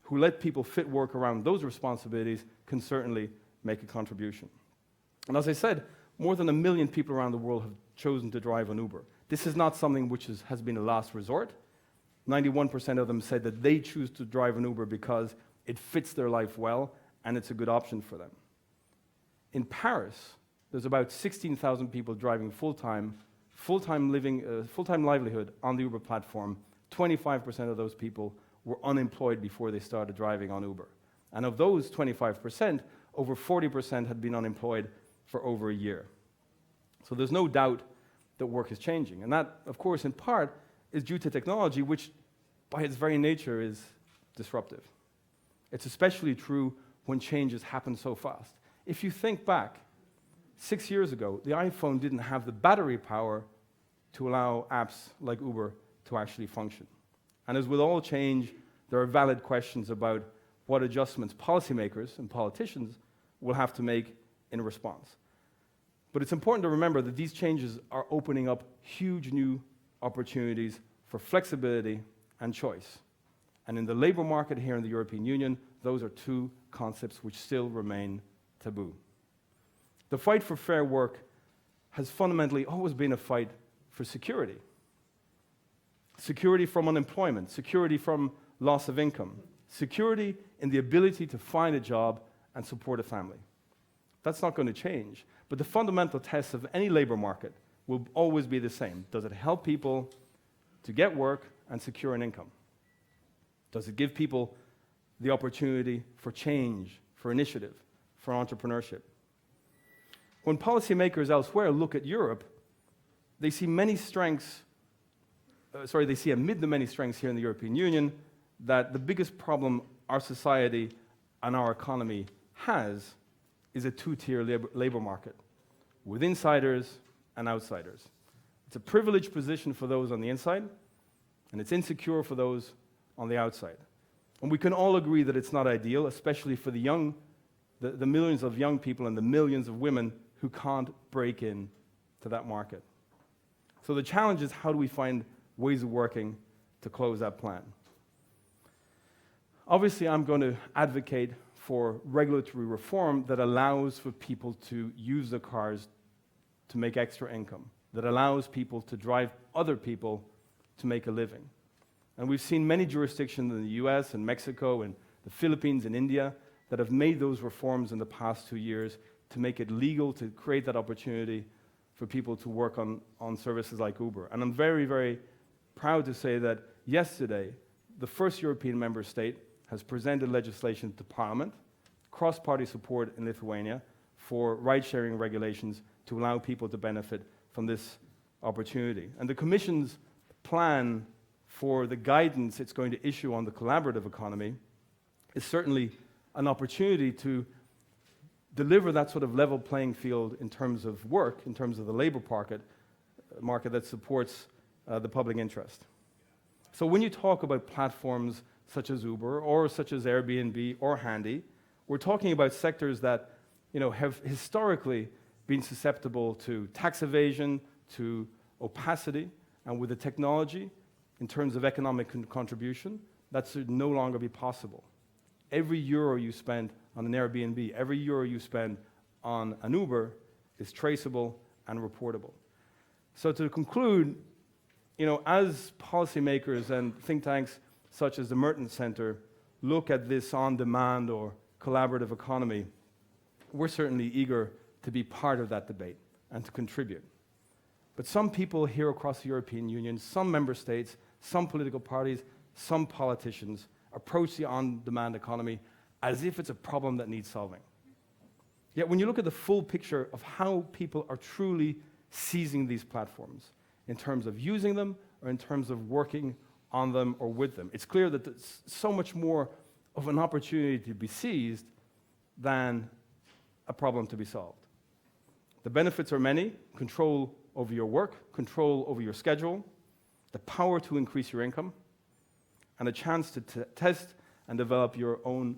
who let people fit work around those responsibilities, can certainly make a contribution. And as I said, more than 1 million people around the world have chosen to drive on Uber. This is not something which has been a last resort. 91% of them said that they choose to drive an Uber because it fits their life well and it's a good option for them. In Paris, there's about 16,000 people driving full-time livelihood on the Uber platform. 25% of those people were unemployed before they started driving on Uber. And of those 25%, over 40% had been unemployed for over a year. So there's no doubt that work is changing. And that, of course, in part, is due to technology, which by its very nature is disruptive. It's especially true when changes happen so fast. If you think back, 6 years ago, the iPhone didn't have the battery power to allow apps like Uber to actually function. And as with all change, there are valid questions about what adjustments policymakers and politicians will have to make in response. But it's important to remember that these changes are opening up huge new opportunities for flexibility and choice. And in the labor market here in the European Union, those are two concepts which still remain taboo. The fight for fair work has fundamentally always been a fight for security. Security from unemployment, security from loss of income, security in the ability to find a job and support a family. That's not going to change, but the fundamental test of any labor market will always be the same. Does it help people to get work and secure an income? Does it give people the opportunity for change, for initiative, for entrepreneurship? When policymakers elsewhere look at Europe, they see amid the many strengths here in the European Union that the biggest problem our society and our economy has is a two-tier labor market, with insiders and outsiders. It's a privileged position for those on the inside, and it's insecure for those on the outside. And we can all agree that it's not ideal, especially for the millions of young people and the millions of women who can't break in to that market. So the challenge is, how do we find ways of working to close that plan? Obviously, I'm going to advocate for regulatory reform that allows for people to use the cars to make extra income, that allows people to drive other people to make a living. And we've seen many jurisdictions in the US and Mexico and the Philippines and India that have made those reforms in the past 2 years to make it legal to create that opportunity for people to work on services like Uber. And I'm very, very proud to say that yesterday, the first European member state has presented legislation to Parliament, cross-party support in Lithuania, for ride-sharing regulations to allow people to benefit from this opportunity. And the Commission's plan for the guidance it's going to issue on the collaborative economy is certainly an opportunity to deliver that sort of level playing field in terms of work, in terms of the labor market that supports the public interest. So when you talk about platforms such as Uber or such as Airbnb or Handy, we're talking about sectors that have historically been susceptible to tax evasion, to opacity, and with the technology, in terms of economic contribution, that should no longer be possible. Every euro you spend on an Airbnb, every euro you spend on an Uber is traceable and reportable. So to conclude, as policymakers and think tanks such as the Merton Center look at this on-demand or collaborative economy, we're certainly eager to be part of that debate and to contribute. But some people here across the European Union, some member states, some political parties, some politicians approach the on-demand economy as if it's a problem that needs solving. Yet when you look at the full picture of how people are truly seizing these platforms in terms of using them or in terms of working on them or with them, it's clear that there's so much more of an opportunity to be seized than a problem to be solved. The benefits are many: control over your work, control over your schedule, the power to increase your income, and a chance to test and develop your own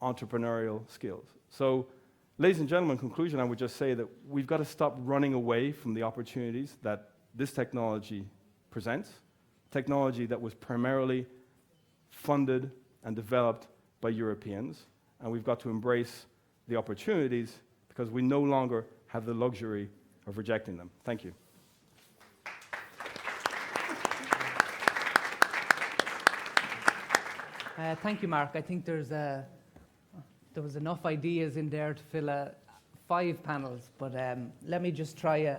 entrepreneurial skills. So, ladies and gentlemen, in conclusion, I would just say that we've got to stop running away from the opportunities that this technology presents, technology that was primarily funded and developed by Europeans, and we've got to embrace the opportunities because we no longer have the luxury of rejecting them. Thank you. Thank you, Mark. I think there was enough ideas in there to fill 5 panels, but let me just try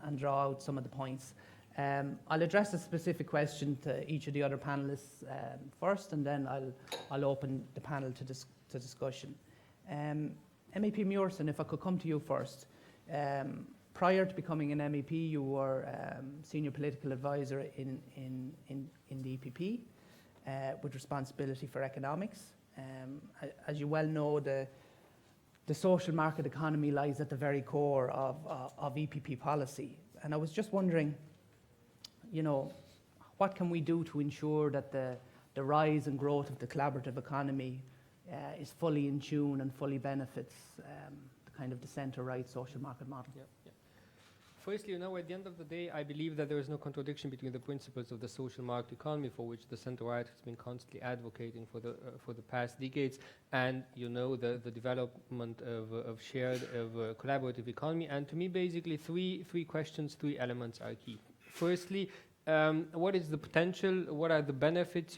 and draw out some of the points. I'll address a specific question to each of the other panelists first, and then I'll open the panel to discussion. MEP Muirson, if I could come to you first. Prior to becoming an MEP, you were senior political advisor in the EPP with responsibility for economics. As you well know, the social market economy lies at the very core of EPP policy. And I was just wondering, what can we do to ensure that the rise and growth of the collaborative economy is fully in tune and fully benefits the centre-right social market model? Yeah. Firstly, at the end of the day, I believe that there is no contradiction between the principles of the social market economy, for which the centre-right has been constantly advocating for the past decades, and the development of shared, collaborative economy. And to me, basically, three questions, 3 elements are key. Firstly, what is the potential? What are the benefits?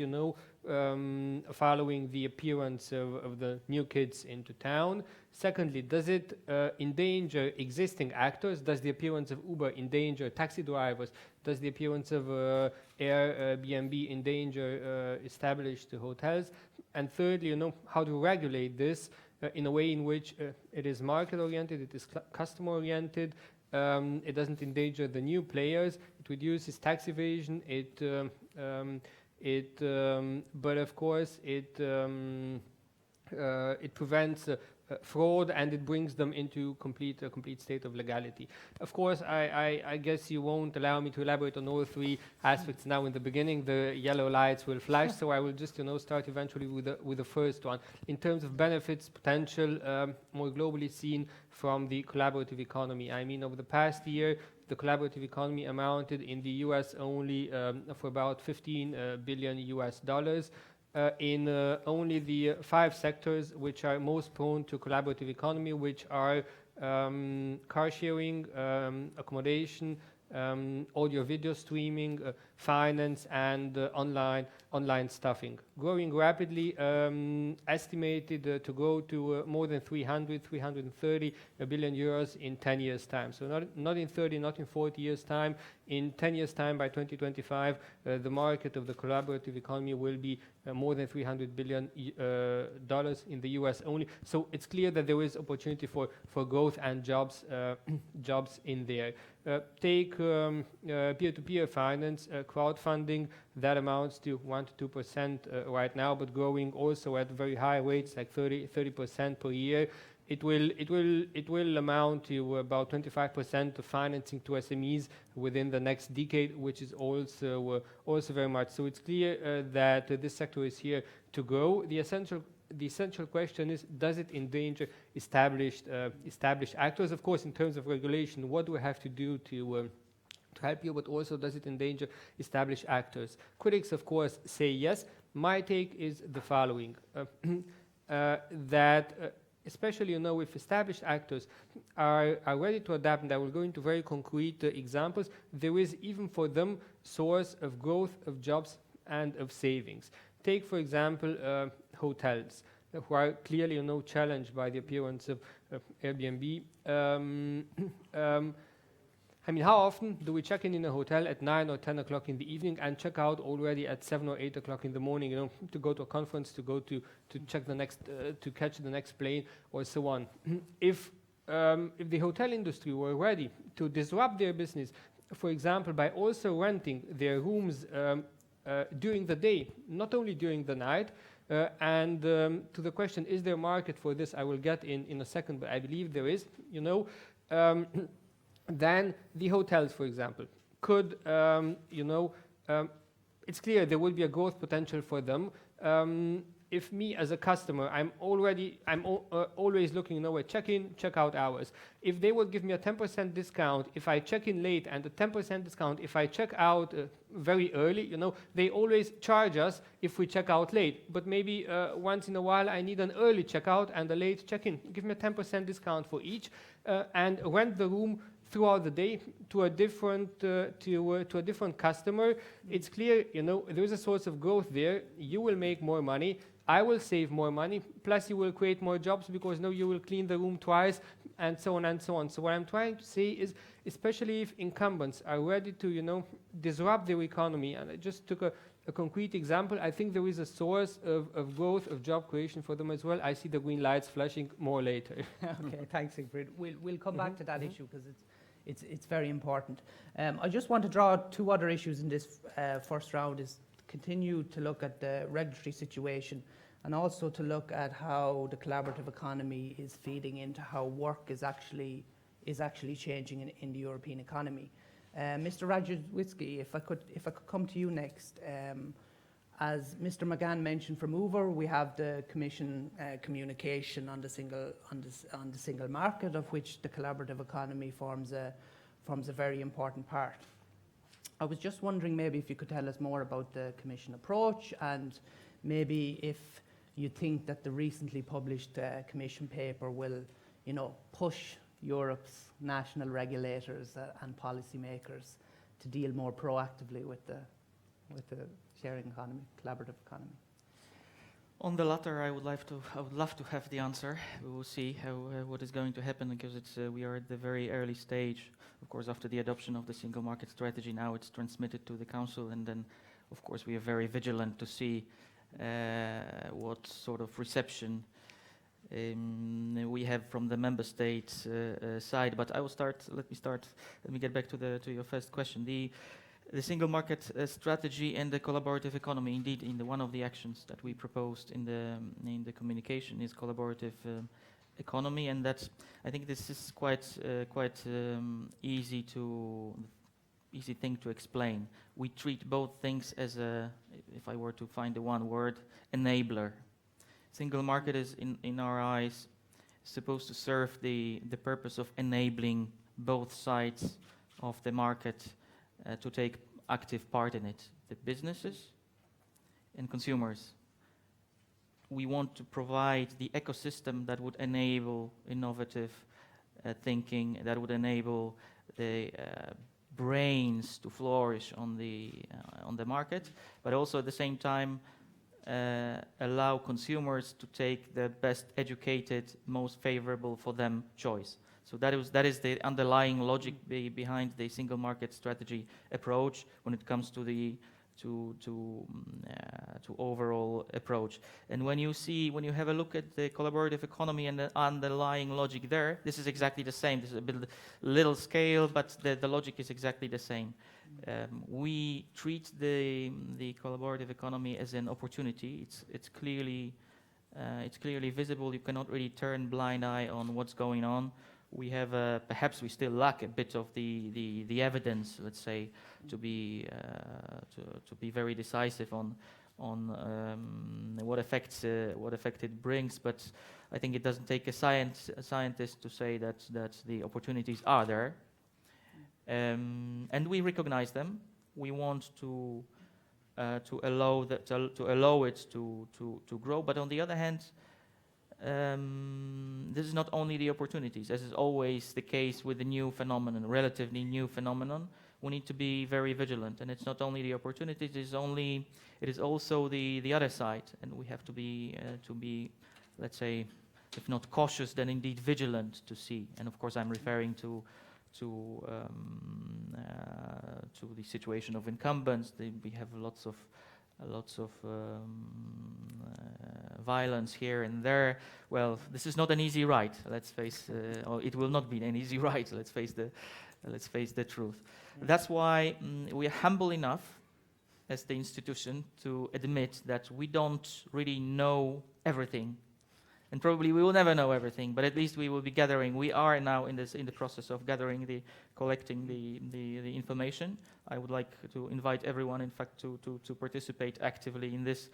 Following the appearance of the new kids into town. Secondly, does it endanger existing actors? Does the appearance of Uber endanger taxi drivers? Does the appearance of Airbnb endanger established hotels? And thirdly, how to regulate this in a way in which it is market-oriented, it is customer-oriented, it doesn't endanger the new players, it reduces tax evasion, but of course it prevents fraud, and it brings them into a complete state of legality. Of course, I guess you won't allow me to elaborate on all three aspects now in the beginning. The yellow lights will flash, so I will just start eventually with the first one. In terms of benefits, potential, more globally seen from the collaborative economy. I mean, over the past year, the collaborative economy amounted in the US only for about $15 billion US. In only the 5 sectors which are most prone to collaborative economy, which are car sharing, accommodation, audio-video streaming, finance, and online stuffing. Growing rapidly, estimated to go to more than 330 billion euros in 10 years' time. So not in 30, not in 40 years' time. In 10 years' time, by 2025, the market of the collaborative economy will be more than $300 billion in the US only. So it's clear that there is opportunity for growth and jobs in there. Take peer-to-peer finance, crowdfunding, that amounts to 1 to 2% right now, but growing also at very high rates, like 30% per year. It will amount to about 25% of financing to SMEs within the next decade, which is also very much. So it's clear that this sector is here to grow. The essential question is, does it endanger established actors? Of course, in terms of regulation, what do we have to do to help you, but also does it endanger established actors? Critics, of course, say yes. My take is the following, that especially, if established actors are ready to adapt, and I will go into very concrete examples, there is even for them source of growth, of jobs, and of savings. Take, for example, hotels, who are clearly challenged by the appearance of Airbnb. I mean, how often do we check in a hotel at 9 or 10 o'clock in the evening and check out already at 7 or 8 o'clock in the morning, to go to a conference, to go to check the next, to catch the next plane, or so on. If the hotel industry were ready to disrupt their business, for example, by also renting their rooms during the day, not only during the night, and to the question, is there a market for this? I will get in a second, but I believe there is, then the hotels, for example, could, it's clear there will be a growth potential for them. If me as a customer, I'm always looking at check-in, check-out hours. If they will give me a 10% discount if I check in late, and a 10% discount if I check out very early, they always charge us if we check out late. But maybe once in a while I need an early checkout and a late check-in. Give me a 10% discount for each, and rent the room throughout the day to a different customer. It's clear, there is a source of growth there. You will make more money. I will save more money. Plus, you will create more jobs because now you will clean the room twice, and so on and so on. So what I'm trying to say is, especially if incumbents are ready to, disrupt their economy, and I just took a concrete example, I think there is a source of growth, of job creation for them as well. I see the green lights flashing more later. Okay, thanks, Siegfried. We'll come back to that issue because it's very important. I just want to draw 2 other issues in this first round, is continue to look at the regulatory situation, and also to look at how the collaborative economy is feeding into how work is actually changing in the European economy. Mr. Radziwiecki, if I could come to you next. As Mr. McGann mentioned from Uber, we have the Commission communication on the single market, of which the collaborative economy forms a very important part. I was just wondering maybe if you could tell us more about the Commission approach, and maybe if you think that the recently published Commission paper will, push Europe's national regulators and policymakers to deal more proactively with the sharing economy, collaborative economy. On the latter, I would love to have the answer. We will see what is going to happen, because we are at the very early stage. Of course, after the adoption of the single market strategy, now it's transmitted to the Council, and then, of course, we are very vigilant to see what sort of reception we have from the member states' side. But I will start. Let me get back to your first question. The single market strategy and the collaborative economy, indeed, one of the actions that we proposed in the communication is collaborative economy, and that's, I think this is quite easy thing to explain. We treat both things as a, if I were to find the one word, enabler. Single market is, in our eyes, supposed to serve the purpose of enabling both sides of the market to take active part in it, the businesses and consumers. We want to provide the ecosystem that would enable innovative thinking, that would enable the brains to flourish on the market, but also at the same time allow consumers to take the best educated, most favorable for them choice. So that is the underlying logic behind the single market strategy approach when it comes to the overall approach. And when you have a look at the collaborative economy and the underlying logic there, this is exactly the same. This is a bit little scale, but the logic is exactly the same. We treat the collaborative economy as an opportunity. It's clearly visible. You cannot really turn blind eye on what's going on. We have perhaps we still lack a bit of the evidence, let's say, to be very decisive on what effect it brings. But I think it doesn't take a scientist to say that the opportunities are there, and we recognize them. We want to allow it to grow. But on the other hand, this is not only the opportunities, as is always the case with the new phenomenon, relatively new phenomenon. We need to be very vigilant, and it's not only the opportunities; it is also the other side, and we have to be, let's say, if not cautious, then indeed vigilant to see. And of course, I'm referring to the situation of incumbents. We have lots of violence here and there. Well, this is not an easy ride. Let's face, or it will not be an easy ride. Let's face the truth. That's why we are humble enough, as the institution, to admit that we don't really know everything, and probably we will never know everything. But at least we will be gathering. We are now in the process of collecting the information. I would like to invite everyone, in fact, to participate actively in this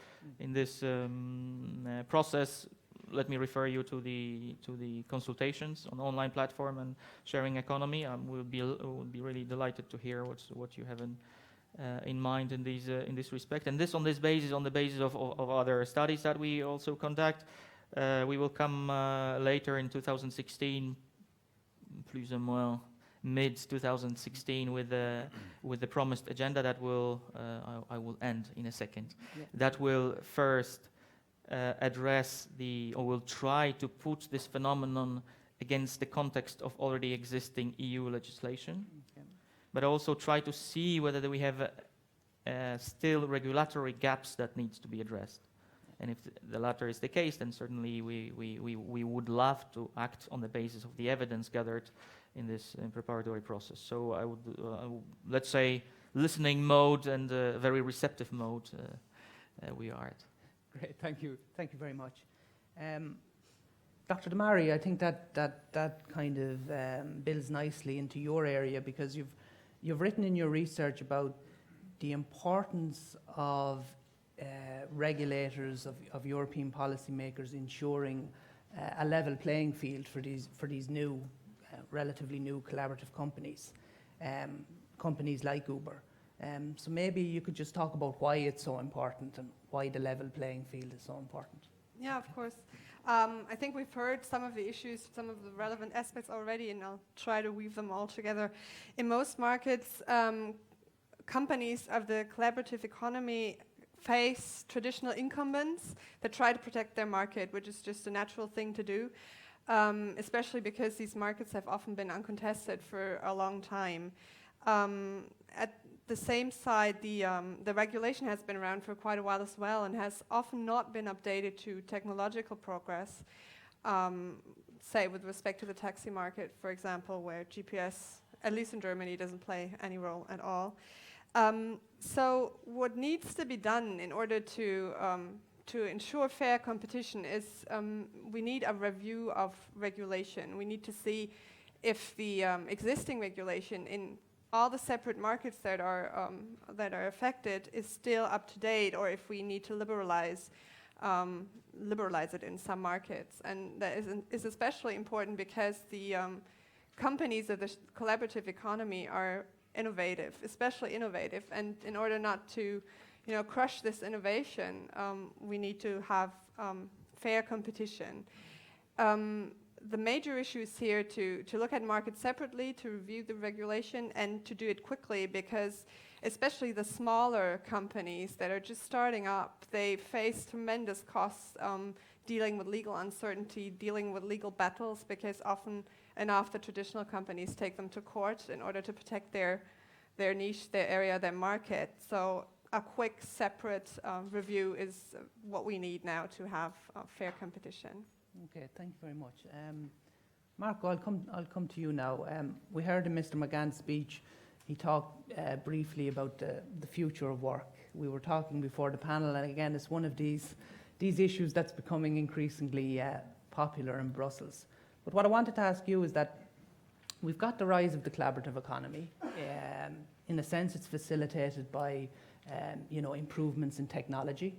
process. Let me refer you to the consultations on the online platform and sharing economy. We'll be really delighted to hear what you have in mind in this respect. And on the basis of other studies that we also conduct. We will come later in 2016, plus or moins mid-2016, with the promised agenda that will I will end in a second. Yeah. That will first address or will try to put this phenomenon against the context of already existing EU legislation, but also try to see whether we have still regulatory gaps that needs to be addressed. And if the latter is the case, then certainly we would love to act on the basis of the evidence gathered in this preparatory process. So I would, let's say, listening mode and very receptive mode we are at. Great, thank you very much. Dr. Damari, I think that kind of builds nicely into your area, because you've written in your research about the importance of regulators, of European policymakers ensuring a level playing field for these new, relatively new collaborative companies, companies like Uber. So maybe you could just talk about why it's so important and why the level playing field is so important. Yeah, of course. I think we've heard some of the issues, some of the relevant aspects already, and I'll try to weave them all together. In most markets, companies of the collaborative economy face traditional incumbents that try to protect their market, which is just a natural thing to do, especially because these markets have often been uncontested for a long time. At the same side, the regulation has been around for quite a while as well, and has often not been updated to technological progress, say with respect to the taxi market, for example, where GPS, at least in Germany, doesn't play any role at all. So what needs to be done in order to to ensure fair competition is we need a review of regulation. We need to see if the existing regulation in all the separate markets that are affected is still up to date, or if we need to liberalize it in some markets. And that is especially important because the companies of the collaborative economy are innovative, especially innovative. And in order not to, crush this innovation, we need to have fair competition. The major issue is here to look at markets separately, to review the regulation, and to do it quickly, because especially the smaller companies that are just starting up, they face tremendous costs dealing with legal uncertainty, dealing with legal battles, because often enough the traditional companies take them to court in order to protect their niche, their area, their market. So a quick, separate review is what we need now to have fair competition. Okay, thank you very much. Marco, I'll come to you now. We heard in Mr. McGann's speech, he talked briefly about the future of work. We were talking before the panel, and again, it's one of these issues that's becoming increasingly popular in Brussels. But what I wanted to ask you is that we've got the rise of the collaborative economy. In a sense, it's facilitated by improvements in technology.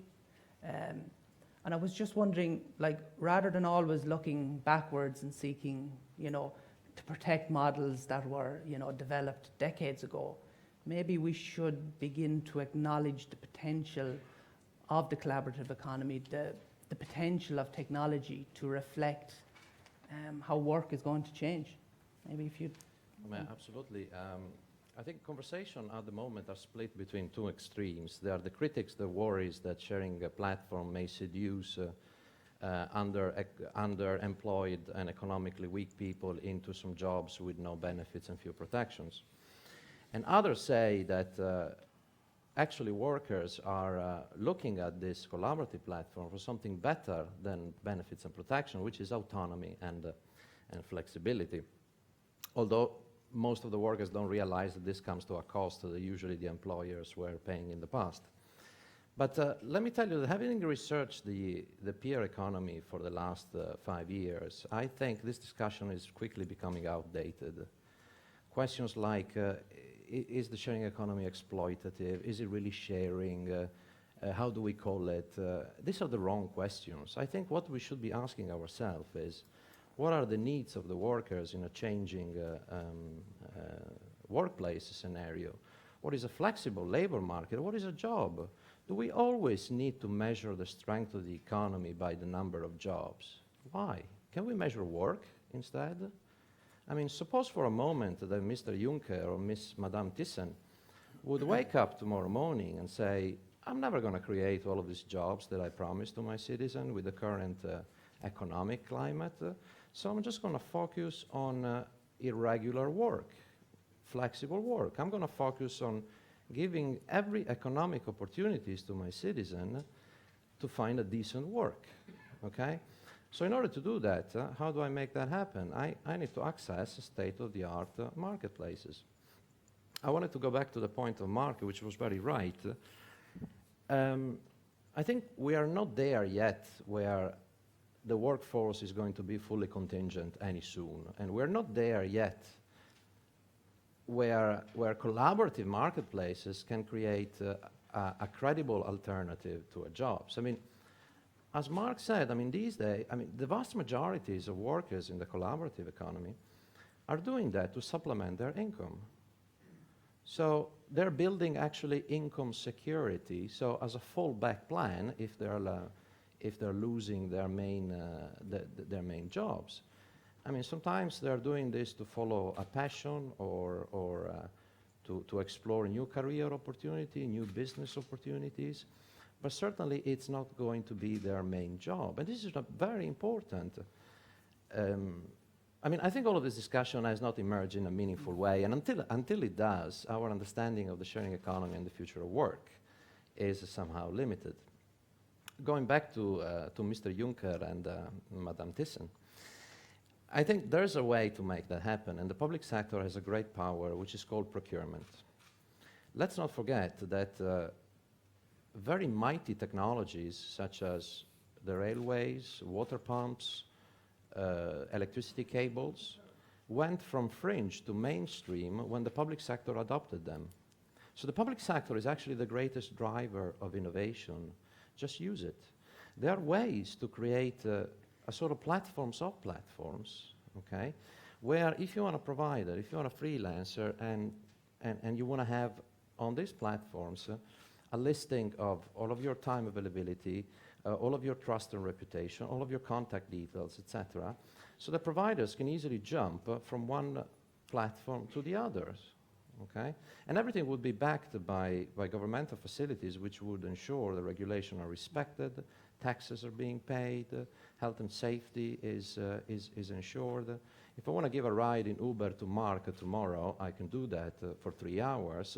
And I was just wondering, rather than always looking backwards and seeking, to protect models that were, developed decades ago, maybe we should begin to acknowledge the potential of the collaborative economy, the potential of technology to reflect how work is going to change. Maybe if you... Absolutely. I think conversation at the moment are split between two extremes. There are the critics, the worries that sharing a platform may seduce underemployed and economically weak people into some jobs with no benefits and few protections. And others say that actually workers are looking at this collaborative platform for something better than benefits and protection, which is autonomy and flexibility. Although most of the workers don't realize that this comes to a cost that usually the employers were paying in the past. But let me tell you that having researched the peer economy for the last 5 years, I think this discussion is quickly becoming outdated. Questions like, is the sharing economy exploitative? Is it really sharing? How do we call it? These are the wrong questions. I think what we should be asking ourselves is, what are the needs of the workers in a changing workplace scenario? What is a flexible labor market? What is a job? Do we always need to measure the strength of the economy by the number of jobs? Why? Can we measure work instead? I mean, suppose for a moment that Mr. Juncker or Madame Thyssen would wake up tomorrow morning and say, I'm never going to create all of these jobs that I promised to my citizen with the current economic climate. So I'm just going to focus on irregular work, flexible work. I'm going to focus on giving every economic opportunities to my citizen to find a decent work, okay? So in order to do that, how do I make that happen? I need to access state-of-the-art marketplaces. I wanted to go back to the point of Mark, which was very right. I think we are not there yet where the workforce is going to be fully contingent any soon. And we're not there yet where collaborative marketplaces can create a credible alternative to a jobs. I mean, as Mark said, I mean, these days, the vast majorities of workers in the collaborative economy are doing that to supplement their income. So they're building actually income security. So as a fallback plan, if they're losing their main jobs. I mean, sometimes they're doing this to follow a passion or to explore new career opportunity, new business opportunities. But certainly it's not going to be their main job. And this is very important. I mean, I think all of this discussion has not emerged in a meaningful way. And until it does, our understanding of the sharing economy and the future of work is somehow limited. Going back to Mr. Juncker and Madame Thyssen, I think there's a way to make that happen, and the public sector has a great power, which is called procurement. Let's not forget that very mighty technologies such as the railways, water pumps, electricity cables, went from fringe to mainstream when the public sector adopted them. So the public sector is actually the greatest driver of innovation. Just use it. There are ways to create a sort of platforms of platforms, okay, where if you are a provider, if you are a freelancer, and you want to have on these platforms a listing of all of your time availability, all of your trust and reputation, all of your contact details, etc., so the providers can easily jump from one platform to the others, okay? And everything would be backed by governmental facilities which would ensure the regulation are respected, taxes are being paid, health and safety is ensured. If I want to give a ride in Uber to Mark tomorrow, I can do that for 3 hours.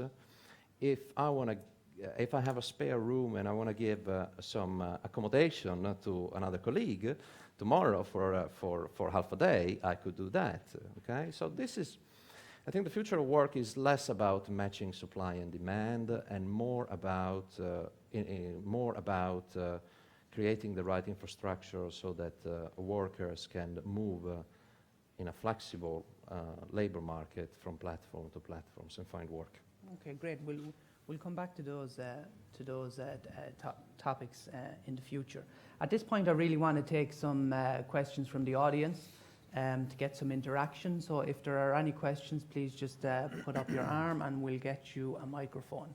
If I have a spare room and I want to give some accommodation to another colleague tomorrow for half a day, I could do that, okay? So this is, I think the future of work is less about matching supply and demand and more about creating the right infrastructure so that workers can move in a flexible labor market from platform to platforms and find work. Okay, great. We'll come back to those topics in the future. At this point, I really want to take some questions from the audience to get some interaction. So if there are any questions, please just put up your arm and we'll get you a microphone.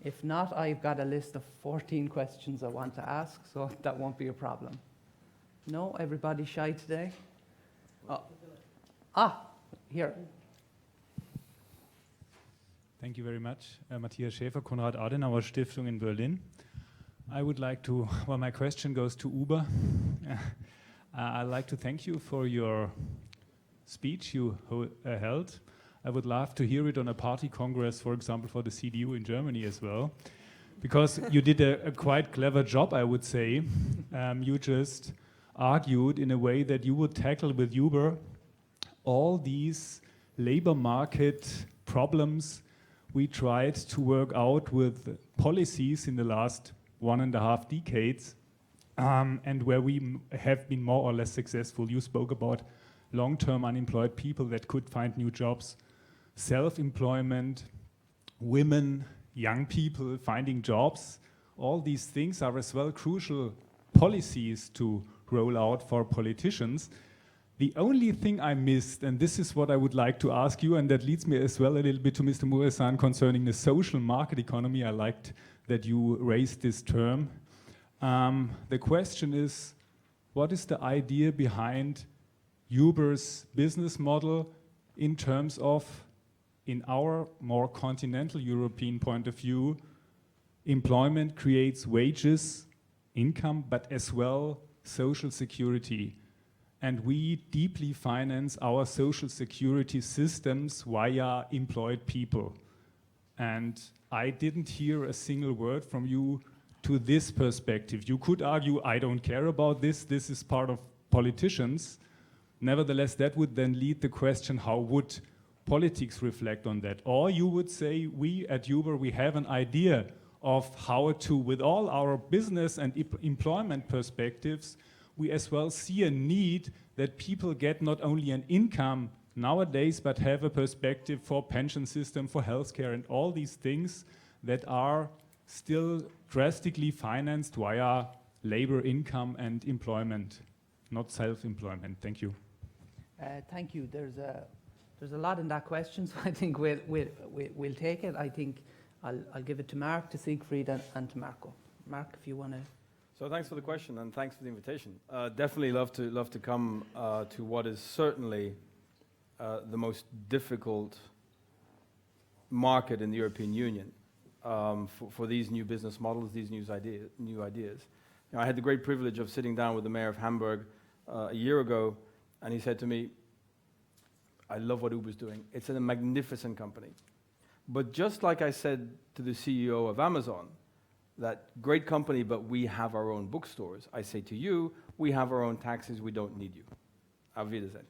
If not, I've got a list of 14 questions I want to ask, so that won't be a problem. No? Everybody shy today? Here. Thank you very much. Matthias Schäfer, Konrad Adenauer Stiftung in Berlin. I would like to, well, my question goes to Uber. I'd like to thank you for your speech you held. I would love to hear it on a party congress, for example, for the CDU in Germany as well, because you did a quite clever job, I would say. You just argued in a way that you would tackle with Uber all these labor market problems we tried to work out with policies in the last 1.5 decades, and where we have been more or less successful. You spoke about long-term unemployed people that could find new jobs, self-employment, women, young people finding jobs. All these things are as well crucial policies to roll out for politicians. The only thing I missed, and this is what I would like to ask you, and that leads me as well a little bit to Mr. Muresan concerning the social market economy. I liked that you raised this term. The question is, what is the idea behind Uber's business model in terms of, in our more continental European point of view, employment creates wages, income, but as well social security. And we deeply finance our social security systems via employed people. And I didn't hear a single word from you to this perspective. You could argue, I don't care about this, this is part of politicians. Nevertheless, that would then lead the question, how would politics reflect on that? Or you would say, we at Uber, we have an idea of how to, with all our business and employment perspectives, we as well see a need that people get not only an income nowadays, but have a perspective for pension system, for healthcare, and all these things that are still drastically financed via labor income and employment, not self-employment. Thank you. Thank you. There's a lot in that question, so I think we'll take it. I think I'll give it to Mark, to Siegfried, and to Marco. Mark, if you want to. So thanks for the question and thanks for the invitation. Definitely love to come to what is certainly the most difficult market in the European Union for these new business models, these new ideas. You know, I had the great privilege of sitting down with the mayor of Hamburg a year ago, and he said to me, I love what Uber's doing. It's a magnificent company. But just like I said to the CEO of Amazon, that great company, but we have our own bookstores. I say to you, we have our own taxis, we don't need you. Auf Wiedersehen.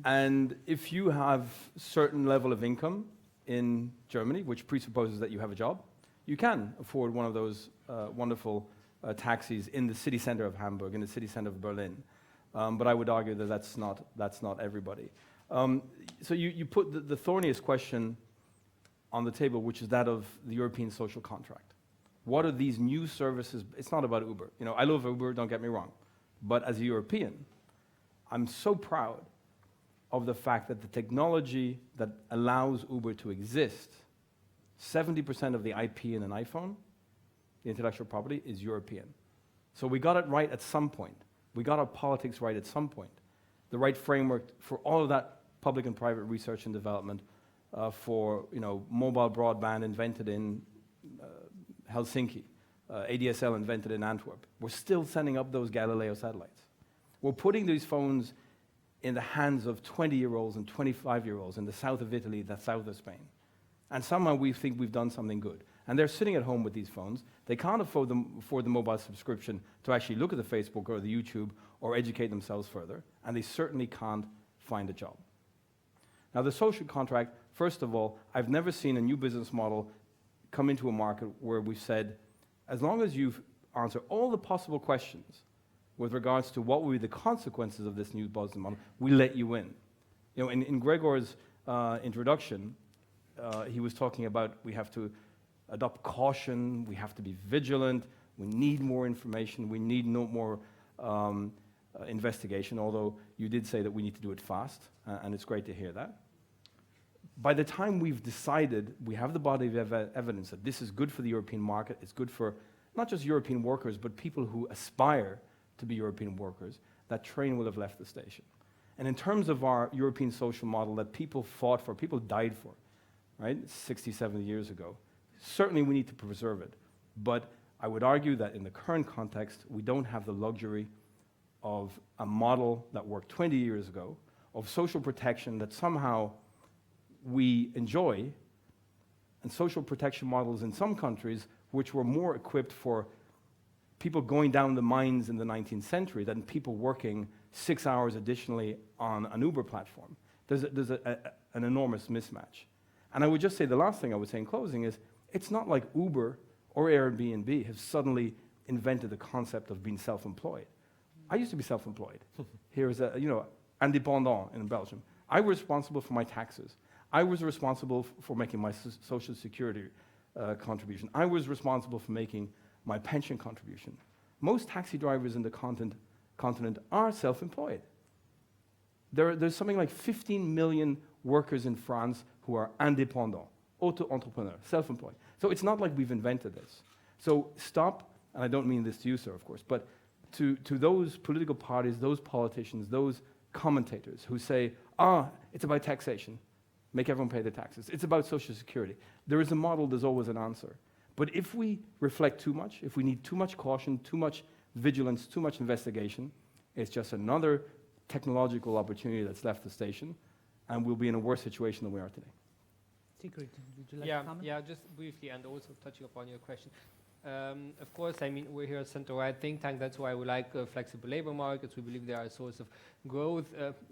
And if you have certain level of income in Germany, which presupposes that you have a job, you can afford one of those wonderful taxis in the city center of Hamburg, in the city center of Berlin. But I would argue that that's not everybody. So you put the thorniest question on the table, which is that of the European social contract. What are these new services? It's not about Uber. You know, I love Uber, don't get me wrong. But as a European, I'm so proud of the fact that the technology that allows Uber to exist, 70% of the IP in an iPhone, the intellectual property, is European. So we got it right at some point. We got our politics right at some point. The right framework for all of that public and private research and development for mobile broadband invented in Helsinki, ADSL invented in Antwerp. We're still sending up those Galileo satellites. We're putting these phones in the hands of 20-year-olds and 25-year-olds in the south of Italy, the south of Spain. And somehow we think we've done something good. And they're sitting at home with these phones. They can't afford the mobile subscription to actually look at the Facebook or the YouTube or educate themselves further. And they certainly can't find a job. Now, the social contract, first of all, I've never seen a new business model come into a market where we've said, as long as you've answered all the possible questions with regards to what will be the consequences of this new business model, we let you in. You know, in Gregor's introduction, he was talking about we have to adopt caution, we have to be vigilant, we need more information, we need no more investigation, although you did say that we need to do it fast, and it's great to hear that. By the time we've decided, we have the body of evidence that this is good for the European market, it's good for not just European workers, but people who aspire to be European workers, that train will have left the station. And in terms of our European social model that people fought for, people died for, right, 60, 70 years ago, certainly we need to preserve it. But I would argue that in the current context, we don't have the luxury of a model that worked 20 years ago, of social protection that somehow we enjoy, and social protection models in some countries which were more equipped for people going down the mines in the 19th century than people working 6 hours additionally on an Uber platform. There's an enormous mismatch. And I would just say the last thing I would say in closing is, it's not like Uber or Airbnb have suddenly invented the concept of being self-employed. I used to be self-employed. Here is indépendant in Belgium. I was responsible for my taxes. I was responsible for making my social security contribution. I was responsible for making my pension contribution. Most taxi drivers in the continent are self-employed. There's something like 15 million workers in France who are indépendants, auto-entrepreneurs, self-employed. So it's not like we've invented this. So stop, and I don't mean this to you, sir, of course, but to those political parties, those politicians, those commentators who say, it's about taxation, make everyone pay the taxes. It's about social security. There is a model, there's always an answer. But if we reflect too much, if we need too much caution, too much vigilance, too much investigation, it's just another technological opportunity that's left the station, and we'll be in a worse situation than we are today. Sigrid, would you like to comment? Yeah, just briefly, and also touching upon your question. Of course, I mean, we're here at center-right think tank. That's why we like flexible labor markets. We believe they are a source of growth.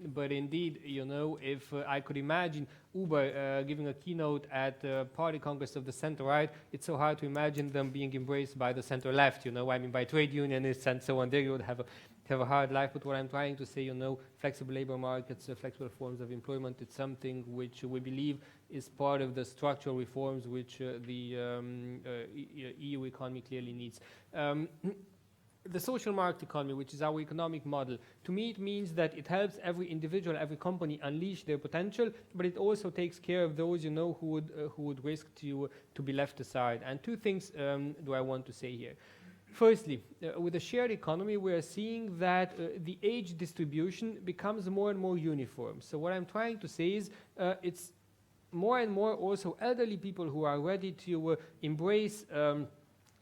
But indeed, you know, if I could imagine Uber giving a keynote at the party congress of the center-right, it's so hard to imagine them being embraced by the center-left, you know, I mean, by trade unionists and so on. There you would have a hard life. But what I'm trying to say, you know, flexible labor markets, flexible forms of employment, it's something which we believe is part of the structural reforms which the EU economy clearly needs. The social market economy, which is our economic model, to me it means that it helps every individual, every company unleash their potential, but it also takes care of those, you know, who would risk to be left aside. And two things do I want to say here. Firstly, with the shared economy, we are seeing that the age distribution becomes more and more uniform. So what I'm trying to say is it's more and more also elderly people who are ready to embrace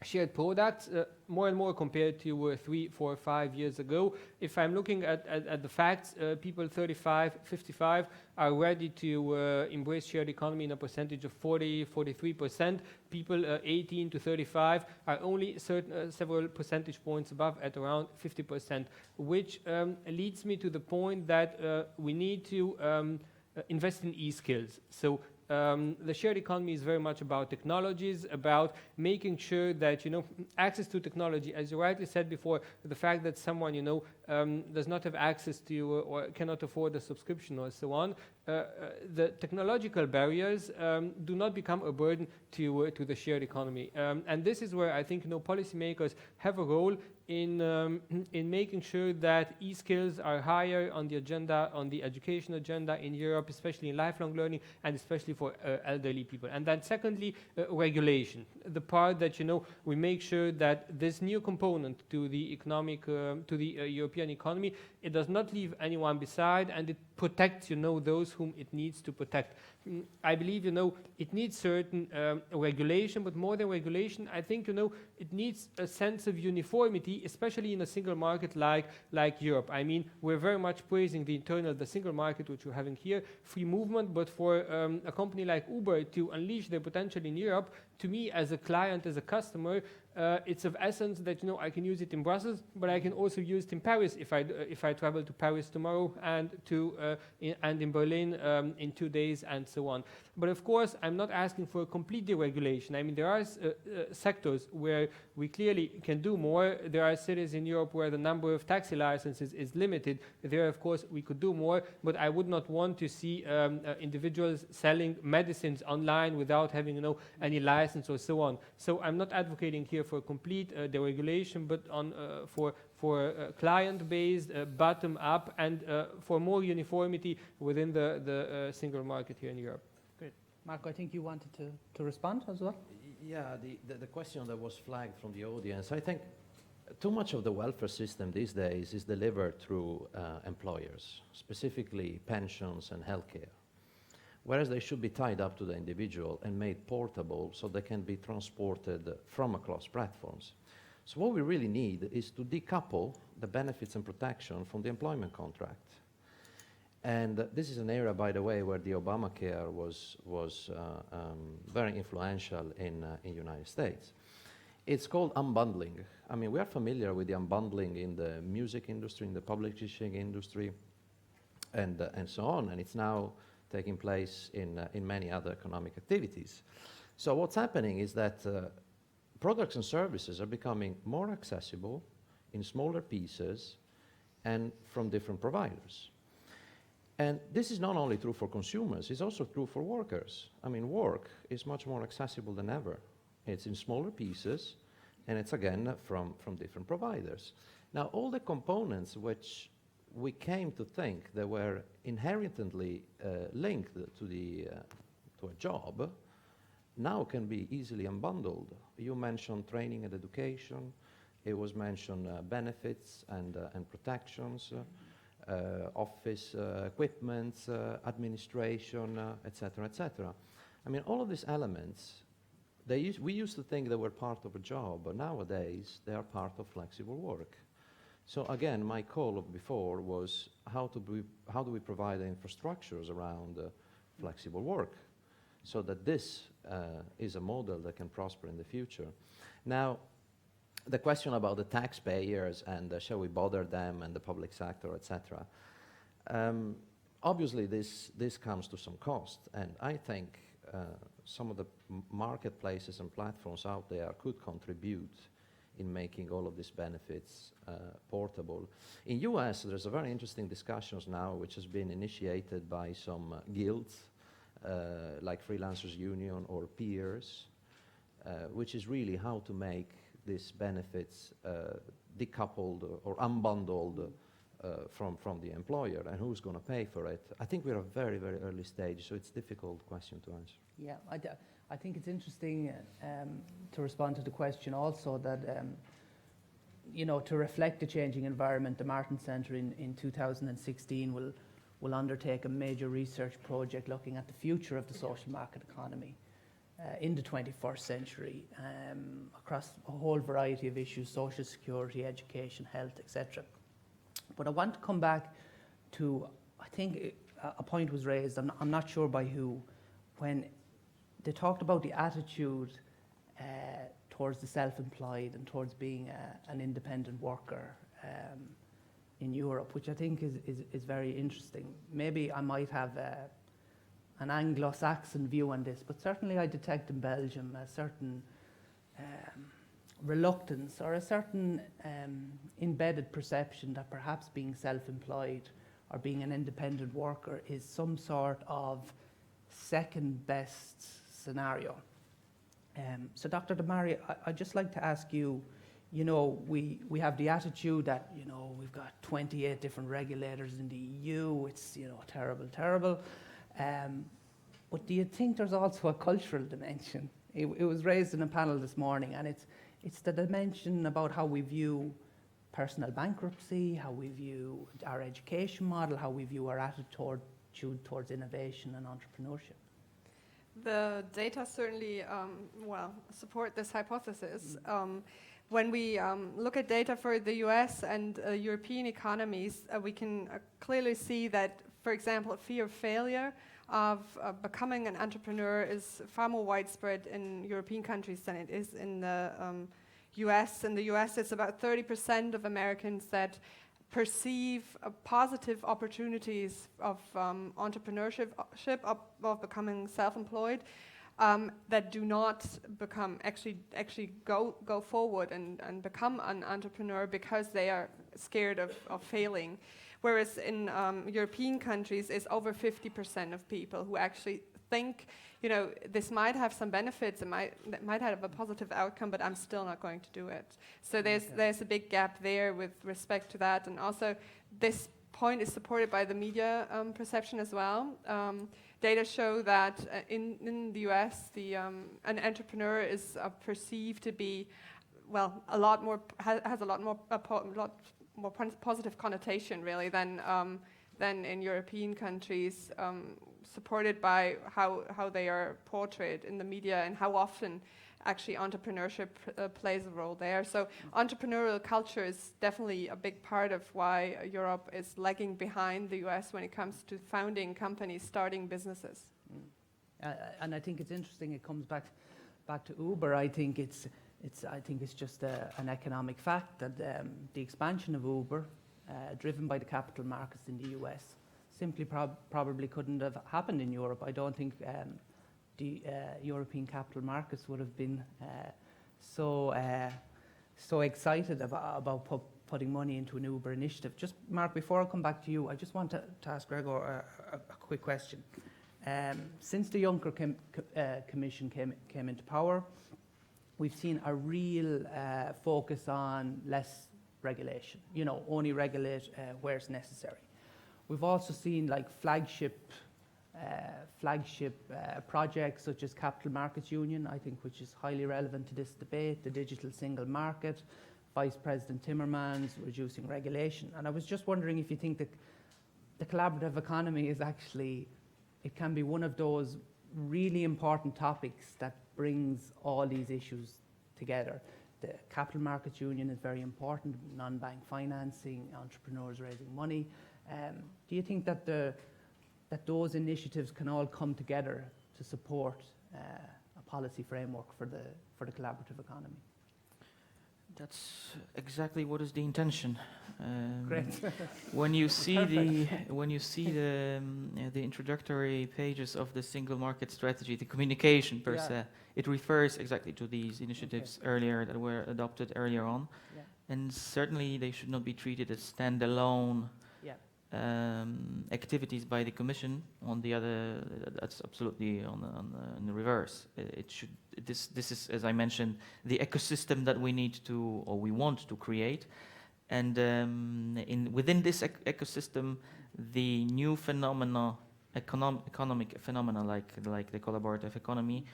shared products, more and more compared to 3, 4, 5 years ago. If I'm looking at the facts, people 35, 55 are ready to embrace shared economy in a percentage of 40, 43%. People 18 to 35 are only several percentage points above at around 50%, which leads me to the point that we need to invest in e-skills. So The shared economy is very much about technologies, about making sure that, access to technology, as you rightly said before, the fact that someone, does not have access to or cannot afford a subscription or so on, the technological barriers do not become a burden to the shared economy. And this is where I think policymakers have a role in making sure that e-skills are higher on the agenda, on the education agenda in Europe, especially in lifelong learning and especially for elderly people. And then secondly, regulation, the part that we make sure that this new component to the economic, to the European economy, it does not leave anyone beside, and it protects those whom it needs to protect. I believe it needs certain regulation, but more than regulation, I think it needs a sense of uniformity, especially in a single market like Europe. I mean, we're very much praising the single market which we're having here, free movement, but for a company like Uber to unleash their potential in Europe, to me as a client, as a customer, it's of essence that I can use it in Brussels, but I can also use it in Paris if I travel to Paris tomorrow and in Berlin in 2 days and so on. But of course, I'm not asking for a complete deregulation. I mean, there are sectors where we clearly can do more. There are cities in Europe where the number of taxi licenses is limited. There, of course, we could do more, but I would not want to see individuals selling medicines online without having any license or so on. So I'm not advocating here for complete deregulation, but for client-based, bottom-up, and for more uniformity within the single market here in Europe. Great. Marco, I think you wanted to respond as well? Yeah, the question that was flagged from the audience, I think too much of the welfare system these days is delivered through employers, specifically pensions and healthcare, whereas they should be tied up to the individual and made portable so they can be transported from across platforms. So what we really need is to decouple the benefits and protection from the employment contract. And this is an area, by the way, where the Obamacare was very influential in the United States. It's called unbundling. I mean, we are familiar with the unbundling in the music industry, in the publishing industry, and so on, and it's now taking place in many other economic activities. So what's happening is that products and services are becoming more accessible in smaller pieces and from different providers. And this is not only true for consumers, it's also true for workers. I mean, work is much more accessible than ever. It's in smaller pieces, and it's again from different providers. Now, all the components which we came to think that were inherently linked to a job now can be easily unbundled. You mentioned training and education. It was mentioned benefits and protections, office equipment, administration, etc., etc. I mean, all of these elements, we used to think they were part of a job, but nowadays they are part of flexible work. So again, my call of before was how do we provide the infrastructures around flexible work so that this is a model that can prosper in the future. Now, the question about the taxpayers and shall we bother them and the public sector, etc. Obviously, this comes to some cost, and I think some of the marketplaces and platforms out there could contribute in making all of these benefits portable. In US, there's a very interesting discussions now which has been initiated by some guilds like Freelancers Union or peers, which is really how to make these benefits decoupled or unbundled from the employer, and who's going to pay for it. I think we're at a very, very early stage, so it's a difficult question to answer. Yeah, I think it's interesting to respond to the question also that, to reflect the changing environment, the Martin Centre in 2016 will undertake a major research project looking at the future of the social market economy in the 21st century across a whole variety of issues, social security, education, health, etc. But I want to come back to, I think a point was raised, I'm not sure by who, when they talked about the attitude towards the self-employed and towards being an independent worker in Europe, which I think is very interesting. Maybe I might have an Anglo-Saxon view on this, but certainly I detect in Belgium a certain reluctance or a certain embedded perception that perhaps being self-employed or being an independent worker is some sort of second best scenario. So Dr. Damari, I'd just like to ask you, we have the attitude that, we've got 28 different regulators in the EU, it's, terrible, terrible. But do you think there's also a cultural dimension? It was raised in a panel this morning, and it's the dimension about how we view personal bankruptcy, how we view our education model, how we view our attitude towards innovation and entrepreneurship. The data certainly, support this hypothesis. When we look at data for the US and European economies, we can clearly see that, for example, a fear of failure of becoming an entrepreneur is far more widespread in European countries than it is in the US. In the US, it's about 30% of Americans that perceive positive opportunities of entrepreneurship, of becoming self-employed, that do not actually go forward and become an entrepreneur because they are scared of failing. Whereas in European countries, it's over 50% of people who actually think, this might have some benefits, it might have a positive outcome, but I'm still not going to do it. So there's a big gap there with respect to that. And also, this point is supported by the media perception as well. Data show that in the US, an entrepreneur is perceived to be, a lot more has a lot more positive connotation really than in European countries, supported by how they are portrayed in the media and how often actually entrepreneurship plays a role there. So entrepreneurial culture is definitely a big part of why Europe is lagging behind the US when it comes to founding companies, starting businesses. And I think it's interesting. It comes back to Uber. I think it's just an economic fact that the expansion of Uber, driven by the capital markets in the US, simply probably couldn't have happened in Europe. I don't think the European capital markets would have been so excited about putting money into an Uber initiative. Just, Mark, before I come back to you, I just want to ask Gregor a quick question. Since the Juncker Commission came into power, we've seen a real focus on less regulation, only regulate where it's necessary. We've also seen flagship projects such as Capital Markets Union, I think, which is highly relevant to this debate, the digital single market, Vice President Timmermans, reducing regulation. And I was just wondering if you think that the collaborative economy is actually, it can be one of those really important topics that brings all these issues together. The Capital Markets Union is very important, non-bank financing, entrepreneurs raising money. Do you think that those initiatives can all come together to support a policy framework for the collaborative economy? That's exactly what is the intention. Great. When you see the introductory pages of the single market strategy, the communication per se, it refers exactly to these initiatives earlier that were adopted earlier on, and certainly they should not be treated as standalone activities by the Commission. On the other, that's absolutely on the reverse. It should. This is, as I mentioned, the ecosystem that we need to, or we want to create, and within this ecosystem, the new phenomena, economic phenomena like the collaborative economy,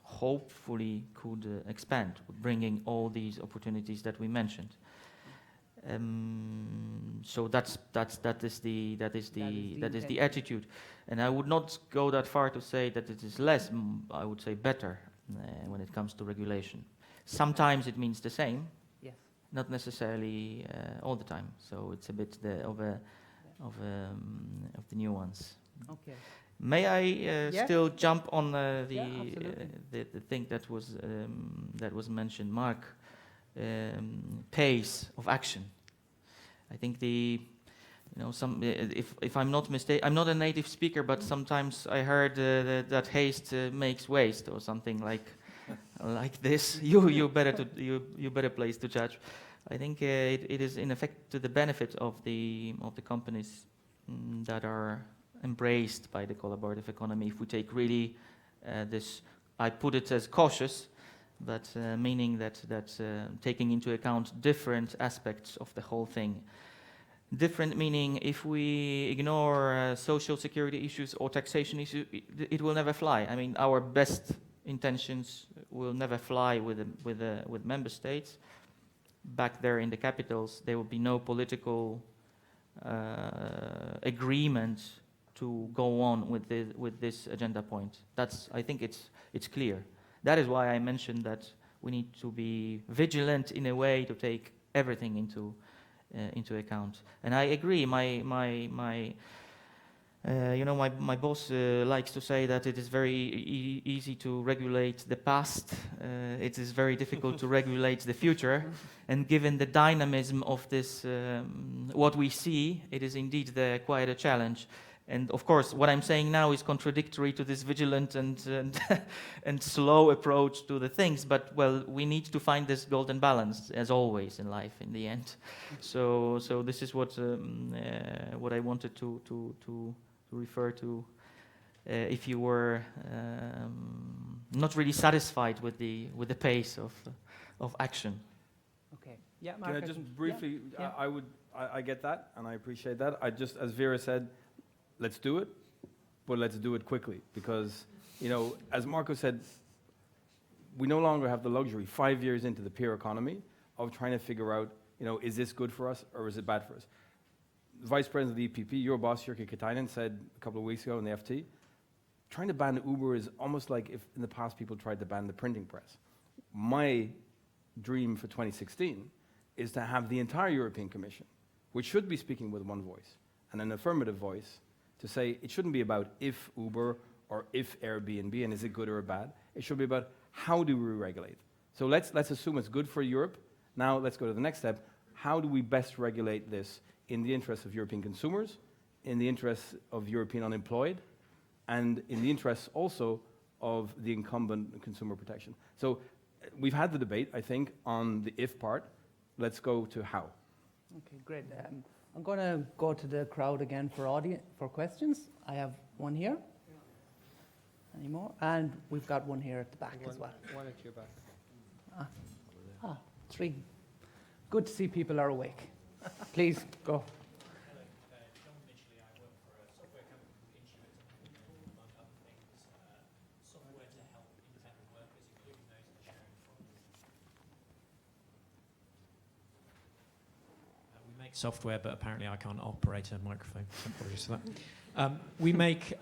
hopefully could expand, bringing all these opportunities that we mentioned. So that is the attitude, and I would not go that far to say that it is less. I would say better when it comes to regulation. Sometimes it means the same, not necessarily all the time. So it's a bit of the nuance. Okay. May I still jump on the thing that was mentioned, Mark? Pace of action. I think the you know, if I'm not mistaken, I'm not a native speaker, but sometimes I heard that haste makes waste or something like this. You better place to judge. I think it is in effect to the benefit of the companies that are embraced by the collaborative economy. If we take really this, I put it as cautious, but meaning that taking into account different aspects of the whole thing. Different meaning, if we ignore social security issues or taxation issues, it will never fly. I mean, our best intentions will never fly with member states. Back there in the capitals, there will be no political agreement to go on with this agenda point. I think it's clear. That is why I mentioned that we need to be vigilant in a way to take everything into account. And I agree. My boss likes to say that it is very easy to regulate the past. It is very difficult to regulate the future. And given the dynamism of this, what we see, it is indeed quite a challenge. And of course, what I'm saying now is contradictory to this vigilant and slow approach to the things. But well, we need to find this golden balance, as always in life, in the end. So this is what I wanted to refer to. If you were not really satisfied with the pace of action. Okay. Yeah, Can I just briefly? Yeah. I get that, and I appreciate that. I just, as Vera said, let's do it, but let's do it quickly, because, you know, as Marco said, we no longer have the luxury, 5 years into the peer economy, of trying to figure out, you know, is this good for us or is it bad for us? The Vice President of the EPP, your boss, Jyrki Katainen, said a couple of weeks ago in the FT, trying to ban Uber is almost like if in the past people tried to ban the printing press. My dream for 2016 is to have the entire European Commission, which should be speaking with one voice, and an affirmative voice, to say it shouldn't be about if Uber or if Airbnb and is it good or bad. It should be about how do we regulate. So let's assume it's good for Europe. Now let's go to the next step. How do we best regulate this in the interests of European consumers, in the interests of European unemployed, and in the interests also of the incumbent consumer protection? So we've had the debate, I think, on the if part. Let's go to how. Okay, great. I'm going to go to the crowd again for questions. I have one here. Any more? And we've got one here at the back as well. One at your back. Three. Good to see people are awake. Please, go. Software, but apparently I can't operate a microphone. Apologies for that. We make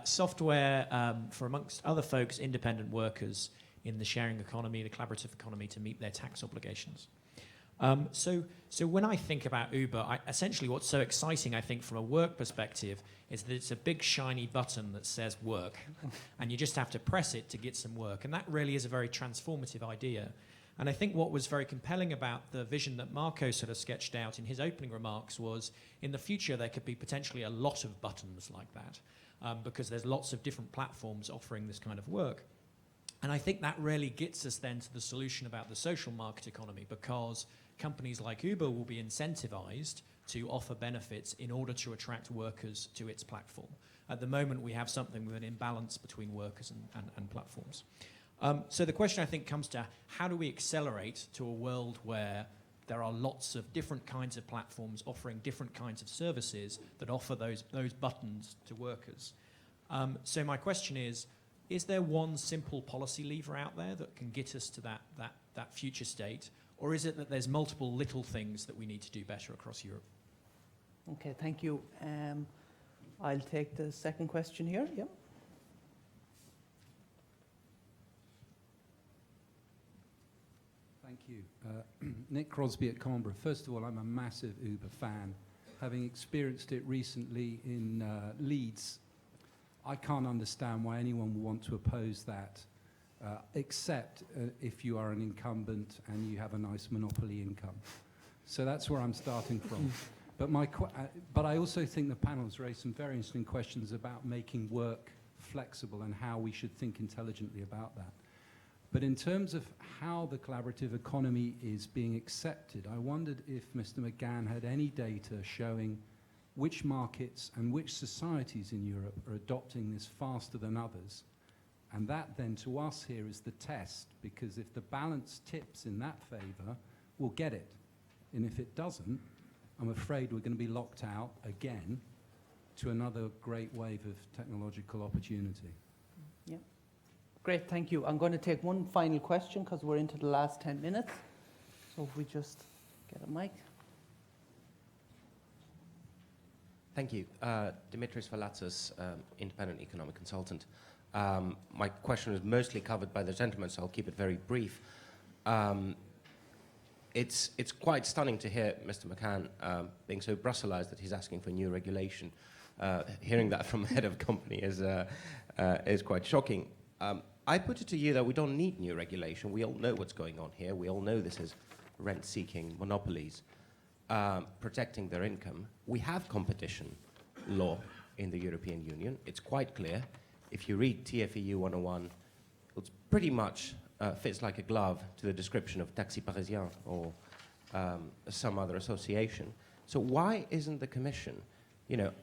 software for, amongst other folks, independent workers in the sharing economy, the collaborative economy, to meet their tax obligations. So when I think about Uber, essentially what's so exciting, I think, from a work perspective, is that it's a big shiny button that says work, and you just have to press it to get some work. And that really is a very transformative idea. And I think what was very compelling about the vision that Marco sort of sketched out in his opening remarks was, in the future there could be potentially a lot of buttons like that, because there's lots of different platforms offering this kind of work. And I think that really gets us then to the solution about the social market economy, because companies like Uber will be incentivized to offer benefits in order to attract workers to its platform. At the moment we have something with an imbalance between workers and platforms. So the question, I think, comes to how do we accelerate to a world where there are lots of different kinds of platforms offering different kinds of services that offer those buttons to workers. So my question is there one simple policy lever out there that can get us to that future state, or is it that there's multiple little things that we need to do better across Europe? Okay, thank you. I'll take the second question here. Yep. Thank you. Nick Crosby at Canberra. First of all, I'm a massive Uber fan. Having experienced it recently in Leeds, I can't understand why anyone would want to oppose that, except if you are an incumbent and you have a nice monopoly income. So that's where I'm starting from. But but I also think the panel has raised some very interesting questions about making work flexible and how we should think intelligently about that. But in terms of how the collaborative economy is being accepted, I wondered if Mr. McGann had any data showing which markets and which societies in Europe are adopting this faster than others. And that then to us here is the test, because if the balance tips in that favor, we'll get it. And if it doesn't, I'm afraid we're going to be locked out again to another great wave of technological opportunity. Yeah. Great, thank you. I'm going to take one final question because we're into the last 10 minutes. So if we just get a mic. Thank you. Dimitris Valatzis, independent economic consultant. My question was mostly covered by the gentleman, so I'll keep it very brief. It's quite stunning to hear Mr. McCann being so Brusselized that he's asking for new regulation. Hearing that from the head of a company is quite shocking. I put it to you that we don't need new regulation. We all know what's going on here. We all know this is rent-seeking monopolies protecting their income. We have competition law in the European Union. It's quite clear. If you read TFEU 101, it's pretty much fits like a glove to the description of Taxi Parisien or some other association. So why isn't the Commission,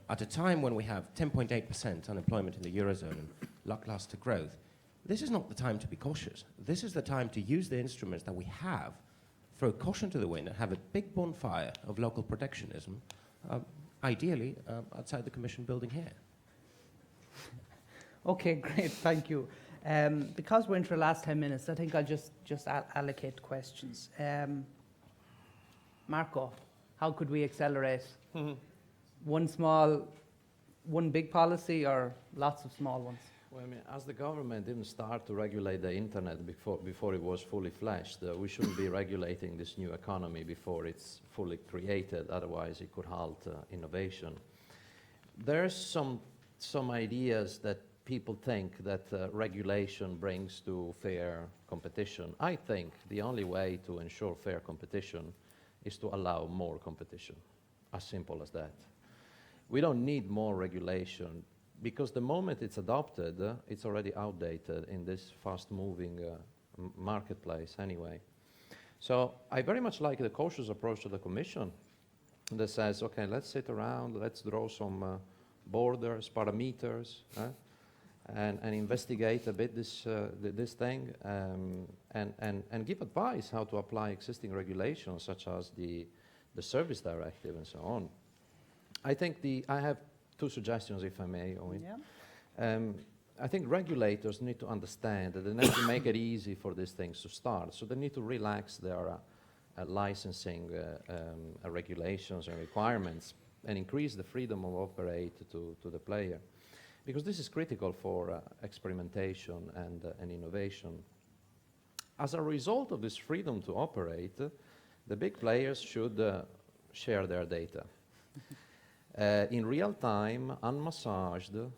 at a time when we have 10.8% unemployment in the Eurozone and lackluster growth, this is not the time to be cautious. This is the time to use the instruments that we have, throw caution to the wind, and have a big bonfire of local protectionism, ideally outside the Commission building here. Okay, great, thank you. Because we're into the last 10 minutes, I think I'll just allocate questions. Marco, how could we accelerate? One big policy or lots of small ones? Well, I mean, as the government didn't start to regulate the internet before it was fully fledged, we shouldn't be regulating this new economy before it's fully created, otherwise it could halt innovation. There's some ideas that people think that regulation brings to fair competition. I think the only way to ensure fair competition is to allow more competition, as simple as that. We don't need more regulation because the moment it's adopted, it's already outdated in this fast-moving marketplace anyway. So I very much like the cautious approach to the Commission that says, okay, let's sit around, let's draw some borders, parameters, and investigate a bit this thing and give advice how to apply existing regulations such as the Service Directive and so on. I think I have two suggestions, if I may, Owen. Yeah. I think regulators need to understand that they need to make it easy for these things to start. So they need to relax their licensing regulations and requirements and increase the freedom of operate to the player. Because this is critical for experimentation and innovation. As a result of this freedom to operate, the big players should share their data. In real time, unmassaged,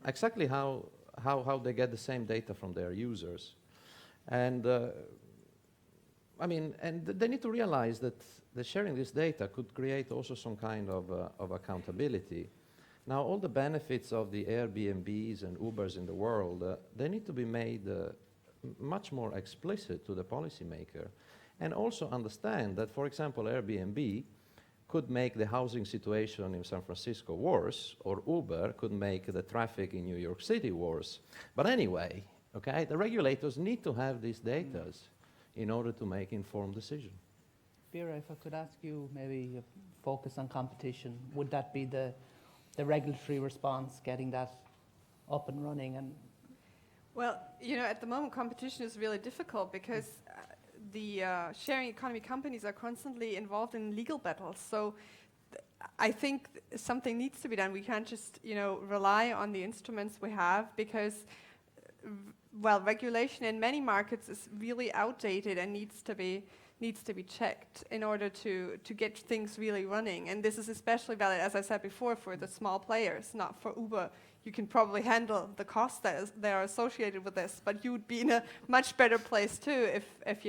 exactly how they get the same data from their users. And and they need to realize that sharing this data could create also some kind of accountability. Now, all the benefits of the Airbnbs and Ubers in the world, they need to be made much more explicit to the policymaker, and also understand that, for example, Airbnb could make the housing situation in San Francisco worse, or Uber could make the traffic in New York City worse. But anyway, okay, the regulators need to have these data in order to make informed decisions. Vera, if I could ask you maybe focus on competition, would that be the regulatory response, getting that up and running? And well, at the moment competition is really difficult because the sharing economy companies are constantly involved in legal battles. So I think something needs to be done. We can't just, rely on the instruments we have because, regulation in many markets is really outdated and needs to be checked in order to get things really running. And this is especially valid, as I said before, for the small players, not for Uber. You can probably handle the costs that are associated with this, but you would be in a much better place too if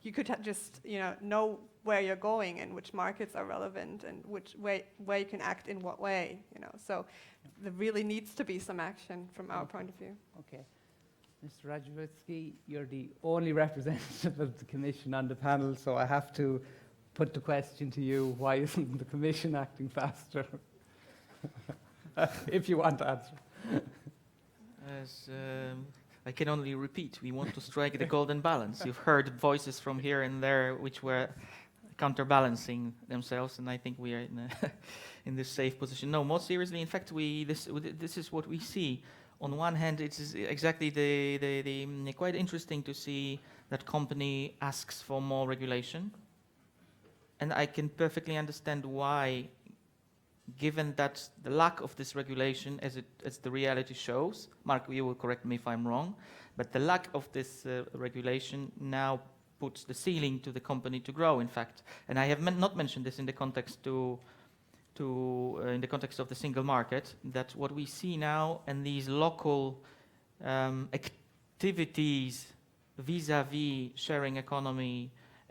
you could just know where you're going and which markets are relevant and which way where you can act in what way. So there really needs to be some action from our point of view. Okay. Mr. Rajewicki, you're the only representative of the Commission on the panel, so I have to put the question to you, why isn't the Commission acting faster? If you want to answer. As I can only repeat, we want to strike the golden balance. You've heard voices from here and there which were counterbalancing themselves, and I think we are in this safe position. No, more seriously, in fact, this is what we see. On one hand, it is exactly the quite interesting to see that company asks for more regulation, and I can perfectly understand why, given that the lack of this regulation, as the reality shows. Mark, you will correct me if I'm wrong, but the lack of this regulation now puts the ceiling to the company to grow, in fact. And I have not mentioned this in the context in the context of the single market, that what we see now and these local activities vis-à-vis sharing economy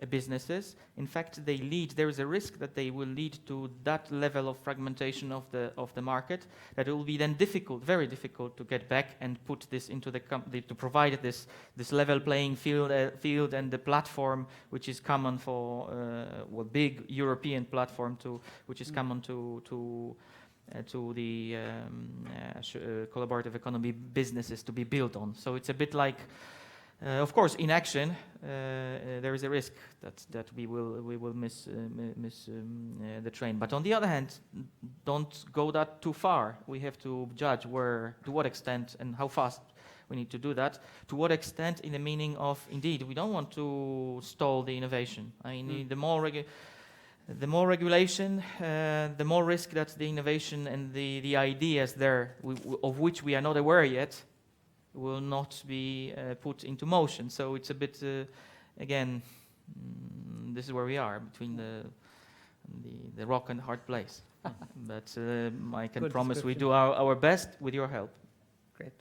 businesses, in fact, there is a risk that they will lead to that level of fragmentation of the market, that it will be then very difficult to get back and put this into to provide this level playing field and the platform which is common for big European platform which is common to the collaborative economy businesses to be built on. So it's a bit like. Of course, in action, there is a risk that we will miss the train. But on the other hand, don't go that too far. We have to judge to what extent, and how fast we need to do that. To what extent, in the meaning of, indeed, we don't want to stall the innovation. I mean, the more regulation, the more risk that the innovation and the ideas there, of which we are not aware yet, will not be put into motion. So it's a bit, again, this is where we are, between the rock and the hard place. But I can promise we do our best with your help. Great.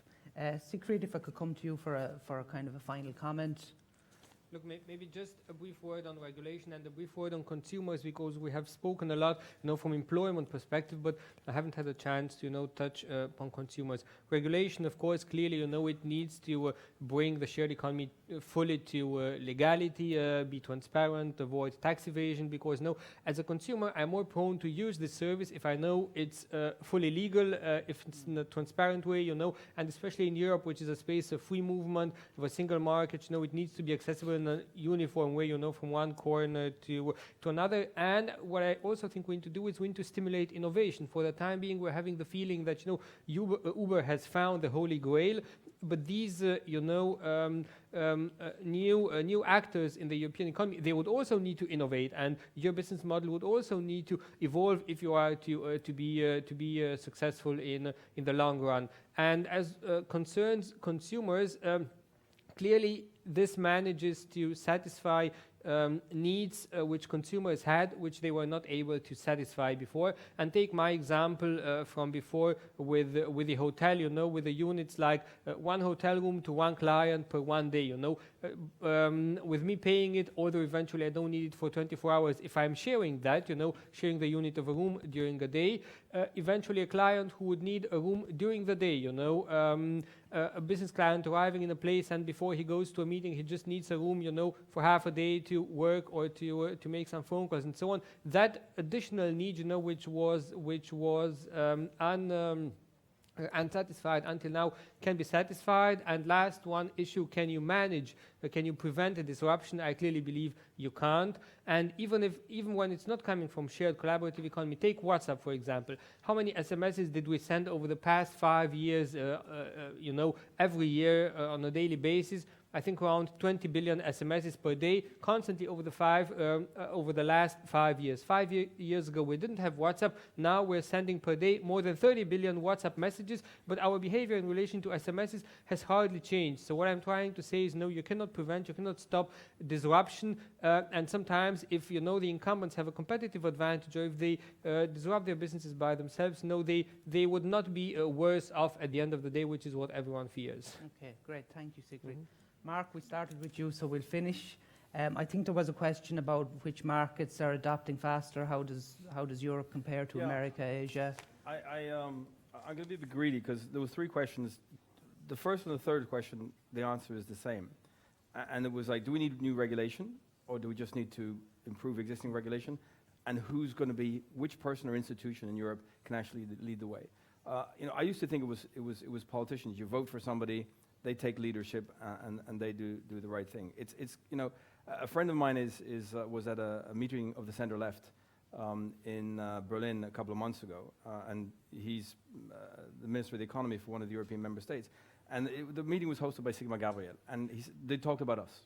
Siegfried, if I could come to you for a kind of a final comment. Look, maybe just a brief word on regulation and a brief word on consumers, because we have spoken a lot, from employment perspective, but I haven't had a chance to, touch upon consumers. Regulation, of course, clearly, it needs to bring the shared economy fully to legality, be transparent, avoid tax evasion, because as a consumer, I'm more prone to use this service if I know it's fully legal, if it's in a transparent way, and especially in Europe, which is a space of free movement, of a single market, it needs to be accessible in a uniform way, from one corner to another. And what I also think we need to do is we need to stimulate innovation. For the time being, we're having the feeling that Uber has found the holy grail, but these new actors in the European economy, they would also need to innovate, and your business model would also need to evolve if you are to be successful in the long run. And as concerns consumers, clearly this manages to satisfy needs which consumers had, which they were not able to satisfy before. And take my example from before with the hotel, with the units like one hotel room to one client per 1 day, with me paying it, although eventually I don't need it for 24 hours. If I'm sharing that, sharing the unit of a room during a day, eventually a client who would need a room during the day, a business client arriving in a place, and before he goes to a meeting, he just needs a room, for half a day to work or to make some phone calls and so on. That additional need, which was unsatisfied until now, can be satisfied. And last one issue, can you manage, can you prevent a disruption? I clearly believe you can't. And even when it's not coming from shared collaborative economy, take WhatsApp, for example. How many SMSs did we send over the past 5 years, every year on a daily basis? I think around 20 billion SMSs per day, constantly over the last 5 years. 5 years ago, we didn't have WhatsApp. Now we're sending per day more than 30 billion WhatsApp messages, but our behavior in relation to SMSs has hardly changed. So what I'm trying to say is, no, you cannot prevent, you cannot stop disruption. And sometimes, if the incumbents have a competitive advantage, or if they disrupt their businesses by themselves, no, they would not be worse off at the end of the day, which is what everyone fears. Okay, great. Thank you, Siegfried. Mark, we started with you, so we'll finish. I think there was a question about which markets are adopting faster. How does Europe compare to Yeah. America, Asia? I'm going to be a bit greedy because there were 3 questions. The first and the third question, the answer is the same. And it was like, do we need new regulation or do we just need to improve existing regulation? And who's going to be, which person or institution in Europe can actually lead the way? I used to think it was politicians. You vote for somebody, they take leadership, and they do the right thing. It's a friend of mine was at a meeting of the center left in Berlin a couple of months ago, and he's the Minister of the Economy for one of the European member states. And the meeting was hosted by Sigmar Gabriel, and they talked about us.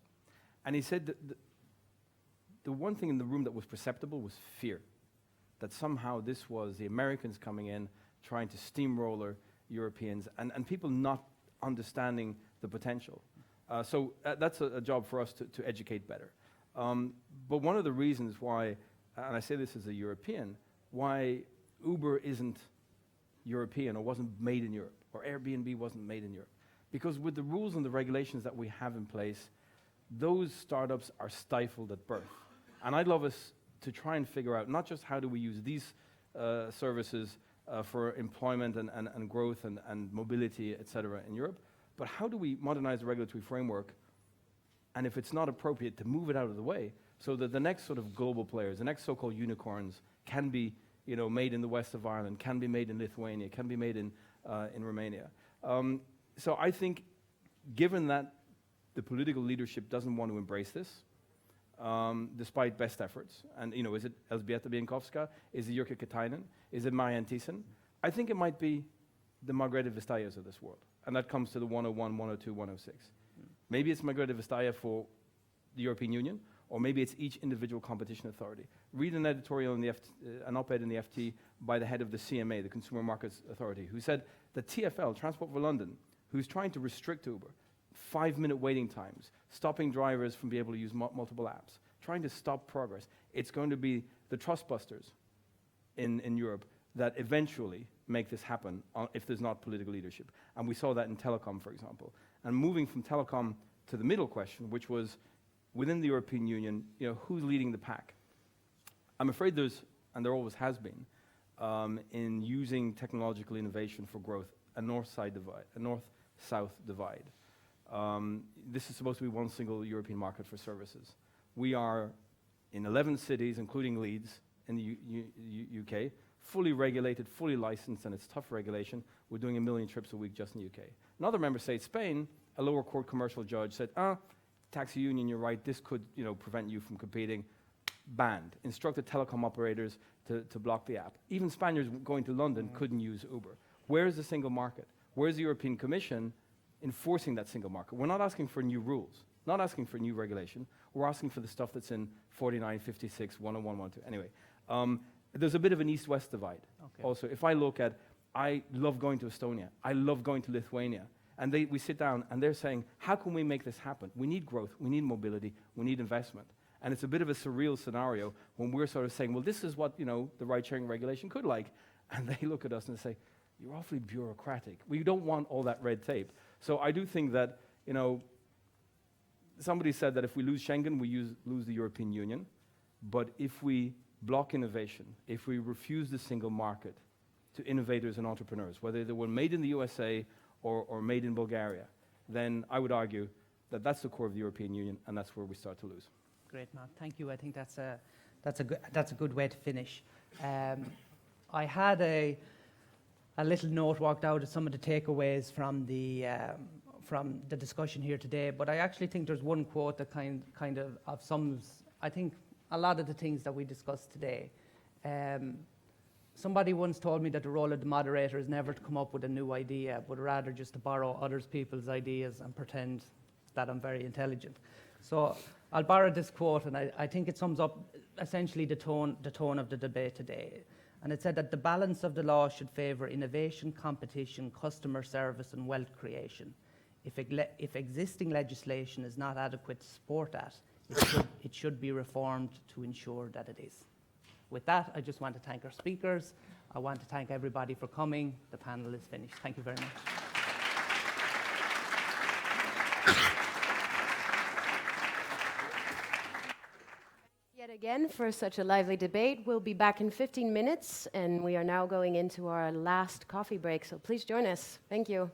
And he said that the one thing in the room that was perceptible was fear, that somehow this was the Americans coming in, trying to steamroller Europeans, and people not understanding the potential. So that's a job for us to educate better. But one of the reasons why, and I say this as a European, why Uber isn't European or wasn't made in Europe, or Airbnb wasn't made in Europe. Because with the rules and the regulations that we have in place, those startups are stifled at birth. And I'd love us to try and figure out not just how do we use these services for employment and growth and mobility, et cetera, in Europe, but how do we modernize the regulatory framework, and if it's not appropriate, to move it out of the way so that the next sort of global players, the next so-called unicorns, can be made in the west of Ireland, can be made in Lithuania, can be made in Romania. So I think, given that the political leadership doesn't want to embrace this, despite best efforts, and is it Elżbieta Bieńkowska, is it Jyrki Katainen, is it Marianne Thyssen? I think it might be the Margrethe Vestallas of this world, and that comes to the 101, 102, 106. Maybe it's Margrethe Vestager for the European Union, or maybe it's each individual competition authority. Read an editorial in an op-ed in the FT by the head of the CMA, the Consumer Markets Authority, who said that TfL, Transport for London, who's trying to restrict Uber, 5-minute waiting times, stopping drivers from being able to use multiple apps, trying to stop progress. It's going to be the trust busters in Europe that eventually make this happen if there's not political leadership. And we saw that in telecom, for example. And moving from telecom to the middle question, which was within the European Union, who's leading the pack? I'm afraid there's, and there always has been, in using technological innovation for growth, a north-south divide. This is supposed to be one single European market for services. We are in 11 cities, including Leeds, in the UK, fully regulated, fully licensed, and it's tough regulation. We're doing 1 million trips a week just in the UK. Another member state, Spain, a lower court commercial judge said, taxi union, you're right, this could prevent you from competing. Banned. Instructed telecom operators to block the app. Even Spaniards going to London couldn't use Uber. Where is the single market? Where is the European Commission enforcing that single market? We're not asking for new rules, not asking for new regulation. We're asking for the stuff that's in 49, 56, 101, 102. Anyway, there's a bit of an east-west divide. Okay. Also, if I look at, I love going to Estonia. I love going to Lithuania. And we sit down and they're saying, how can we make this happen? We need growth, we need mobility, we need investment. And it's a bit of a surreal scenario when we're sort of saying, well, this is what the ride-sharing regulation could like. And they look at us and say, you're awfully bureaucratic. We don't want all that red tape. So I do think that, somebody said that if we lose Schengen, we lose the European Union. But if we block innovation, if we refuse the single market to innovators and entrepreneurs, whether they were made in the USA or made in Bulgaria, then I would argue that that's the core of the European Union, and that's where we start to lose. Great, Mark. Thank you. I think that's a good way to finish. I had a little note worked out of some of the takeaways from the discussion here today, but I actually think there's one quote that kind of sums, I think, a lot of the things that we discussed today. Somebody once told me that the role of the moderator is never to come up with a new idea, but rather just to borrow other people's ideas and pretend that I'm very intelligent. So I'll borrow this quote, and I think it sums up essentially the tone of the debate today. And it said that the balance of the law should favour innovation, competition, customer service, and wealth creation. If existing legislation is not adequate to support that, it should be reformed to ensure that it is. With that, I just want to thank our speakers. I want to thank everybody for coming. The panel is finished. Thank you very much. again for such a lively debate. We'll be back in 15 minutes, and we are now going into our last coffee break, so please join us. Thank you.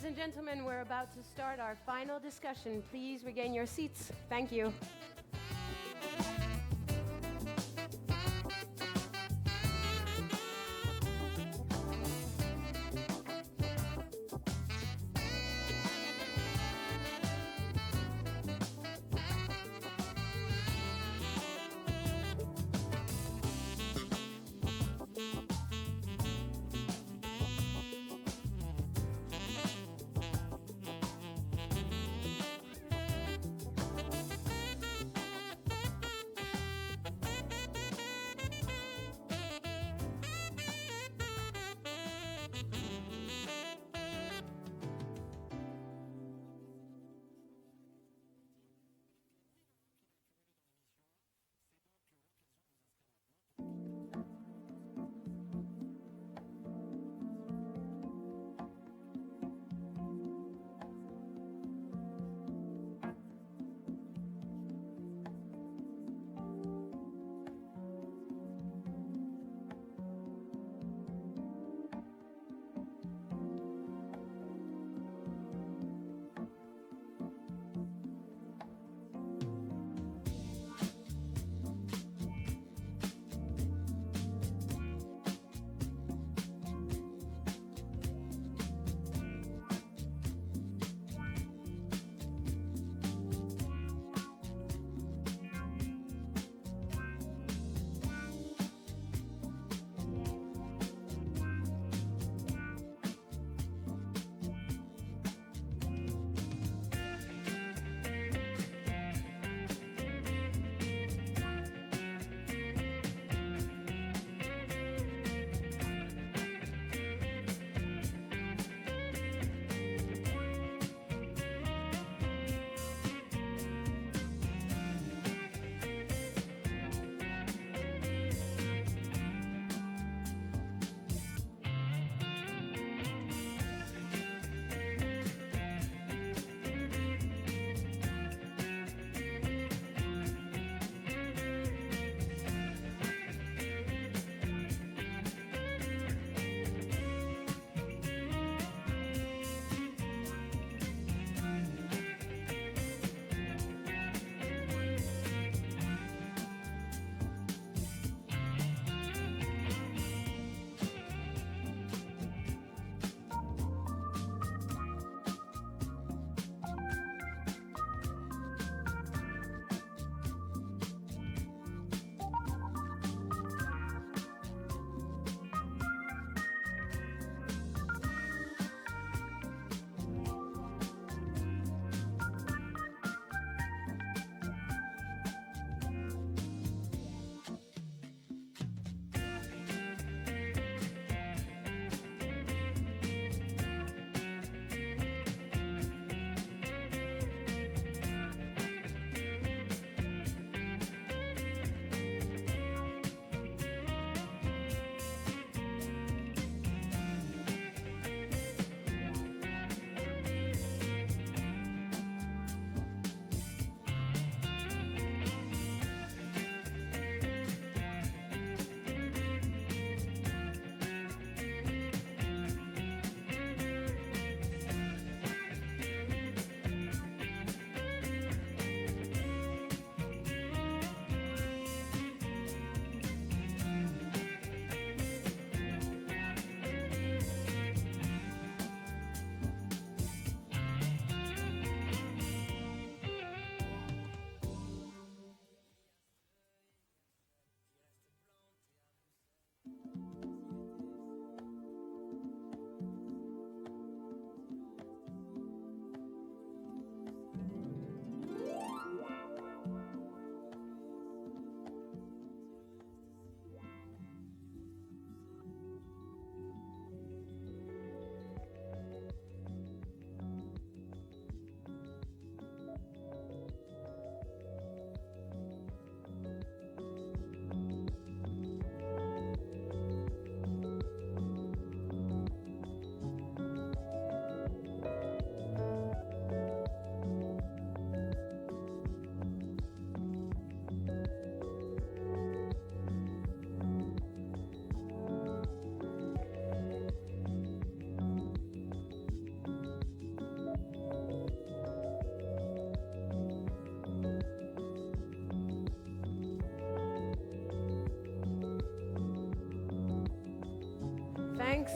Ladies and gentlemen, we're about to start our final discussion. Please regain your seats. Thank you.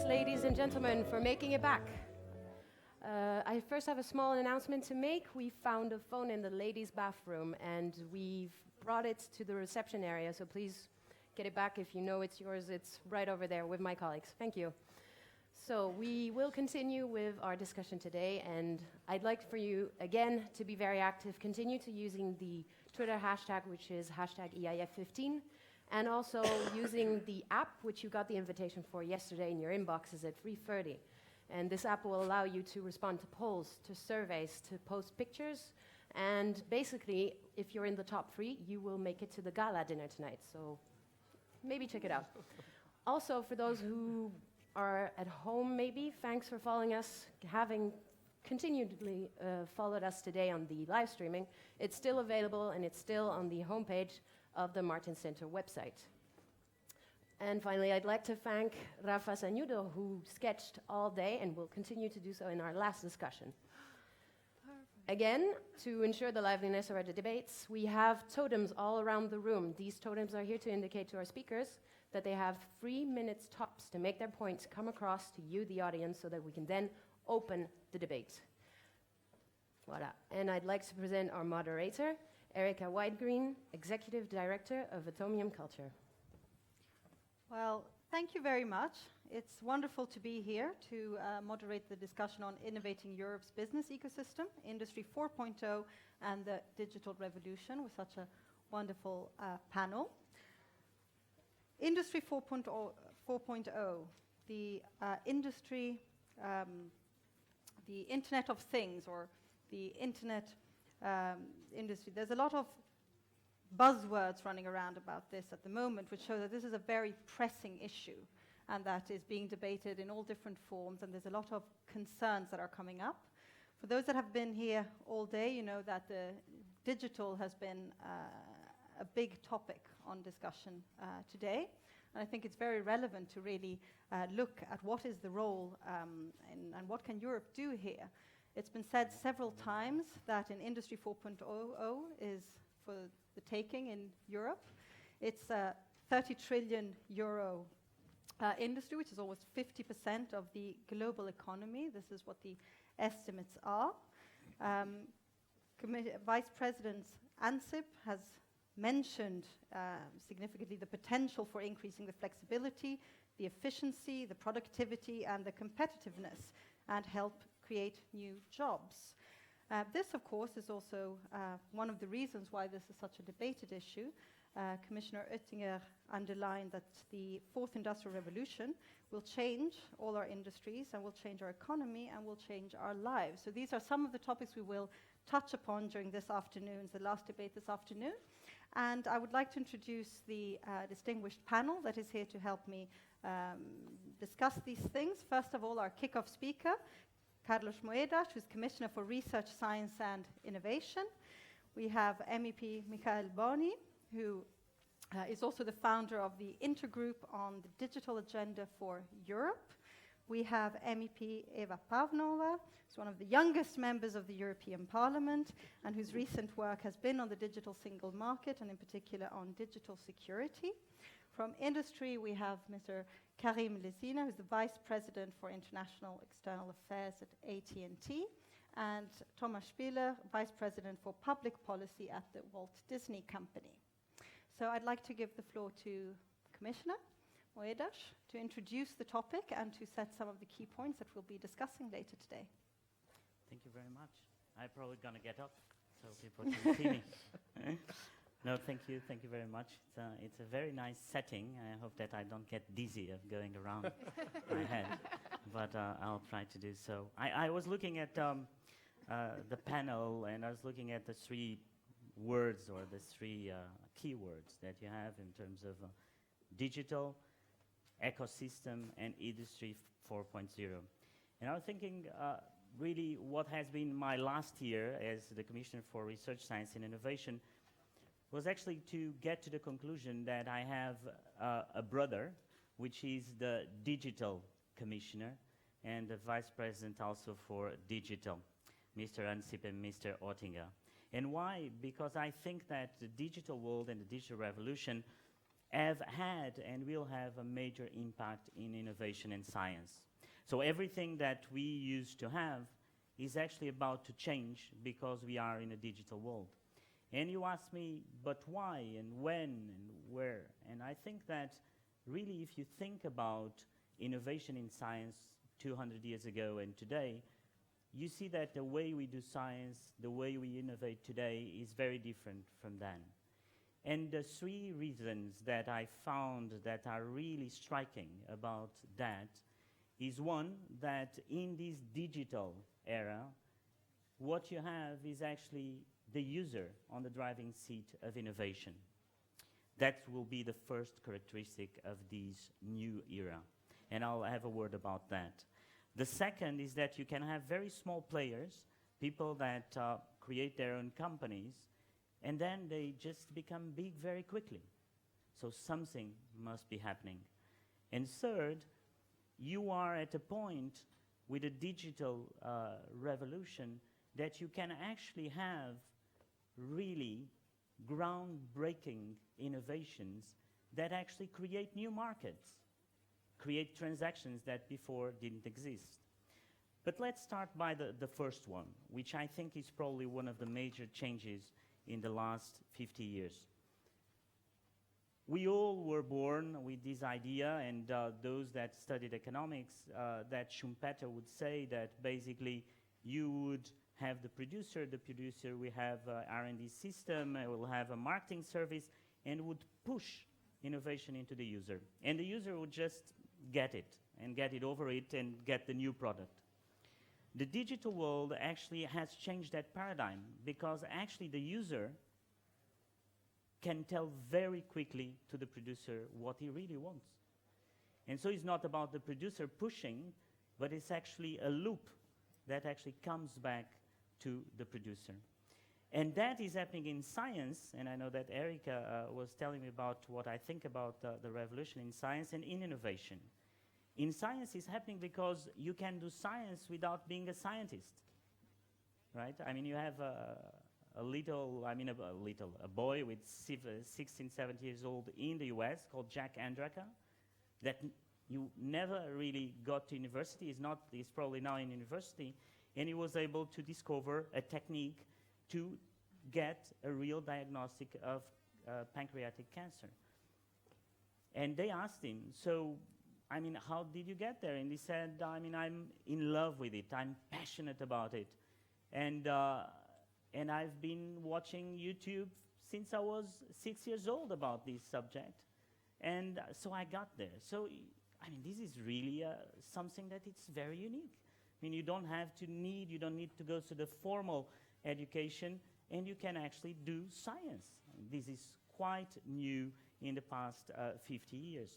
ladies and gentlemen, for making it back. I first have a small announcement to make. We found a phone in the ladies' bathroom and we've brought it to the reception area, so please get it back if you know it's yours. It's right over there with my colleagues. Thank you. So we will continue with our discussion today, and I'd like for you, again, to be very active. Continue to using the Twitter hashtag, which is hashtag EIF15, and also using the app, which you got the invitation for yesterday in your inboxes at 3:30. And this app will allow you to respond to polls, to surveys, to post pictures, and basically, if you're in the top 3, you will make it to the gala dinner tonight, so maybe check it out. Also, for those who are at home maybe, thanks for following us, having continually followed us today on the live streaming. It's still available and it's still on the homepage of the Martin Center website. And finally, I'd like to thank Rafa Sanudo, who sketched all day and will continue to do so in our last discussion. Again, to ensure the liveliness of our debates, we have totems all around the room. These totems are here to indicate to our speakers that they have 3 minutes tops to make their points come across to you, the audience, so that we can then open the debate. Voilà. And I'd like to present our moderator, Erica Whitegreen, Executive Director of Atomium Culture. Well, thank you very much. It's wonderful to be here to moderate the discussion on innovating Europe's business ecosystem, Industry 4.0, and the digital revolution with such a wonderful panel. Industry 4.0, the industry, the Internet of Things, or the Internet industry. There's a lot of buzzwords running around about this at the moment, which show that this is a very pressing issue and that is being debated in all different forms, and there's a lot of concerns that are coming up. For those that have been here all day, you know that the digital has been a big topic on discussion today, and I think it's very relevant to really look at what is the role and what can Europe do here. It's been said several times that in Industry 4.0 is for the taking in Europe. It's a 30 trillion euro industry, which is almost 50% of the global economy. This is what the estimates are. Vice President Ansip has mentioned significantly the potential for increasing the flexibility, the efficiency, the productivity, and the competitiveness, and help create new jobs. This, of course, is also one of the reasons why this is such a debated issue. Commissioner Oettinger underlined that the fourth industrial revolution will change all our industries and will change our economy and will change our lives. So these are some of the topics we will touch upon during this afternoon, the last debate this afternoon. And I would like to introduce the distinguished panel that is here to help me discuss these things. First of all, our kickoff speaker, Carlos Moedas, who's Commissioner for Research, Science and Innovation. We have MEP Michael Boni, who is also the founder of the Intergroup on the Digital Agenda for Europe. We have MEP Eva Pavnova, who's one of the youngest members of the European Parliament and whose recent work has been on the digital single market and in particular on digital security. From industry, we have Mr. Karim Lezina, who's the Vice President for International External Affairs at AT&T, and Thomas Spieler, Vice President for Public Policy at the Walt Disney Company. So I'd like to give the floor to Commissioner Moedas to introduce the topic and to set some of the key points that we'll be discussing later today. Thank you very much. I'm probably going to get up so people can see me. No, thank you very much. It's a very nice setting. I hope that I don't get dizzy of going around my head, but I'll try to do so. I was looking at the panel and I was looking at the 3 words or the 3 keywords that you have in terms of digital, ecosystem, and Industry 4.0. And I was thinking really what has been my last year as the Commissioner for Research, Science and Innovation was actually to get to the conclusion that I have a brother, which is the Digital Commissioner and the Vice President also for Digital, Mr. Ansip and Mr. Oettinger. And why? Because I think that the digital world and the digital revolution have had and will have a major impact in innovation and science. So everything that we used to have is actually about to change because we are in a digital world. And you ask me, but why and when and where? And I think that really if you think about innovation in science 200 years ago and today, you see that the way we do science, the way we innovate today is very different from then. And the three reasons that I found that are really striking about that is one, that in this digital era, what you have is actually the user on the driving seat of innovation. That will be the first characteristic of this new era. And I'll have a word about that. The second is that you can have very small players, people that create their own companies, and then they just become big very quickly. So something must be happening. And third, you are at a point with a digital revolution that you can actually have really groundbreaking innovations that actually create new markets, create transactions that before didn't exist. But let's start by the first one, which I think is probably one of the major changes in the last 50 years. We all were born with this idea, and those that studied economics, that Schumpeter would say that basically you would have the producer will have an R&D system, will have a marketing service, and would push innovation into the user. And the user would just get it, and get it over it, and get the new product. The digital world actually has changed that paradigm, because actually the user can tell very quickly to the producer what he really wants. And so it's not about the producer pushing, but it's actually a loop that actually comes back to the producer. And that is happening in science, and I know that Erika was telling me about what I think about the revolution in science and in innovation. In science, it's happening because you can do science without being a scientist, right? I mean, you have a boy with 16, 17 years old in the US called Jack Andraka that you never really got to university. He's probably now in university, and he was able to discover a technique to get a real diagnostic of pancreatic cancer. And they asked him, so, I mean, how did you get there? And he said, I mean, I'm in love with it. I'm passionate about it. And I've been watching YouTube since I was 6 years old about this subject. And so I got there. So, I mean, this is really something that it's very unique. I mean, you don't need to go to the formal education, and you can actually do science. This is quite new in the past 50 years.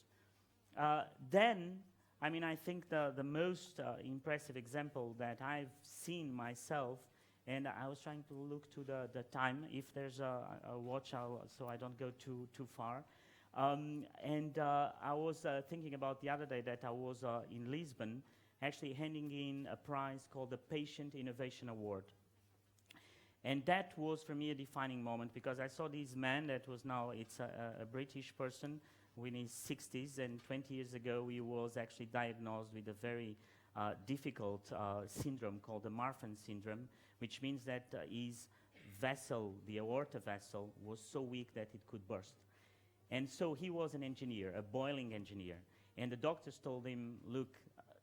Then, I mean, I think the most impressive example that I've seen myself, and I was trying to look to the time, if there's a watch, so I don't go too far. I was thinking about the other day that I was in Lisbon, actually handing in a prize called the Patient Innovation Award. And that was, for me, a defining moment, because I saw this man that was now, it's a British person in his 60s, and 20 years ago he was actually diagnosed with a very difficult syndrome called the Marfan syndrome, which means that his vessel, the aorta vessel, was so weak that it could burst. And so he was an engineer, a boiling engineer. And the doctors told him, look,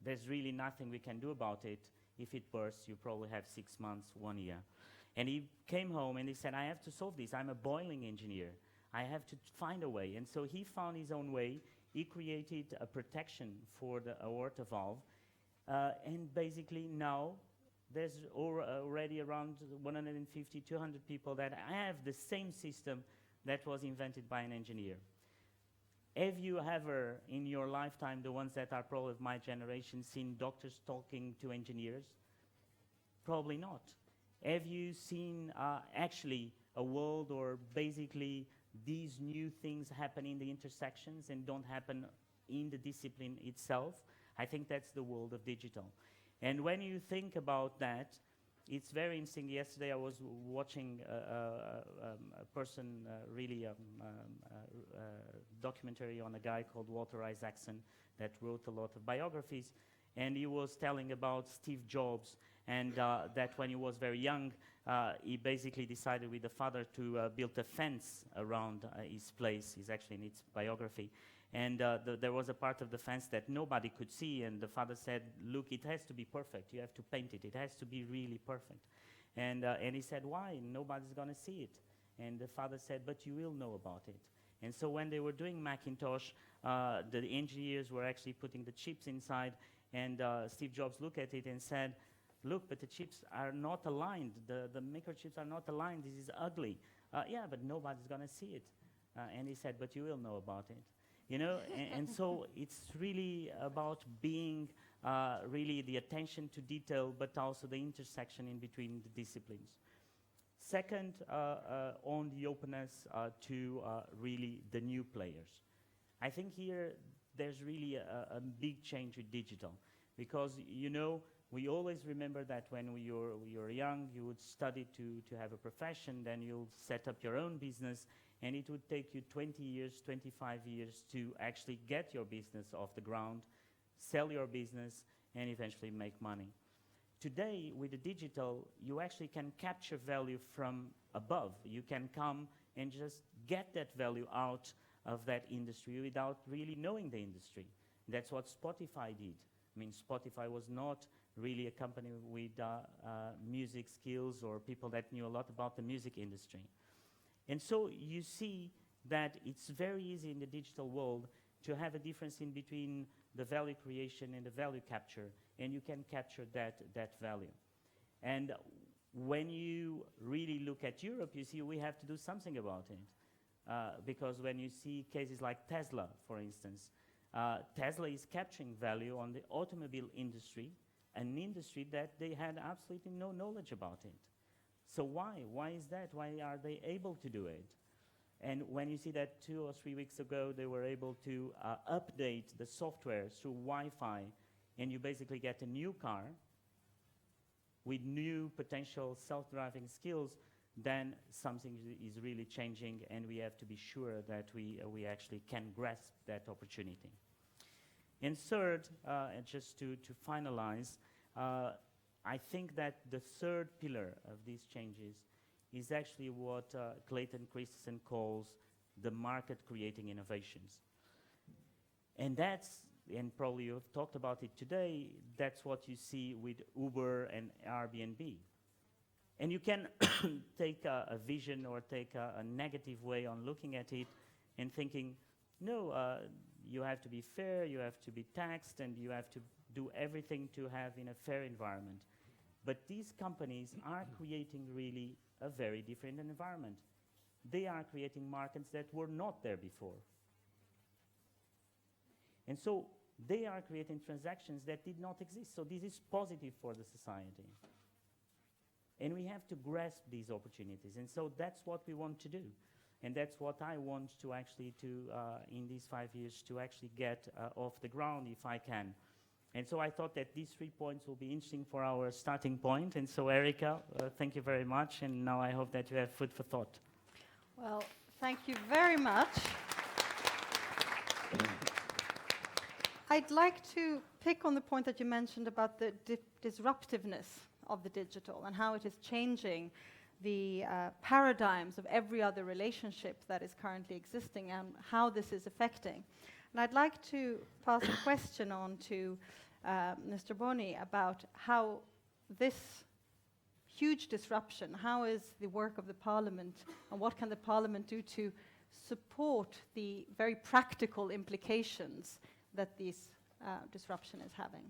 there's really nothing we can do about it. If it bursts, you probably have 6 months, 1 year. And he came home and he said, I have to solve this. I'm a boiling engineer. I have to find a way. And so he found his own way. He created a protection for the aorta valve. And basically now, there's already around 150, 200 people that have the same system that was invented by an engineer. Have you ever, in your lifetime, the ones that are probably of my generation, seen doctors talking to engineers? Probably not. Have you seen actually a world or basically these new things happen in the intersections and don't happen in the discipline itself? I think that's the world of digital. And when you think about that, it's very interesting. Yesterday I was watching a person, really documentary on a guy called Walter Isaacson that wrote a lot of biographies, and he was telling about Steve Jobs, and that when he was very young, he basically decided with the father to build a fence around his place. He's actually in its biography. And there was a part of the fence that nobody could see, and the father said, look, it has to be perfect. You have to paint it. It has to be really perfect. And he said, why? Nobody's going to see it. And the father said, but you will know about it. And so when they were doing Macintosh, the engineers were actually putting the chips inside, and Steve Jobs looked at it and said, look, but the chips are not aligned. The microchips are not aligned. This is ugly. Yeah, but nobody's going to see it. And he said, but you will know about it. You know, and so it's really about being really the attention to detail, but also the intersection in between the disciplines. Second, on the openness to really the new players. I think here there's really a big change with digital, because, you know, we always remember that when you were young, you would study to have a profession, then you'll set up your own business, and it would take you 20 years, 25 years to actually get your business off the ground, sell your business, and eventually make money. Today, with the digital, you actually can capture value from above. You can come and just get that value out of that industry without really knowing the industry. That's what Spotify did. I mean, Spotify was not really a company with music skills or people that knew a lot about the music industry. And so you see that it's very easy in the digital world to have a difference in between the value creation and the value capture, and you can capture that value. And when you really look at Europe, you see we have to do something about it. Because when you see cases like Tesla, for instance, Tesla is capturing value on the automobile industry, an industry that they had absolutely no knowledge about it. So why? Why is that? Why are they able to do it? And when you see that 2 or 3 weeks ago they were able to update the software through Wi-Fi, and you basically get a new car with new potential self-driving skills, then something is really changing, and we have to be sure that we actually can grasp that opportunity. And third, and just to finalize, I think that the third pillar of these changes is actually what Clayton Christensen calls the market creating innovations. And that's, and probably you've talked about it today, that's what you see with Uber and Airbnb. And you can take a vision or take a negative way on looking at it and thinking, no, you have to be fair, you have to be taxed, and you have to do everything to have in a fair environment. But these companies are creating really a very different environment. They are creating markets that were not there before. And so they are creating transactions that did not exist. So this is positive for the society. And we have to grasp these opportunities. And so that's what we want to do. And that's what I want to actually, in these 5 years, to actually get off the ground if I can. And so I thought that these 3 points will be interesting for our starting point. And so, Erica, thank you very much. And now I hope that you have food for thought. Well, thank you very much. I'd like to pick on the point that you mentioned about the disruptiveness of the digital and how it is changing the paradigms of every other relationship that is currently existing and how this is affecting. And I'd like to pass a question on to Mr. Boni about how this huge disruption, how is the work of the Parliament and what can the Parliament do to support the very practical implications that this disruption is having?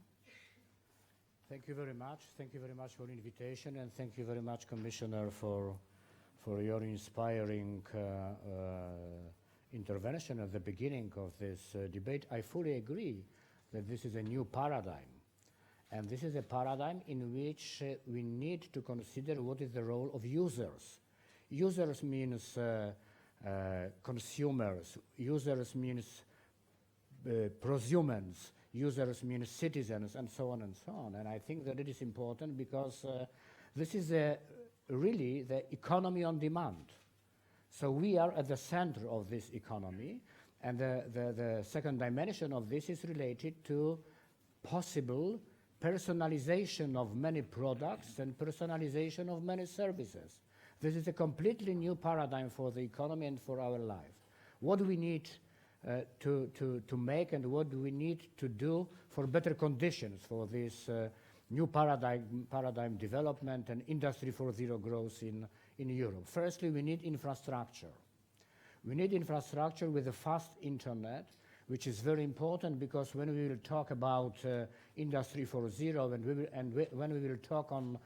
Thank you very much. Thank you very much for the invitation, and thank you very much, Commissioner, for your inspiring intervention at the beginning of this debate. I fully agree that this is a new paradigm, and this is a paradigm in which we need to consider what is the role of users. Users means consumers. Users means prosumers. Users mean citizens, and so on and so on. And I think that it is important because This is really the economy on demand. So we are at the center of this economy, and the second dimension of this is related to possible personalization of many products and personalization of many services. This is a completely new paradigm for the economy and for our life. What do we need to make, and what do we need to do for better conditions for this new paradigm development and Industry 4.0 growth in Europe? Firstly, we need infrastructure. We need infrastructure with a fast internet, which is very important, because when we will talk about Industry 4.0 and when we will talk on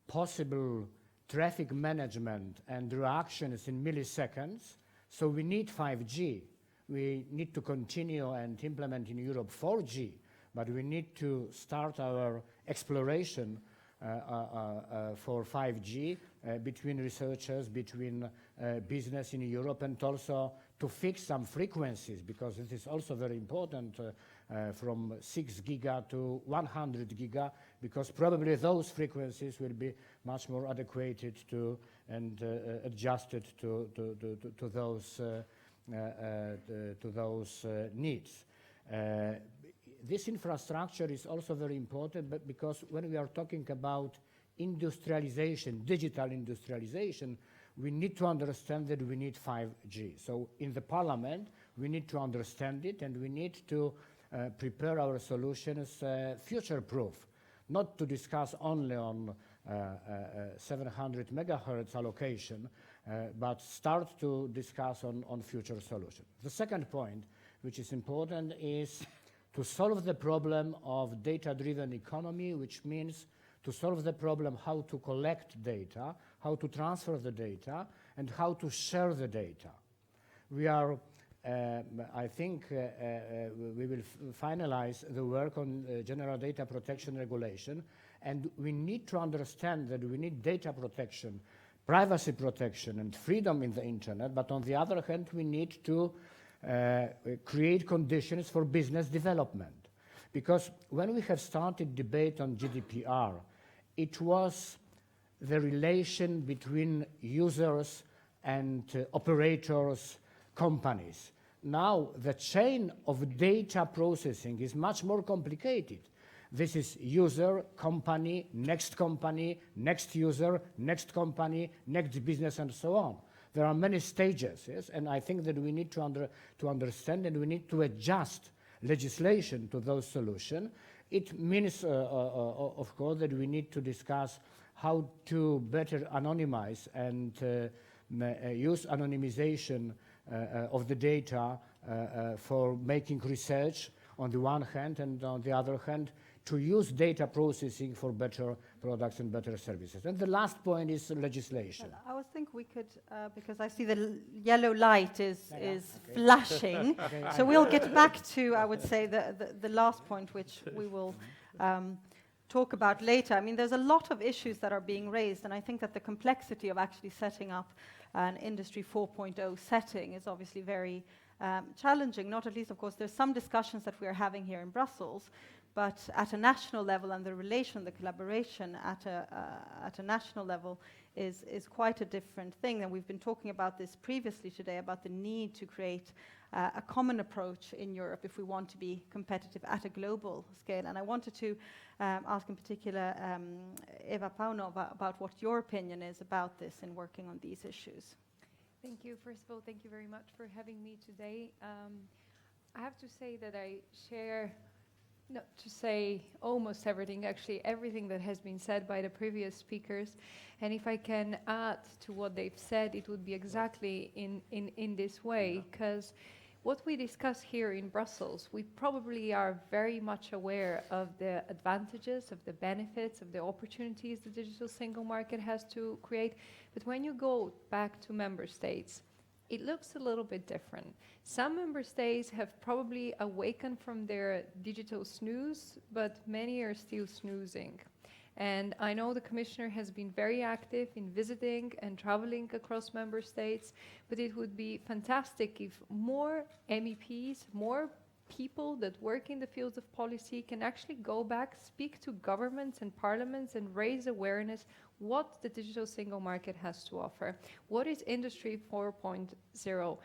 possible traffic management and reactions in milliseconds, so we need 5G. We need to continue and implement in Europe 4G, but we need to start our exploration for 5G between researchers, between business in Europe, and also to fix some frequencies, because it is also very important from 6 giga to 100 giga, because probably those frequencies will be much more adequated to and adjusted to those needs. This infrastructure is also very important, but because when we are talking about industrialization, digital industrialization, we need to understand that we need 5G. So in the Parliament, we need to understand it, and we need to prepare our solutions future-proof, not to discuss only on 700 megahertz allocation, but start to discuss on future solutions. The second point, which is important, is to solve the problem of data-driven economy, which means to solve the problem how to collect data, how to transfer the data, and how to share the data. We are, I think, we will finalize the work on General Data Protection Regulation, and we need to understand that we need data protection, privacy protection, and freedom in the internet, but on the other hand, we need to create conditions for business development. Because when we have started debate on GDPR, it was the relation between users and operators, companies. Now the chain of data processing is much more complicated. This is user, company, next user, next company, next business, and so on. There are many stages, yes, and I think that we need to understand, and we need to adjust legislation to those solutions. It means, of course, that we need to discuss how to better anonymize and use anonymization of the data for making research on the one hand, and on the other hand, to use data processing for better products and better services. And the last point is legislation. Well, I was think we could, because I see the yellow light is flashing, Okay. so we'll get back to, I would say, the last point, which we will talk about later. I mean, there's a lot of issues that are being raised, and I think that the complexity of actually setting up an Industry 4.0 setting is obviously very challenging, not at least, of course, there's some discussions that we are having here in Brussels, but at a national level, and the relation, the collaboration at a national level is quite a different thing. And we've been talking about this previously today, about the need to create a common approach in Europe if we want to be competitive at a global scale. And I wanted to ask in particular Eva Paunova about what your opinion is about this in working on these issues. Thank you. First of all, thank you very much for having me today. I have to say that I share, not to say almost everything, actually everything that has been said by the previous speakers. And if I can add to what they've said, it would be exactly in this way, because what we discuss here in Brussels, we probably are very much aware of the advantages, of the benefits, of the opportunities the digital single market has to create. But when you go back to member states, it looks a little bit different. Some member states have probably awakened from their digital snooze, but many are still snoozing. And I know the Commissioner has been very active in visiting and traveling across member states, but it would be fantastic if more MEPs, more people that work in the fields of policy can actually go back, speak to governments and parliaments and raise awareness what the digital single market has to offer. What is Industry 4.0?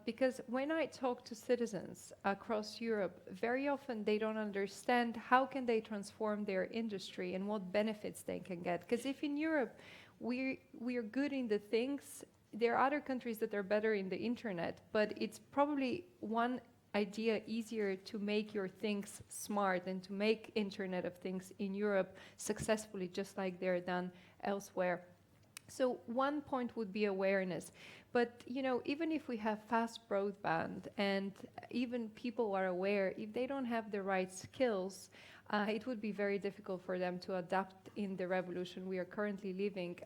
Because when I talk to citizens across Europe, very often they don't understand how can they transform their industry and what benefits they can get. Because if in Europe we are good in the things, there are other countries that are better in the internet, but it's probably one idea easier to make your things smart and to make Internet of Things in Europe successfully, just like they're done elsewhere. So one point would be awareness. But, you know, even if we have fast broadband and even people are aware, if they don't have the right skills, it would be very difficult for them to adapt in the revolution we are currently living.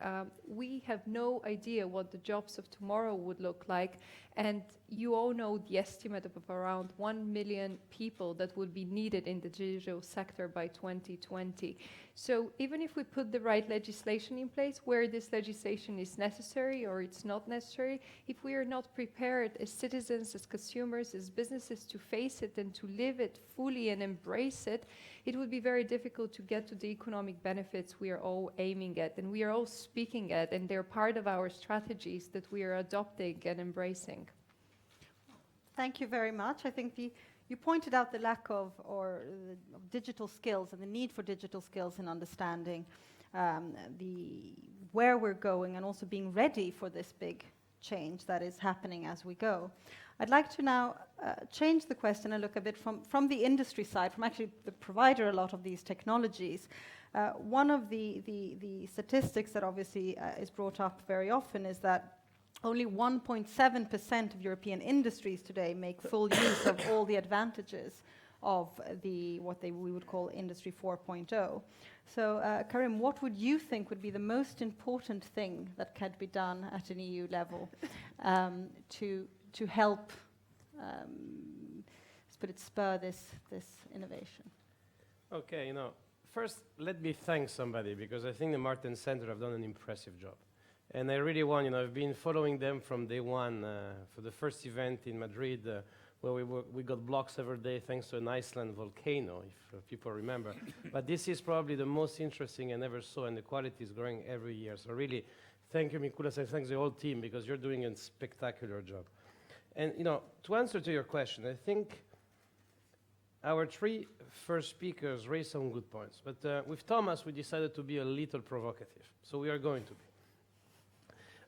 We have no idea what the jobs of tomorrow would look like, and you all know the estimate of around 1 million people that would be needed in the digital sector by 2020. So even if we put the right legislation in place, where this legislation is necessary or it's not necessary, if we are not prepared as citizens, as consumers, as businesses to face it and to live it fully and embrace it, it would be very difficult to get to the economic benefits we are all aiming at and we are all speaking at, and they're part of our strategies that we are adopting and embracing. Thank you very much. I think you pointed out the lack of digital skills and the need for digital skills in understanding where we're going and also being ready for this big change that is happening as we go. I'd like to now change the question and look a bit from the industry side, from actually the provider a lot of these technologies. One of the statistics that obviously is brought up very often is that only 1.7% of European industries today make full use of all the advantages of what we would call Industry 4.0. So, Karim, what would you think would be the most important thing that can be done at an EU level to help spur this innovation? Okay, first let me thank somebody, because I think the Martin Center have done an impressive job. And I really want, I've been following them from day one for the first event in Madrid, where we got blocks every day thanks to an Iceland volcano, if people remember. But this is probably the most interesting I ever saw, and the quality is growing every year. So really, thank you, Mikulas, and thanks the whole team, because you're doing a spectacular job. And, to answer to your question, I think our three first speakers raised some good points. But with Thomas, we decided to be a little provocative. So we are going to be.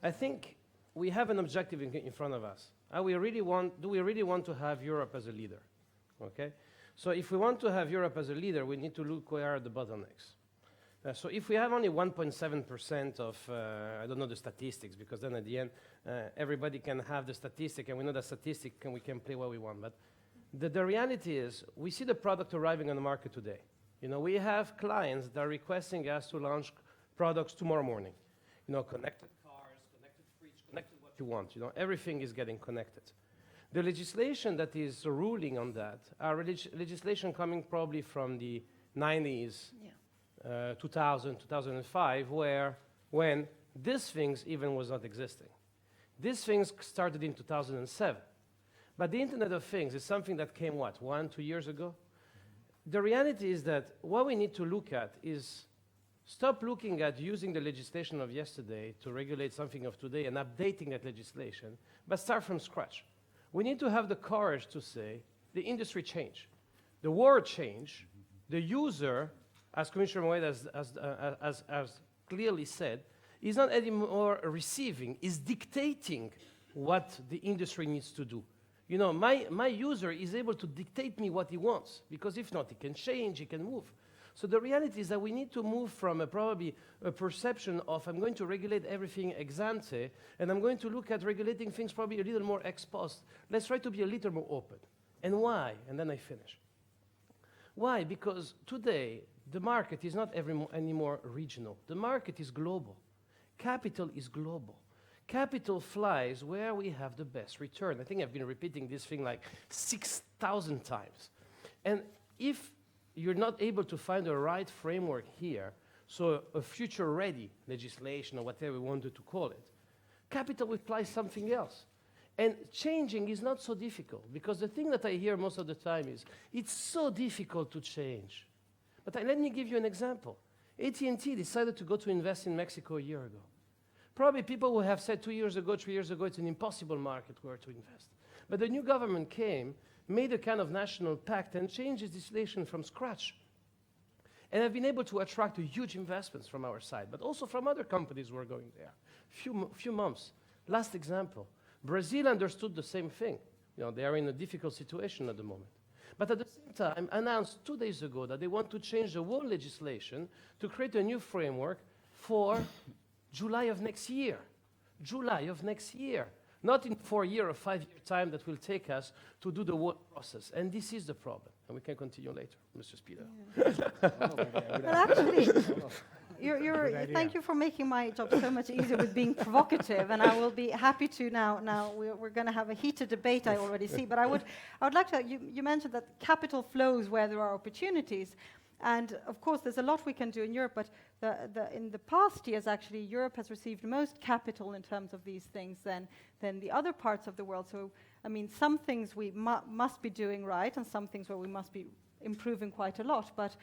I think we have an objective in front of us. Do we really want to have Europe as a leader? Okay? So if we want to have Europe as a leader, we need to look where are the bottlenecks. So if we have only 1.7% of, I don't know the statistics, because then at the end, everybody can have the statistic, and we know the statistic, and we can play what we want. But the reality is, we see the product arriving on the market today. We have clients that are requesting us to launch products tomorrow morning. Connected cars, connected fridge, connected what you want. Everything is getting connected. The legislation that is ruling on that are legislation coming probably from the 90s, 2000, 2005, when these things even was not existing. These things started in 2007. But the Internet of Things is something that came, 1, 2 years ago? The reality is that what we need to look at is stop looking at using the legislation of yesterday to regulate something of today and updating that legislation, but start from scratch. We need to have the courage to say, the industry changed. The world changed. The user, as Commissioner Moedas has clearly said, is not anymore receiving, is dictating what the industry needs to do. My user is able to dictate me what he wants, because if not, he can change, he can move. So the reality is that we need to move from probably a perception of I'm going to regulate everything ex ante, and I'm going to look at regulating things probably a little more ex post. Let's try to be a little more open. And why? And then I finish. Why? Because today, the market is not anymore regional. The market is global. Capital is global. Capital flies where we have the best return. I think I've been repeating this thing like 6,000 times. And if you're not able to find the right framework here, so a future-ready legislation or whatever we wanted to call it, capital will apply something else. And changing is not so difficult, because the thing that I hear most of the time is, it's so difficult to change. But let me give you an example. AT&T decided to go to invest in Mexico a year ago. Probably people would have said 2 years ago, 3 years ago, it's an impossible market where to invest. But the new government came, made a kind of national pact, and changed its legislation from scratch. And have been able to attract a huge investments from our side, but also from other companies who are going there. Few months. Last example. Brazil understood the same thing. You know, they are in a difficult situation at the moment. But at the same time, announced 2 days ago that they want to change the whole legislation to create a new framework for July of next year. July of next year. Not in 4 year or 5 year time that will take us to do the whole process. And this is the problem. And we can continue later, Mr. Speeder. Well, actually, thank you for making my job so much easier with being provocative, and I will be happy to now we're going to have a heated debate, I already see, but I would like to, you mentioned that capital flows where there are opportunities, and of course there's a lot we can do in Europe, but in the past years actually Europe has received most capital in terms of these things than the other parts of the world. So I mean, some things we must be doing right, and some things where we must be improving quite a lot. But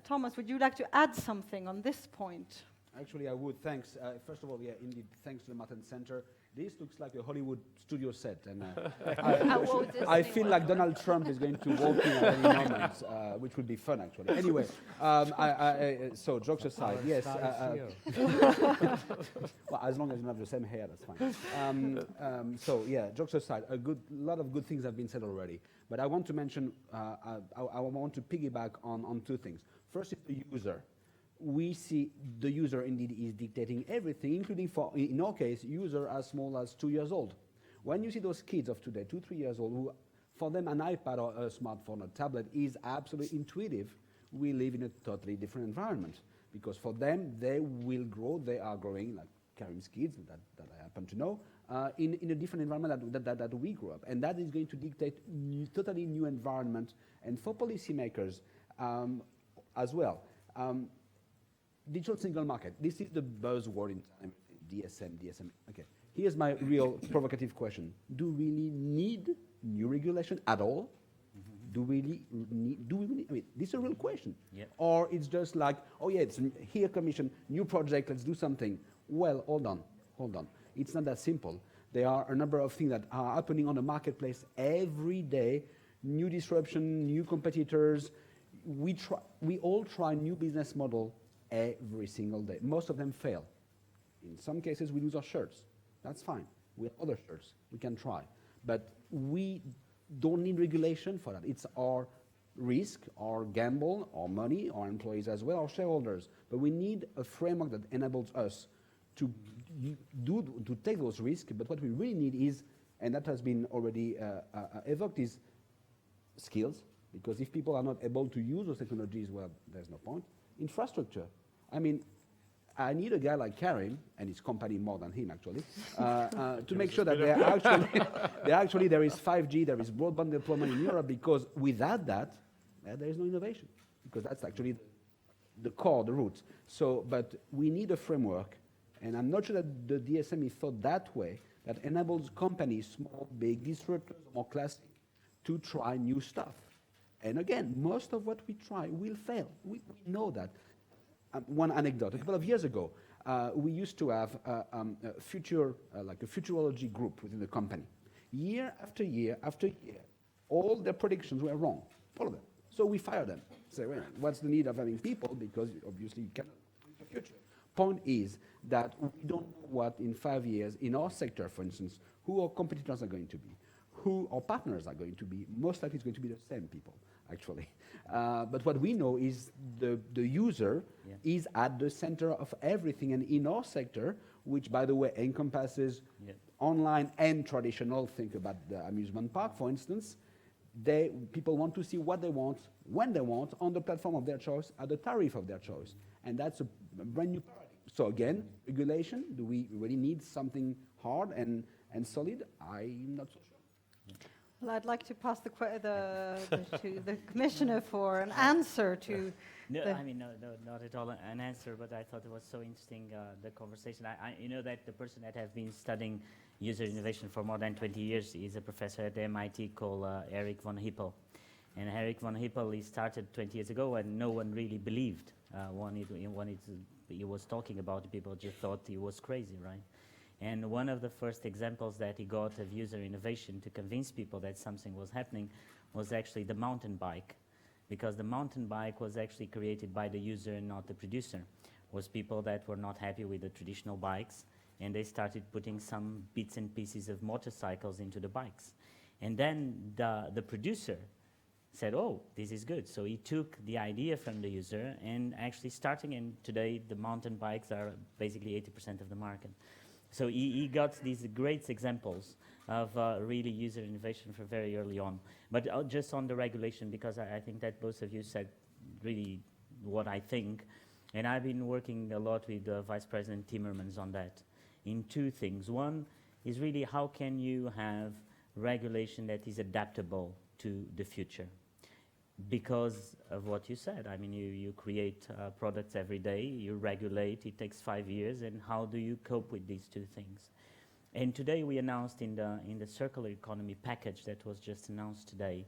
Thomas, would you like to add something on this point? Actually, I would. Thanks. First of all, yeah, indeed, thanks to the Martin Center. This looks like a Hollywood studio set, and I feel like Donald Trump is going to walk in at any moment, which would be fun, actually. Anyway, so jokes aside, yes. Well, as long as you have the same hair, that's fine. So yeah, jokes aside, a lot of good things have been said already. But I want to mention, I want to piggyback on two things. First is the user. We see the user indeed is dictating everything, including, for, in our case, user as small as 2 years old. When you see those kids of today, 2, 3 years old, who, for them an iPad or a smartphone or tablet is absolutely intuitive, we live in a totally different environment. Because for them, they will grow, they are growing, like Karim's kids, that I happen to know, in a different environment that we grew up. And that is going to dictate totally new environment, and for policymakers as well. Digital single market. This is the buzzword in time. DSM. Okay. Here's my real provocative question. Do we really need new regulation at all? Do we need, I mean, this is a real question. Yep. Or it's just like, oh yeah, it's here commission, new project, let's do something. Well, hold on. It's not that simple. There are a number of things that are happening on the marketplace every day. New disruption, new competitors. We all try new business model every single day. Most of them fail. In some cases, we lose our shirts. That's fine. We have other shirts. We can try. But we don't need regulation for that. It's our risk, our gamble, our money, our employees as well, our shareholders. But we need a framework that enables us to take those risks. But what we really need is, and that has been already evoked, is skills. Because if people are not able to use those technologies, well, there's no point. Infrastructure. I mean, I need a guy like Karim, and his company more than him actually, to make sure that there is 5G, there is broadband deployment in Europe, because without that, there is no innovation. Because that's actually the core, the roots. So, but we need a framework, and I'm not sure that the DSM is thought that way, that enables companies, small, big, disruptors, more classic, to try new stuff. And again, most of what we try will fail. We know that. One anecdote. A couple of years ago, we used to have like a futurology group within the company. Year after year after year, all their predictions were wrong. All of them. So we fired them. Say, well, what's the need of having people? Because obviously you cannot predict the future. Point is that we don't know what in 5 years, in our sector, for instance, who our competitors are going to be, who our partners are going to be. Most likely it's going to be the same people, actually. But what we know is the user is at the center of everything. And in our sector, which, by the way, encompasses online and traditional, think about the amusement park, for instance, people want to see what they want, when they want, on the platform of their choice, at the tariff of their choice. And that's a brand new paradigm. So again, regulation, do we really need something hard and solid? I'm not so sure. Well, I'd like to pass to the Commissioner for an answer to No, the... I mean, not at all an answer, but I thought it was so interesting, the conversation. You know that the person that have been studying user innovation for more than 20 years is a professor at MIT called Eric von Hippel. And Eric von Hippel, he started 20 years ago, and no one really believed when he was talking about it. People just thought he was crazy, right? And one of the first examples that he got of user innovation to convince people that something was happening was actually the mountain bike, because the mountain bike was actually created by the user and not the producer. It was people that were not happy with the traditional bikes, and they started putting some bits and pieces of motorcycles into the bikes. And then the producer said, oh, this is good. So he took the idea from the user and actually starting, and today the mountain bikes are basically 80% of the market. So he got these great examples of really user innovation from very early on. But just on the regulation, because I think that both of you said really what I think, and I've been working a lot with Vice President Timmermans on that in two things. One is really how can you have regulation that is adaptable to the future? Because of what you said. I mean, you create products every day, you regulate, it takes 5 years, and how do you cope with these two things? And today we announced in the circular economy package that was just announced today,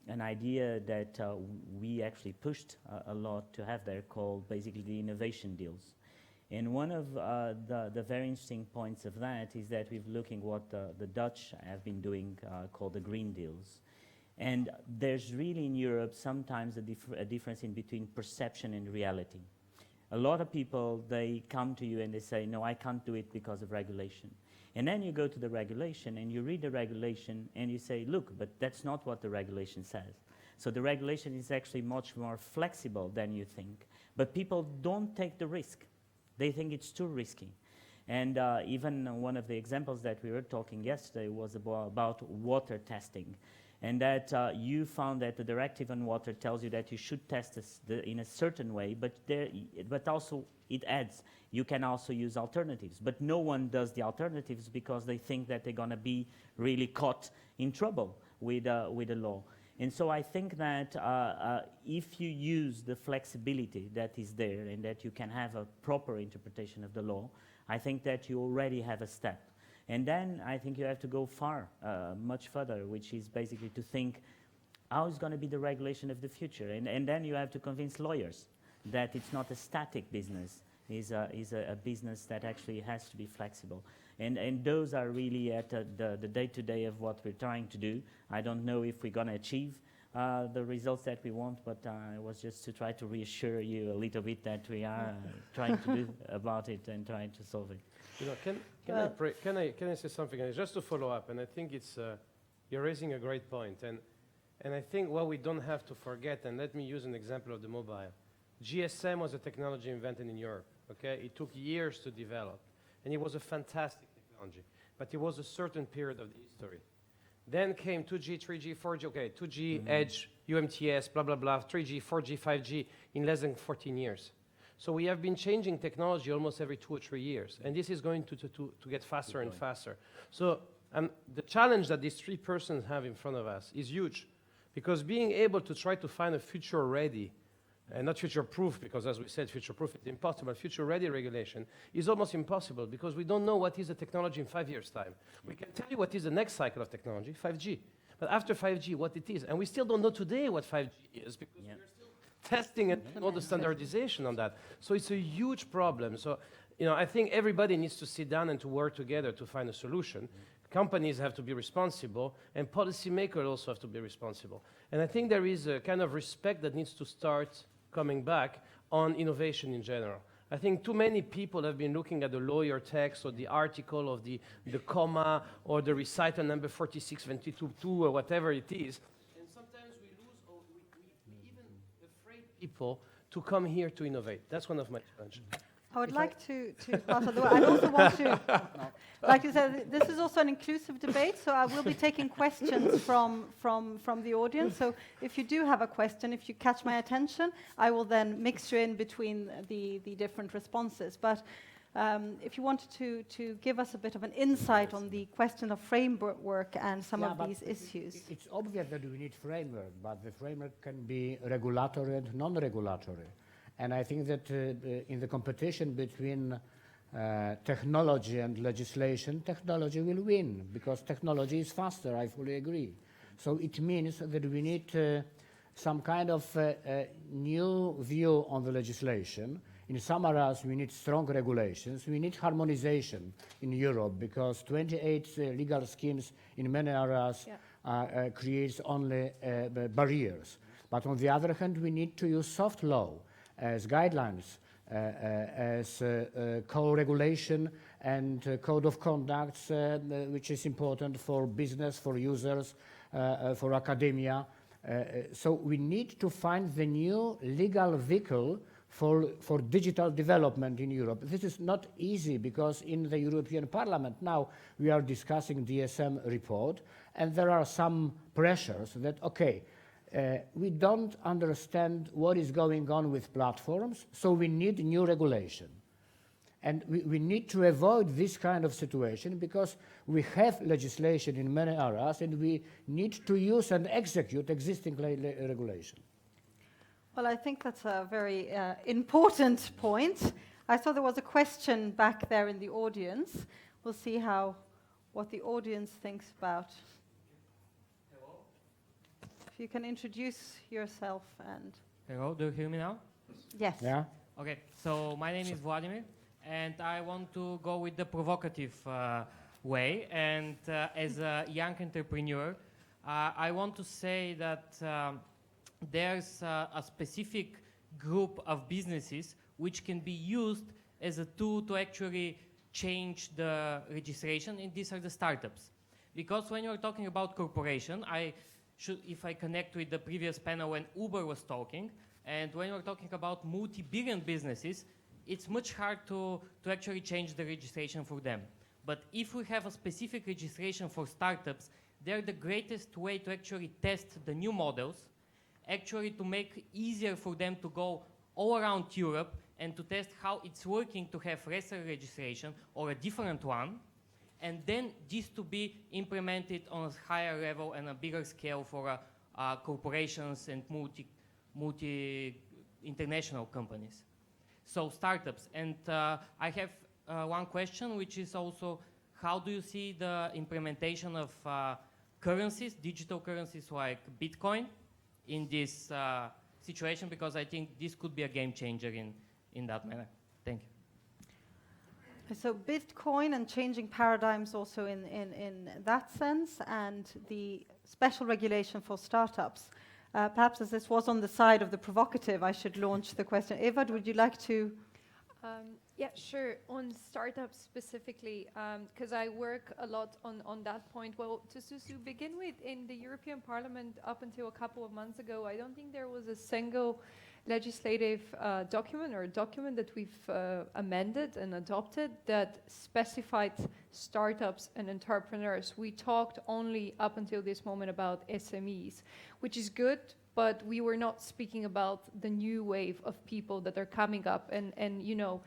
an idea that we actually pushed a lot to have there called basically the innovation deals. And one of the very interesting points of that is that we're looking what the Dutch have been doing called the green deals. And there's really in Europe sometimes a difference in between perception and reality. A lot of people, they come to you and they say, no, I can't do it because of regulation. And then you go to the regulation and you read the regulation and you say, look, but that's not what the regulation says. So the regulation is actually much more flexible than you think. But people don't take the risk. They think it's too risky. And even one of the examples that we were talking yesterday was about water testing. And that you found that the directive on water tells you that you should test in a certain way, but also it adds, you can also use alternatives. But no one does the alternatives because they think that they're going to be really caught in trouble with the law. And so I think that if you use the flexibility that is there and that you can have a proper interpretation of the law, I think that you already have a step. And then I think you have to go much further, which is basically to think, how is going to be the regulation of the future? And then you have to convince lawyers that it's not a static business, is a business that actually has to be flexible. And those are really at the day-to-day of what we're trying to do. I don't know if we're going to achieve the results that we want, but it was just to try to reassure you a little bit that we are trying to do about it and trying to solve it. You know, can I say something? And just to follow up, and I think it's you're raising a great point, and I think what we don't have to forget, and let me use an example of the mobile. GSM was a technology invented in Europe. Okay, it took years to develop, and it was a fantastic technology, but it was a certain period of the history. Then came 2G, 3G, 4G. Okay, 2G, Edge, UMTS, blah blah blah, 3G, 4G, 5G in less than 14 years. So we have been changing technology almost every 2 or 3 years, and this is going to get faster and faster. So the challenge that these three persons have in front of us is huge, because being able to try to find a future-ready, and not future-proof, because as we said, future-proof is impossible, future-ready regulation is almost impossible, because we don't know what is the technology in 5 years' time. We can tell you what is the next cycle of technology, 5G, but after 5G, what it is. And we still don't know today what 5G is, because we're still testing and all the standardization on that. So it's a huge problem. So, you know, I think everybody needs to sit down and to work together to find a solution. Companies have to be responsible, and policymakers also have to be responsible. And I think there is a kind of respect that needs to start coming back on innovation in general. I think too many people have been looking at the lawyer text or the article of the comma or the recital number 4622 or whatever it is. People to come here to innovate. That's one of my challenges. I would like to pass on the word. I also want to, like you said, this is also an inclusive debate, so I will be taking questions from the audience. So if you do have a question, if you catch my attention, I will then mix you in between the different responses. But If you wanted to give us a bit of an insight on the question of framework and some of these issues. It's obvious that we need framework, but the framework can be regulatory and non-regulatory. And I think that in the competition between technology and legislation, technology will win, because technology is faster, I fully agree. So it means that we need some kind of new view on the legislation. In some areas, we need strong regulations. We need harmonization in Europe, because 28 legal schemes in many areas creates only barriers. But on the other hand, we need to use soft law as guidelines, as co-regulation and code of conduct, which is important for business, for users, for academia. So we need to find the new legal vehicle for digital development in Europe. This is not easy, because in the European Parliament now we are discussing DSM report, and there are some pressures that, okay, we don't understand what is going on with platforms, so we need new regulation. And we need to avoid this kind of situation, because we have legislation in many areas and we need to use and execute existing regulation. Well, I think that's a very important point. I saw there was a question back there in the audience. We'll see what the audience thinks about. Hello. If you can introduce yourself and... Hello, do you hear me now? Yes. Yeah. Okay, so my name is Vladimir, and I want to go with the provocative way. And as a young entrepreneur, I want to say that there's a specific group of businesses which can be used as a tool to actually change the registration, and these are the startups. Because when you're talking about corporation, if I connect with the previous panel when Uber was talking, and when you're talking about multi-billion businesses, it's much hard to actually change the registration for them. But if we have a specific registration for startups, they're the greatest way to actually test the new models, actually to make easier for them to go all around Europe and to test how it's working to have lesser registration or a different one, and then this to be implemented on a higher level and a bigger scale for corporations and multi-international companies. So startups. And I have one question, which is also, how do you see the implementation of currencies, digital currencies like Bitcoin, in this situation? Because I think this could be a game changer in that manner. Thank you. So Bitcoin and changing paradigms also in that sense, and the special regulation for startups. Perhaps as this was on the side of the provocative, I should launch the question. Eva, would you like to? Yeah, sure. On startups specifically, because I work a lot on that point. Well, to begin with, in the European Parliament up until a couple of months ago, I don't think there was a single legislative document that we've amended and adopted that specified startups and entrepreneurs. We talked only up until this moment about SMEs, which is good, but we were not speaking about the new wave of people that are coming up and you know,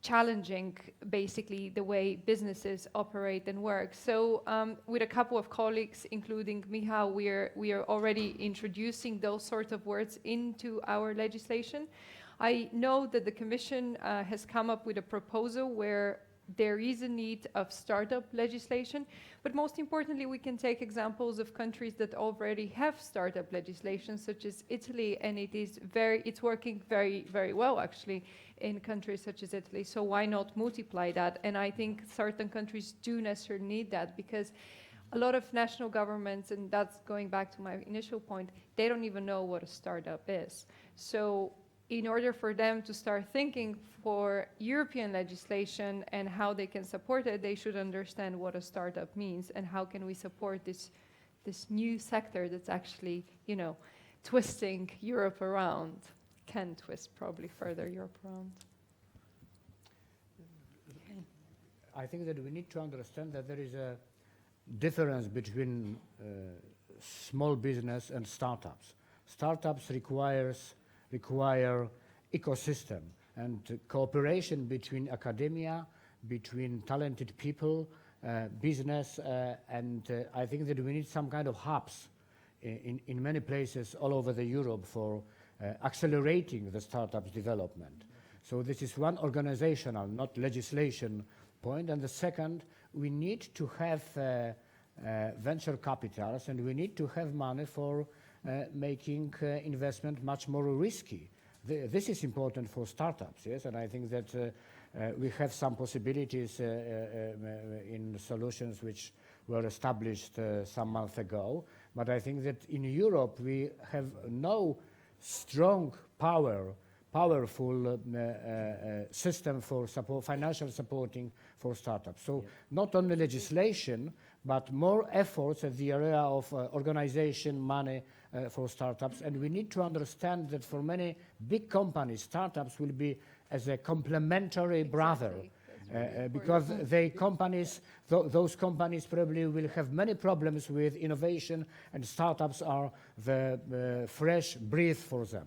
challenging basically the way businesses operate and work. So with a couple of colleagues, including Michał, we are already introducing those sort of words into our legislation. I know that the Commission has come up with a proposal where there is a need of startup legislation, but most importantly, we can take examples of countries that already have startup legislation, such as Italy, and it's working very, very well actually in countries such as Italy. So why not multiply that? And I think certain countries do necessarily need that, because a lot of national governments, and that's going back to my initial point, they don't even know what a startup is. So in order for them to start thinking for European legislation and how they can support it, they should understand what a startup means and how can we support this new sector that's actually, you know, twisting Europe around, can twist probably further Europe around. I think that we need to understand that there is a difference between small business and startups. Startups require ecosystem, and cooperation between academia, between talented people, business, and I think that we need some kind of hubs in many places all over the Europe for accelerating the startups development. So this is one organizational, not legislation point. And the second, we need to have venture capitals, and we need to have money for making investment much more risky. This is important for startups, yes, and I think that we have some possibilities in solutions which were established some months ago. But I think that in Europe we have no strong powerful system for financial supporting for startups. So not only legislation, but more efforts at the area of organization, money for startups. And we need to understand that for many big companies, startups will be as a complementary brother. Because those companies probably will have many problems with innovation, and startups are the fresh breath for them.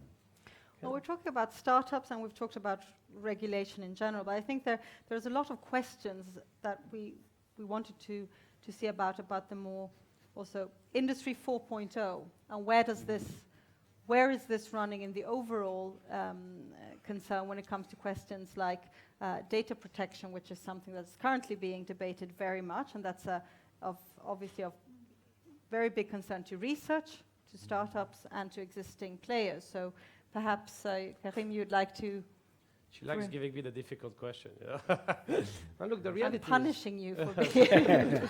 Well, we're talking about startups and we've talked about regulation in general, but I think there's a lot of questions that we wanted to see about the more also Industry 4.0 and where is this running in the overall concern when it comes to questions like data protection, which is something that's currently being debated very much, and that's obviously of very big concern to research, to startups, and to existing players. So perhaps, Karim, you'd like to... She likes giving me the difficult question. And look, the reality I'm punishing you for being...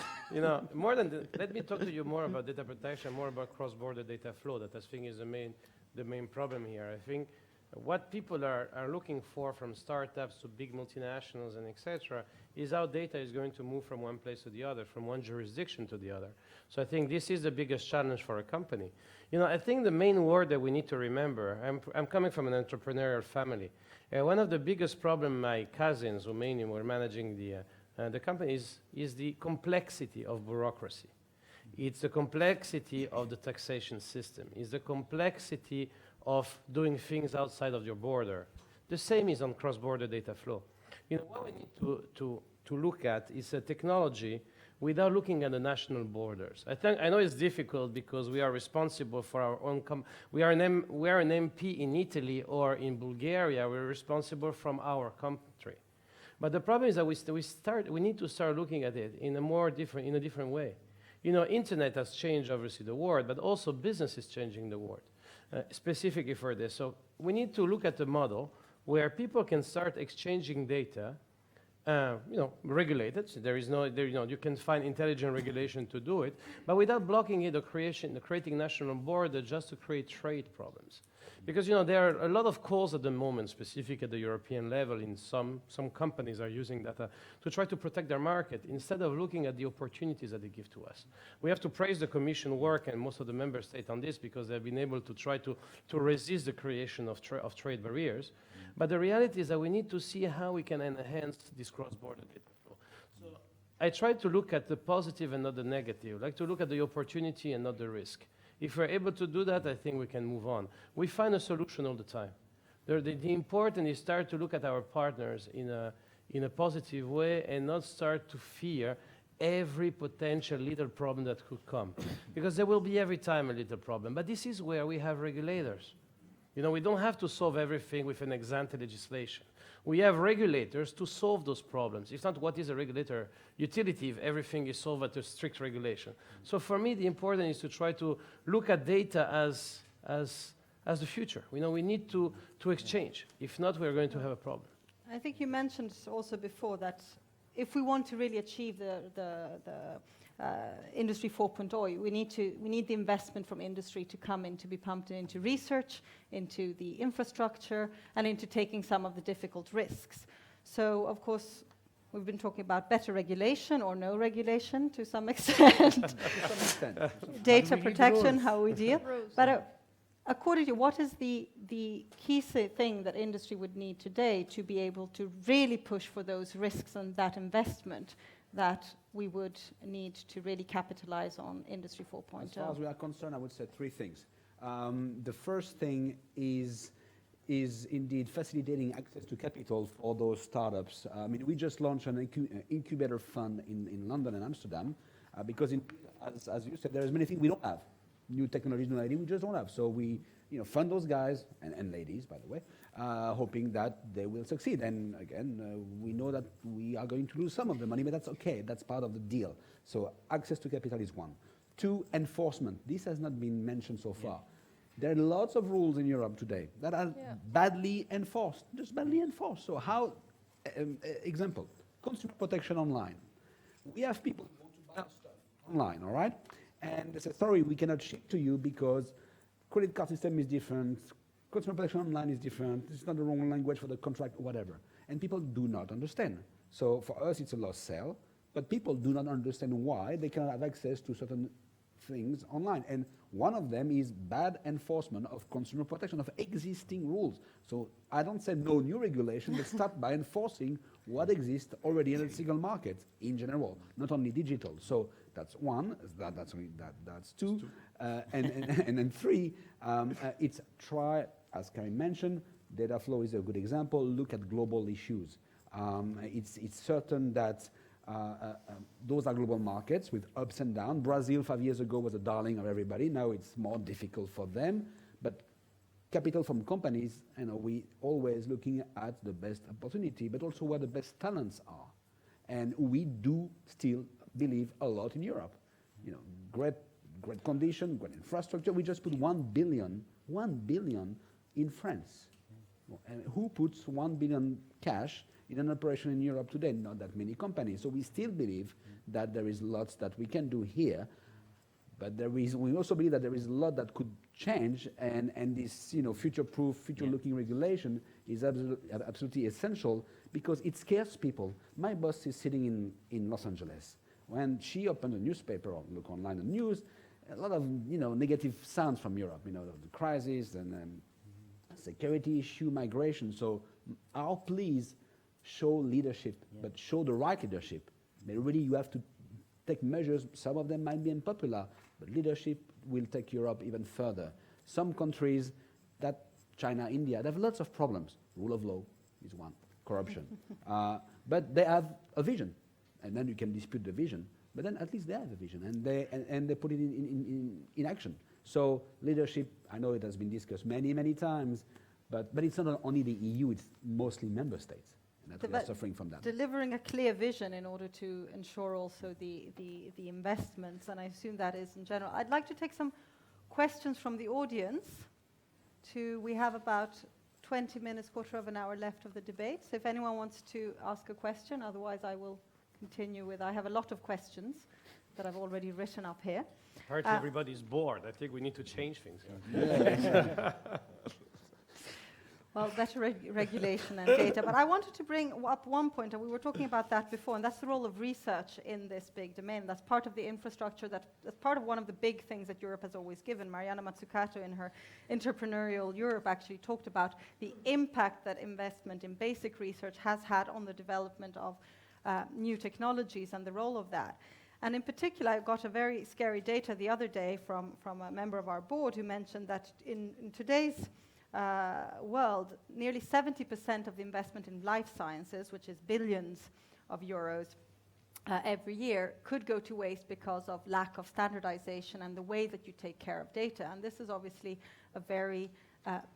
More than let me talk to you more about data protection, more about cross-border data flow. That I think is the main problem here. I think what people are looking for from startups to big multinationals and etc. is how data is going to move from one place to the other, from one jurisdiction to the other. So I think this is the biggest challenge for a company. I think the main word that we need to remember, I'm coming from an entrepreneurial family. One of the biggest problems my cousins who mainly were managing the company is the complexity of bureaucracy. It's the complexity of the taxation system. It's the complexity of doing things outside of your border. The same is on cross-border data flow. What we need to look at is a technology without looking at the national borders. I know it's difficult because we are responsible for our own... we are an MP in Italy or in Bulgaria. We're responsible from our country. But the problem is that we need to start looking at it in a different way. Internet has changed, obviously, the world, but also business is changing the world. Specifically for this. So we need to look at the model where people can start exchanging data, regulated. So you can find intelligent regulation to do it, but without blocking it or creating national border just to create trade problems. Because there are a lot of calls at the moment, specific at the European level, in some companies are using data to try to protect their market instead of looking at the opportunities that they give to us. We have to praise the Commission work and most of the member states on this because they've been able to try to resist the creation of trade barriers. But the reality is that we need to see how we can enhance this cross-border data flow. So I try to look at the positive and not the negative. I like to look at the opportunity and not the risk. If we're able to do that, I think we can move on. We find a solution all the time. The important is start to look at our partners in a positive way and not start to fear every potential little problem that could come. Because there will be every time a little problem. But this is where we have regulators. We don't have to solve everything with an ex-ante legislation. We have regulators to solve those problems. It's not what is a regulator utility if everything is solved at a strict regulation. So for me, the important is to try to look at data as the future. We need to exchange. If not, we're going to have a problem. I think you mentioned also before that if we want to really achieve the Industry 4.0, we need the investment from industry to come in, to be pumped into research, into the infrastructure, and into taking some of the difficult risks. So, of course, we've been talking about better regulation or no regulation to some extent. Data protection, how we deal. But according to you, what is the key thing that industry would need today to be able to really push for those risks and that investment that we would need to really capitalize on Industry 4.0? As far as we are concerned, I would say three things. The first thing is is indeed facilitating access to capital for those startups. I mean, we just launched an incubator fund in London and Amsterdam because, as you said, there's many things we don't have. New technologies, new ideas, we just don't have. So we fund those guys, and ladies, by the way, hoping that they will succeed. And again, we know that we are going to lose some of the money, but that's okay. That's part of the deal. So access to capital is one. 2, enforcement. This has not been mentioned so far. There are lots of rules in Europe today that are badly enforced, just badly enforced. So how, example, consumer protection online. We have people who want to buy stuff online, all right? And they say, sorry, we cannot ship to you because credit card system is different, consumer protection online is different, it's not the wrong language for the contract, whatever. And people do not understand. So for us, it's a lost sale, but people do not understand why they cannot have access to certain things online. And one of them is bad enforcement of consumer protection, of existing rules. So I don't say no new regulation, but start by enforcing what exists already in the single market in general, not only digital. So that's one, that's two. And then 3, it's try, as Karim mentioned, data flow is a good example, look at global issues. It's certain that those are global markets with ups and downs. Brazil 5 years ago was a darling of everybody. Now it's more difficult for them. But capital from companies, we always looking at the best opportunity, but also where the best talents are. And we do still believe a lot in Europe. Great condition, great infrastructure. We just put 1 billion in France. And who puts 1 billion cash in an operation in Europe today? Not that many companies. So we still believe that there is lots that we can do here, but we also believe that there is a lot that could change, and this future-proof, future-looking regulation is absolutely essential because it scares people. My boss is sitting in Los Angeles. When she opened a newspaper or look online on news, a lot of negative sounds from Europe, the crisis and security issue, migration. So our pleas show leadership, but show the right leadership. But really, you have to take measures. Some of them might be unpopular, but leadership will take Europe even further. Some countries, that China, India, they have lots of problems. Rule of law is one, corruption. But they have a vision, and then you can dispute the vision. But then at least they have a vision, and they put it in action. So leadership, I know it has been discussed many times, but it's not only the EU; it's mostly member states. That we are suffering from that. Delivering a clear vision in order to ensure also the investments, and I assume that is in general. I'd like to take some questions from the audience. We have about 20 minutes, quarter of an hour left of the debate. So if anyone wants to ask a question, otherwise I will continue with, I have a lot of questions that I've already written up here. Apparently everybody's bored. I think we need to change things. Well, better regulation and data. But I wanted to bring up one point, and we were talking about that before, and that's the role of research in this big domain. That's part of the infrastructure, that's part of one of the big things that Europe has always given. Mariana Mazzucato in her Entrepreneurial Europe actually talked about the impact that investment in basic research has had on the development of new technologies and the role of that. And in particular, I got a very scary data the other day from a member of our board who mentioned that in today's world, nearly 70% of the investment in life sciences, which is billions of euros every year, could go to waste because of lack of standardization and the way that you take care of data. And this is obviously a very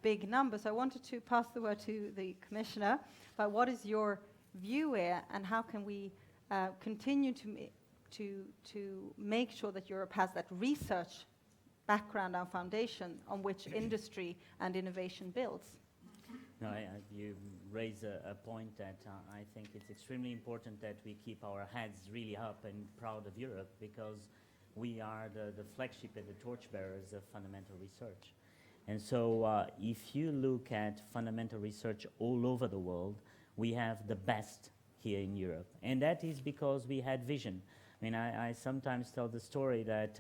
big number. So I wanted to pass the word to the Commissioner about what is your view here and how can we continue to make sure that Europe has that research background and foundation on which industry and innovation builds. No, you raise a point that I think it's extremely important that we keep our heads really up and proud of Europe, because we are the flagship and the torchbearers of fundamental research. And so if you look at fundamental research all over the world, we have the best here in Europe. And that is because we had vision. I mean, I sometimes tell the story that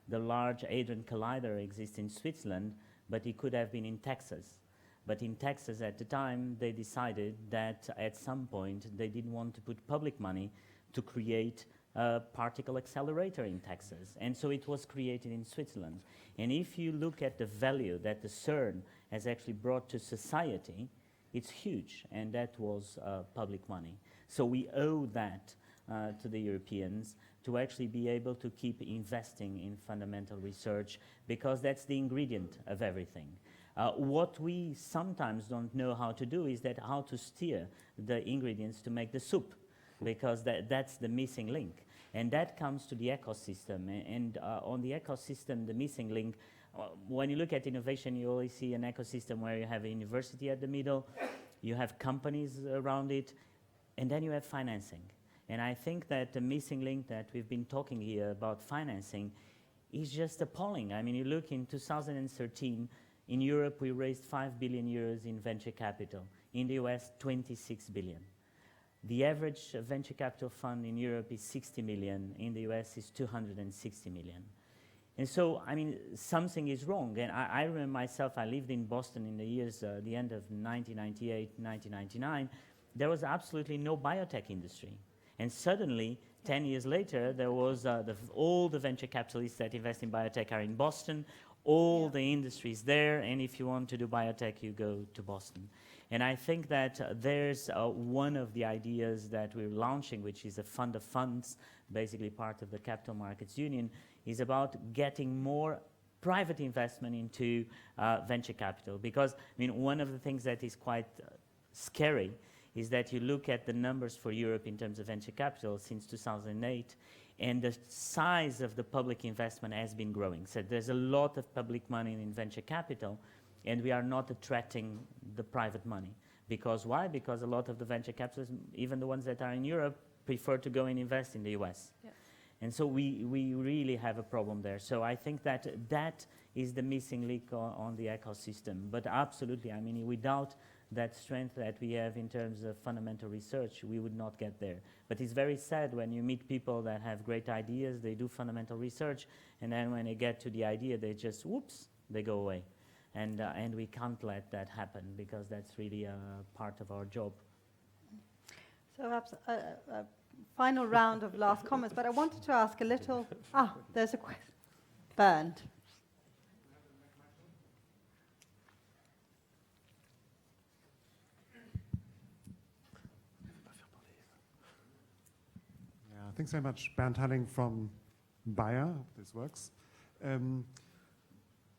the Large Hadron Collider exists in Switzerland, but it could have been in Texas. But in Texas at the time, they decided that at some point they didn't want to put public money to create a particle accelerator in Texas. And so it was created in Switzerland. And if you look at the value that the CERN has actually brought to society, it's huge, and that was public money. So we owe that to the Europeans to actually be able to keep investing in fundamental research, because that's the ingredient of everything. What we sometimes don't know how to do is that how to steer the ingredients to make the soup, because that's the missing link. And that comes to the ecosystem. And on the ecosystem, the missing link, when you look at innovation, you always see an ecosystem where you have a university at the middle, you have companies around it, and then you have financing. And I think that the missing link that we've been talking here about financing is just appalling. I mean, you look in 2013, in Europe, we raised 5 billion euros in venture capital. In the US, 26 billion. The average venture capital fund in Europe is 60 million. In the US, is 260 million. And so, I mean, something is wrong. And I remember myself, I lived in Boston in the years, the end of 1998, 1999. There was absolutely no biotech industry. And suddenly, 10 years later, there was all the venture capitalists that invest in biotech are in Boston, all the industries there, and if you want to do biotech, you go to Boston. And I think that there's one of the ideas that we're launching, which is a fund of funds, basically part of the Capital Markets Union, is about getting more private investment into venture capital. Because, I mean, one of the things that is quite scary is that you look at the numbers for Europe in terms of venture capital since 2008, and the size of the public investment has been growing. So there's a lot of public money in venture capital, and we are not attracting the private money. Because why? Because a lot of the venture capitalists, even the ones that are in Europe, prefer to go and invest in the US. Yeah. And so we really have a problem there. So I think that that is the missing link on the ecosystem. But absolutely, I mean, without that strength that we have in terms of fundamental research, we would not get there. But it's very sad when you meet people that have great ideas, they do fundamental research, and then when they get to the idea, they just, whoops, they go away. And we can't let that happen, because that's really a part of our job. So perhaps a final round of last comments, but I wanted to ask a little, there's a question. Bernd. Thanks very much. Bernd Halling from Bayer. Hope this works.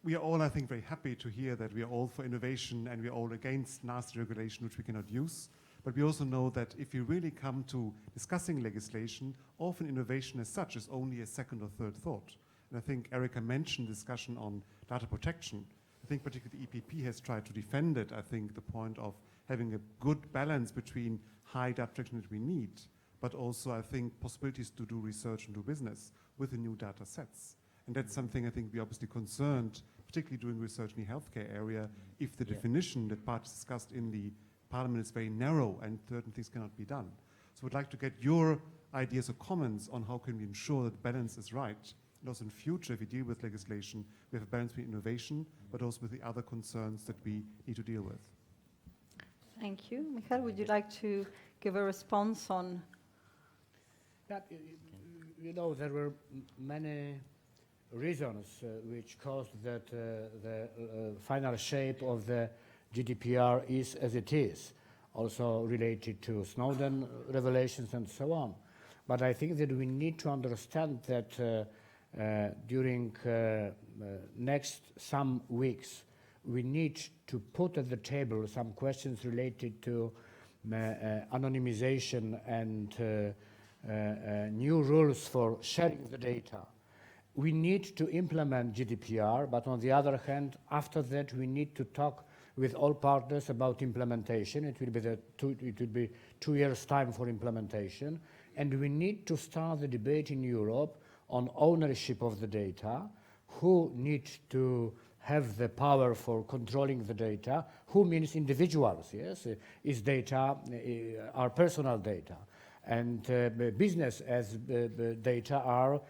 We are all, I think, very happy to hear that we are all for innovation and we are all against nasty regulation which we cannot use. But we also know that if you really come to discussing legislation, often innovation as such is only a second or third thought. And I think Erika mentioned discussion on data protection. I think particularly the EPP has tried to defend it. I think the point of having a good balance between high data protection that we need, but also, I think, possibilities to do research and do business with the new data sets. And that's something I think we're obviously concerned, particularly doing research in the healthcare area, if the definition that parts discussed in the Parliament is very narrow and certain things cannot be done. So I'd like to get your ideas or comments on how can we ensure that the balance is right. And also in future, if we deal with legislation, we have a balance between innovation, but also with the other concerns that we need to deal with. Thank you. Michael, would you like to give a response on? You know, there were many reasons which caused that the final shape of the GDPR is as it is, also related to Snowden revelations and so on. But I think that we need to understand that during next some weeks, we need to put at the table some questions related to anonymization and new rules for sharing the data. We need to implement GDPR, but on the other hand, after that, we need to talk with all partners about implementation. It will be 2 years' time for implementation, and we need to start the debate in Europe on ownership of the data, who needs to have the power for controlling the data, who means individuals, yes, is data, our personal data. And business as data are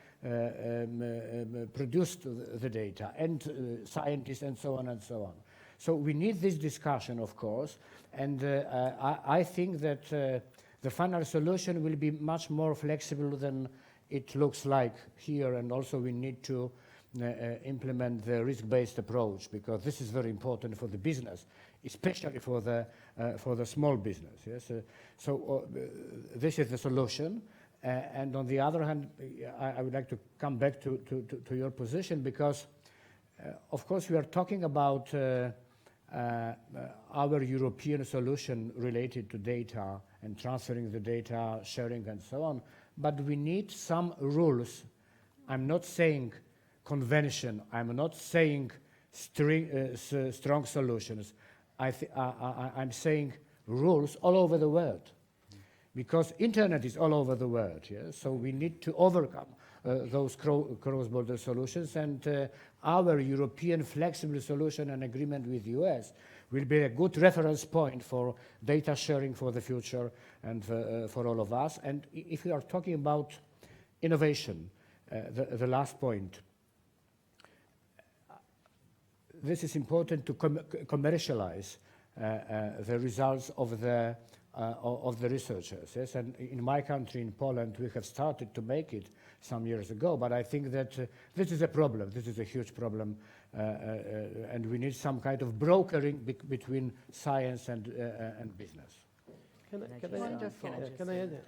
produced the data, and scientists and so on and so on. So we need this discussion, of course, and I think that the final solution will be much more flexible than it looks like here, and also we need to implement the risk-based approach, because this is very important for the business, especially for the small business. Yes? This is the solution. And on the other hand, I would like to come back to your position, because, of course, we are talking about our European solution related to data and transferring the data, sharing, and so on. But we need some rules. I'm not saying convention. I'm not saying strong solutions. I'm saying rules all over the world, because internet is all over the world. Yeah? So we need to overcome those cross-border solutions, and our European flexible solution and agreement with the US will be a good reference point for data sharing for the future and for all of us. And if we are talking about innovation, the last point, this is important to commercialize the results of the researchers. Yes? And in my country, in Poland, we have started to make it some years ago, but I think that this is a problem. This is a huge problem, and we need some kind of brokering between science and business. Can I add it?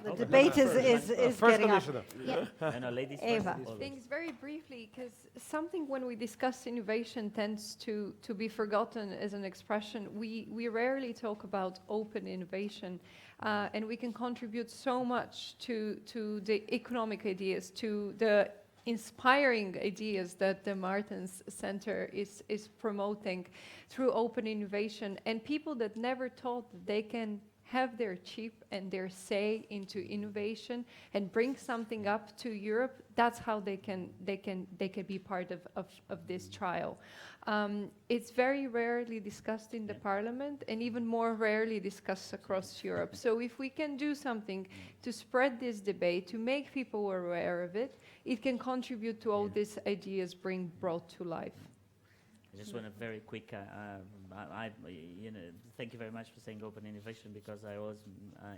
The debate is getting up. Ladies Eva. Things very briefly, because something when we discuss innovation tends to be forgotten as an expression. We rarely talk about open innovation, and we can contribute so much to the economic ideas, to the inspiring ideas that the Martens Center is promoting through open innovation, and people that never thought that they can have their chip and their say into innovation and bring something up to Europe. That's how they can be part of this trial. It's very rarely discussed in the Parliament, and even more rarely discussed across Europe. So if we can do something to spread this debate, to make people aware of it, it can contribute to all these ideas being brought to life. I just want a very quick, thank you very much for saying open innovation, because I was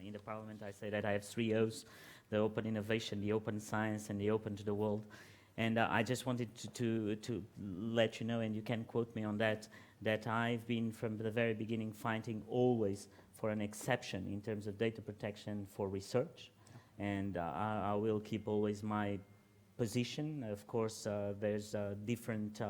in the Parliament, I say that I have 3 O's, the open innovation, the open science, and the open to the world. And I just wanted to let you know, and you can quote me on that, that I've been from the very beginning fighting always for an exception in terms of data protection for research. And I will keep always my position. Of course, there's different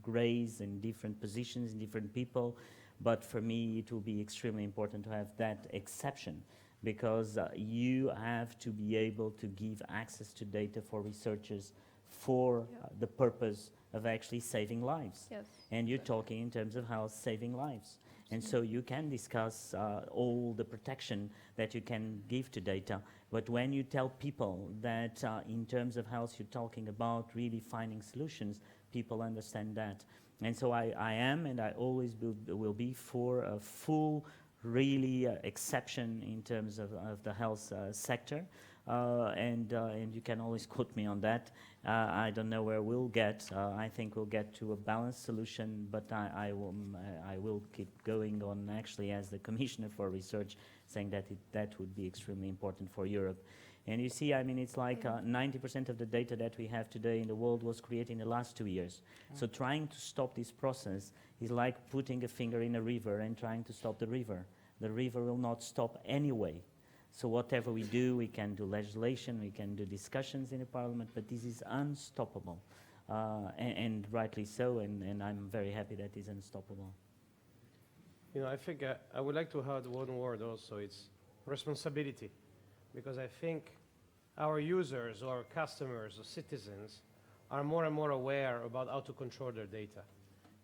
grays and different positions in different people, but for me it will be extremely important to have that exception, because you have to be able to give access to data for researchers for the purpose of actually saving lives. Yes. And you're talking in terms of health, saving lives. And so you can discuss all the protection that you can give to data, but when you tell people that in terms of health you're talking about really finding solutions, people understand that. And so I am, and I always will be for a full, really exception in terms of the health sector. And you can always quote me on that. I don't know where we'll get. I think we'll get to a balanced solution, but I will keep going on actually as the Commissioner for Research, saying that that would be extremely important for Europe. And you see, I mean, it's like 90% of the data that we have today in the world was created in the last 2 years. So trying to stop this process is like putting a finger in a river and trying to stop the river. The river will not stop anyway. So whatever we do, we can do legislation, we can do discussions in the Parliament, but this is unstoppable, and rightly so, and I'm very happy that it's unstoppable. You know, I think I would like to add one word also. It's responsibility, because I think our users or customers or citizens are more and more aware about how to control their data.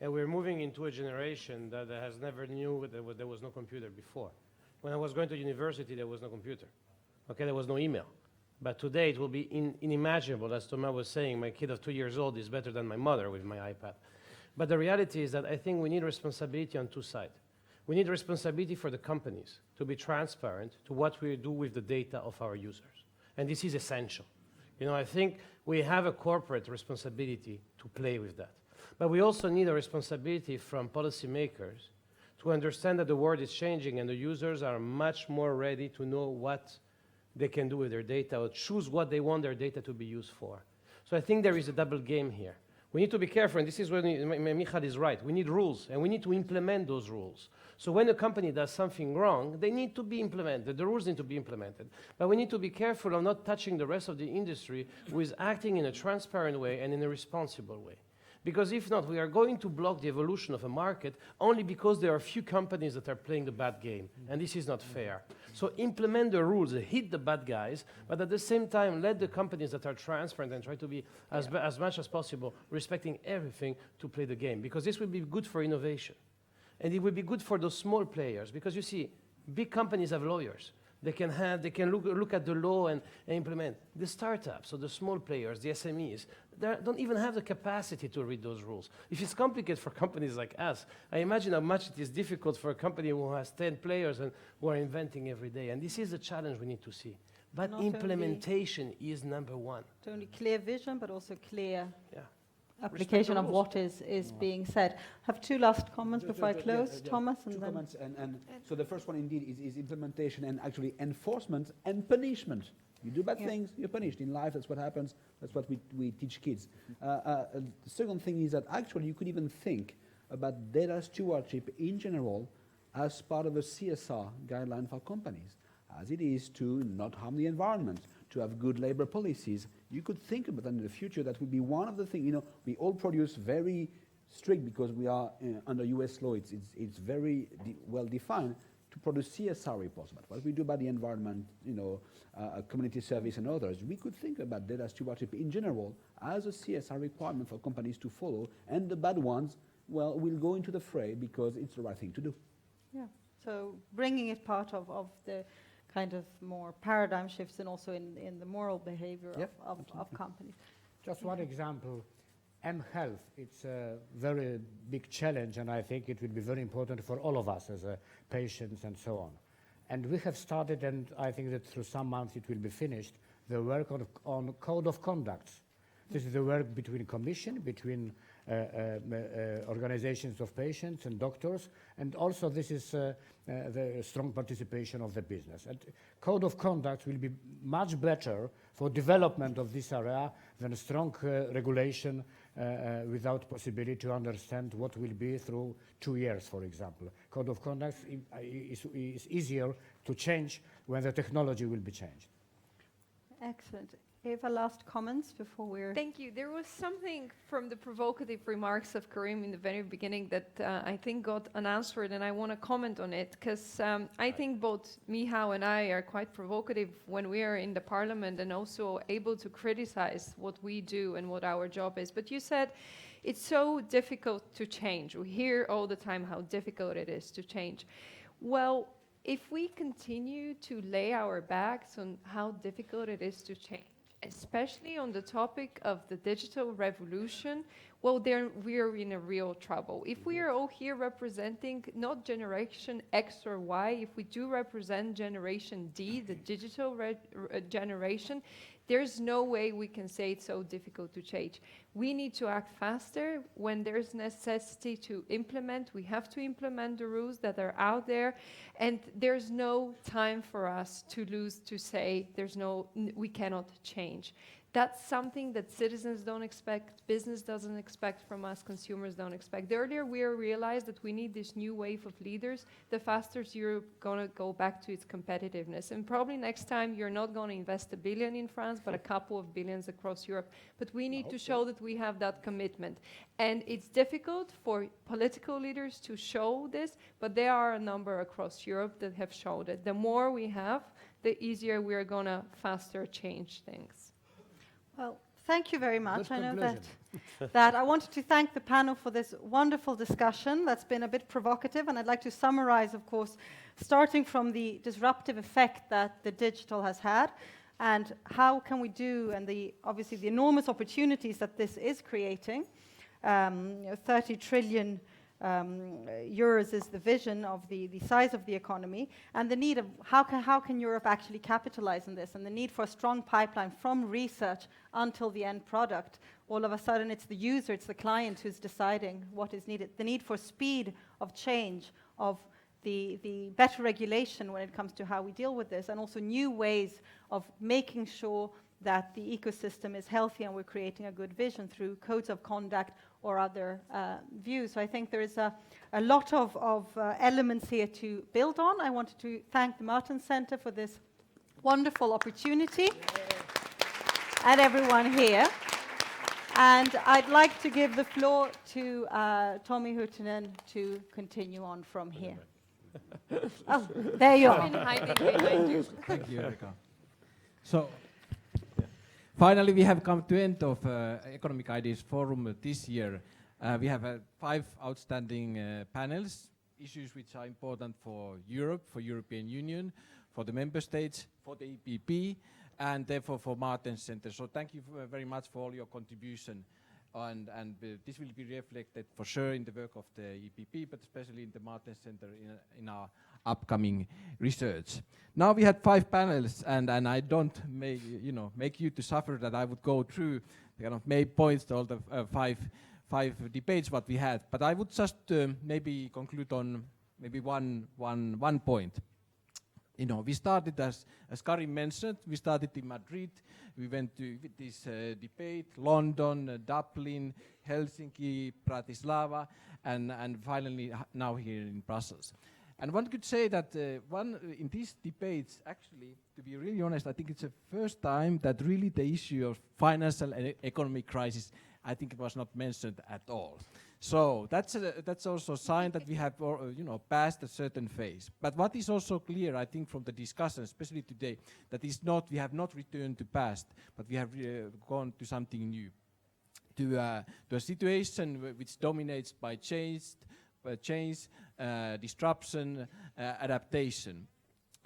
And we're moving into a generation that has never knew that there was no computer before. When I was going to university, there was no computer. Okay, there was no email. But today it will be unimaginable. As Thomas was saying, my kid of 2 years old is better than my mother with my iPad. But the reality is that I think we need responsibility on 2 sides. We need responsibility for the companies to be transparent to what we do with the data of our users. And this is essential. You know, I think we have a corporate responsibility to play with that. But we also need a responsibility from policymakers to understand that the world is changing and the users are much more ready to know what they can do with their data or choose what they want their data to be used for. So I think there is a double game here. We need to be careful, and this is where Michal is right. We need rules, and we need to implement those rules. So when a company does something wrong, they need to be implemented. The rules need to be implemented. But we need to be careful of not touching the rest of the industry who is acting in a transparent way and in a responsible way. Because if not, we are going to block the evolution of a market only because there are few companies that are playing the bad game. And this is not fair. So implement the rules, hit the bad guys, but at the same time, let the companies that are transparent and try to be as much as possible respecting everything to play the game. Because this will be good for innovation. And it will be good for those small players. Because you see, big companies have lawyers. They can look at the law and implement. The startups, or the small players, the SMEs, they don't even have the capacity to read those rules. If it's complicated for companies like us, I imagine how much it is difficult for a company who has 10 players and who are inventing every day. And this is the challenge we need to see. But Not implementation is number one. Not only clear vision, but also clear application Respect the of rules. what is being said. I have two last comments before I close, Thomas, and two then comments, and so the first one indeed is implementation and actually enforcement and punishment. You do bad things, you're punished. In life, that's what happens. That's what we teach kids. The second thing is that actually you could even think about data stewardship in general as part of a CSR guideline for companies, as it is to not harm the environment, to have good labor policies. You could think about that in the future. That would be one of the things. You know, we all produce very strict, because we are under US law, it's very well defined, to produce CSR reports about what we do about the environment, you know, community service and others. We could think about data stewardship in general as a CSR requirement for companies to follow, and the bad ones, well, will go into the fray because it's the right thing to do. yeah. So bringing it part of the kind of more paradigm shifts and also in the moral behavior of companies. Just one example, mHealth, it's a very big challenge, and I think it will be very important for all of us as patients and so on. And we have started, and I think that through some months it will be finished, the work on code of conduct. This is the work between Commission, between organizations of patients and doctors, and also this is the strong participation of the business. And code of conduct will be much better for development of this area than strong regulation without possibility to understand what will be through 2 years, for example. Code of conduct is easier to change when the technology will be changed. Excellent. Eva, last comments before we're... Thank you. There was something from the provocative remarks of Karim in the very beginning that I think got unanswered, and I want to comment on it, because I think both Michal and I are quite provocative when we are in the parliament and also able to criticize what we do and what our job is. But you said it's so difficult to change. We hear all the time how difficult it is to change. Well, if we continue to lay our backs on how difficult it is to change, especially on the topic of the digital revolution, well, we're in a real trouble. If we are all here representing not generation X or Y, if we do represent generation D, the digital generation, there's no way we can say it's so difficult to change. We need to act faster. When there's necessity to implement, we have to implement the rules that are out there. And there's no time for us to lose to say we cannot change. That's something that citizens don't expect, business doesn't expect from us, consumers don't expect. The earlier we realize that we need this new wave of leaders, the faster Europe going to go back to its competitiveness. And probably next time you're not going to invest $1 billion in France, but a couple of billions across Europe. But we need to show that we have that commitment. And it's difficult for political leaders to show this, but there are a number across Europe that have showed it. The more we have, the easier we're going to faster change things. Well, thank you very much. I know that I wanted to thank the panel for this wonderful discussion that's been a bit provocative, and I'd like to summarize, of course, starting from the disruptive effect that the digital has had, and how can we do, and obviously the enormous opportunities that this is creating. 30 trillion euros is the vision of the size of the economy, and the need of how can Europe actually capitalize on this, and the need for a strong pipeline from research until the end product. All of a sudden it's the user, it's the client who's deciding what is needed. The need for speed of change, of the better regulation when it comes to how we deal with this, and also new ways of making sure that the ecosystem is healthy and we're creating a good vision through codes of conduct or other views. So I think there is a lot of elements here to build on. I wanted to thank the Martens Center for this wonderful opportunity and everyone here. And I'd like to give the floor to Tommy Huhtinen to continue on from here. Oh, there you are. Thank you, Erika. So, finally, we have come to end of Economic Ideas Forum this year. We have 5 outstanding panels, issues which are important for Europe, for European Union, for the member states, for the EPP, and therefore for Martens Center. So thank you very much for all your contribution. And this will be reflected for sure in the work of the EPP, but especially in the Martens Center in our upcoming research. Now we had 5 panels, and I don't make you to suffer that I would go through the kind of main points to all the five debates what we had. But I would just maybe conclude on maybe one point. We started, as Karin mentioned, we started in Madrid. We went to this debate, London, Dublin, Helsinki, Bratislava, and finally now here in Brussels. And one could say that in these debates, actually, to be really honest, I think it's the first time that really the issue of financial and economic crisis, I think it was not mentioned at all. So that's also a sign that we have passed a certain phase. But what is also clear, I think, from the discussion, especially today, that we have not returned to past, but we have gone to something new, to a situation which dominates by change, disruption, adaptation.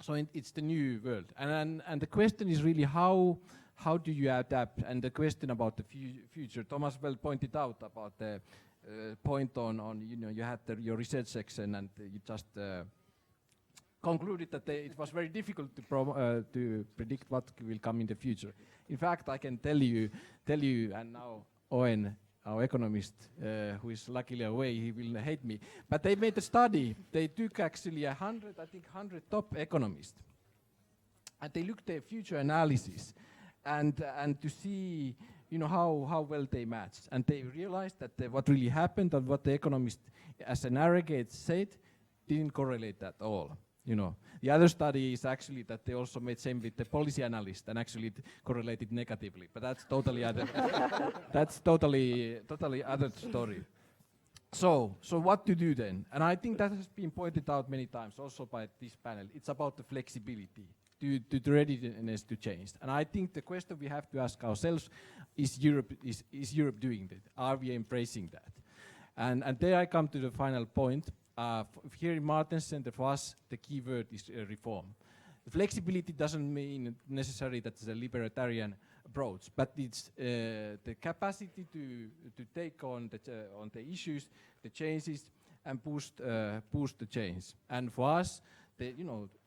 So it's the new world, and the question is really how do you adapt? And the question about the future, Thomas well pointed out about the point on you had your research section, and you just concluded that it was very difficult to predict what will come in the future. In fact, I can tell you, and now Owen, our economist, who is luckily away, he will hate me. But they made a study. They took actually 100 top economists, and they looked at future analysis, and to see how well they matched. And they realized that what really happened and what the economists, as an aggregate, said didn't correlate at all. The other study is actually that they also made same with the policy analyst, and actually it correlated negatively. But that's totally other. That's totally other story. So what to do then? And I think that has been pointed out many times, also by this panel. It's about the flexibility, to the readiness to change. And I think the question we have to ask ourselves is Europe doing that? Are we embracing that? And there I come to the final point. Here in Martens Center, for us, the key word is reform. Flexibility doesn't mean necessarily that it's a libertarian approach, but it's the capacity to take on the issues, the changes, and push the change. And for us,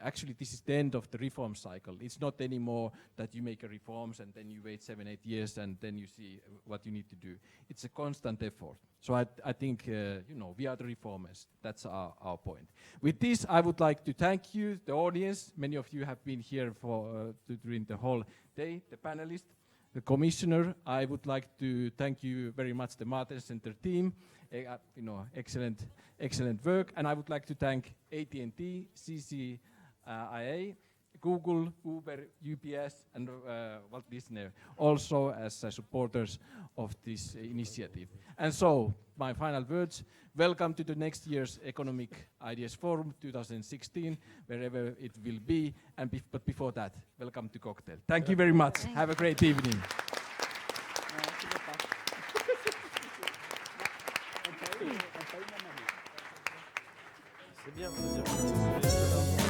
actually this is the end of the reform cycle. It's not anymore that you make a reforms and then you wait 7-8 years and then you see what you need to do. It's a constant effort. So I think we are the reformers. That's our point. With this, I would like to thank you, the audience. Many of you have been here during the whole day, the panelists, the commissioner. I would like to thank you very much, the Martens Center team. Excellent work. And I would like to thank AT&T, CCIA, Google, Uber, UPS, and Walt Disney, also as supporters of this initiative. And so, my final words, welcome to the next year's Economic Ideas Forum 2016, wherever it will be, but before that, welcome to cocktail. Thank you very much. Have a great evening. C'est bien.